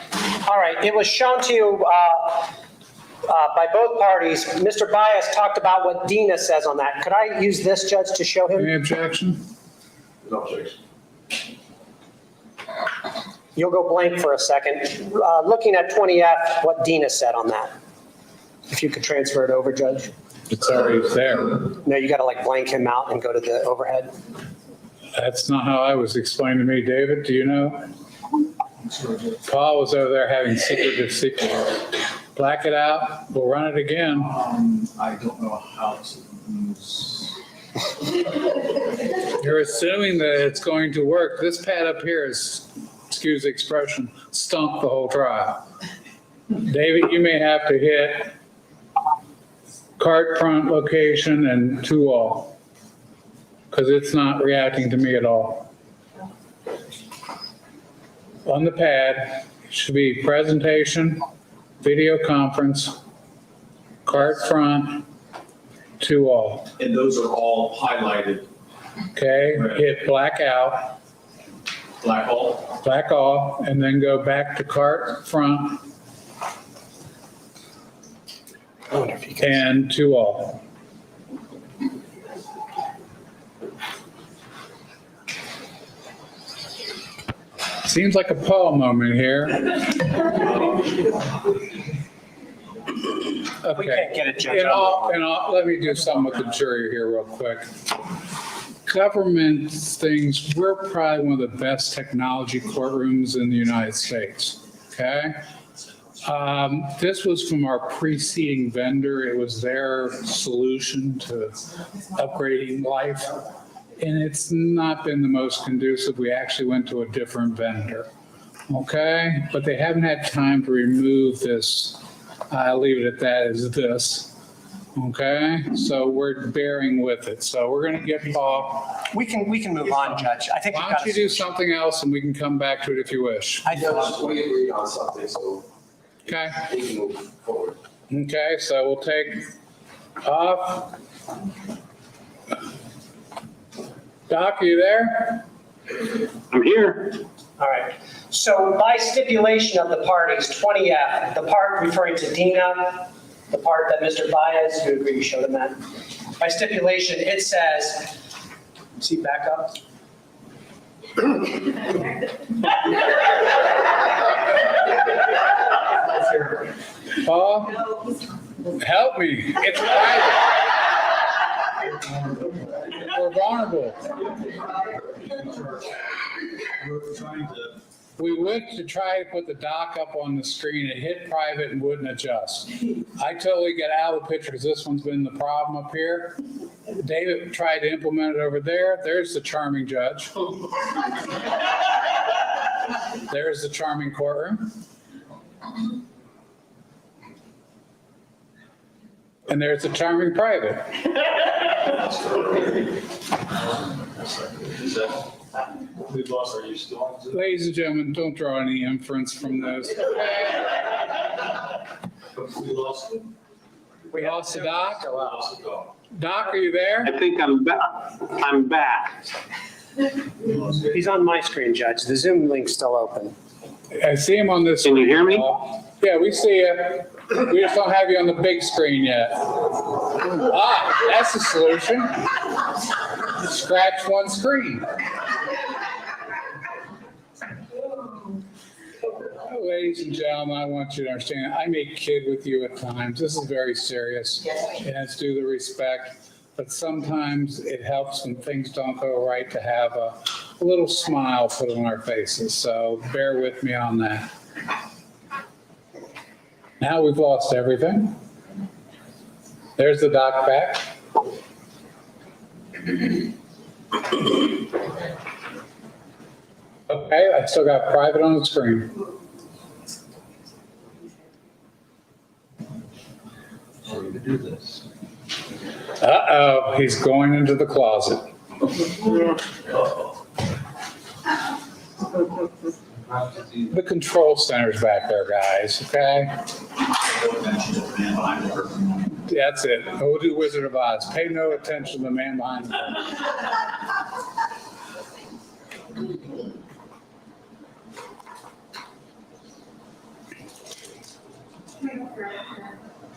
All right. It was shown to you by both parties. Mr. Baez talked about what Dina says on that. Could I use this, Judge, to show him? Any objection? No objection. You'll go blank for a second. Looking at 20F, what Dina said on that. If you could transfer it over, Judge. It's already there. No, you got to like blank him out and go to the overhead. That's not how I was explained to me. David, do you know? Paul was over there having secretive secrets. Black it out. We'll run it again. I don't know how to use. You're assuming that it's going to work. This pad up here is, excuse the expression, stunk the whole trial. David, you may have to hit cart front location and to all, because it's not reacting to me at all. On the pad, it should be presentation, video conference, cart front, to all. And those are all highlighted. Okay, hit black out, Black hole. black off, and then go back to cart front I wonder if you can. and to all. Seems like a Paul moment here. We Okay. can't get it, Judge. Let me do something with the jury here real quick. Government things, we're probably one of the best technology courtrooms in the United States, okay? This was from our preceding vendor. It was their solution to upgrading life. and it's not been the most conducive. We actually went to a different vendor. Okay, but they haven't had time to remove this. I'll leave it at that as this. Okay, so we're bearing with it. So we're gonna get Paul. We can move on, Judge. I think we've Why got don't you do something else and we can come back to it if you wish. I do. We agreed on something, so Okay, we can move forward. okay, so we'll take off. Doc, are you there? I'm here. All right. So by stipulation of the parties, 20F, the part referring to Dina, the part that Mr. Baez, you agree you showed him that. By stipulation, it says, see back up? Paul, help me. It's private. We're vulnerable. We went to try to put the doc up on the screen. It hit private and wouldn't adjust. I totally get out of the picture because this one's been the problem up here. David tried to implement it over there. There's the charming judge. There's the charming courtroom. And there's the charming private. We've lost our use still. Ladies and gentlemen, don't draw any inference from this. We lost. We lost the doc? We lost the dog. Doc, are you there? I think I'm back. I'm back. He's on my screen, Judge. The Zoom link's still open. I see him on this. Can you hear me? Yeah, we see you. We just don't have you on the big screen yet. Ah, that's the solution. Scratch one screen. Ladies and gentlemen, I want you to understand, I may kid with you at times. This is very serious, and it's due to respect. But sometimes it helps when things don't go right to have a little smile put on our faces. So bear with me on that. Now we've lost everything. There's the doc back. Okay, I still got private on the screen. Sorry to do this. Uh-oh, he's going into the closet. The control center's back there, guys, okay? That's it. We'll do Wizard of Oz. Pay no attention to the man behind the curtain.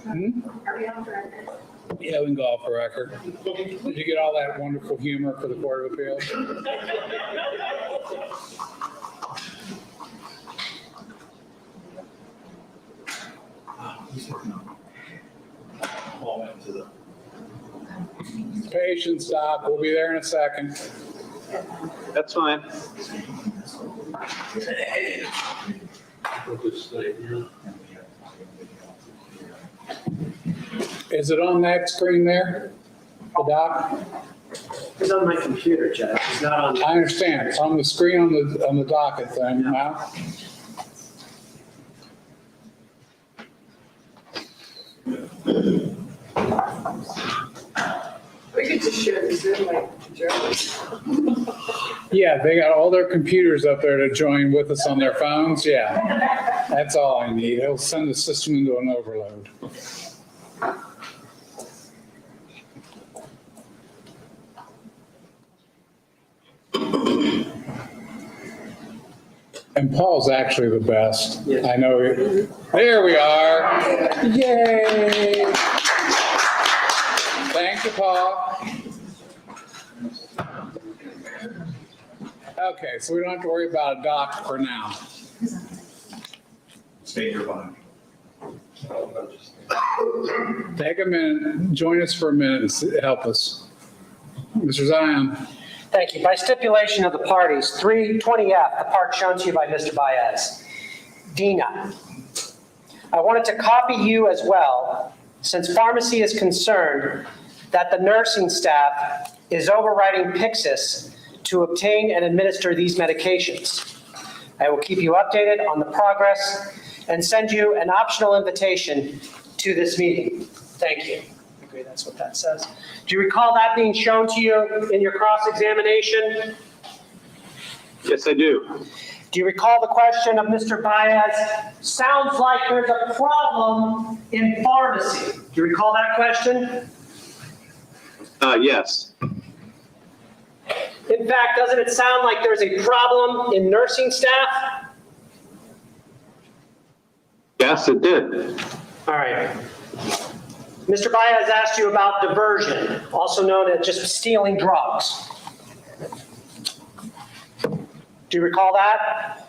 Are we on for record? Yeah, we can go off the record. Did you get all that wonderful humor for the Court of Appeals? Paul went to the. Patience, Doc. We'll be there in a second. That's fine. We'll just stay here. Is it on that screen there, the doc? It's on my computer, Judge. It's not on. I understand. It's on the screen on the docket thing now. We could just share the Zoom like journalists. Yeah, they got all their computers up there to join with us on their phones. Yeah, that's all I need. It'll send the system into an overload. And Paul's actually the best. Yes. I know. There we are. Yay. Thank you, Paul. Okay, so we don't have to worry about a doc for now. Stay here behind. Take a minute, join us for a minute and help us. Mr. Zion. Thank you. By stipulation of the parties, 320F, the part shown to you by Mr. Baez. Dina, I wanted to copy you as well, since pharmacy is concerned that the nursing staff is overriding Pyxis to obtain and administer these medications. I will keep you updated on the progress and send you an optional invitation to this meeting. Thank you. I agree, that's what that says. Do you recall that being shown to you in your cross-examination? Yes, I do. Do you recall the question of Mr. Baez? Sounds like there's a problem in pharmacy. Do you recall that question? Yes. In fact, doesn't it sound like there's a problem in nursing staff? Yes, it did. All right. Mr. Baez asked you about diversion, also known as just stealing drugs. Do you recall that?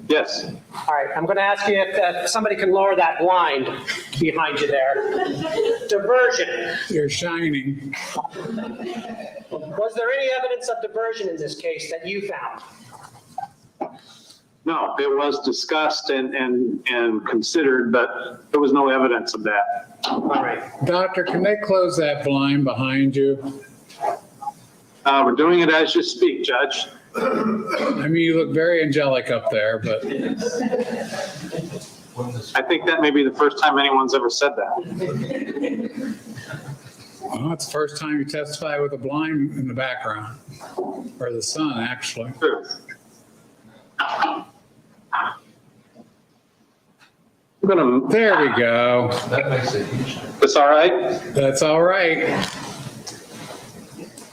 Yes. All right, I'm going to ask you if somebody can lower that blind behind you there. Diversion. You're shining. Was there any evidence of diversion in this case that you found? No, it was discussed and considered, but there was no evidence of that. All right. Doctor, can they close that blind behind you? We're doing it as you speak, Judge. I mean, you look very angelic up there, but I think that may be the first time anyone's ever said that. well, it's the first time you testify with a blind in the background, or the sun, actually. True. I'm gonna. There we go. That makes a huge difference. That's all right? That's all right.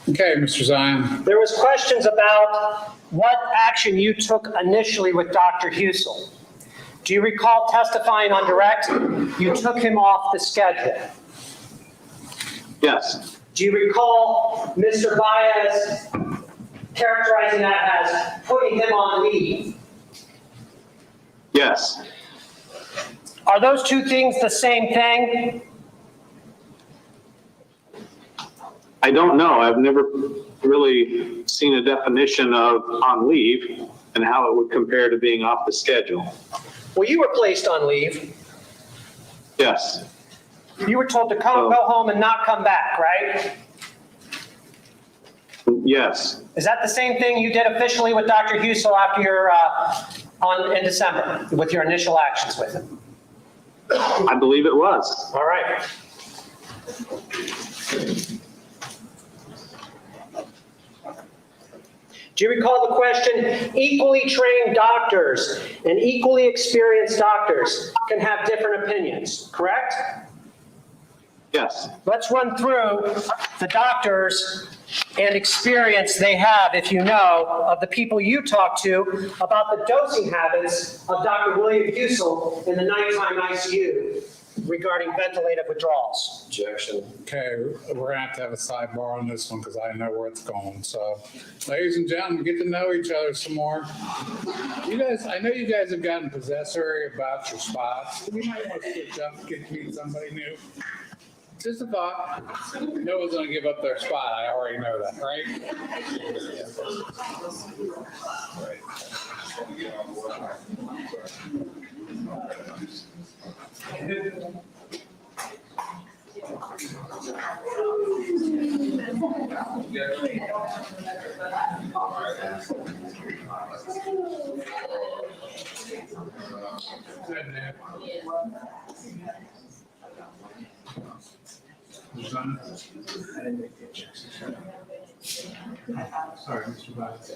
Okay, Mr. Zion. There was questions about what action you took initially with Dr. Husel. Do you recall testifying on direct? You took him off the schedule. Yes. Do you recall Mr. Baez characterizing that as putting him on leave? Yes. Are those two things the same thing? I don't know. I've never really seen a definition of on leave and how it would compare to being off the schedule. Well, you were placed on leave. Yes. You were told to go home and not come back, right? Yes. Is that the same thing you did officially with Dr. Husel after your, in December, with your initial actions with him? I believe it was. All right. Do you recall the question? Equally trained doctors and equally experienced doctors can have different opinions, correct? Yes. Let's run through the doctors and experience they have, if you know, of the people you talk to about the dosing habits of Dr. William Husel in the nighttime ICU regarding ventilated withdrawals. Objection. Okay, we're gonna have to have a sidebar on this one because I know where it's going. So, ladies and gentlemen, get to know each other some more. You guys, I know you guys have gotten possessory about your spots. You might want to switch up, get to meet somebody new. Just a thought. No one's gonna give up their spot. I already know that, right? Sorry, Mr. Vice.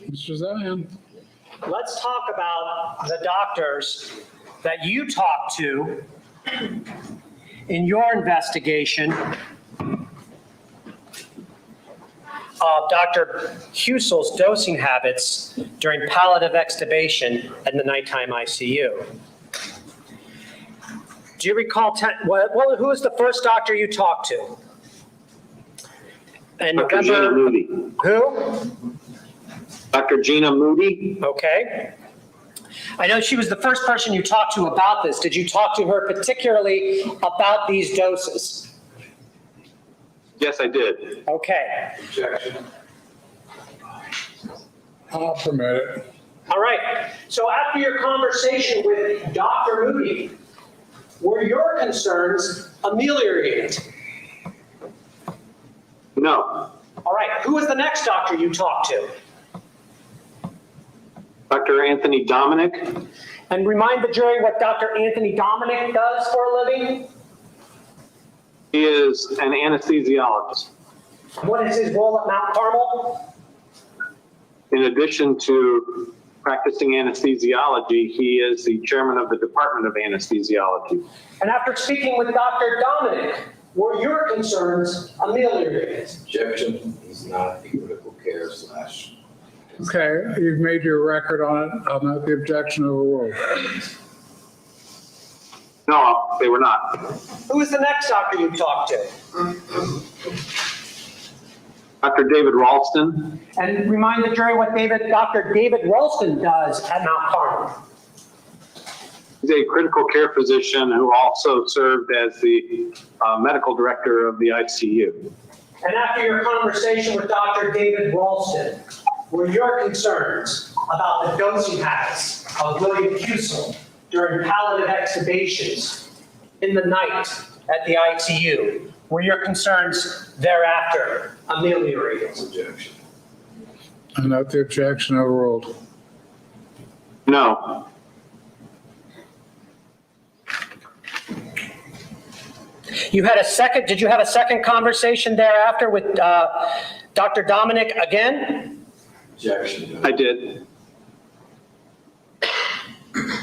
Mr. Zion. Let's talk about the doctors that you talked to in your investigation of Dr. Husel's dosing habits during palliative extubation in the nighttime ICU. Do you recall, who was the first doctor you talked to? And Dr. Gina Moody. Who? Dr. Gina Moody. Okay. I know she was the first person you talked to about this. Did you talk to her particularly about these doses? Yes, I did. Okay. Objection. I'll permit it. All right. So after your conversation with Dr. Moody, were your concerns ameliorated? No. All right. Who was the next doctor you talked to? Dr. Anthony Dominic. And remind the jury what Dr. Anthony Dominic does for a living. He is an anesthesiologist. What is his role at Mount Carmel? In addition to practicing anesthesiology, he is the chairman of the Department of Anesthesiology. And after speaking with Dr. Dominic, were your concerns ameliorated? Objection. He's not a critical care / Okay, you've made your record on it. I'll note the objection overruled. No, they were not. Who was the next doctor you talked to? Dr. David Ralston. And remind the jury what Dr. David Ralston does at Mount Carmel. He's a critical care physician who also served as the medical director of the ICU. And after your conversation with Dr. David Ralston, were your concerns about the dosing habits of William Husel during palliative extubations in the night at the ITU? Were your concerns thereafter ameliorated? Objection. I note the objection overruled. No. You had a second, did you have a second conversation thereafter with Dr. Dominic again? Objection, Judge. I did.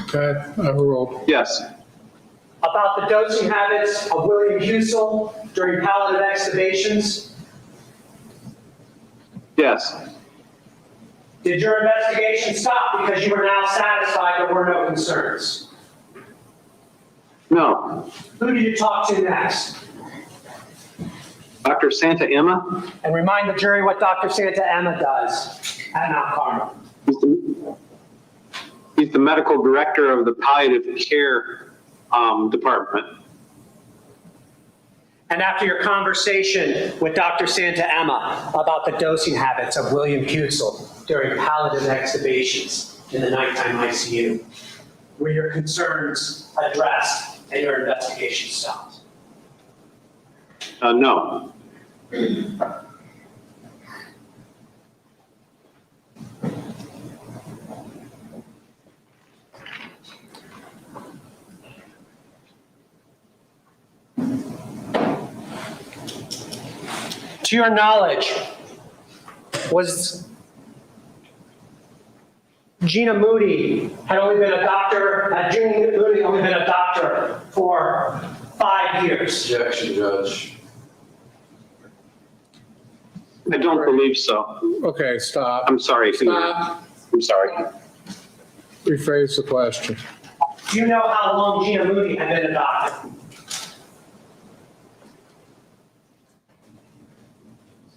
Okay, overruled. Yes. About the dosing habits of William Husel during palliative extubations? Yes. Did your investigation stop because you were now satisfied there were no concerns? No. Who did you talk to next? Dr. Santa Emma? And remind the jury what Dr. Santa Emma does at Mount Carmel. He's the medical director of the palliative care department. And after your conversation with Dr. Santa Emma about the dosing habits of William Husel during palliative extubations in the nighttime ICU, were your concerns addressed and your investigation stopped? No. To your knowledge, was Gina Moody had only been a doctor for 5 years? Objection, Judge. I don't believe so. Okay, stop. I'm sorry. Stop. I'm sorry. Rephrase the question. Do you know how long Gina Moody had been a doctor?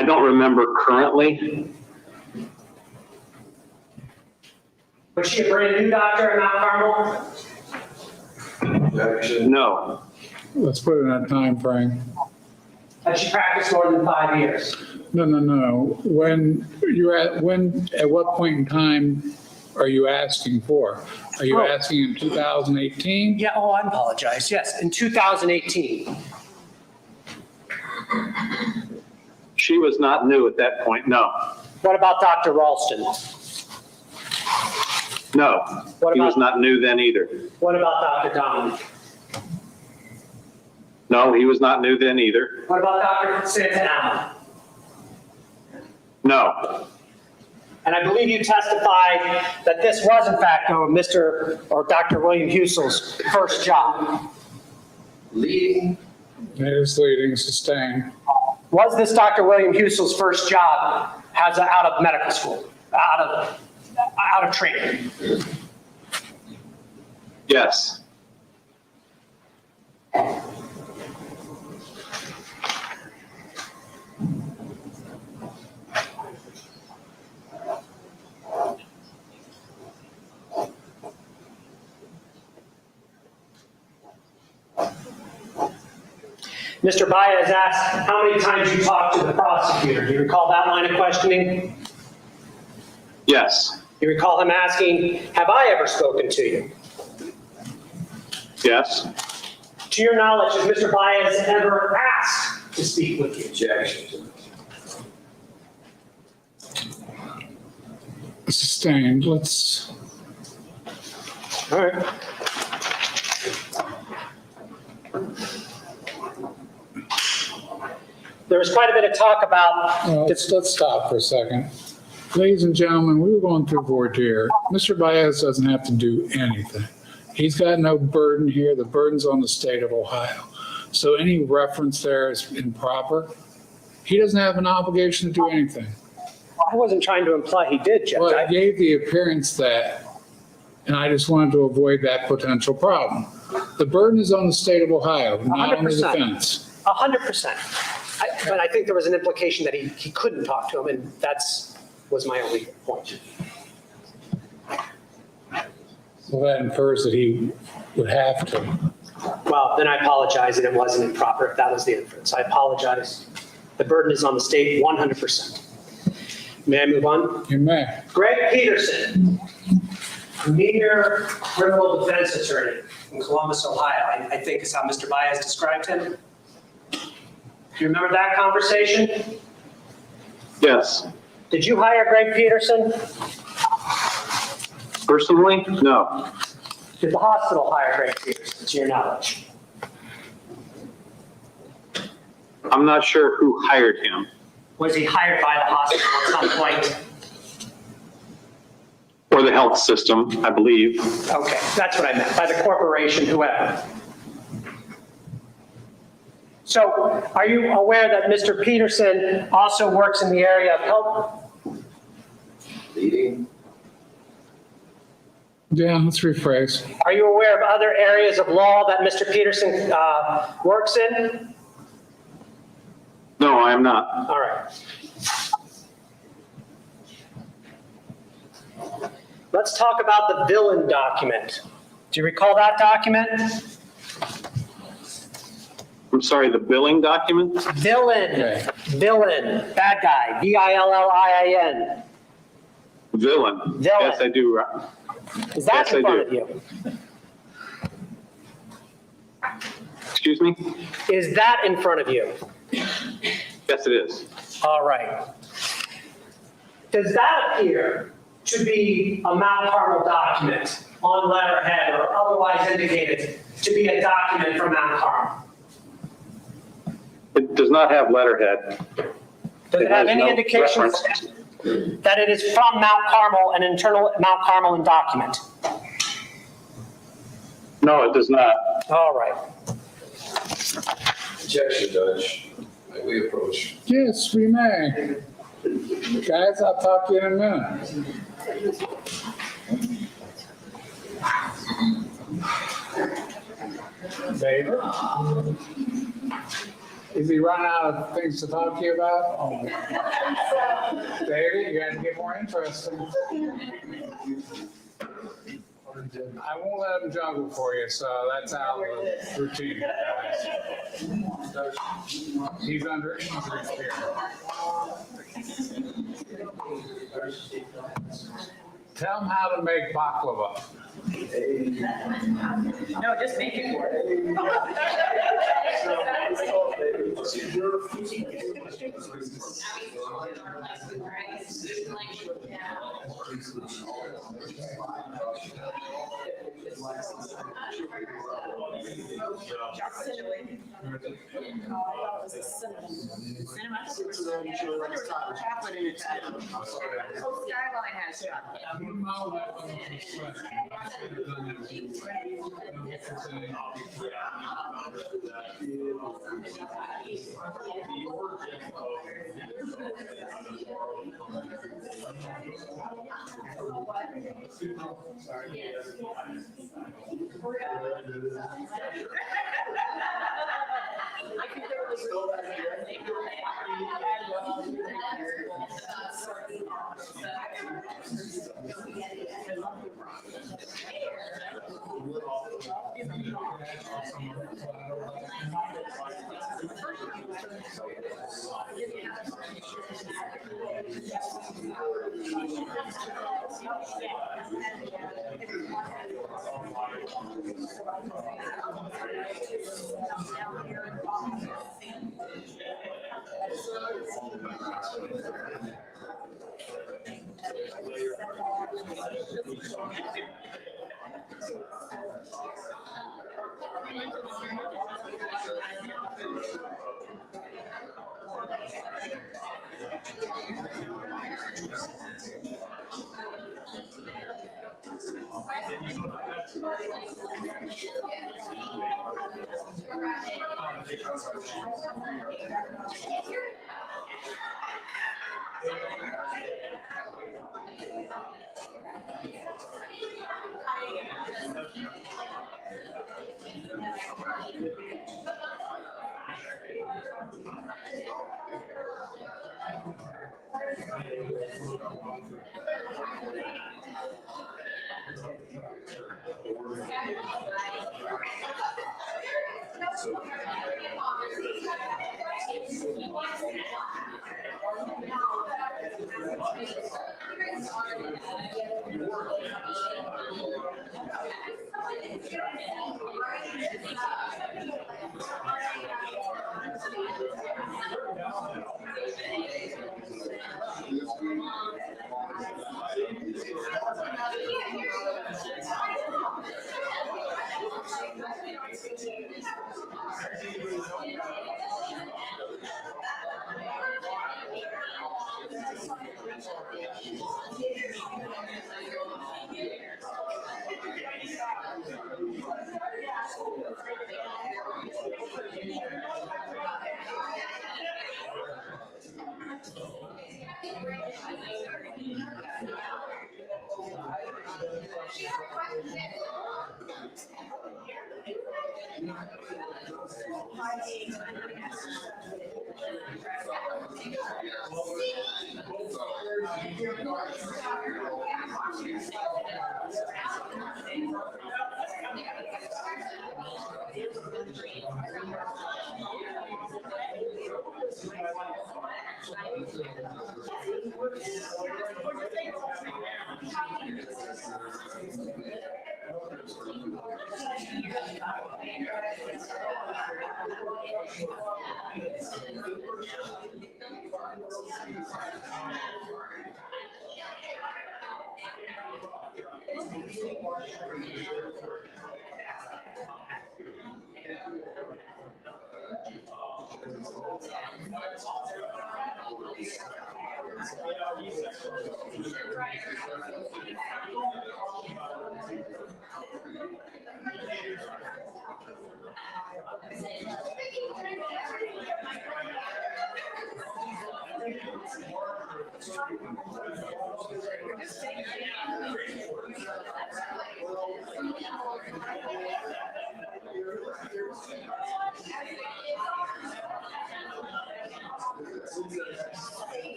I don't remember currently. Was she a brand new doctor at Mount Carmel? Objection. No. Let's put it in a time frame. Had she practiced more than 5 years? No. At what point in time are you asking for? Are you asking in 2018? Yeah, I apologize. Yes, in 2018. She was not new at that point. No. What about Dr. Ralston? No. What He about- was not new then either. What about Dr. Dominic? No, he was not new then either. What about Dr. Santa Emma? No. And I believe you testified that this was in fact Mr. or Dr. William Husel's first job. Leading. It is leading, sustained. Was this Dr. William Husel's first job out of medical school, out of training? Yes. Mr. Baez asked how many times you talked to the prosecutor. Do you recall that line of questioning? Yes. You recall him asking, have I ever spoken to you? Yes. To your knowledge, has Mr. Baez ever asked to speak with you? Objection. Sustained. Let's. All right. There was quite a bit of talk about. Let's stop for a second. Ladies and gentlemen, we were going through voir dire. Mr. Baez doesn't have to do anything. He's got no burden here. The burden's on the state of Ohio. So any reference there is improper. He doesn't have an obligation to do anything. I wasn't trying to imply he did, Judge. Well, it gave the appearance that, and I just wanted to avoid that potential problem. The burden is on the state of Ohio, not on the 100%. defense. 100%. But I think there was an implication that he couldn't talk to him, and was my only point. Well, that infers that he would have to. Well, then I apologize, and it wasn't improper if that was the inference. I apologize. The burden is on the state 100%. May I move on? You may. Greg Peterson, Demeanor criminal defense attorney in Columbus, Ohio, I think is how Mr. Baez described him. Do you remember that conversation? Yes. Did you hire Greg Peterson? Personally, no. Did the hospital hire Greg Peterson, to your knowledge? I'm not sure who hired him. Was he hired by the hospital at some point? Or the health system, I believe. Okay, that's what I meant, by the corporation, whoever. So are you aware that Mr. Peterson also works in the area of health? Leading. Yeah, let's rephrase. Are you aware of other areas of law that Mr. Peterson works in? No, I am not. All right. Let's talk about the villain document. Do you recall that document? I'm sorry, the billing document? Villain, Okay. villain, bad guy, VILLIN. Villain. Villain. Yes, I do. Is that Yes, in I front do. of you? Excuse me? Is that in front of you? Yes, it is. All right. Does that appear to be a Mount Carmel document on letterhead or otherwise indicated to be a document from Mount Carmel? It does not have letterhead. Does it have has any no indications reference. that it is from Mount Carmel, an internal Mount Carmel document? No, it does not. All right. Objection, Judge. May we approach? Yes, we may. Guys, I'll talk to you in a minute. David? Is he run out of things to talk to you about? Oh. David, you got to get more interesting. I won't let him juggle for you, so that's out of the routine, guys. He's under injury care. Tell him how to make baklava. No, just make it work. Chocolate in it. Oh, Skyline has chocolate.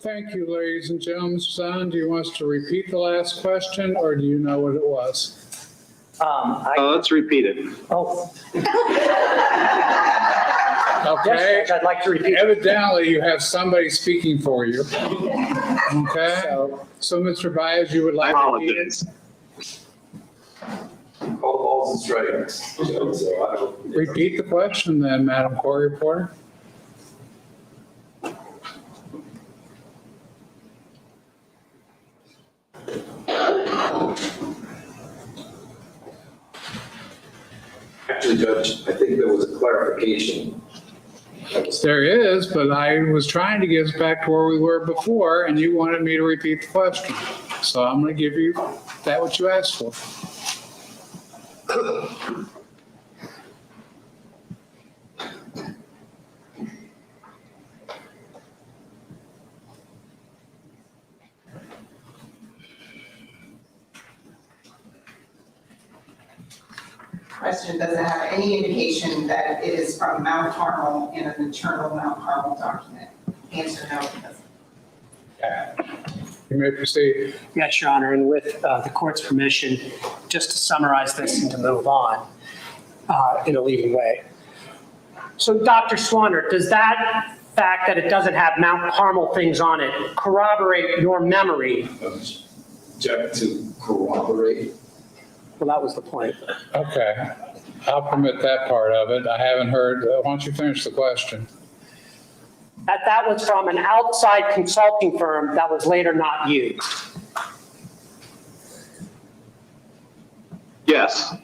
Thank you, ladies and gentlemen. Son, do you want us to repeat the last question, or do you know what it was? Let's repeat it. Oh. Okay. Yes, Judge, I'd like to repeat. Evidently, you have somebody speaking for you. Okay? So, Mr. Baez, you would like to repeat it? All the balls and strikes. So I don't. Repeat the question then, Madam Court Reporter. Actually, Judge, I think there was a clarification. There is, but I was trying to get us back to where we were before, and you wanted me to repeat the question. So I'm going to give you that what you asked for. Question doesn't have any indication that it is from Mount Carmel in an internal Mount Carmel document. Answer no, it doesn't. You may proceed. Yes, Your Honor, and with the court's permission, just to summarize this and to move on in a leading way. So, Dr. Swanner, does that fact that it doesn't have Mount Carmel things on it corroborate your memory? Object to corroborate. Well, that was the point. Okay. I'll permit that part of it. I haven't heard. Why don't you finish the question? That was from an outside consulting firm that was later not used. Yes.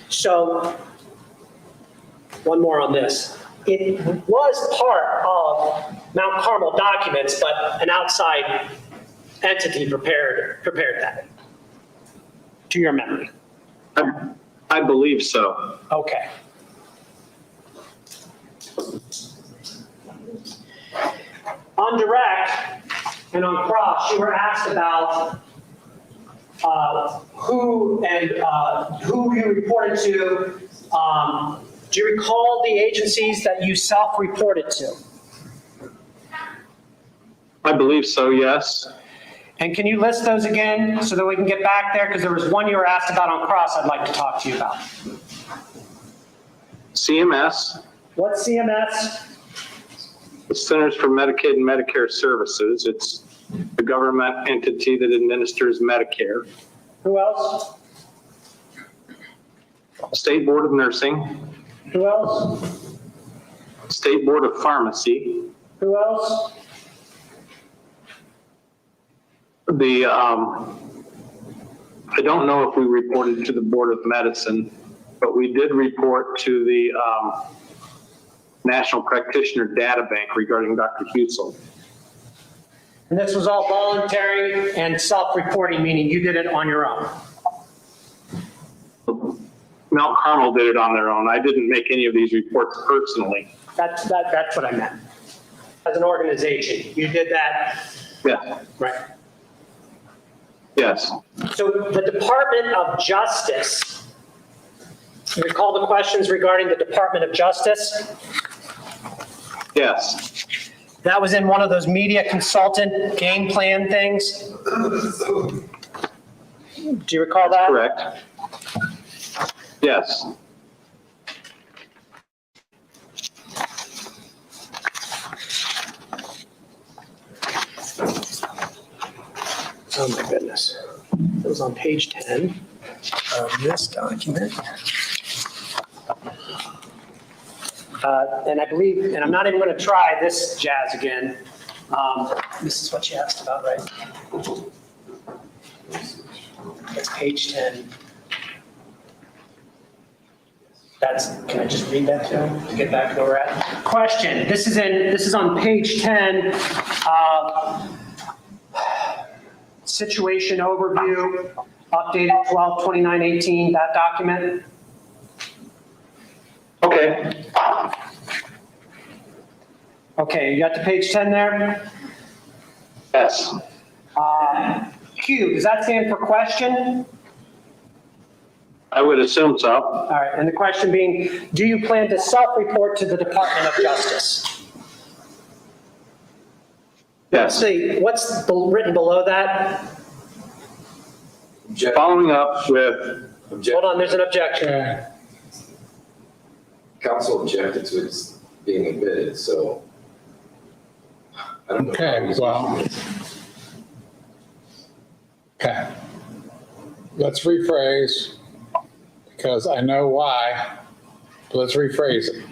So, one more on this. It was part of Mount Carmel documents, but an outside entity prepared that, to your memory. I believe so. Okay. On direct and on cross, you were asked about who you reported to. Do you recall the agencies that you self-reported to? I believe so, yes. And can you list those again so that we can get back there? Because there was one you were asked about on cross I'd like to talk to you about. CMS. What's CMS? The Centers for Medicaid and Medicare Services. It's the government entity that administers Medicare. Who else? State Board of Nursing. Who else? State Board of Pharmacy. Who else? I don't know if we reported to the Board of Medicine, but we did report to the National Practitioner Data Bank regarding Dr. Husel. And this was all voluntary and self-reporting, meaning you did it on your own. Mount Carmel did it on their own. I didn't make any of these reports personally. That's what I meant. As an organization, you did that. Yeah. Right. Yes. So the Department of Justice, you recall the questions regarding the Department of Justice? Yes. That was in one of those media consultant game plan things? Do you recall that? Correct. Yes. Oh my goodness. It was on page 10 of this document. And I believe, and I'm not even going to try this jazz again. This is what you asked about, right? That's page 10. Can I just read that to get back to where we're at? Question, this is on page 10. Situation overview, updated 12/29/18, that document. Okay. Okay, you got the page 10 there? Yes. Q, does that stand for question? I would assume so. All right, and the question being, do you plan to self-report to the Department of Justice? Let's see, what's written below that? Following up with, Hold on, there's an objection. Okay. Council objected to it being admitted, so I don't know. Okay, well. Okay. Let's rephrase, because I know why, but let's rephrase it.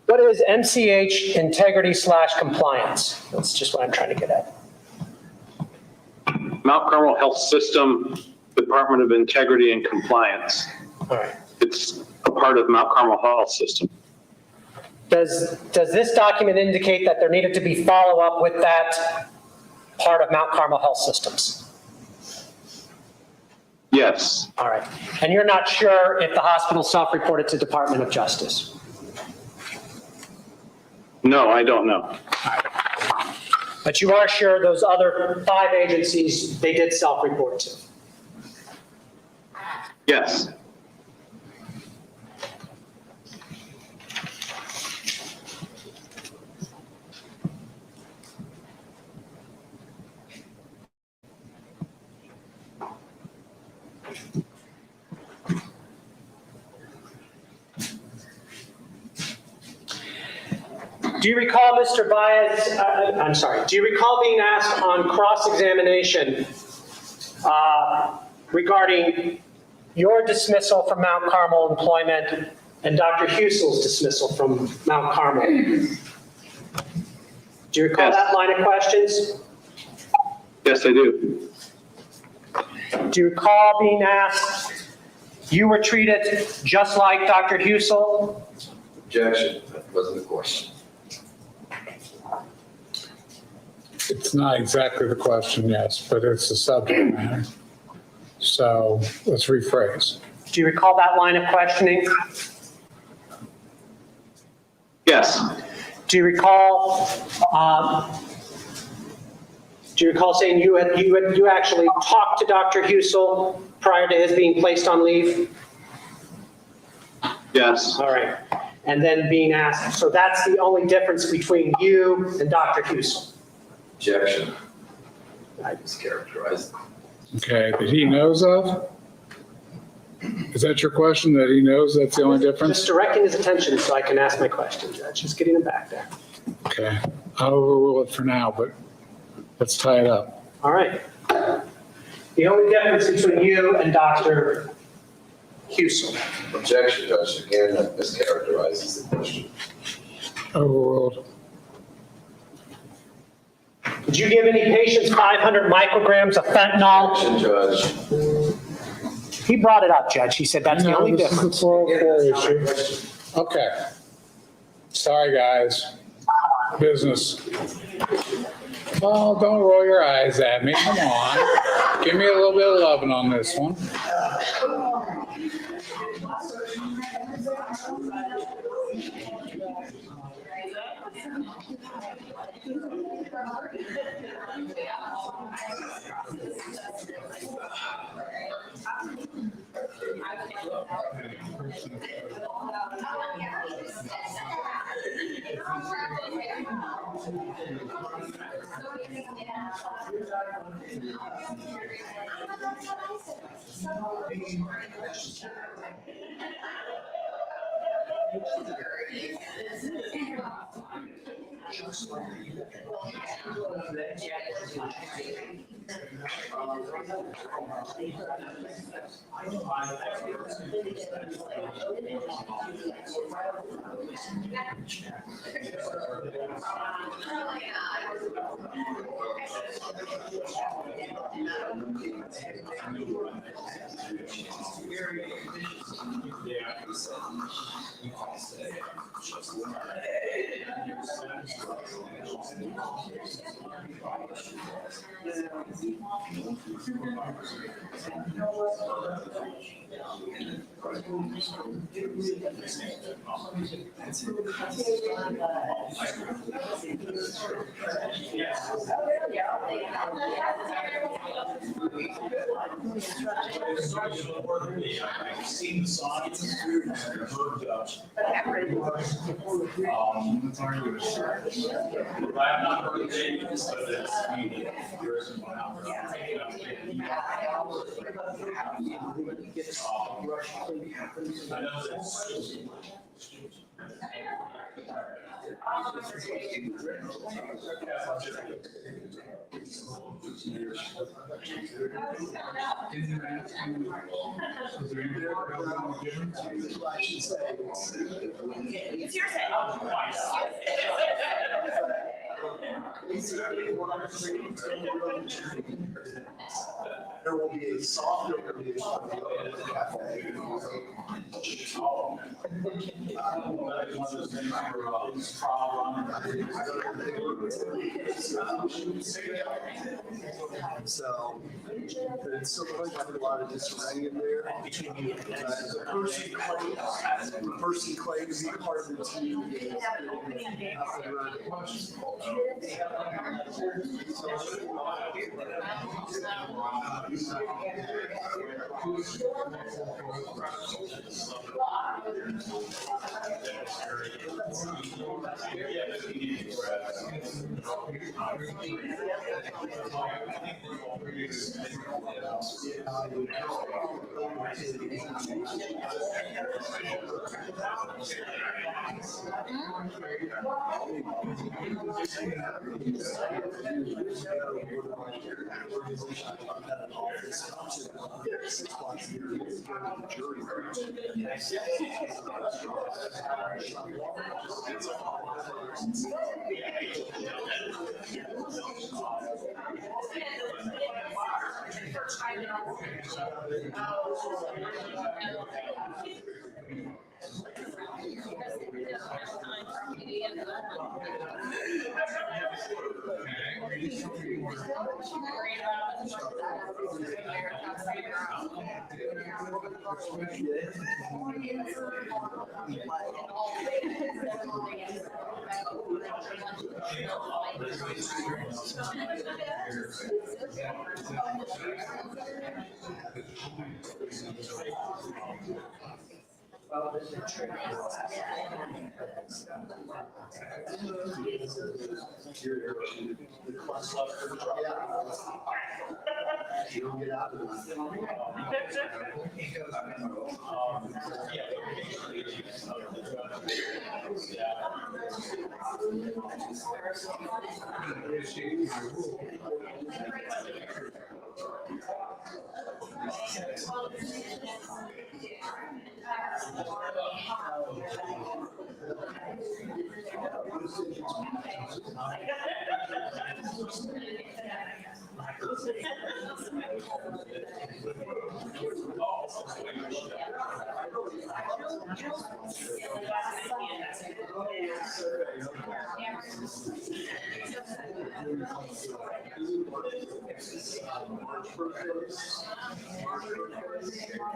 What is MCH integrity/compliance? That's just what I'm trying to get at. Mount Carmel Health System, Department of Integrity and Compliance. All right. It's a part of Mount Carmel Health System. Does this document indicate that there needed to be follow-up with that part of Mount Carmel Health Systems? Yes. All right. And you're not sure if the hospital self-reported to Department of Justice? No, I don't know. But you are sure those other 5 agencies, they did self-report to? Yes. Do you recall, Mr. Baez, I'm sorry, do you recall being asked on cross-examination regarding your dismissal from Mount Carmel employment and Dr. Husel's dismissal from Mount Carmel? Do you recall that line of questions? Yes, I do. Do you recall being asked, you were treated just like Dr. Husel? Objection, that wasn't the question. It's not exactly the question, yes, but it's the subject matter. So let's rephrase. Do you recall that line of questioning? Yes. Do you recall saying you actually talked to Dr. Husel prior to his being placed on leave? Yes. All right. And then being asked, so that's the only difference between you and Dr. Husel? Objection. I mischaracterized. Okay, that he knows of? Is that your question, that he knows that's the only difference? Just directing his attention so I can ask my question, Judge. Just getting him back there. Okay, I'll overrule it for now, but let's tie it up. All right. The only difference between you and Dr. Husel? Objection, Judge. Again, that mischaracterizes the question. Overruled. Did you give any patients 500 micrograms of fentanyl? Objection, Judge. He brought it up, Judge. He said that's the only This difference. is a 404 issue. Okay. Sorry, guys. Business. Oh, don't roll your eyes at me. Come on. Give me a little bit of loving on this one. I've seen the signs, I've heard, I have not heard the names, but it's needed. There isn't one out there. I know that's. It's your say. There will be a soft opening of the cafe. Oh. One of those things for trial run. So, it's still like a lot of disarray in there. The person claimed to be part of the team is up and running. You don't get out of it.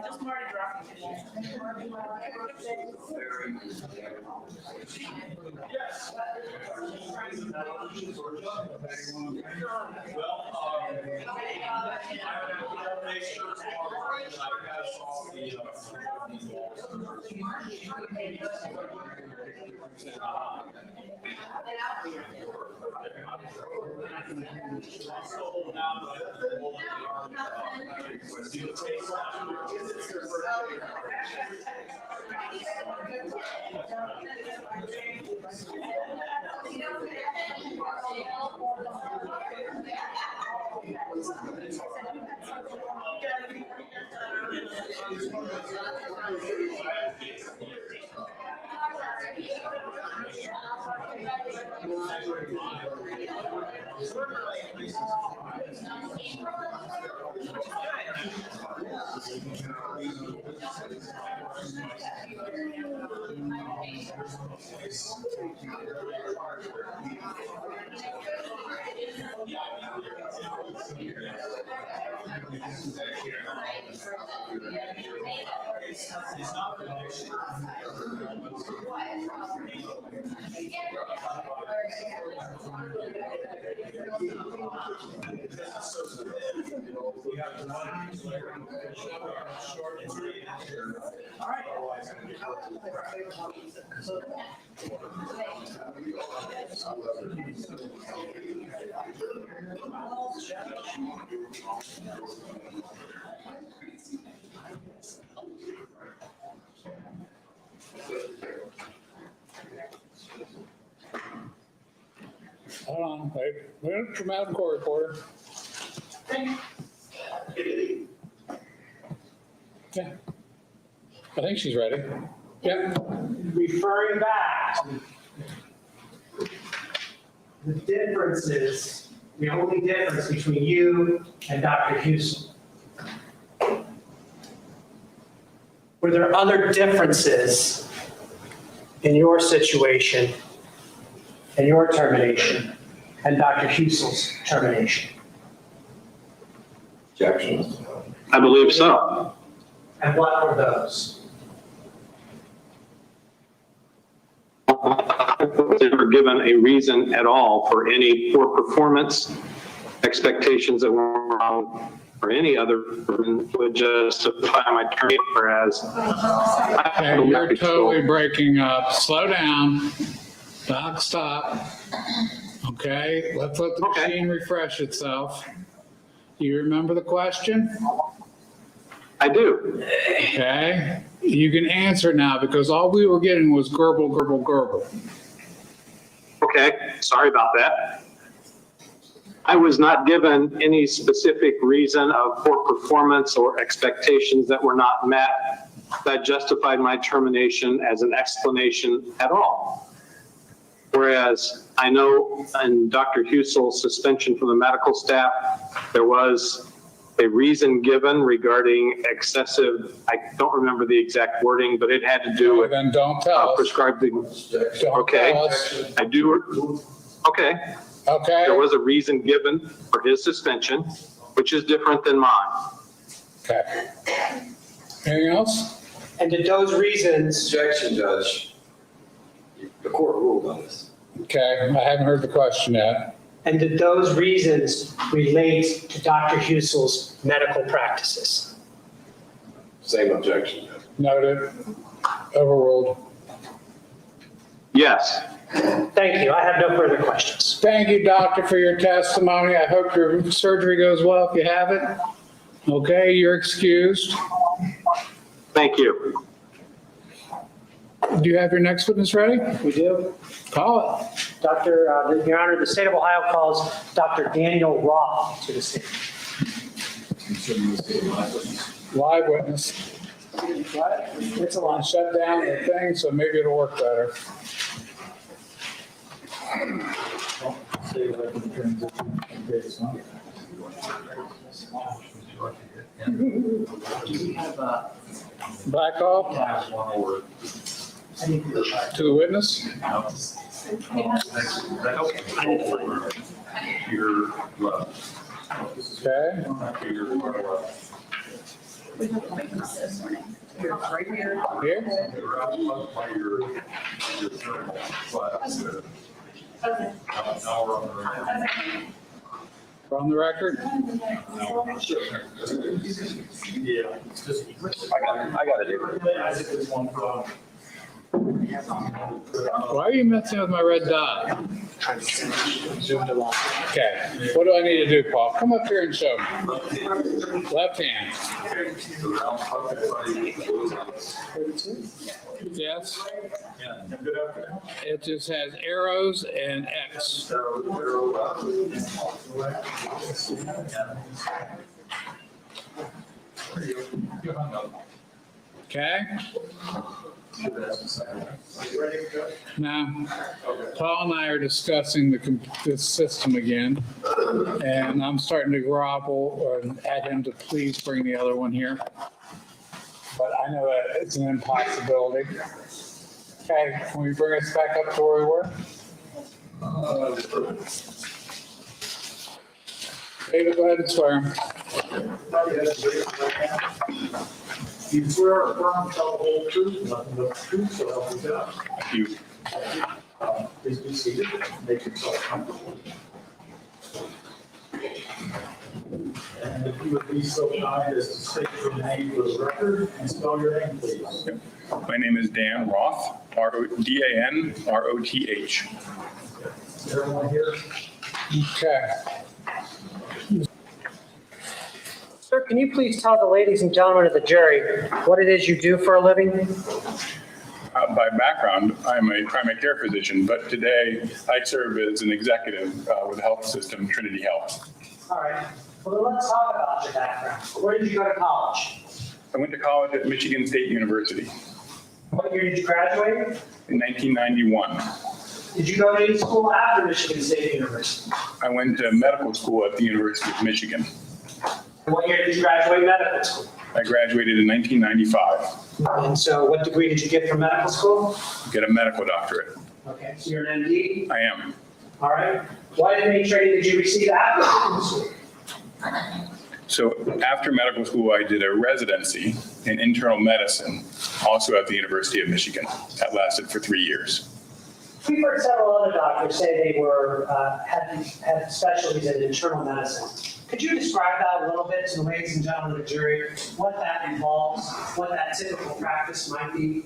Just Marty dropping it. Yes. Well, I will make sure tomorrow that I pass off the, Hold on, wait, dramatic court reporter. Yeah. I think she's ready. Yeah. Referring back, the differences, the only difference between you and Dr. Husel. Were there other differences in your situation and your termination and Dr. Husel's termination? Objections. I believe so. And what were those? They were given a reason at all for any poor performance, expectations that were wrong, or any other would justify my termination, whereas Okay, you're totally breaking up. Slow down. Doc, stop. Okay, let's let the machine refresh itself. You remember the question? I do. Okay, you can answer now because all we were getting was gurgle, gurgle, gurgle. Okay, sorry about that. I was not given any specific reason of poor performance or expectations that were not met that justified my termination as an explanation at all. Whereas I know in Dr. Husel's suspension from the medical staff, there was a reason given regarding excessive, I don't remember the exact wording, but it had to do with Then don't tell us. prescribing. Don't Okay, tell us. I do, okay. Okay. There was a reason given for his suspension, which is different than mine. Okay. Anything else? And did those reasons, Objection, Judge. The court ruled on this. Okay, I haven't heard the question yet. and did those reasons relate to Dr. Husel's medical practices? Same objection. Noted. Overruled. Yes. Thank you. I have no further questions. Thank you, doctor, for your testimony. I hope your surgery goes well if you have it. Okay, you're excused. Thank you. Do you have your next witness ready? We do. Call it. Your Honor, the state of Ohio calls Dr. Daniel Roth to the stand. Live witness. What? It's a lot. Shut down the thing, so maybe it'll work better. Back off. To the witness. Okay. Right here. Here? Okay. We're on the record? Yeah. I got it. Why are you messing with my red dot? Okay, what do I need to do, Paul? Come up here and show me. Left hand. Yes? It just has arrows and X. Okay? Now, Paul and I are discussing this system again, and I'm starting to grovel and add him to please bring the other one here. But I know that it's an impossibility. Okay, can we bring us back up to where we were? David, go ahead and swear. You swear or affirm to tell the whole truth, nothing but the truth, so help you God. Thank you. Please be seated, make yourself comfortable. And if you would be so kind as to state your name for the record and spell your name, please. My name is Dan Roth, R-O-D-A-N-R-O-T-H. Is everyone here? Okay. Sir, can you please tell the ladies and gentlemen of the jury what it is you do for a living? By background, I'm a primary care physician, but today I serve as an executive with the health system, Trinity Health. All right. Well, then let's talk about your background. Where did you go to college? I went to college at Michigan State University What year did you graduate? in 1991. Did you go to any school after Michigan State University? I went to medical school at the University of Michigan. And what year did you graduate medical school? I graduated in 1995. And so what degree did you get from medical school? Get a medical doctorate. Okay, so you're an MD? I am. All right. What MD training did you receive after medical school? So after medical school, I did a residency in internal medicine, also at the University of Michigan. That lasted for 3 years. We've heard several other doctors say they were had specialties in internal medicine. Could you describe that a little bit to the ladies and gentlemen of the jury, what that involves, what that typical practice might be?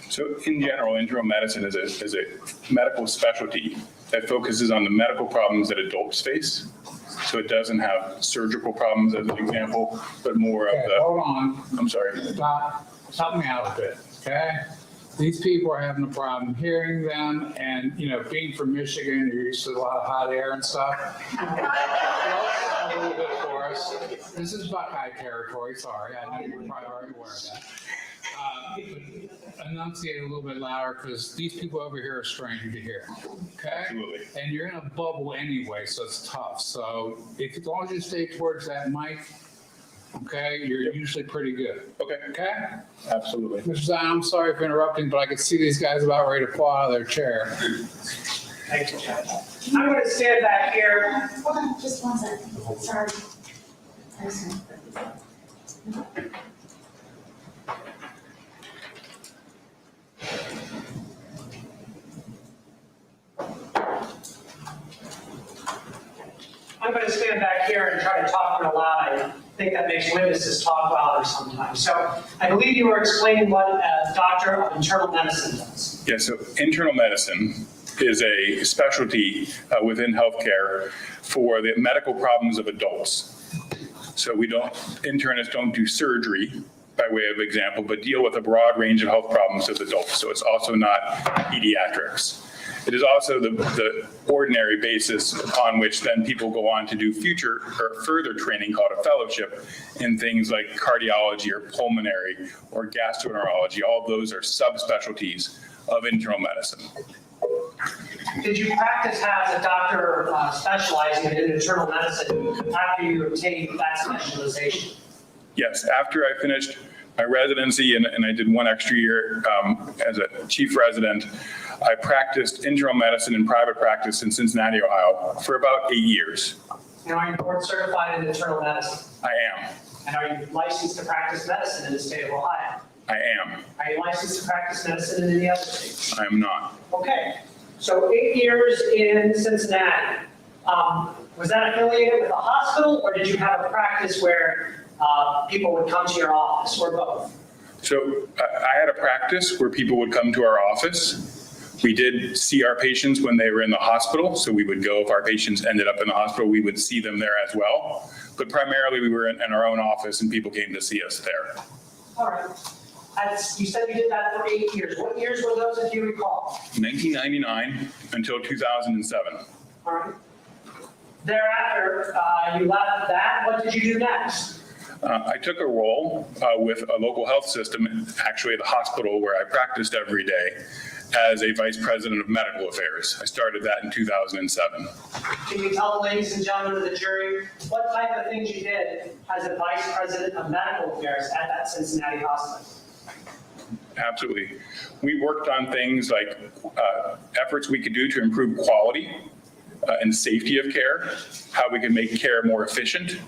So in general, internal medicine is a medical specialty that focuses on the medical problems that adults face. So it doesn't have surgical problems as an example, but more of the. Hold on. I'm sorry. Stop me out a bit, okay? These people are having a problem hearing them, and, being from Michigan, you're used to a lot of hot air and stuff. A little bit for us. This is Buckeye territory, sorry, I know you're probably already aware of that. But enunciate a little bit louder, because these people over here are stranger to hear, okay? Absolutely. And you're in a bubble anyway, so it's tough. So as long as you stay towards that mic, okay, you're usually pretty good. Okay. Okay? Absolutely. Mr. Zion, I'm sorry for interrupting, but I could see these guys about ready to fall out of their chair. Thank you, Judge. I'm going to stand back here. Hold on, just 1 second. Sorry. I'm going to stand back here and try to talk real loud. I think that makes witnesses talk louder sometimes. So I believe you were explaining what a doctor of internal medicine does. Yeah, so internal medicine is a specialty within healthcare for the medical problems of adults. So internists don't do surgery, by way of example, but deal with a broad range of health problems of adults. So it's also not pediatrics. It is also the ordinary basis upon which then people go on to do future or further training called a fellowship in things like cardiology or pulmonary or gastroenterology. All of those are subspecialties of internal medicine. Did you practice as a doctor specializing in internal medicine after you obtained that specialization? Yes, after I finished my residency and I did 1 extra year as a chief resident, I practiced internal medicine in private practice in Cincinnati, Ohio for about 8 years. And are you board certified in internal medicine? I am. And are you licensed to practice medicine in the state of Ohio? I am. Are you licensed to practice medicine in any other states? I am not. Okay, so 8 years in Cincinnati. Was that affiliated with a hospital, or did you have a practice where people would come to your office, or both? So I had a practice where people would come to our office. We did see our patients when they were in the hospital. So we would go, if our patients ended up in the hospital, we would see them there as well. But primarily we were in our own office and people came to see us there. All right. You said you did that for 8 years. What years were those, if you recall? 1999 until 2007. All right. Thereafter, you left that. What did you do next? I took a role with a local health system, actually the hospital where I practiced every day, as a vice president of medical affairs. I started that in 2007. Can you tell the ladies and gentlemen of the jury what type of things you did as a vice president of medical affairs at that Cincinnati hospital? Absolutely. We worked on things like efforts we could do to improve quality and safety of care, how we can make care more efficient,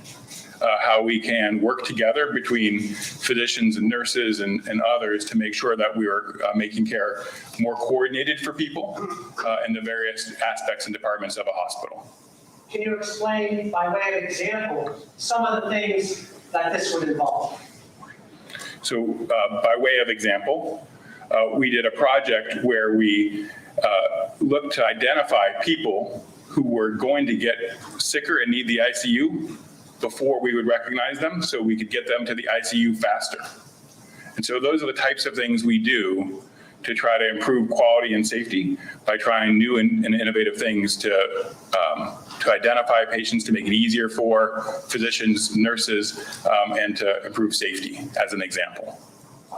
how we can work together between physicians and nurses and others to make sure that we are making care more coordinated for people in the various aspects and departments of a hospital. Can you explain, by way of example, some of the things that this would involve? So by way of example, we did a project where we looked to identify people who were going to get sicker and need the ICU before we would recognize them, so we could get them to the ICU faster. And so those are the types of things we do to try to improve quality and safety by trying new and innovative things to identify patients, to make it easier for physicians, nurses, and to improve safety, as an example.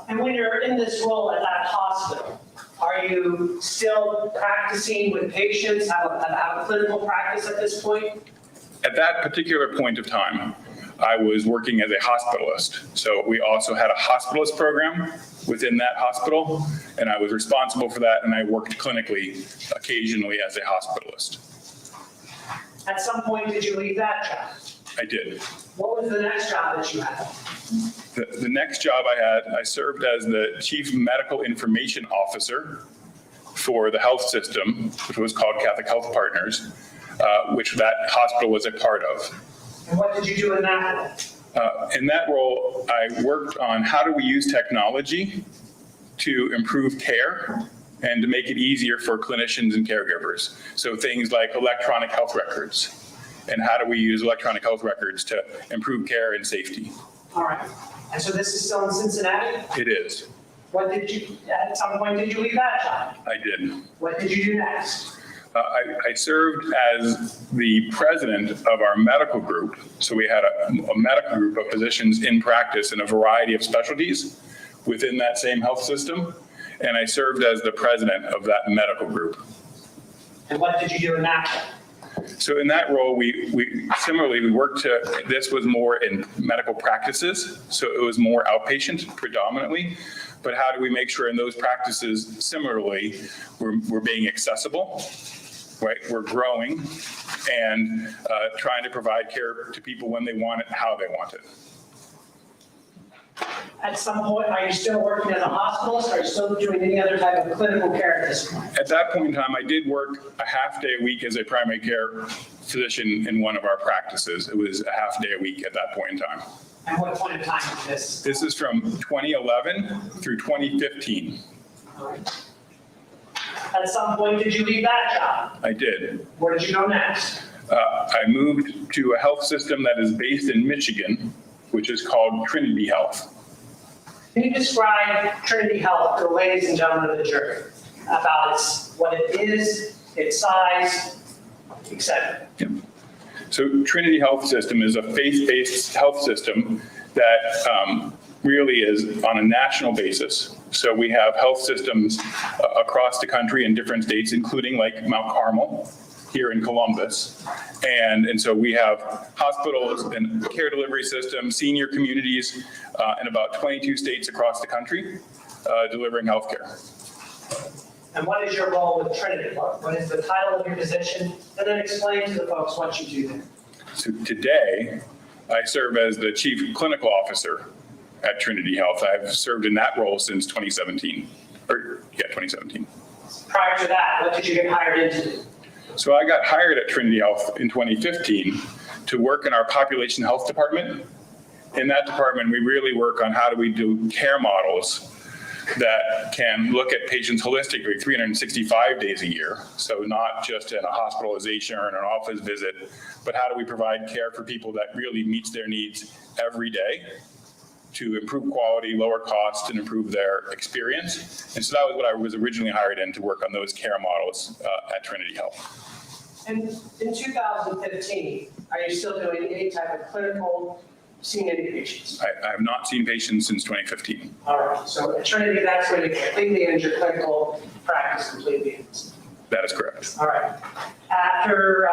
And when you're in this role at that hospital, are you still practicing with patients, have a clinical practice at this point? At that particular point of time, I was working as a hospitalist. So we also had a hospitalist program within that hospital, and I was responsible for that, and I worked clinically occasionally as a hospitalist. At some point, did you leave that job? I did. What was the next job that you had? The next job I had, I served as the Chief Medical Information Officer for the health system, which was called Catholic Health Partners, which that hospital was a part of. And what did you do in that role? In that role, I worked on how do we use technology to improve care and to make it easier for clinicians and caregivers. So things like electronic health records, and how do we use electronic health records to improve care and safety. All right. And so this is still in Cincinnati? It is. What did you, at some point, did you leave that job? I did. What did you do next? I served as the president of our medical group. So we had a medical group of physicians in practice in a variety of specialties within that same health system. And I served as the president of that medical group. And what did you do in that? So in that role, we similarly, we worked to, this was more in medical practices. So it was more outpatient predominantly. But how do we make sure in those practices, similarly, we're being accessible, right? We're growing and trying to provide care to people when they want it, how they want it. At some point, are you still working as a hospitalist? Are you still doing any other type of clinical care at this point? At that point in time, I did work a half day a week as a primary care physician in one of our practices. It was a half day a week at that point in time. And what point of time is this? This is from 2011 through 2015. All right. At some point, did you leave that job? I did. Where did you go next? I moved to a health system that is based in Michigan, which is called Trinity Health. Can you describe Trinity Health to the ladies and gentlemen of the jury about what it is, its size, etc.? Yep. So Trinity Health System is a faith-based health system that really is on a national basis. So we have health systems across the country in different states, including like Mount Carmel here in Columbus. And so we have hospitals and care delivery systems, senior communities in about 22 states across the country delivering healthcare. And what is your role with Trinity? What is the title of your position? And then explain to the folks what you do there. So today, I serve as the Chief Clinical Officer at Trinity Health. I've served in that role since 2017, 2017. Prior to that, what did you get hired into? So I got hired at Trinity Health in 2015 to work in our population health department. In that department, we really work on how do we do care models that can look at patients holistically 365 days a year. So not just in a hospitalization or in an office visit, but how do we provide care for people that really meets their needs every day to improve quality, lower cost, and improve their experience. And so that was what I was originally hired in, to work on those care models at Trinity Health. And in 2015, are you still doing any type of clinical, seeing any patients? I have not seen patients since 2015. All right, so at Trinity, that's when you completely end your clinical practice completely ends. That is correct. All right. After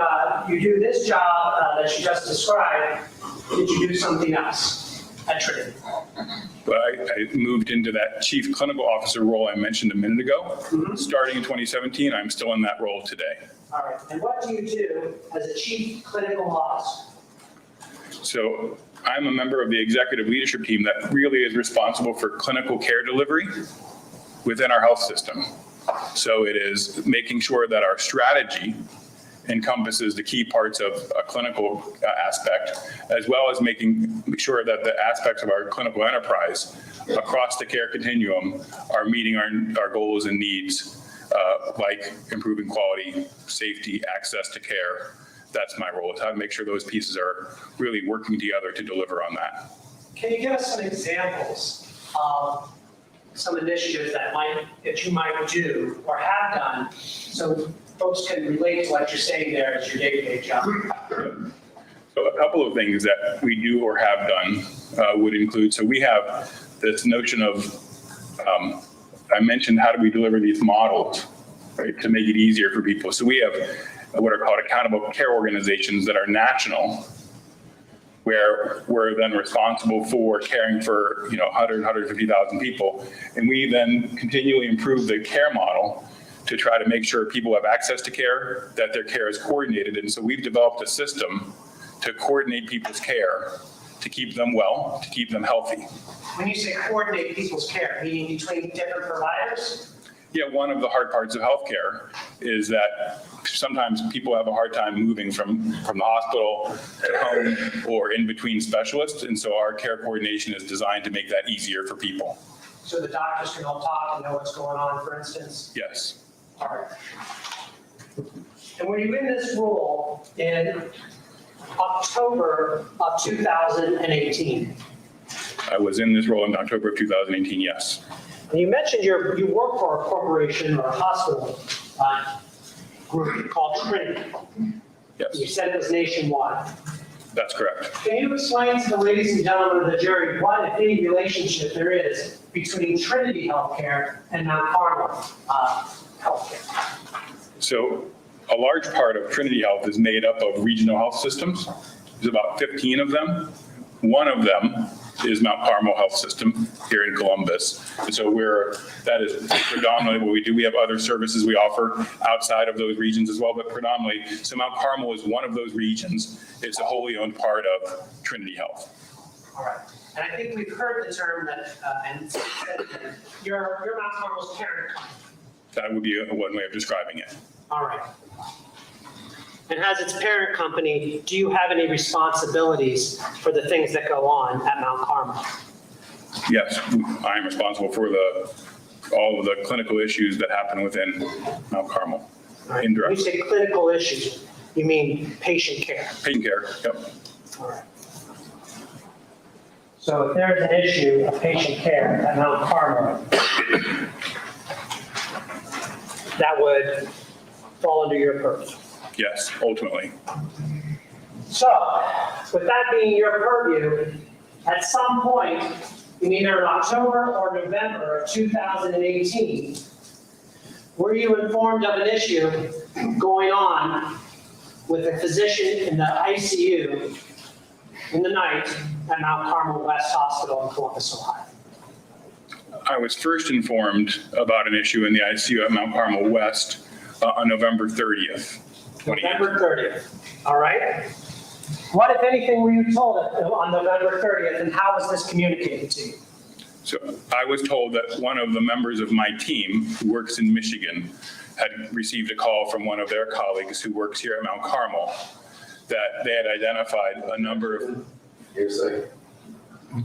you do this job that you just described, did you do something else at Trinity? But I moved into that Chief Clinical Officer role I mentioned a minute ago. Starting in 2017, I'm still in that role today. All right, and what do you do as a chief clinical officer? So I'm a member of the executive leadership team that really is responsible for clinical care delivery within our health system. So it is making sure that our strategy encompasses the key parts of a clinical aspect, as well as making sure that the aspects of our clinical enterprise across the care continuum are meeting our goals and needs, like improving quality, safety, access to care. That's my role, is how to make sure those pieces are really working together to deliver on that. Can you give us some examples of some initiatives that you might do or have done, so folks can relate to what you're saying there as your day-to-day job? So a couple of things that we do or have done would include, so we have this notion of, I mentioned how do we deliver these models, right, to make it easier for people. So we have what are called accountable care organizations that are national, where we're then responsible for caring for 100, 150,000 people. And we then continually improve the care model to try to make sure people have access to care, that their care is coordinated. And so we've developed a system to coordinate people's care, to keep them well, to keep them healthy. When you say coordinate people's care, meaning between different providers? Yeah, one of the hard parts of healthcare is that sometimes people have a hard time moving from the hospital to home or in between specialists. And so our care coordination is designed to make that easier for people. So the doctors can all talk and know what's going on, for instance? Yes. All right. And were you in this role in October of 2018? I was in this role in October of 2018, yes. And you mentioned you work for a corporation or a hospital group called Trinity. Yes. You said it was nationwide. That's correct. Can you explain to the ladies and gentlemen of the jury what, if any, relationship there is between Trinity Healthcare and Mount Carmel Healthcare? So a large part of Trinity Health is made up of regional health systems. There's about 15 of them. One of them is Mount Carmel Health System here in Columbus. And so that is predominantly what we do. We have other services we offer outside of those regions as well, but predominantly, so Mount Carmel is one of those regions. It's a wholly owned part of Trinity Health. All right. And I think we've heard the term that, and you're Mount Carmel's parent company. That would be one way of describing it. All right. And as its parent company, do you have any responsibilities for the things that go on at Mount Carmel? Yes, I am responsible for all of the clinical issues that happen within Mount Carmel. Right. Indirectly. When you say clinical issues, you mean patient care? Patient care, yep. All right. So if there's an issue of patient care at Mount Carmel, that would fall under your purview? Yes, ultimately. So, with that being your purview, at some point, in either October or November of 2018, were you informed of an issue going on with a physician in the ICU in the night at Mount Carmel West Hospital in Columbus, Ohio? I was first informed about an issue in the ICU at Mount Carmel West on November 30th. November 30th, all right? What, if anything, were you told on November 30th, and how was this communicated to you? So I was told that one of the members of my team who works in Michigan had received a call from one of their colleagues who works here at Mount Carmel that they had identified a number of... Hearsay.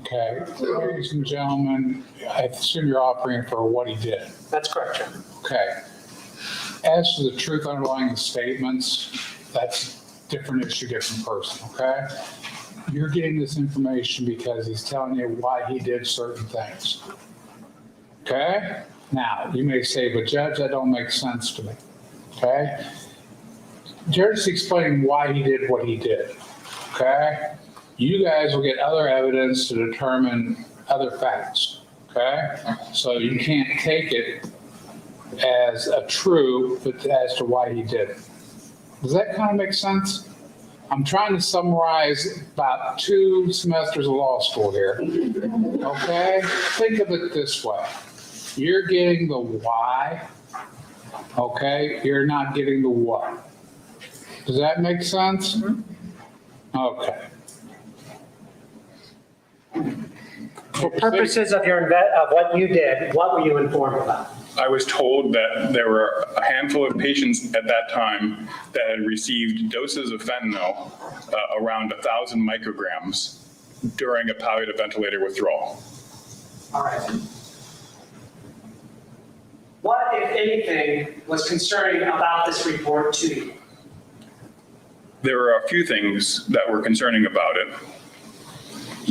Okay, ladies and gentlemen, I assume you're operating for what he did. That's correct, Chairman. Okay. As to the truth underlying the statements, that's different issue, different person, okay? You're getting this information because he's telling you why he did certain things. Okay? Now, you may say, but Judge, that don't make sense to me. Okay? Judge is explaining why he did what he did. Okay? You guys will get other evidence to determine other facts. Okay? So you can't take it as a true, but as to why he did it. Does that kind of make sense? I'm trying to summarize about 2 semesters of law school here. Okay? Think of it this way. You're getting the why. Okay? You're not getting the what. Does that make sense? Okay. For purposes of of what you did, what were you informed about? I was told that there were a handful of patients at that time that had received doses of fentanyl, around 1,000 micrograms during a palliative ventilator withdrawal. All right. What, if anything, was concerning about this report to you? There were a few things that were concerning about it.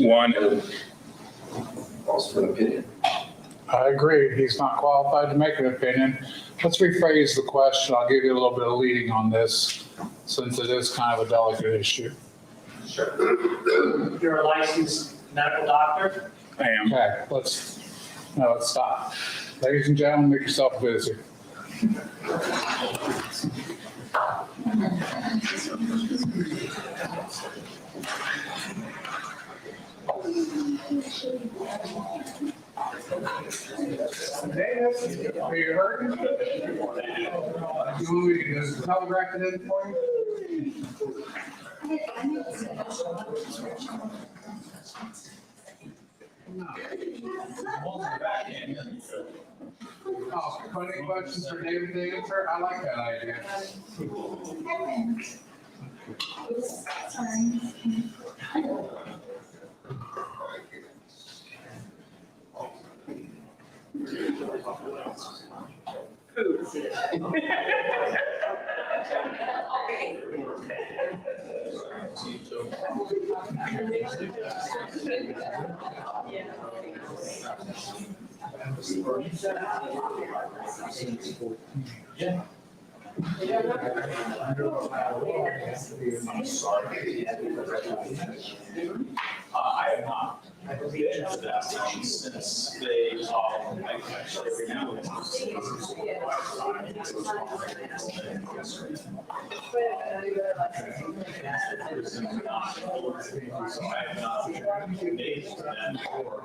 One, Also for an opinion. I agree. He's not qualified to make an opinion. Let's rephrase the question. I'll give you a little bit of leading on this since it is kind of a delicate issue. Sure. You're a licensed medical doctor? I am. Okay, let's stop. Ladies and gentlemen, make yourself busy. Are you hurting? You want me to telegraph it in for you? Oh, funny questions for David to answer? I like that idea. I have not. I believe that since they, actually every now and so I have not made that before.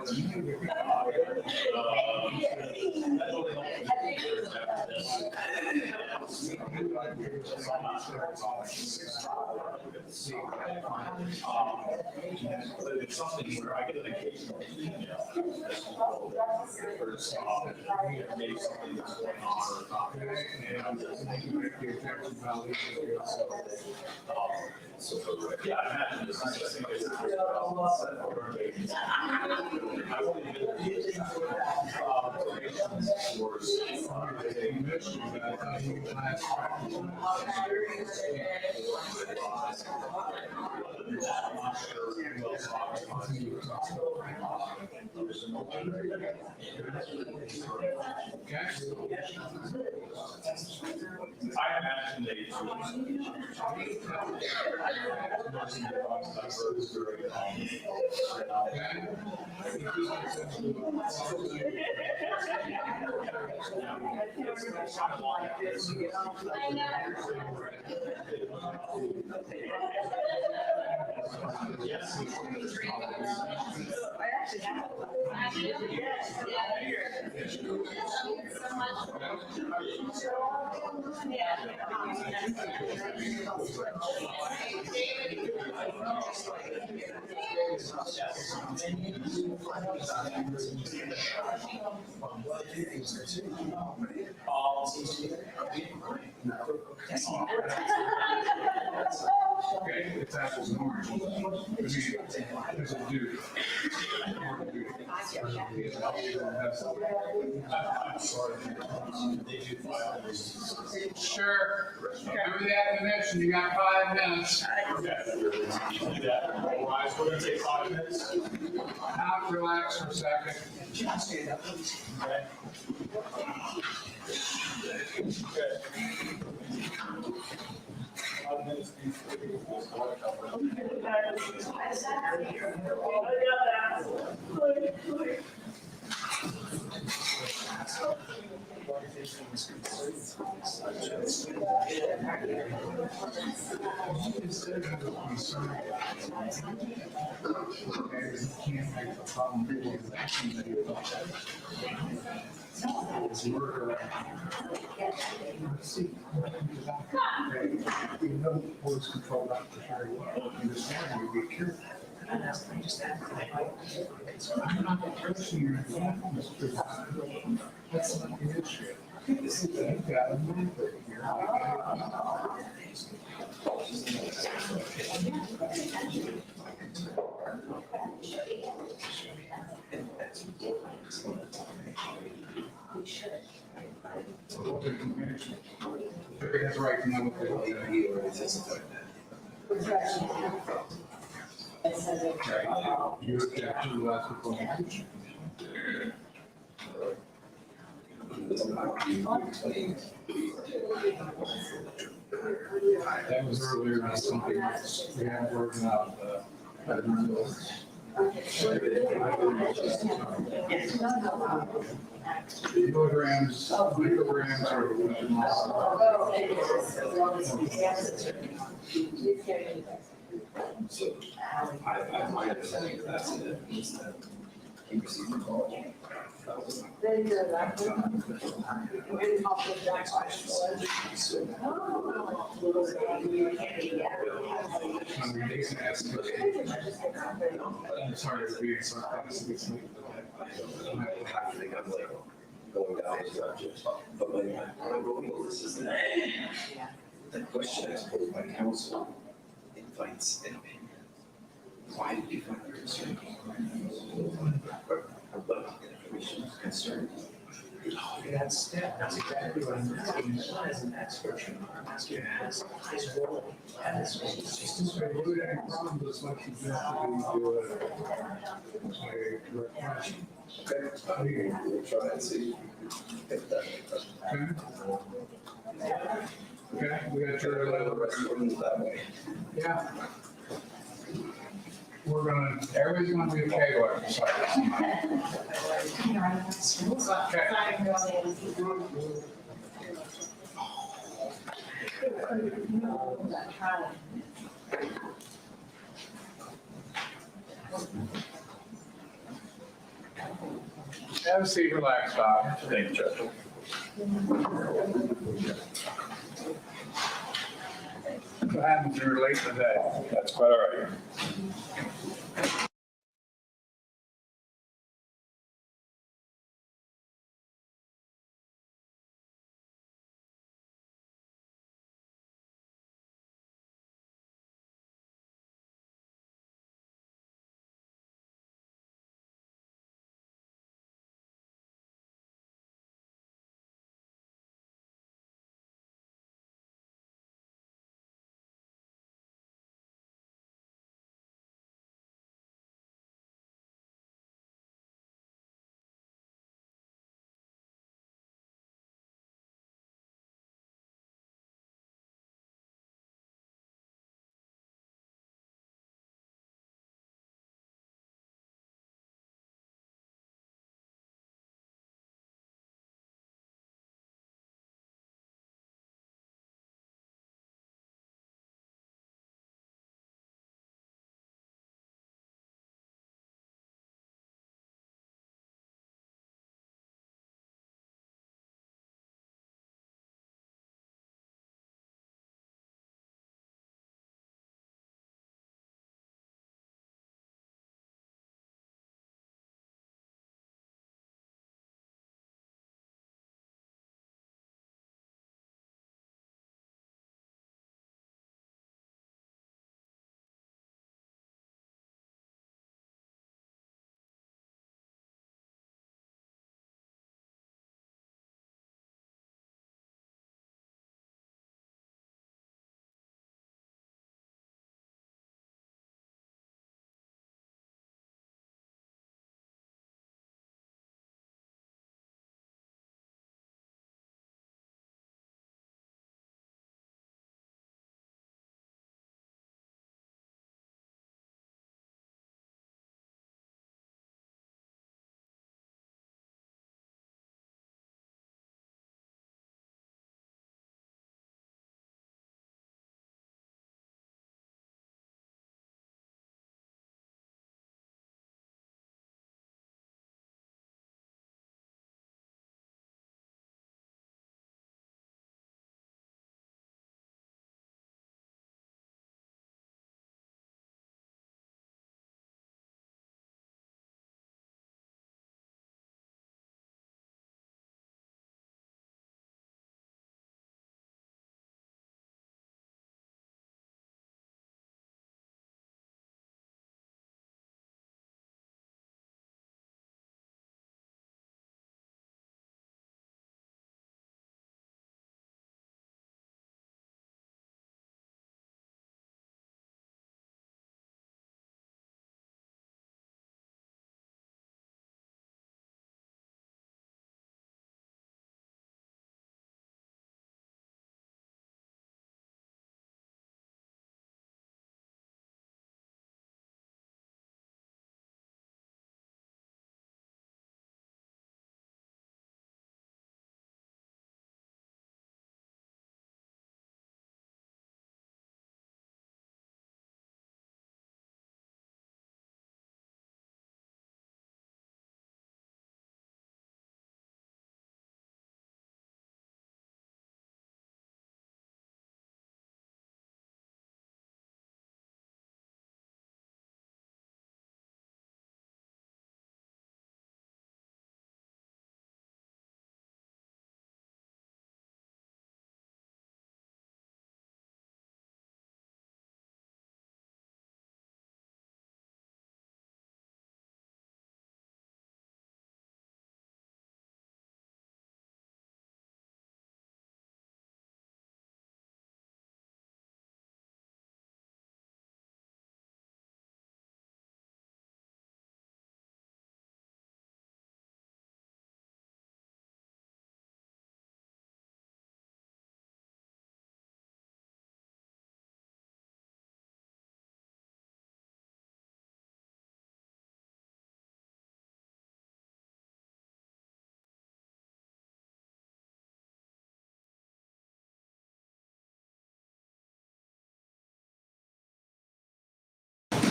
But it's something where I get an occasional email. There's maybe something that's going on or not. Yeah, I imagine this is, I think it's. I've only been I imagine they. Okay, it's apples and oranges. There's a dude. Sure. Remember the admonition, you got 5 minutes. We're going to take 5 minutes. Now relax for a second. Is murder. You know, voice control that very well. You just want to be careful. I'm not the person you're in. That's not the issue. You've got to move it here. Everybody has a right to know what they're doing. Right. You object to the last report. That was earlier on something we had working out, Renewals. Milligrams, micrograms are. So my understanding of that's it, is that he received a call. I'm sorry to be sarcastic. I think I'm like going down the subject, but when I wrote this is the question is posed by counsel invites an opinion. Why did you find her concerned? About information concerned. That's exactly what I'm asking. As an expert, I'm asking as his role as. Problems like you Okay, we'll try and see if that. Okay, we got your The rest of them that way. Yeah. We're gonna, everybody's gonna be okay with it. Have a seat, relax, Doc. Thank you, Judge. What happens if you're late today? That's quite all right.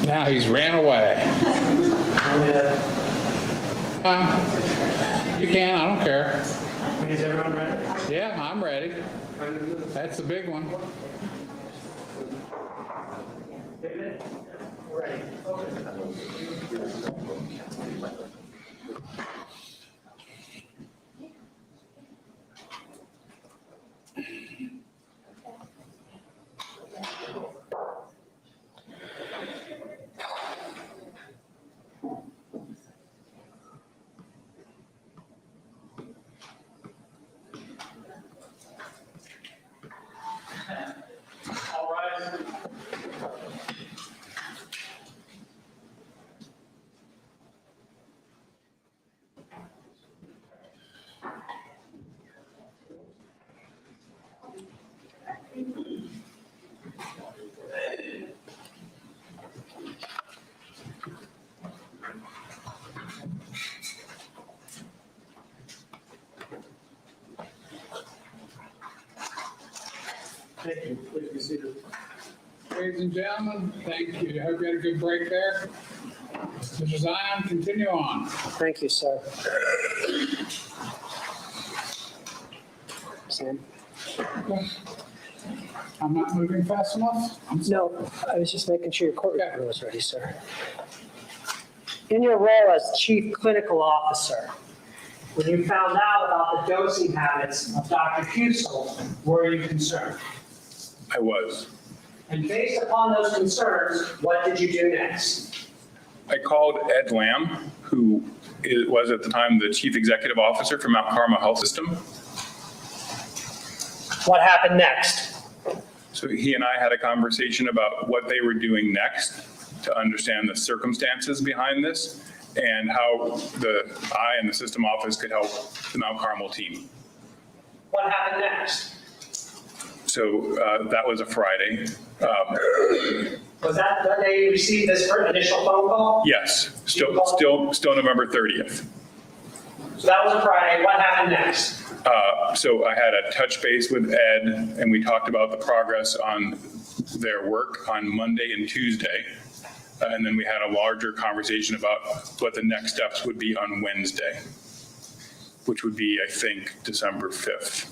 Now he's ran away. You can, I don't care. Is everyone ready? Yeah, I'm ready. That's the big one. Ready. All right. Thank you. Please be seated. Ladies and gentlemen, thank you. I hope you had a good break there. Mr. Zion, continue on. Thank you, sir. Sam? I'm not moving fast enough? No, I was just making sure your court reporter was ready, sir. In your role as Chief Clinical Officer, when you found out about the dosing habits of Dr. Husel, were you concerned? I was. And based upon those concerns, what did you do next? I called Ed Lamb, who was at the time the Chief Executive Officer for Mount Carmel Health System. What happened next? So he and I had a conversation about what they were doing next to understand the circumstances behind this and how I and the system office could help the Mount Carmel team. What happened next? So that was a Friday. Was that the day you received this initial phone call? Yes, still November 30th. So that was a Friday. What happened next? So I had a touch base with Ed, and we talked about the progress on their work on Monday and Tuesday. And then we had a larger conversation about what the next steps would be on Wednesday, which would be, I think, December 5th.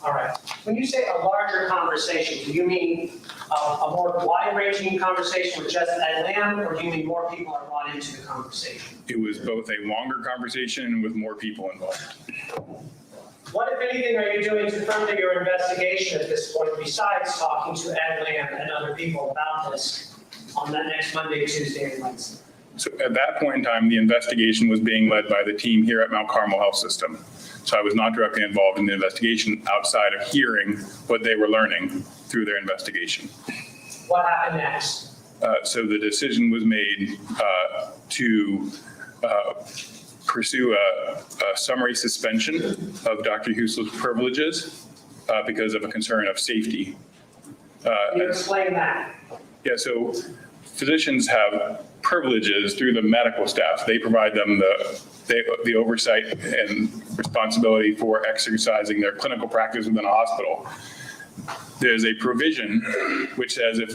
All right. When you say a larger conversation, do you mean a more wide-ranging conversation with just Ed Lamb, or do you mean more people are brought into the conversation? It was both a longer conversation with more people involved. What, if anything, are you doing to further your investigation at this point, besides talking to Ed Lamb and other people about this on that next Monday, Tuesday, and Wednesday? So at that point in time, the investigation was being led by the team here at Mount Carmel Health System. So I was not directly involved in the investigation outside of hearing what they were learning through their investigation. What happened next? So the decision was made to pursue a summary suspension of Dr. Husel's privileges because of a concern of safety. Can you explain that? Yeah, so physicians have privileges through the medical staff. They provide them the oversight and responsibility for exercising their clinical practice within a hospital. There's a provision which says if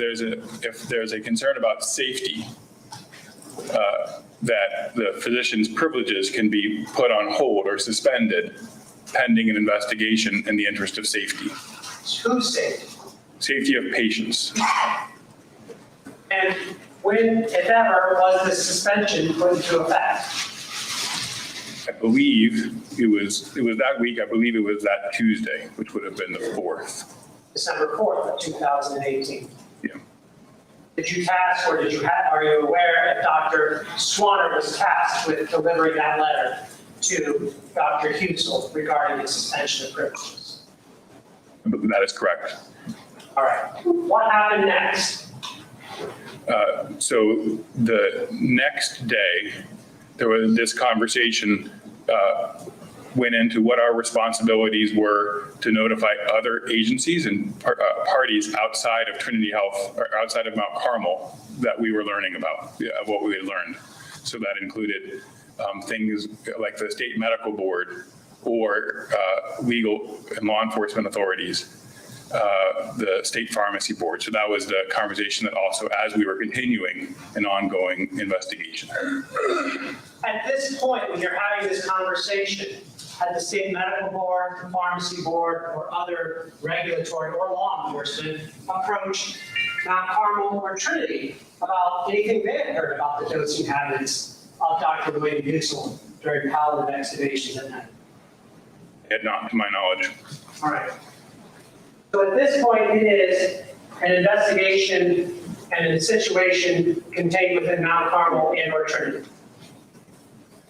there's a concern about safety, that the physician's privileges can be put on hold or suspended pending an investigation in the interest of safety. Whose safety? Safety of patients. And when, if ever, was the suspension put into effect? I believe it was that week. I believe it was that Tuesday, which would have been the 4th. December 4th of 2018. Yeah. Did you task, or are you aware that Dr. Swanner was tasked with delivering that letter to Dr. Husel regarding the suspension of privileges? That is correct. All right. What happened next? So the next day, there was this conversation went into what our responsibilities were to notify other agencies and parties outside of Trinity Health or outside of Mount Carmel that we were learning about, what we had learned. So that included things like the state medical board or legal and law enforcement authorities. the state pharmacy board. So that was the conversation that also, as we were continuing an ongoing investigation. At this point, when you're having this conversation, had the state medical board, the pharmacy board, or other regulatory or law enforcement approached Mount Carmel or Trinity about anything they had heard about the dosing habits of Dr. William Husel during palliative extubations at night? Yet not to my knowledge. All right. So at this point, it is an investigation and a situation contained within Mount Carmel and or Trinity.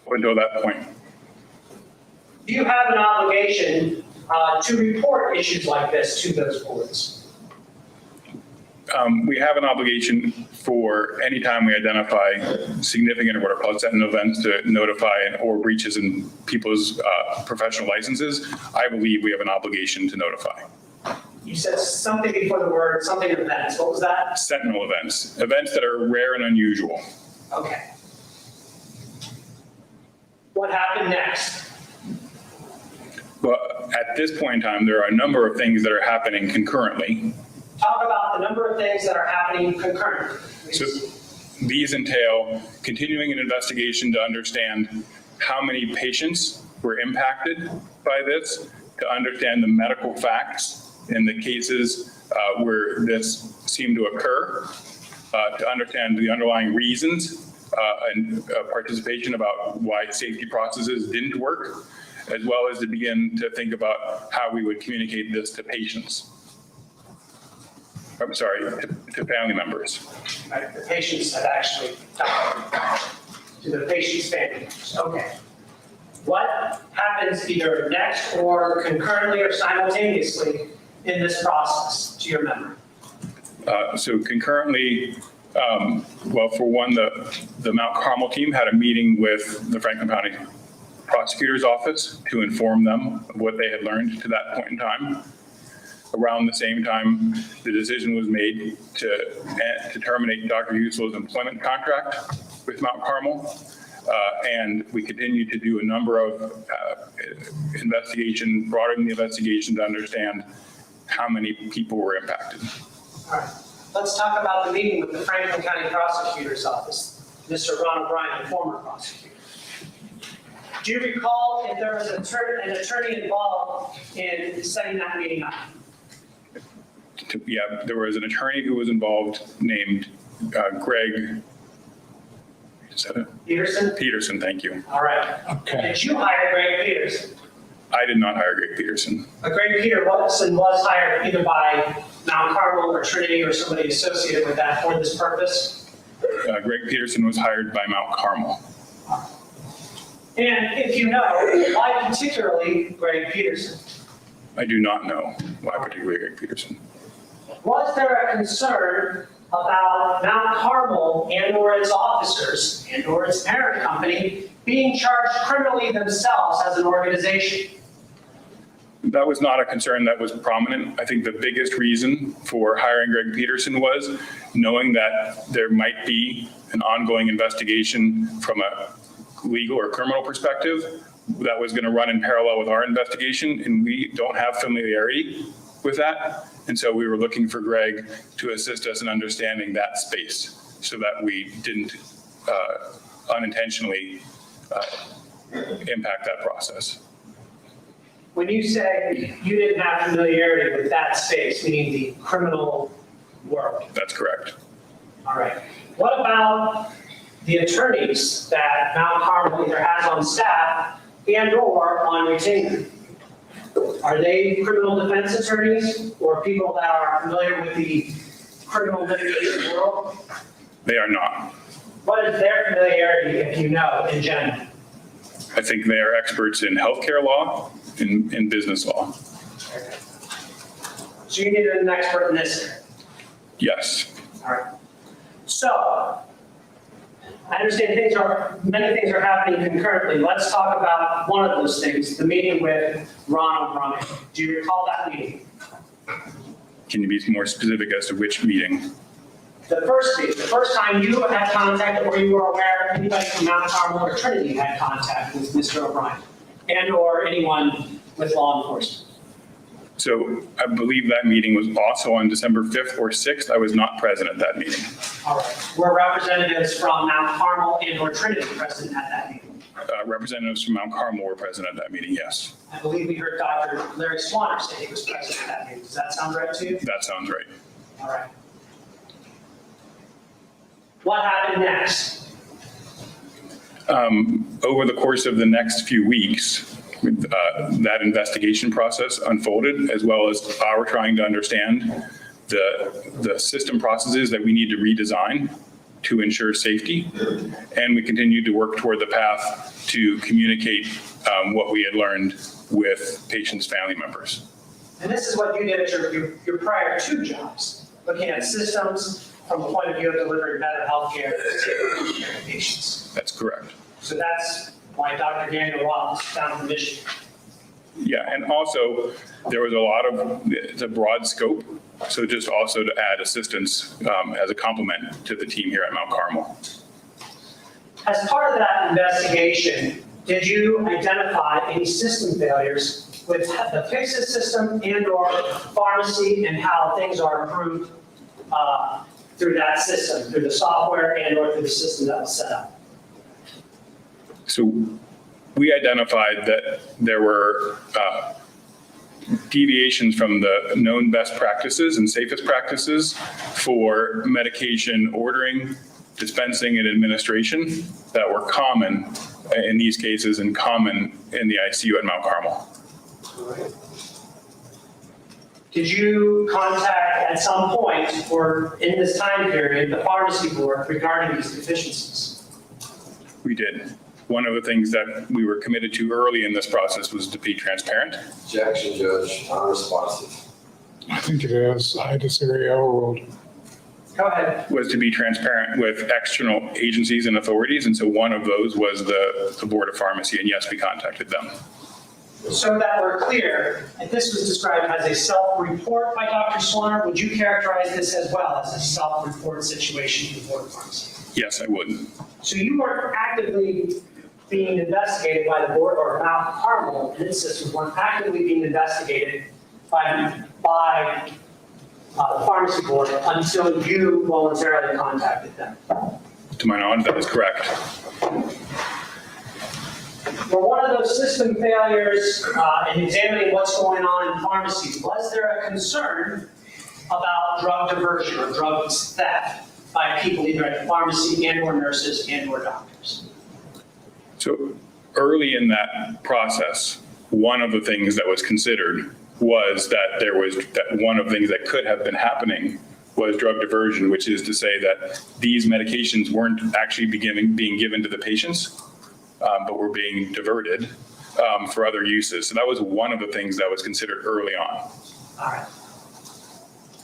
Until that point. Do you have an obligation to report issues like this to those boards? We have an obligation for any time we identify significant or what are called sentinel events to notify or breaches in people's professional licenses. I believe we have an obligation to notify. You said something before the word, something events. What was that? Sentinel events, events that are rare and unusual. Okay. What happened next? Well, at this point in time, there are a number of things that are happening concurrently. Talk about the number of things that are happening concurrently. So these entail continuing an investigation to understand how many patients were impacted by this, to understand the medical facts in the cases where this seemed to occur, to understand the underlying reasons and participation about why safety processes didn't work, as well as to begin to think about how we would communicate this to patients. I'm sorry, to family members. Right, the patients that actually died, to the patient's family members. Okay. What happens either next or concurrently or simultaneously in this process to your memory? So concurrently, well, for one, the Mount Carmel team had a meeting with the Franklin County Prosecutor's Office to inform them of what they had learned to that point in time. Around the same time, the decision was made to terminate Dr. Husel's employment contract with Mount Carmel. And we continued to do a number of investigation, broadening the investigation to understand how many people were impacted. All right. Let's talk about the meeting with the Franklin County Prosecutor's Office, Mr. Ron O'Brien, former prosecutor. Do you recall if there was an attorney involved in setting that meeting up? Yeah, there was an attorney who was involved named Greg. Is that it? Peterson? Peterson, thank you. All right. Okay. Did you hire Greg Peterson? I did not hire Greg Peterson. Greg Peterson was hired either by Mount Carmel or Trinity or somebody associated with that for this purpose? Greg Peterson was hired by Mount Carmel. And if you know, why particularly Greg Peterson? I do not know why particularly Greg Peterson. Was there a concern about Mount Carmel and or its officers and or its parent company being charged criminally themselves as an organization? That was not a concern that was prominent. I think the biggest reason for hiring Greg Peterson was knowing that there might be an ongoing investigation from a legal or criminal perspective that was going to run in parallel with our investigation, and we don't have familiarity with that. And so we were looking for Greg to assist us in understanding that space so that we didn't unintentionally impact that process. When you say you didn't have familiarity with that space, meaning the criminal world? That's correct. All right. What about the attorneys that Mount Carmel either has on staff and or on retainer? Are they criminal defense attorneys or people that are familiar with the criminal litigation world? They are not. What is their familiarity, if you know, in general? I think they are experts in healthcare law, in business law. So you need an expert in this area? Yes. All right. So I understand many things are happening concurrently. Let's talk about one of those things, the meeting with Ron O'Brien. Do you recall that meeting? Can you be more specific as to which meeting? The first meeting, the first time you had contact or you were aware of anybody from Mount Carmel or Trinity had contact with Mr. O'Brien and or anyone with law enforcement. So I believe that meeting was also on December 5th or 6th. I was not present at that meeting. All right. Were representatives from Mount Carmel and or Trinity present at that meeting? Representatives from Mount Carmel were present at that meeting, yes. I believe we heard Dr. Larry Swanner say he was present at that meeting. Does that sound right to you? That sounds right. All right. What happened next? Over the course of the next few weeks, that investigation process unfolded, as well as our trying to understand the system processes that we need to redesign to ensure safety. And we continued to work toward the path to communicate what we had learned with patients' family members. And this is what you did at your prior two jobs, looking at systems from the point of view of delivering better health care to patients. That's correct. So that's why Dr. Daniel Roth found the mission. Yeah, and also there was a lot of, it's a broad scope. So just also to add assistance as a complement to the team here at Mount Carmel. As part of that investigation, did you identify any system failures with the Fixit system and or pharmacy and how things are improved through that system, through the software and or through the system that was set up? So we identified that there were deviations from the known best practices and safest practices for medication ordering, dispensing, and administration that were common in these cases and common in the ICU at Mount Carmel. Did you contact at some point or in this time period the pharmacy board regarding these deficiencies? We did. One of the things that we were committed to early in this process was to be transparent. Objection, Judge, unresponsive. I think it is. I disagree. Overruled. Go ahead. Was to be transparent with external agencies and authorities. And so one of those was the Board of Pharmacy. And yes, we contacted them. So that we're clear, and this was described as a self-report by Dr. Swanner, would you characterize this as well as a self-report situation in the Board of Pharmacy? Yes, I would. So you weren't actively being investigated by the board, or Mount Carmel and its systems weren't actively being investigated by the pharmacy board until you voluntarily contacted them? To my knowledge, that is correct. For one of those system failures in examining what's going on in pharmacies, was there a concern about drug diversion or drug theft by people either at the pharmacy and or nurses and or doctors? So early in that process, one of the things that was considered was that one of the things that could have been happening was drug diversion, which is to say that these medications weren't actually being given to the patients, but were being diverted for other uses. So that was one of the things that was considered early on. All right.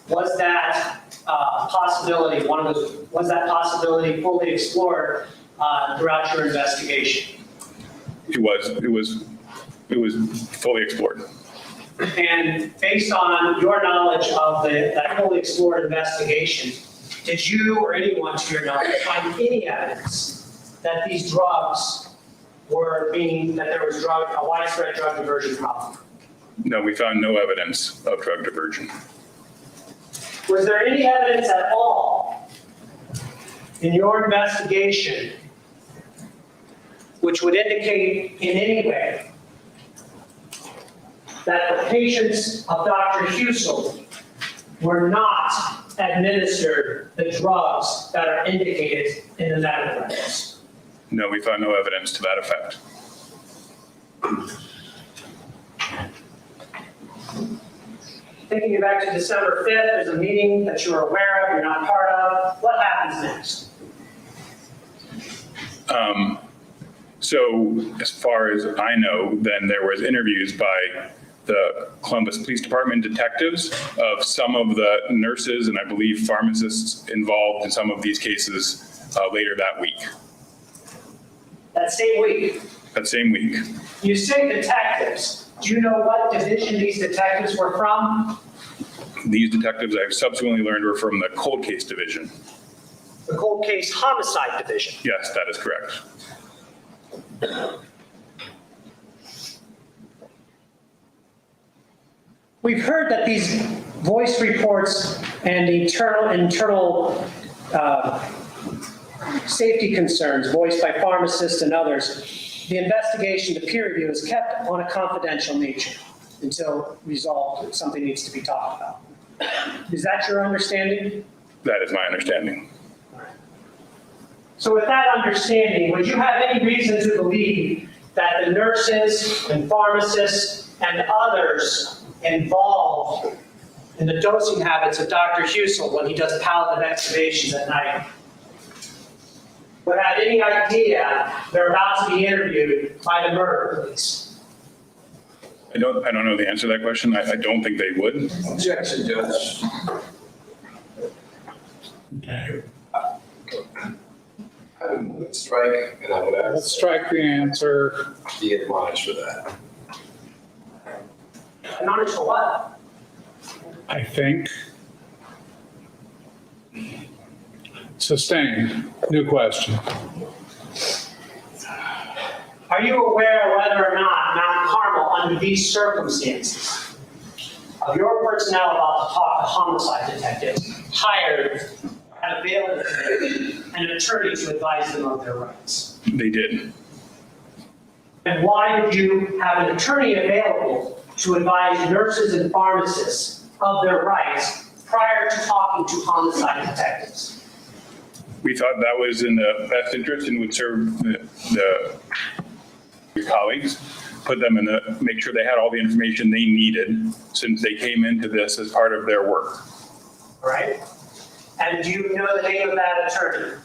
Was that possibility, was that possibility fully explored throughout your investigation? It was fully explored. And based on your knowledge of that fully explored investigation, did you or anyone to your knowledge find any evidence that these drugs that there was a widespread drug diversion problem? No, we found no evidence of drug diversion. Was there any evidence at all in your investigation which would indicate in any way that the patients of Dr. Husel were not administered the drugs that are indicated in the medical records? No, we found no evidence to that effect. Taking you back to December 5th, there's a meeting that you're aware of, you're not part of. What happens next? So as far as I know, then there was interviews by the Columbus Police Department detectives of some of the nurses and I believe pharmacists involved in some of these cases later that week. That same week? That same week. You say detectives. Do you know what division these detectives were from? These detectives I've subsequently learned were from the cold case division. The cold case homicide division? Yes, that is correct. We've heard that these voice reports and internal safety concerns voiced by pharmacists and others, the investigation, the peer review is kept on a confidential nature until resolved, something needs to be talked about. Is that your understanding? That is my understanding. So with that understanding, would you have any reason to believe that the nurses and pharmacists and others involved in the dosing habits of Dr. Husel when he does palliative extubations at night would have any idea they're about to be interviewed by the murder police? I don't know the answer to that question. I don't think they would. Objection, Judge. I would move it strike, and I would Let's ask strike the answer. be admonished for that. Admonished for what? I think. Sustained. New question. Are you aware whether or not Mount Carmel, under these circumstances, of your personnel about to talk to homicide detectives, hired and available an attorney to advise them of their rights? They did. And why did you have an attorney available to advise nurses and pharmacists of their rights prior to talking to homicide detectives? We thought that was in the best interest and would serve the colleagues, put them in make sure they had all the information they needed since they came into this as part of their work. Right? And do you know the name of that attorney?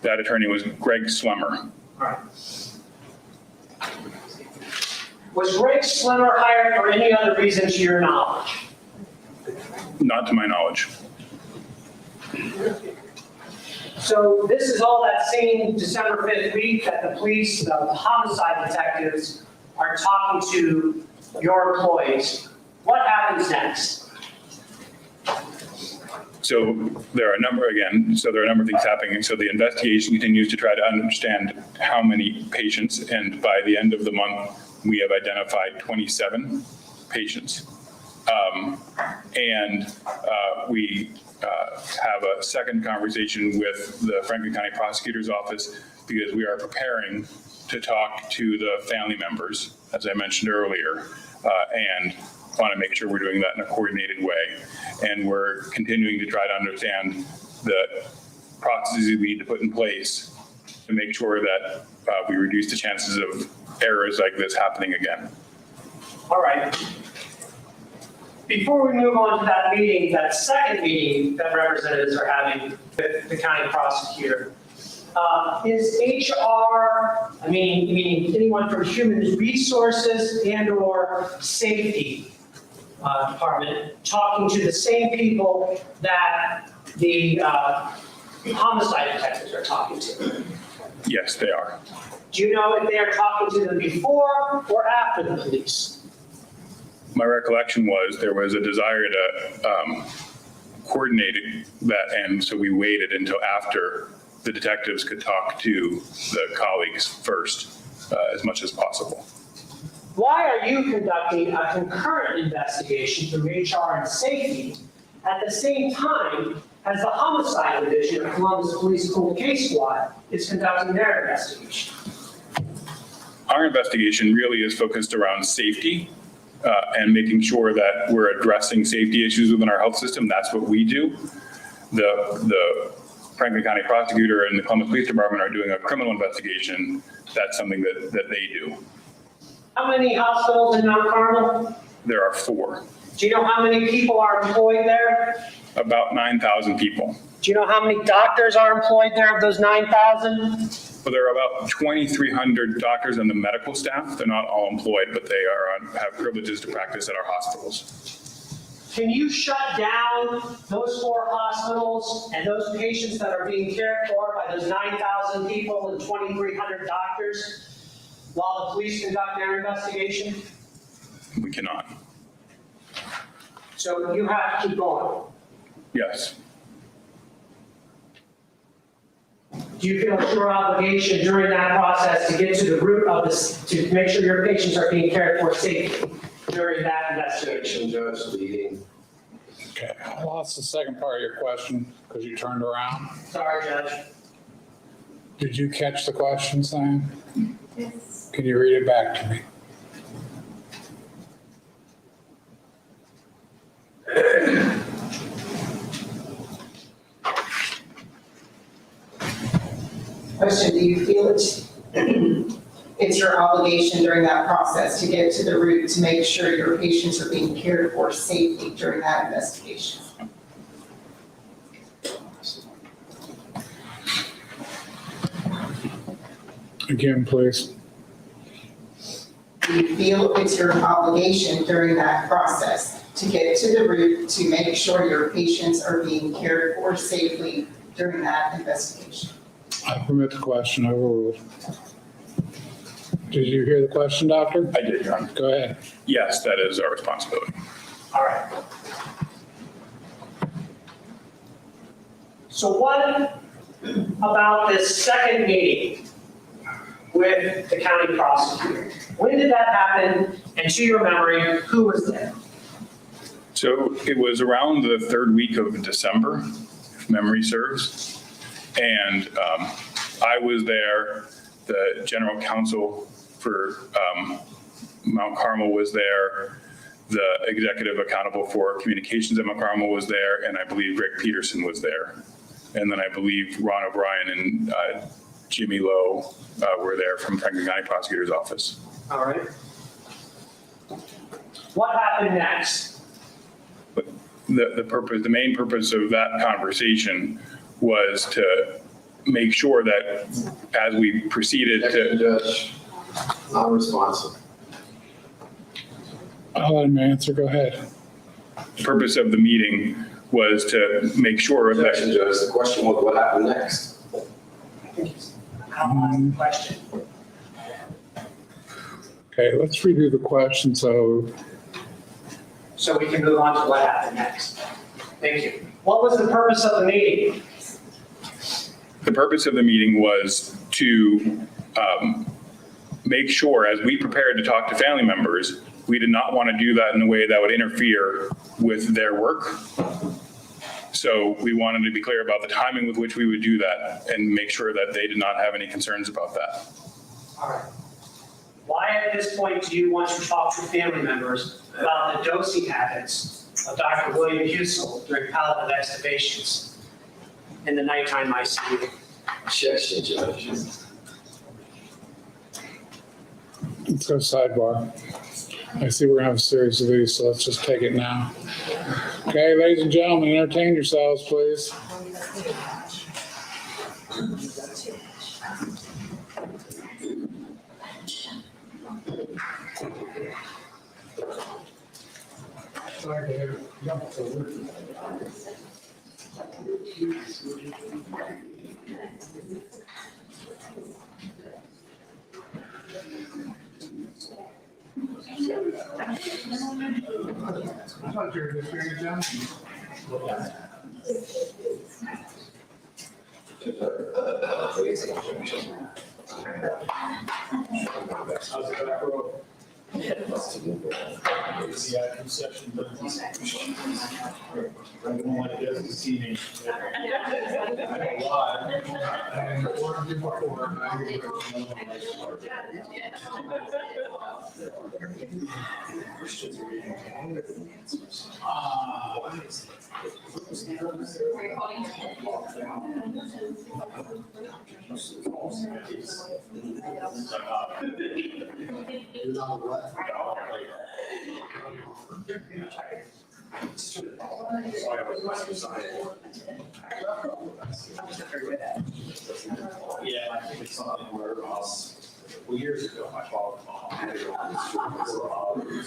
That attorney was Greg Swemmer. All right. Was Greg Swanner hired for any other reason to your knowledge? Not to my knowledge. So this is all that same December 5th week that the police, the homicide detectives are talking to your employees. What happens next? So there are a number of things happening. So the investigation continues to try to understand how many patients, and by the end of the month, we have identified 27 patients. We have a second conversation with the Franklin County Prosecutor's Office because we are preparing to talk to the family members, as I mentioned earlier, and want to make sure we're doing that in a coordinated way. And we're continuing to try to understand the processes we need to put in place to make sure that we reduce the chances of errors like this happening again. All right. Before we move on to that meeting, that second meeting that representatives are having with the county prosecutor, is HR, meaning anyone from Human Resources and/or Safety Department, talking to the same people that the homicide detectives are talking to? Yes, they are. Do you know if they are talking to them before or after the police? My recollection was there was a desire to coordinate that, and so we waited until after the detectives could talk to the colleagues first, as much as possible. Why are you conducting a concurrent investigation through HR and Safety at the same time as the Homicide Division of Columbus Police Cold Case Squad is conducting their investigation? Our investigation really is focused around safety and making sure that we're addressing safety issues within our health system. That's what we do. The Franklin County Prosecutor and the Columbus Police Department are doing a criminal investigation. That's something that they do. How many hospitals in Mount Carmel? There are 4. Do you know how many people are employed there? About 9,000 people. Do you know how many doctors are employed there of those 9,000? Well, there are about 2,300 doctors and the medical staff. They're not all employed, but they have privileges to practice at our hospitals. Can you shut down those 4 hospitals and those patients that are being cared for by those 9,000 people and 2,300 doctors while the police conduct their investigation? We cannot. So you have to keep going. Yes. Do you feel it's your obligation during that process to get to the root of this, to make sure your patients are being cared for safely? during that investigation. Section judge leading. Okay, I lost the second part of your question because you turned around. Sorry, Judge. Did you catch the question, Sam? Yes. Can you read it back to me? Question, do you feel it's your obligation during that process to get to the root to make sure your patients are being cared for safely during that investigation? Again, please. Do you feel it's your obligation during that process to get to the root to make sure your patients are being cared for safely during that investigation? I permit the question overruled. Did you hear the question, Doctor? I did, Your Honor. Go ahead. Yes, that is our responsibility. All right. So what about this second meeting with the county prosecutor? When did that happen? And to your memory, who was there? So it was around the third week of December, if memory serves. And I was there, the general counsel for Mount Carmel was there, the executive accountable for communications at Mount Carmel was there, and I believe Greg Peterson was there. And then I believe Ron O'Brien and Jimmy Lowe were there from Franklin County Prosecutor's Office. All right. What happened next? The main purpose of that conversation was to make sure that as we proceeded Section to. judge, non-responsive. I'll let him answer. Go ahead. The purpose of the meeting was to make sure Section that. judge, the question was what happened next? I'll ask the question. Okay, let's redo the question so We can move on to what happened next. Thank you. What was the purpose of the meeting? The purpose of the meeting was to make sure, as we prepared to talk to family members, we did not want to do that in a way that would interfere with their work. So we wanted to be clear about the timing with which we would do that and make sure that they did not have any concerns about that. All right. Why at this point do you want to talk to family members about the dosing habits of Dr. William Husel during palliative extubations in the nighttime ICU? Section judge. let's go sidebar. I see we're gonna have a series of these, so let's just take it now. Okay, ladies and gentlemen, entertain yourselves, please. Sorry, David. I thought you were just hearing it down. How's it back row? It's the active section, but everyone like this to see me. I know why. And or before, I agree Yeah, I think it's something where, well, years ago, my father had to go on the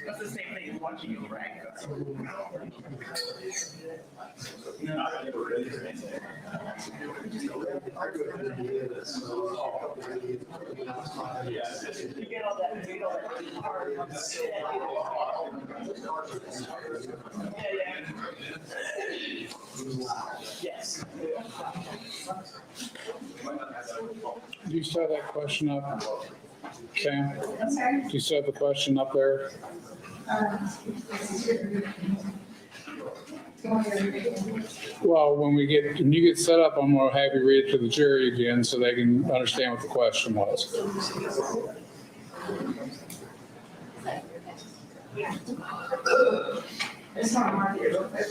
That's the same thing as watching you rank. Yes. Do you still have that question up, Sam? I'm sorry? Do you still have the question up there? Well, when you get set up, I'm gonna have you read it to the jury again so they can understand what the question was. It's not hard to real quick.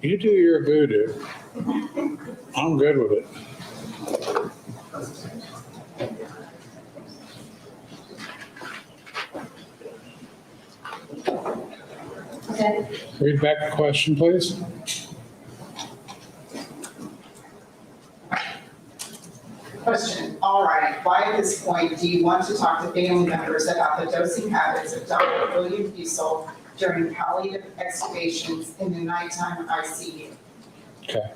You do your voodoo. I'm good with it. Okay. Read back the question, please. Question, all right, why at this point do you want to talk to family members about the dosing habits of Dr. William Husel during palliative extubations in the nighttime ICU? Okay.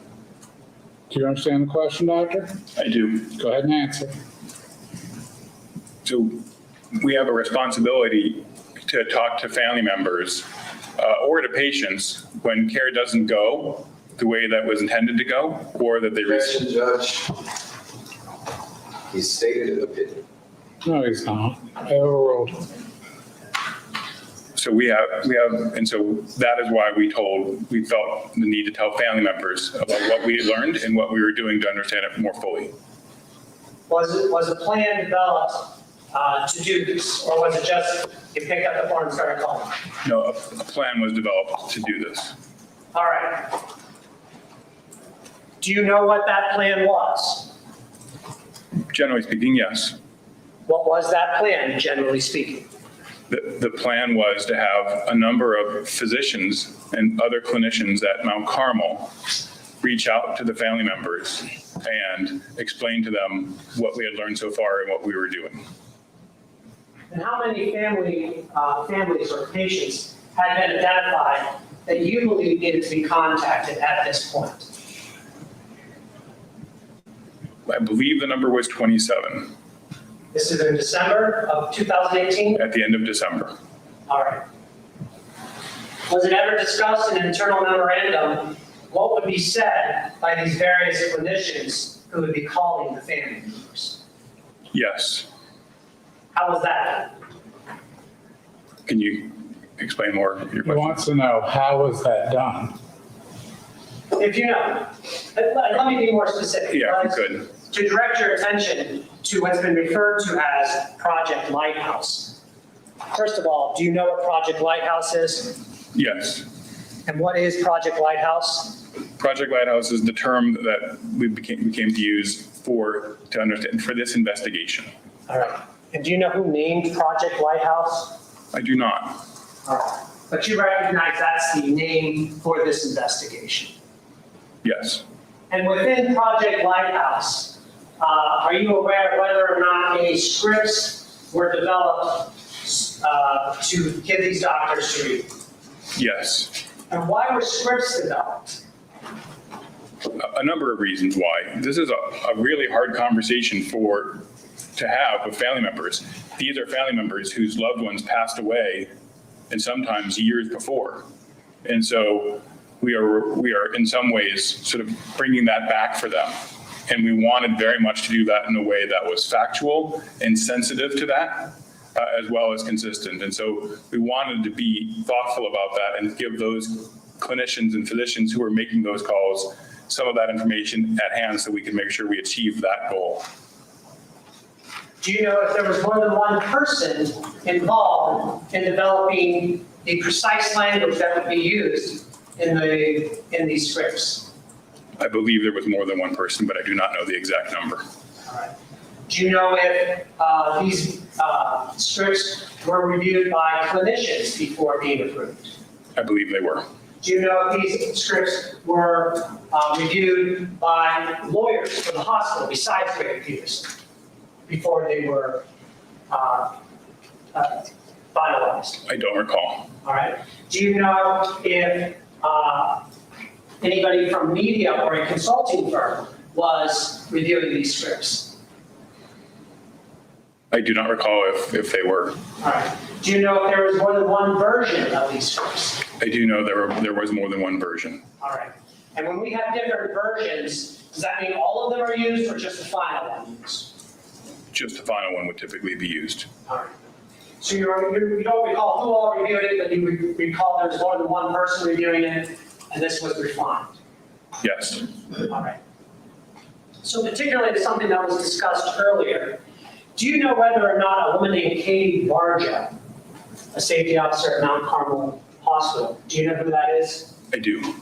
Do you understand the question, doctor? I do. Go ahead and answer. So we have a responsibility to talk to family members or to patients when care doesn't go the way that was intended to go, or that they Objection, Judge. He's stated an opinion. No, he's not. I overruled. So we have, and so that is why we felt the need to tell family members about what we had learned and what we were doing to understand it more fully. Was a plan developed to do this, or was it just you picked up the phone and started calling? No, a plan was developed to do this. All right. Do you know what that plan was? Generally speaking, yes. What was that plan, generally speaking? The plan was to have a number of physicians and other clinicians at Mount Carmel reach out to the family members and explain to them what we had learned so far and what we were doing. And how many families or patients had been identified that you believe needed to be contacted at this point? I believe the number was 27. This is in December of 2018? At the end of December. All right. Was it ever discussed in an internal memorandum what would be said by these various clinicians who would be calling the family members? Yes. How was that? Can you explain more of your He question? wants to know, how was that done? If you know, let me be more specific. Yeah, if you could. To direct your attention to what's been referred to as Project Lighthouse. First of all, do you know what Project Lighthouse is? Yes. And what is Project Lighthouse? Project Lighthouse is the term that we came to use to understand for this investigation. All right. And do you know who named Project Lighthouse? I do not. All right. But you recognize that's the name for this investigation? Yes. And within Project Lighthouse, are you aware of whether or not any scripts were developed to give these doctors to read? Yes. And why were scripts developed? A number of reasons why. This is a really hard conversation to have with family members. These are family members whose loved ones passed away, and sometimes years before. And so we are in some ways sort of bringing that back for them. And we wanted very much to do that in a way that was factual and sensitive to that, as well as consistent. And so we wanted to be thoughtful about that and give those clinicians and physicians who are making those calls some of that information at hand so we can make sure we achieve that goal. Do you know if there was more than one person involved in developing the precise language that would be used in these scripts? I believe there was more than one person, but I do not know the exact number. All right. Do you know if these scripts were reviewed by clinicians before being approved? I believe they were. Do you know if these scripts were reviewed by lawyers for the hospital besides Rick Peterson before they were finalized? I don't recall. All right. Do you know if anybody from media or a consulting firm was reviewing these scripts? I do not recall if they were. All right. Do you know if there was more than one version of these scripts? I do know there was more than one version. All right. And when we have different versions, does that mean all of them are used or just the final one used? Just the final one would typically be used. All right. So you don't recall who all reviewed it, but you recall there's more than one person reviewing it, and this was refined? Yes. All right. So particularly something that was discussed earlier, do you know whether or not a woman named Katie Barja, a safety officer at Mount Carmel Hospital, do you know who that is? I do.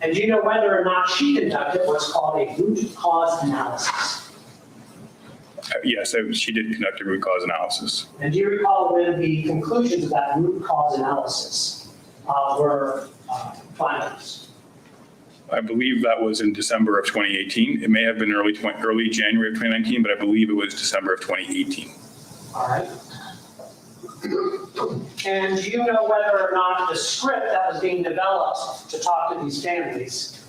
And do you know whether or not she conducted what's called a root cause analysis? Yes, she did conduct a root cause analysis. And do you recall when the conclusions of that root cause analysis were finalized? I believe that was in December of 2018. It may have been early January of 2019, but I believe it was December of 2018. All right. And do you know whether or not the script that was being developed to talk to these families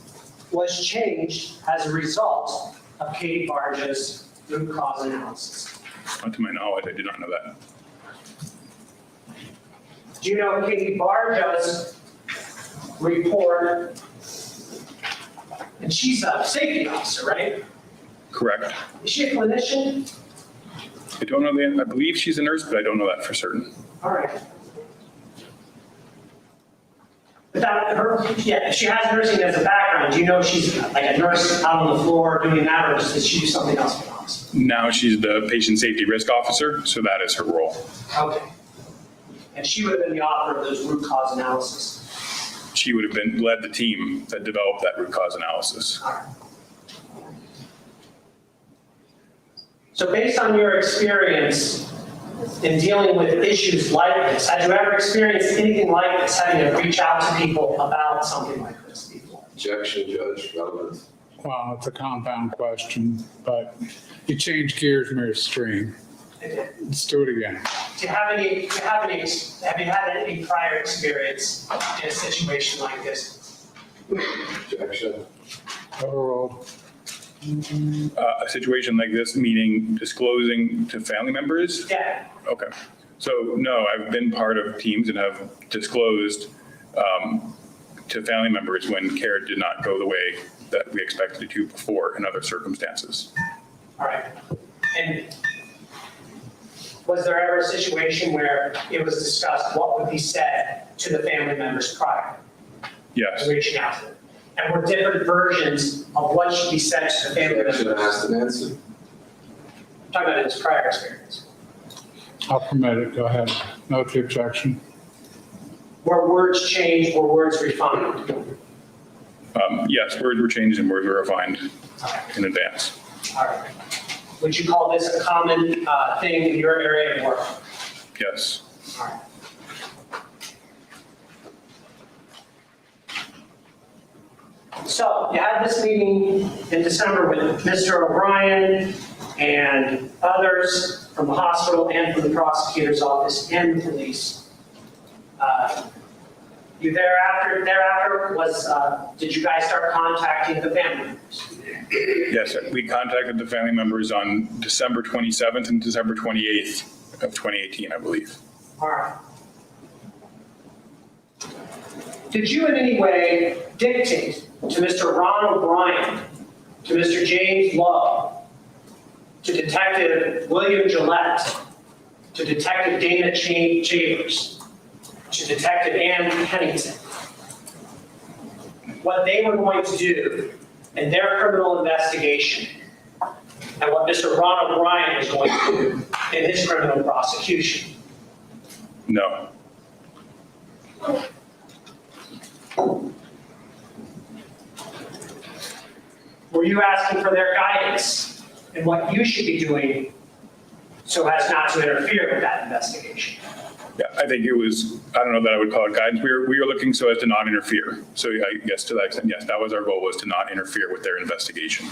was changed as a result of Katie Barja's root cause analysis? Not to my knowledge, I did not know that. Do you know Katie Barja's report? And she's a safety officer, right? Correct. Is she a clinician? I don't know I believe she's a nurse, but I don't know that for certain. All right. Without her, yeah, she has nursing as a background. Do you know if she's like a nurse out on the floor doing that, or does she do something else for us? Now she's the patient safety risk officer, so that is her role. Okay. And she would have been the author of those root cause analysis. She would have led the team that developed that root cause analysis. All right. So based on your experience in dealing with issues like this, had you ever experienced anything like this, having to reach out to people about something like this before? Objection, Judge, relevant. Well, it's a compound question, but you change gears midstream. Let's do it again. Do you have any, have you had any prior experience in a situation like this? Objection. Overruled. A situation like this, meaning disclosing to family members? Yeah. Okay. So no, I've been part of teams and have disclosed to family members when care did not go the way that we expected it to before in other circumstances. All right. And was there ever a situation where it was discussed what would be said to the family members prior Yes. to reaching out to them? And were different versions of what should be said to the family members? Objection, asked and answered. I'm talking about his prior experience. I'll permit it. Go ahead. No to objection. Were words changed, were words refined? Yes, words were changed and words were refined in advance. All right. Would you call this a common thing in your area of work? Yes. All right. So you had this meeting in December with Mr. O'Brien and others from the hospital and from the prosecutor's office and the police. You thereafter was, did you guys start contacting the family members? Yes, sir. We contacted the family members on December 27th and December 28th of 2018, I believe. All right. Did you in any way dictate to Mr. Ron O'Brien, to Mr. James Lowe, to Detective William Gillette, to Detective Dana Chambers, to Detective Ann Pennington, what they were going to do in their criminal investigation and what Mr. Ron O'Brien was going to do in his criminal prosecution? No. Were you asking for their guidance in what you should be doing so as not to interfere with that investigation? Yeah, I think it was, I don't know that I would call it guidance. We were looking so as to not interfere. So I guess to that extent, yes, that was our goal, was to not interfere with their investigation.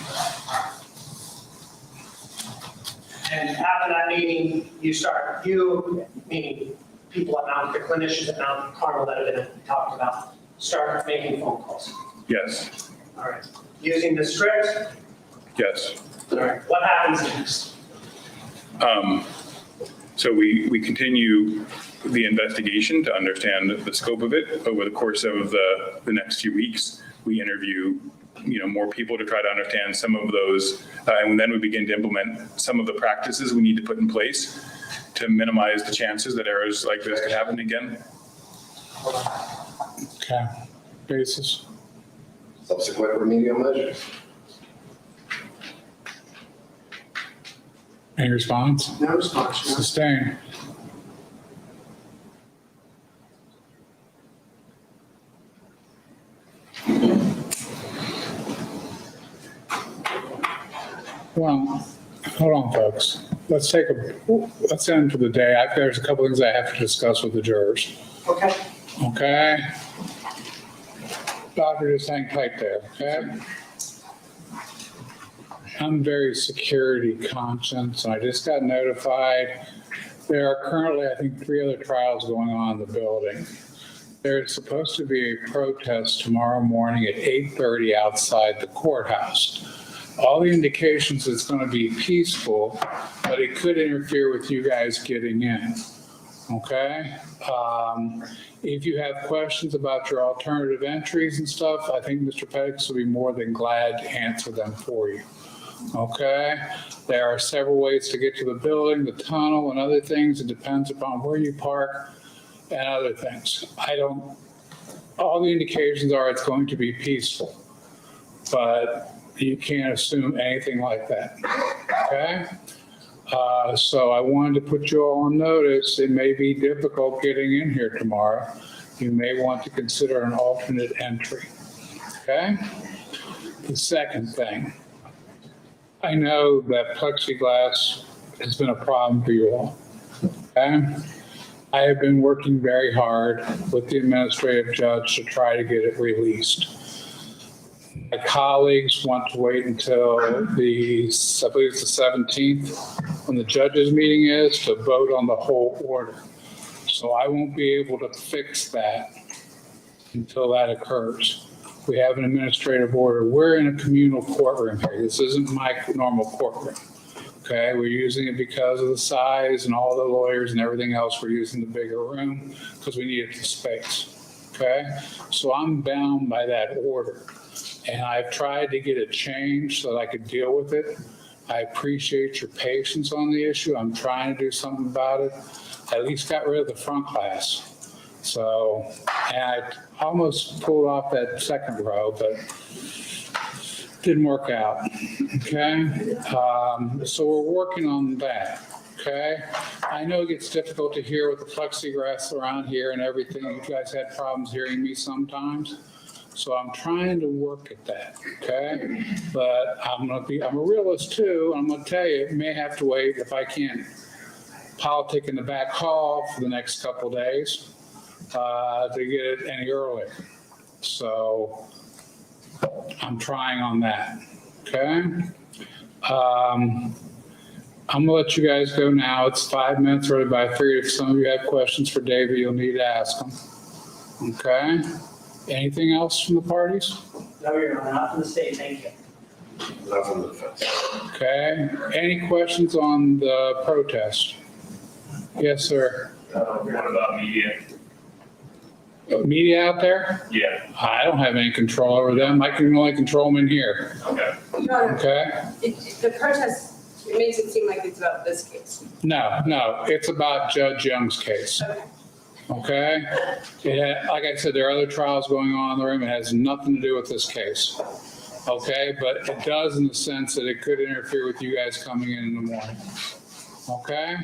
And after that meeting, you, meaning people at the clinicians at Mount Carmel that have been talked about, start making phone calls? Yes. All right. Using the script? Yes. All right. What happens next? So we continue the investigation to understand the scope of it. Over the course of the next few weeks, we interview more people to try to understand some of those, and then we begin to implement some of the practices we need to put in place to minimize the chances that errors like this could happen again. Okay, basis. Subsequent remedial measures. Any response? No response. Sustain. Well, hold on, folks. Let's end for the day. There's a couple things I have to discuss with the jurors. Okay. Okay? Doctor, just hang tight there, okay? I'm very security conscious, and I just got notified. There are currently, I think, 3 other trials going on in the building. There's supposed to be a protest tomorrow morning at 8:30 outside the courthouse. All the indications it's going to be peaceful, but it could interfere with you guys getting in, okay? If you have questions about your alternative entries and stuff, I think Mr. Pettis will be more than glad to answer them for you. Okay, there are several ways to get to the building, the tunnel and other things. It depends upon where you park and other things. All the indications are it's going to be peaceful, but you can't assume anything like that. Okay, so I wanted to put you all on notice. It may be difficult getting in here tomorrow. You may want to consider an alternate entry. Okay, the second thing. I know that plexiglass has been a problem for you all. Okay? I have been working very hard with the administrative judge to try to get it released. My colleagues want to wait until I believe it's the 17th, when the judge's meeting is, to vote on the whole order. So I won't be able to fix that until that occurs. We have an administrative order. We're in a communal courtroom here. This isn't my normal courtroom. Okay, we're using it because of the size and all the lawyers and everything else. We're using the bigger room because we needed the space. Okay, so I'm bound by that order. And I've tried to get it changed so that I could deal with it. I appreciate your patience on the issue. I'm trying to do something about it. I at least got rid of the front glass. So, and I almost pulled off that second row, but didn't work out, okay? So we're working on that, okay? I know it gets difficult to hear with the plexiglass around here and everything. You guys had problems hearing me sometimes. So I'm trying to work at that, okay? But I'm a realist too. I'm gonna tell you, it may have to wait if I can't politic in the back hall for the next couple of days. To get it any earlier. So I'm trying on that, okay? I'm gonna let you guys go now. It's 5 minutes early, but I figured if some of you have questions for David, you'll need to ask them. Okay. Anything else from the parties? No, Your Honor, not from the state, thank you. Not from the defense. Okay. Any questions on the protest? Yes, sir. What about media? Media out there? Yeah, I don't have any control over them. I can only control them in here. okay. No, Okay? the protest, it makes it seem like it's about this case. No, it's about Judge Young's case. Okay? Like I said, there are other trials going on in the room. It has nothing to do with this case. Okay? But it does in the sense that it could interfere with you guys coming in the morning. Okay?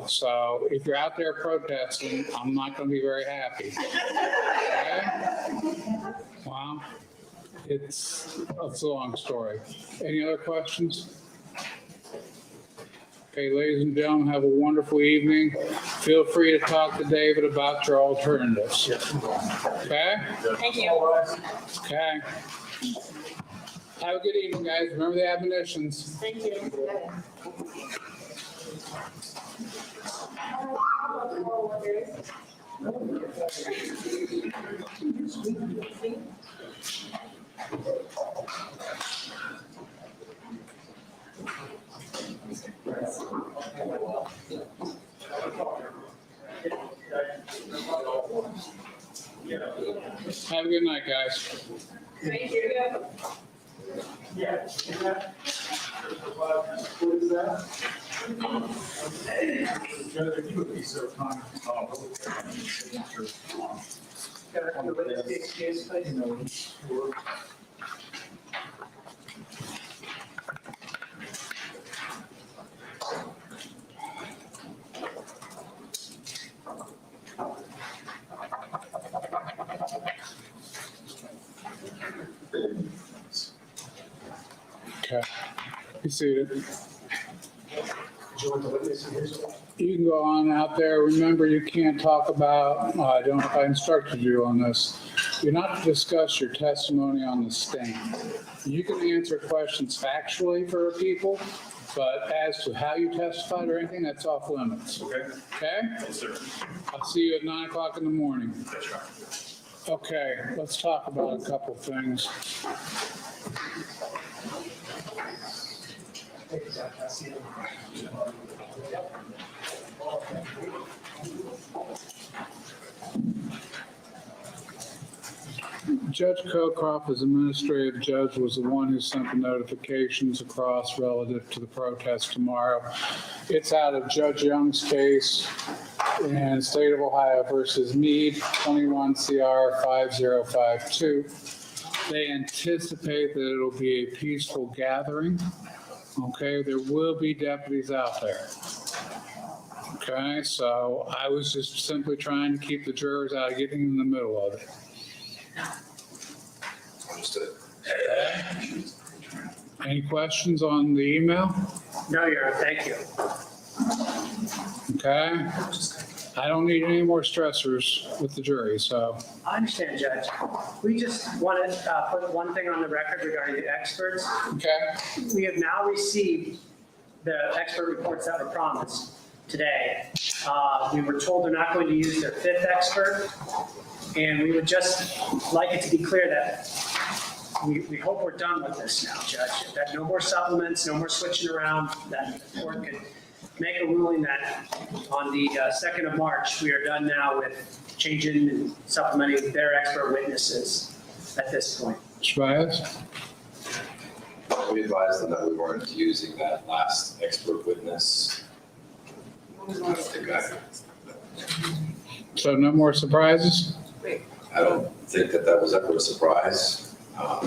So if you're out there protesting, I'm not going to be very happy. Okay? Well, it's a long story. Any other questions? Okay, ladies and gentlemen, have a wonderful evening. Feel free to talk to David about your alternatives. Okay? Thank you. Okay. Have a good evening, guys. Remember the admonitions. Thank you. Have a good night, guys. Thank you. Yeah. What is that? Judge, if you would be so kind. Okay. Be seated. You can go on out there. Remember, you can't talk about, I don't know if I instructed you on this. You're not to discuss your testimony on the stand. You can answer questions factually for people, but as to how you testified or anything, that's off limits. Okay. Okay? Yes, sir. I'll see you at 9 o'clock in the morning. That's right. Okay, let's talk about a couple things. Judge Cocroft, as administrative judge, was the one who sent the notifications across relative to the protest tomorrow. It's out of Judge Young's case in State of Ohio versus Meade, 21 CR 5052. They anticipate that it'll be a peaceful gathering. Okay, there will be deputies out there. Okay, so I was just simply trying to keep the jurors out of getting in the middle of it. Understood. Any questions on the email? No, Your Honor, thank you. Okay, I don't need any more stressors with the jury, so. I understand, Judge. We just want to put one thing on the record regarding the experts. Okay. We have now received the expert reports that were promised today. We were told they're not going to use their fifth expert, and we would just like it to be clear that we hope we're done with this now, Judge. That no more supplements, no more switching around, that the court could make a ruling that on the 2nd of March, we are done now with changing and supplementing their expert witnesses at this point. Spies? We advised them that we weren't using that last expert witness. So no more surprises? I don't think that was ever a surprise, but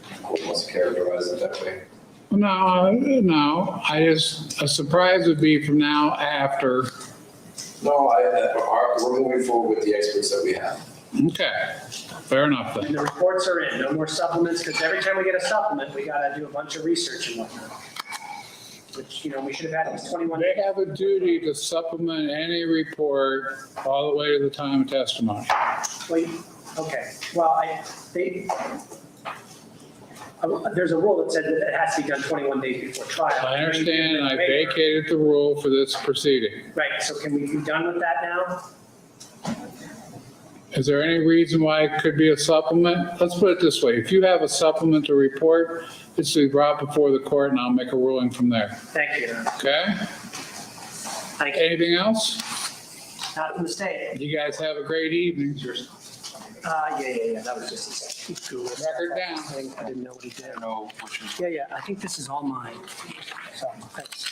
the court wants to characterize it that way. No, a surprise would be from now after. No, we're moving forward with the experts that we have. Okay, fair enough then. And the reports are in, no more supplements, because every time we get a supplement, we got to do a bunch of research and whatnot. Which, we should have had these 21 days. They have a duty to supplement any report all the way to the time of testimony. Okay, well, there's a rule that said that it has to be done 21 days before trial. I understand, and I vacated the rule for this proceeding. Right, so can we be done with that now? Is there any reason why it could be a supplement? Let's put it this way. If you have a supplement to report, it's to be brought before the court and I'll make a ruling from there. Thank you. Okay? Thank you. Anything else? Not from the state. You guys have a great evening. Yeah, that was just a Google. Record down. I didn't know what he did. Yeah, I think this is all mine. So, thanks.